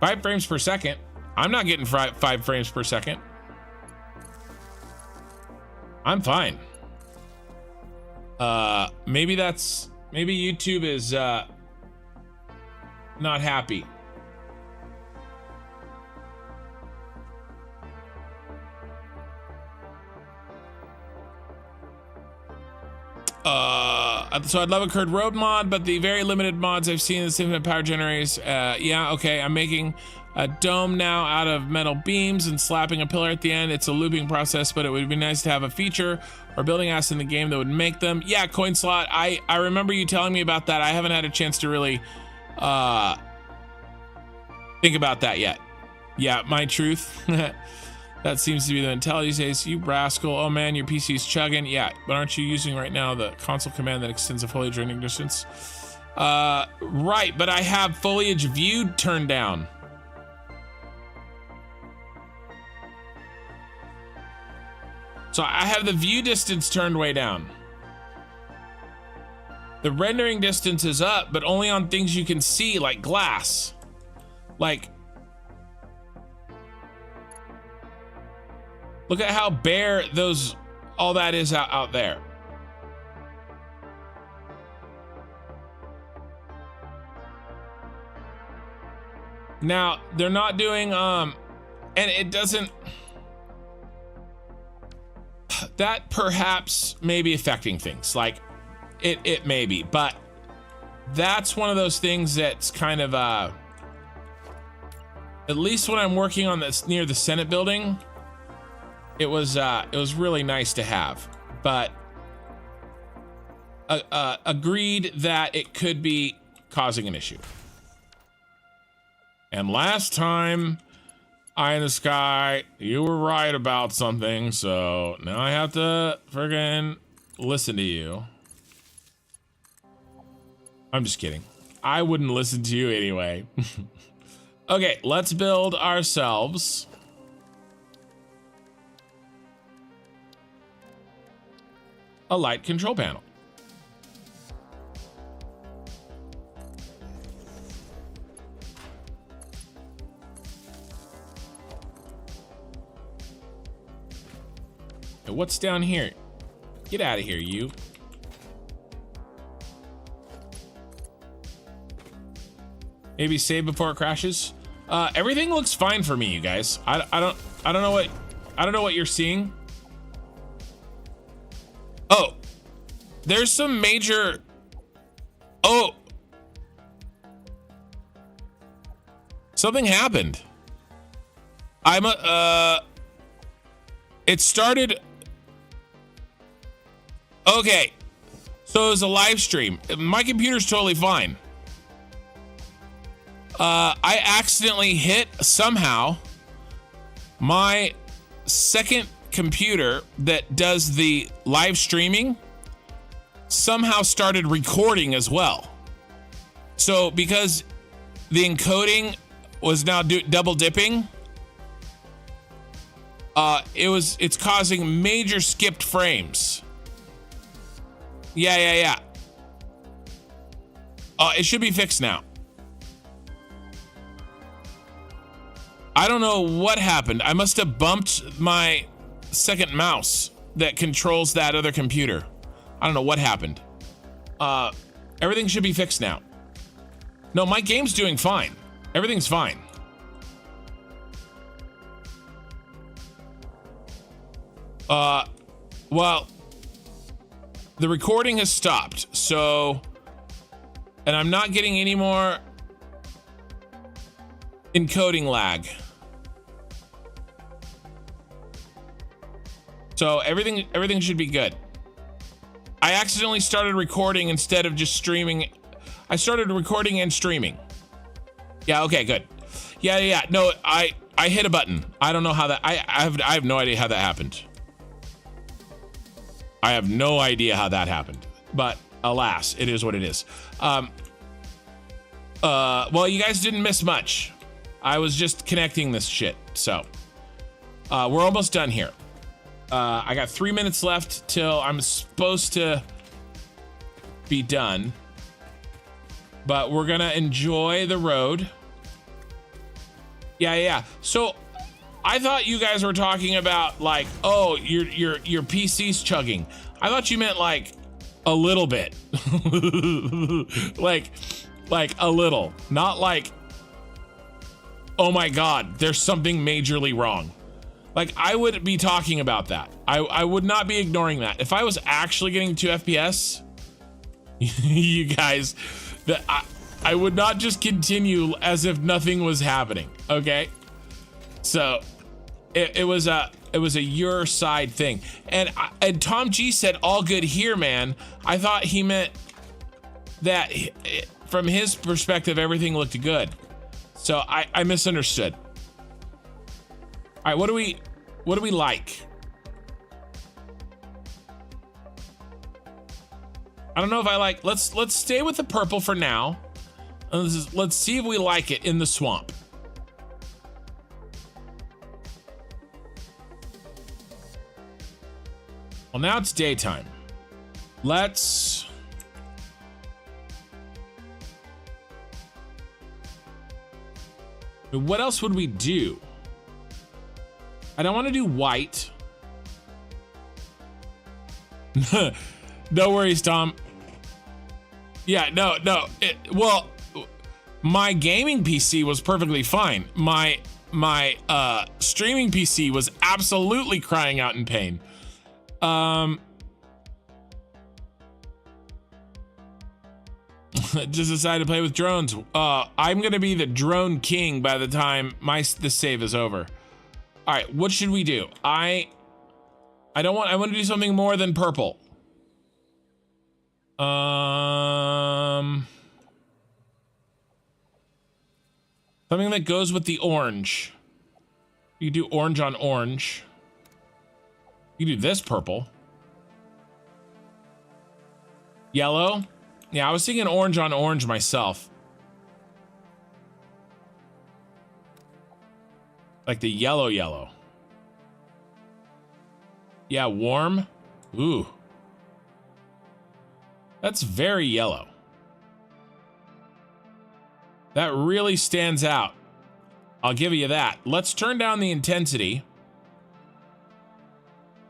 Five frames per second. I'm not getting 5 frames per second. I'm fine. Maybe YouTube is not happy. So I'd love a curved road mod, but the very limited mods I've seen is infinite power generators. Yeah, okay, I'm making a dome now out of metal beams and slapping a pillar at the end. It's a looping process, but it would be nice to have a feature or building asset in the game that would make them. Yeah, Coin Slot, I remember you telling me about that. I haven't had a chance to really think about that yet. Yeah, my truth. That seems to be the mentality these days. You rascal. Oh man, your PC's chugging. Yeah, but aren't you using right now the console command that extends the foliage rendering distance? Right, but I have foliage view turned down. So I have the view distance turned way down. The rendering distance is up, but only on things you can see, like glass. Like, look at how bare all that is out there. Now, they're not doing, and it doesn't, that perhaps may be affecting things. Like, it may be, but that's one of those things that's kind of, at least when I'm working on this near the Senate building, it was really nice to have, but agreed that it could be causing an issue. And last time, Eye in the Sky, you were right about something, so now I have to friggin' listen to you. I'm just kidding. I wouldn't listen to you anyway. Okay, let's build ourselves a light control panel. And what's down here? Get out of here, you. Maybe save before it crashes. Everything looks fine for me, you guys. I don't know what you're seeing. Oh, there's some major. Oh, Something happened. It started. Okay. So it was a live stream. My computer's totally fine. I accidentally hit somehow my second computer that does the live streaming somehow started recording as well. So because the encoding was now double dipping, it's causing major skipped frames. Yeah. It should be fixed now. I don't know what happened. I must have bumped my second mouse that controls that other computer. I don't know what happened. Everything should be fixed now. No, my game's doing fine. Everything's fine. Well, the recording has stopped, so, and I'm not getting any more encoding lag. So everything should be good. I accidentally started recording instead of just streaming. I started recording and streaming. Yeah, okay, good. Yeah. No, I hit a button. I don't know how that, I have no idea how that happened. I have no idea how that happened, but alas, it is what it is. Well, you guys didn't miss much. I was just connecting this shit. So, we're almost done here. I got 3 minutes left till I'm supposed to be done, but we're gonna enjoy the road. Yeah. So I thought you guys were talking about like, oh, your PC's chugging. I thought you meant like a little bit, like a little, not like, oh my God, there's something majorly wrong. Like, I would be talking about that. I would not be ignoring that. If I was actually getting 2 FPS, you guys, I would not just continue as if nothing was happening. Okay, so it was a your side thing, and Tom G said all good here, man. I thought he meant that from his perspective everything looked good, so I misunderstood. All right, what do we like? I don't know if I like. Let's stay with the purple for now. Let's see if we like it in the swamp. Well, now it's daytime. What else would we do? I don't want to do white. No worries, Tom. Yeah, no. Well, my gaming PC was perfectly fine. My streaming PC was absolutely crying out in pain. Just decided to play with drones. I'm gonna be the drone king by the time the save is over. All right, what should we do? I want to do something more than purple. Something that goes with the orange. You do orange on orange. You do this purple. Yellow. Yeah, I was thinking orange on orange myself. Like the yellow. Yeah, warm. Ooh. That's very yellow. That really stands out. I'll give you that. Let's turn down the intensity.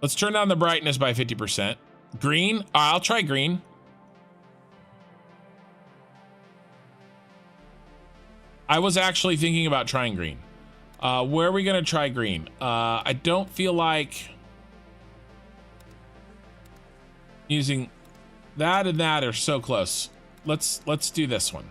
Let's turn down the brightness by 50%. Green. I'll try green. I was actually thinking about trying green. Where are we gonna try green? I don't feel like using that and that are so close. Let's do this one.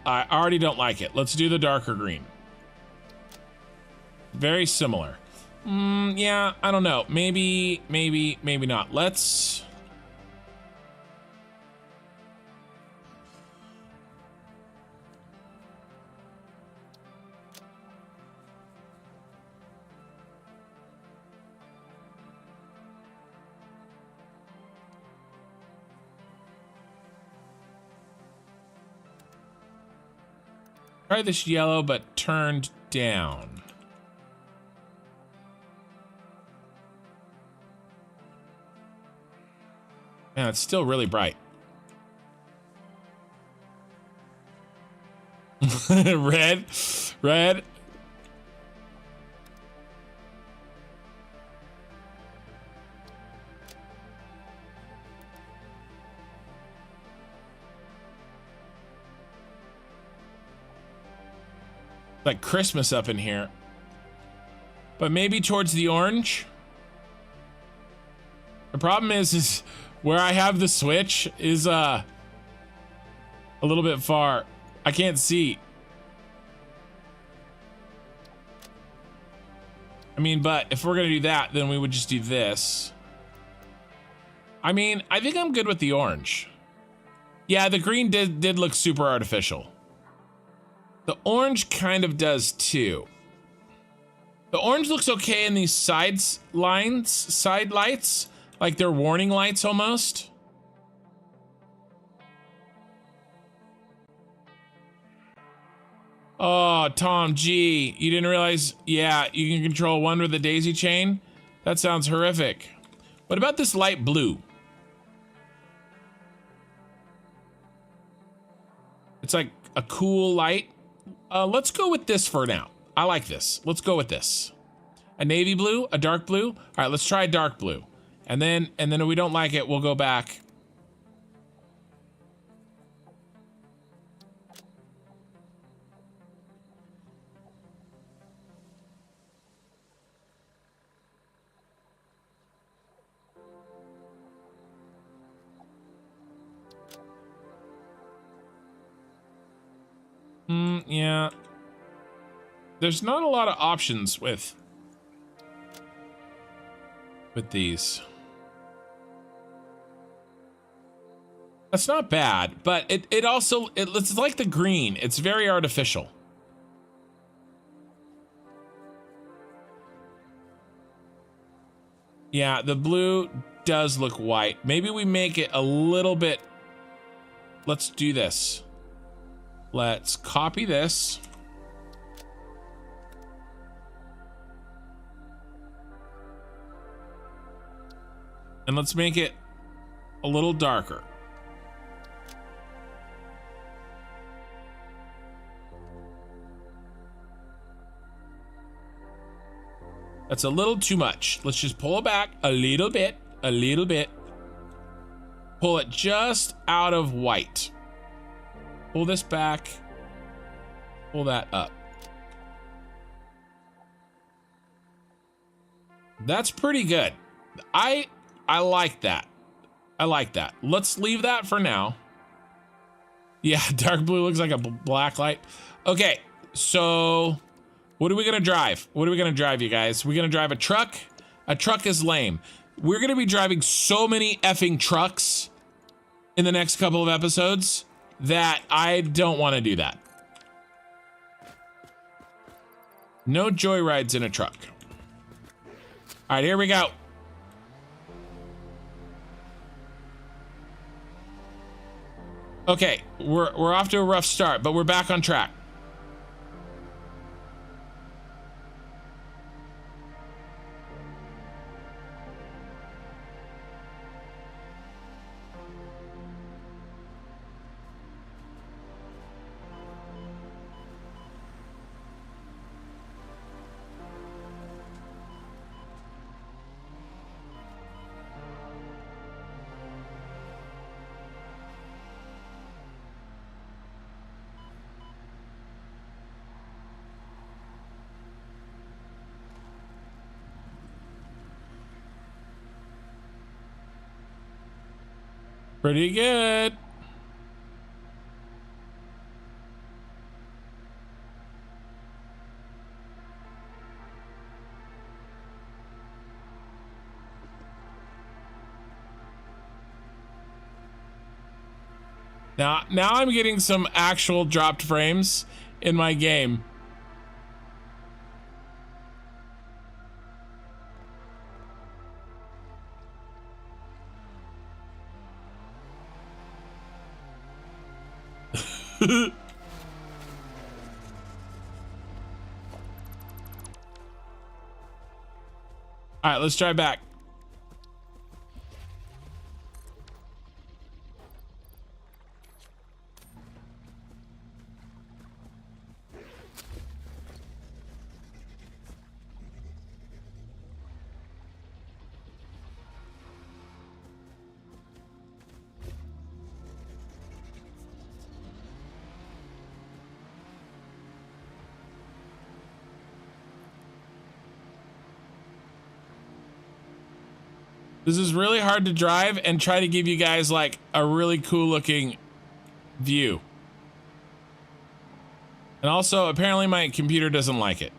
I already don't like it. Let's do the darker green. Very similar. Yeah, I don't know. Maybe not. Let's... Try this yellow, but turned down. Man, it's still really bright. Red. Like Christmas up in here. But maybe towards the orange. The problem is where I have the switch is a little bit far. I can't see. I mean, but if we're gonna do that, then we would just do this. I mean, I think I'm good with the orange. Yeah, the green did look super artificial. The orange kind of does too. The orange looks okay in these side lights, like they're warning lights almost. Oh, Tom G, you didn't realize, yeah, you can control one with the daisy chain? That sounds horrific. What about this light blue? It's like a cool light. Let's go with this for now. I like this. Let's go with this. A navy blue, a dark blue. All right, let's try dark blue. And then if we don't like it, we'll go back. Yeah. There's not a lot of options with these. That's not bad, but it's like the green. It's very artificial. Yeah, the blue does look white. Maybe we make it a little bit. Let's do this. Let's copy this. And let's make it a little darker. That's a little too much. Let's just pull it back a little bit, a little bit. Pull it just out of white. Pull this back. Pull that up. That's pretty good. I like that. I like that. Let's leave that for now. Yeah, dark blue looks like a black light. Okay, so what are we gonna drive? What are we gonna drive, you guys? We're gonna drive a truck? A truck is lame. We're gonna be driving so many effing trucks in the next couple of episodes that I don't want to do that. No joyrides in a truck. All right, here we go. Okay, we're off to a rough start, but we're back on track. Pretty good. Now I'm getting some actual dropped frames in my game. All right, let's try back. This is really hard to drive and try to give you guys like a really cool looking view. And also, apparently my computer doesn't like it.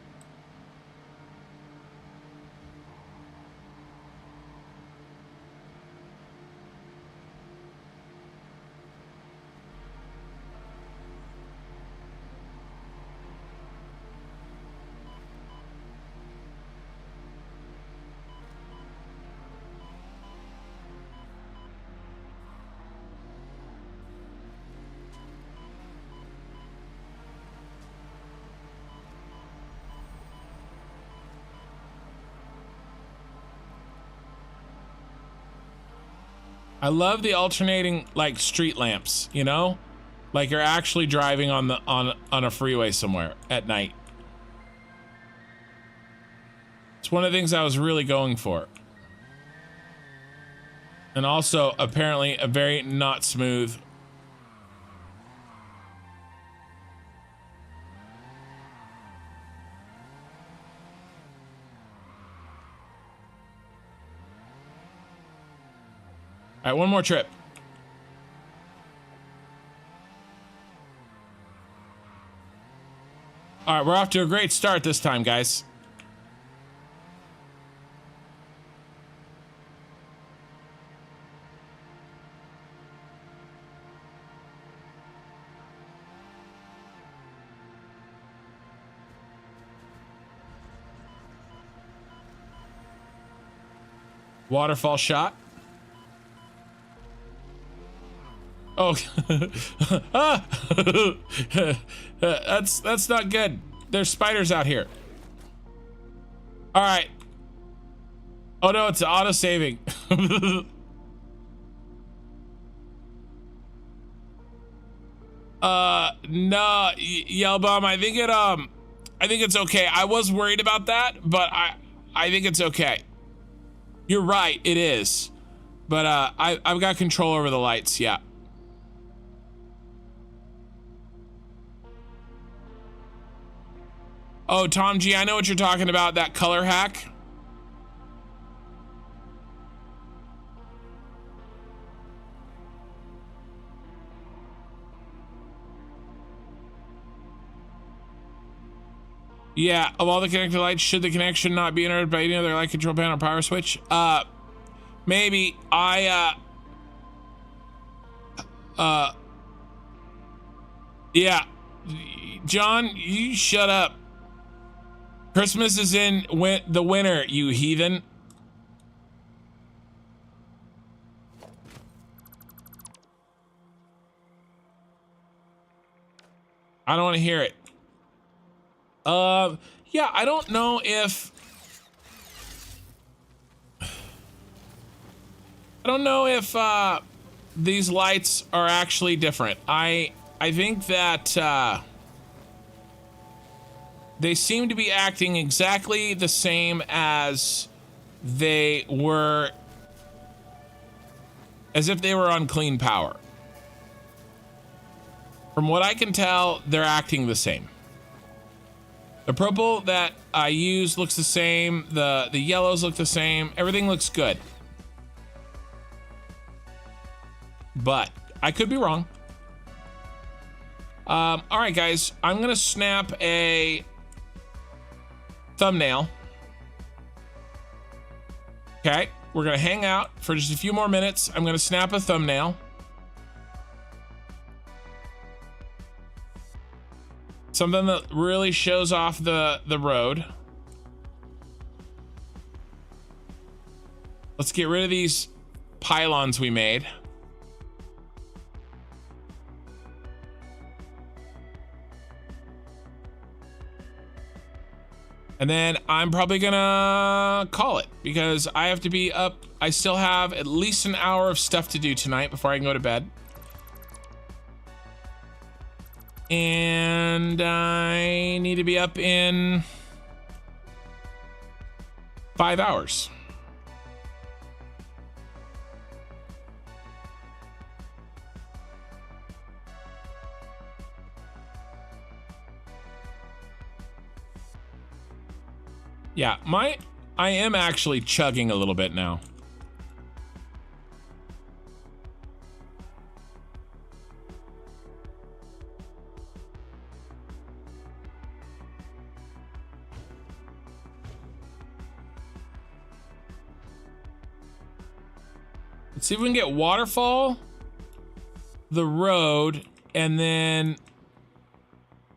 I love the alternating like street lamps, you know? Like you're actually driving on a freeway somewhere at night. It's one of the things I was really going for. And also apparently a very not smooth. All right, one more trip. All right, we're off to a great start this time, guys. Waterfall shot. Oh, ah! That's not good. There's spiders out here. All right. Oh no, it's auto saving. No, Yelbum. I think it's okay. I was worried about that, but I think it's okay. You're right, it is. But I've got control over the lights. Yeah. Oh, Tom G, I know what you're talking about, that color hack. Yeah, of all the connected lights, should the connection not be interrupted by any other light control panel or power switch? Maybe. Yeah. John, you shut up. Christmas is in the winter, you heathen. I don't want to hear it. Yeah, I don't know if... these lights are actually different. I think that, they seem to be acting exactly the same as they were, as if they were on clean power. From what I can tell, they're acting the same. The purple that I used looks the same. The yellows look the same. Everything looks good. But I could be wrong. All right, guys, I'm gonna snap a thumbnail. Okay, we're gonna hang out for just a few more minutes. I'm gonna snap a thumbnail. something that really shows off the road. Let's get rid of these pylons we made. And then I'm probably gonna call it because I have to be up. I still have at least an hour of stuff to do tonight before I can go to bed. And I need to be up in 5 hours. Yeah, I am actually chugging a little bit now. Let's see if we can get waterfall, the road, and then,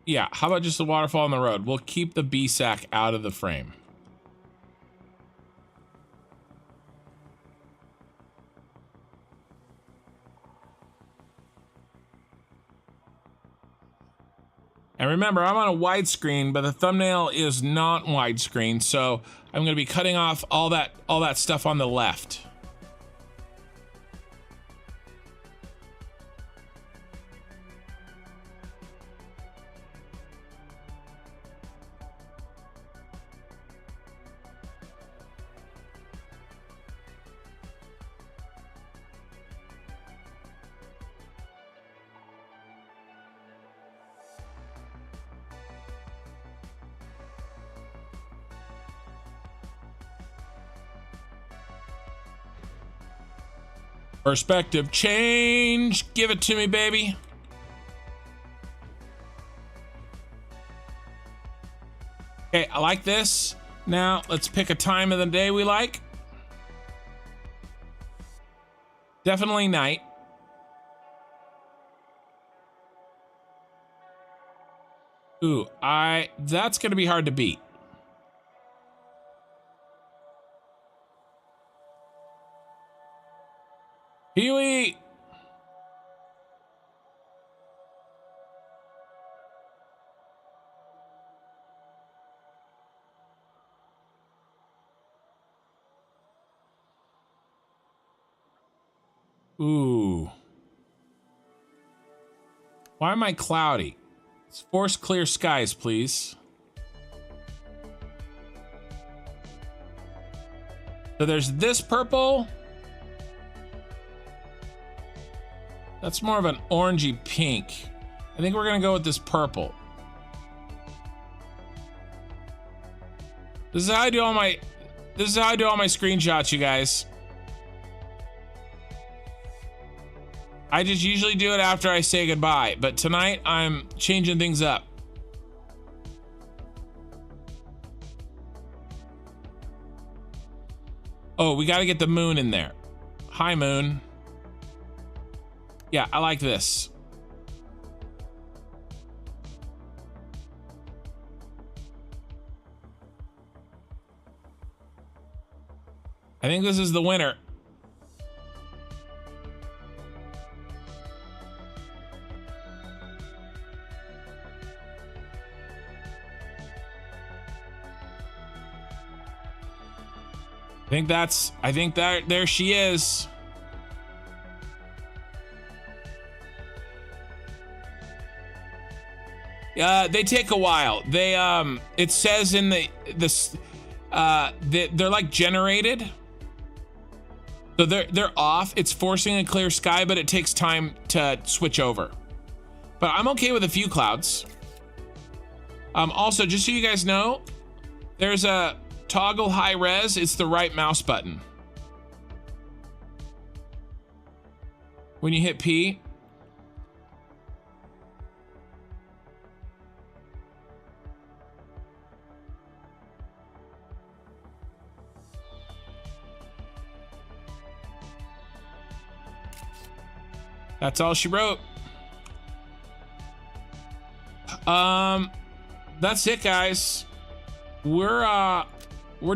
yeah, how about just the waterfall on the road? We'll keep the BSAC out of the frame. And remember, I'm on a widescreen, but the thumbnail is not widescreen, so I'm going to be cutting off all that stuff on the left. Perspective change. Give it to me, baby. Okay, I like this. Now, let's pick a time of the day we like. Definitely night. Ooh, that's gonna be hard to beat. Huey! Ooh. Why am I cloudy? Let's force clear skies, please. So there's this purple. That's more of an orangey pink. I think we're gonna go with this purple. This is how I do all my screenshots, you guys. I just usually do it after I say goodbye, but tonight I'm changing things up. Oh, we gotta get the moon in there. Hi, moon. Yeah, I like this. I think this is the winner. I think there she is. They take a while. They it says in they're like generated. So they're off. It's forcing a clear sky, but it takes time to switch over. But I'm okay with a few clouds. Also, just so you guys know, there's a toggle high res. It's the right mouse button. When you hit P. That's all she wrote. That's it, guys. We're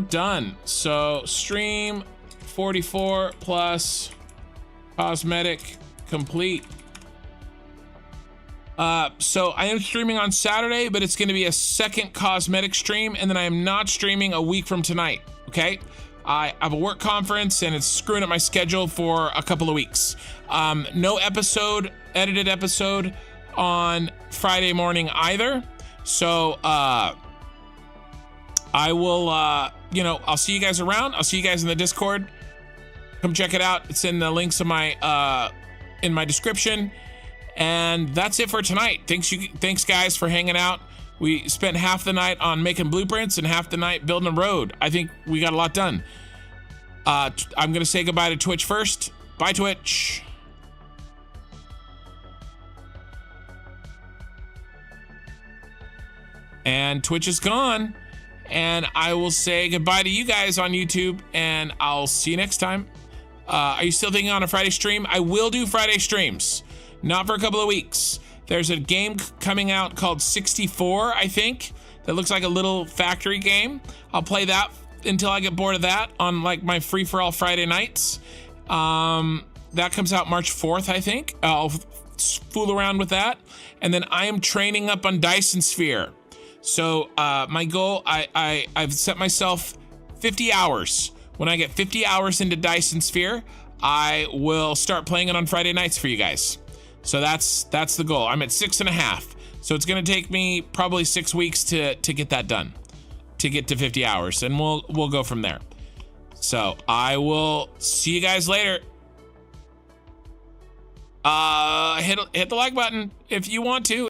done. So stream 44 plus cosmetic complete. So I am streaming on Saturday, but it's going to be a second cosmetic stream, and then I am not streaming a week from tonight. Okay, I have a work conference and it's screwing up my schedule for a couple of weeks. No edited episode on Friday morning either. So I will I'll see you guys around. I'll see you guys in the Discord. Come check it out. It's in the links of my in my description. And that's it for tonight. Thanks guys for hanging out. We spent half the night on making blueprints and half the night building a road. I think we got a lot done. I'm gonna say goodbye to Twitch first. Bye, Twitch. And Twitch is gone. And I will say goodbye to you guys on YouTube, and I'll see you next time. Are you still thinking on a Friday stream? I will do Friday streams. Not for a couple of weeks. There's a game coming out called 64, I think, that looks like a little factory game. I'll play that until I get bored of that on like my free-for-all Friday nights. That comes out March 4th, I think. I'll fool around with that. And then I am training up on Dyson Sphere. So my goal, I've set myself 50 hours. When I get 50 hours into Dyson Sphere, I will start playing it on Friday nights for you guys. So that's the goal. I'm at 6.5. So it's gonna take me probably 6 weeks to get that done, to get to 50 hours, and we'll go from there. So I will see you guys later. Hit the like button if you want to.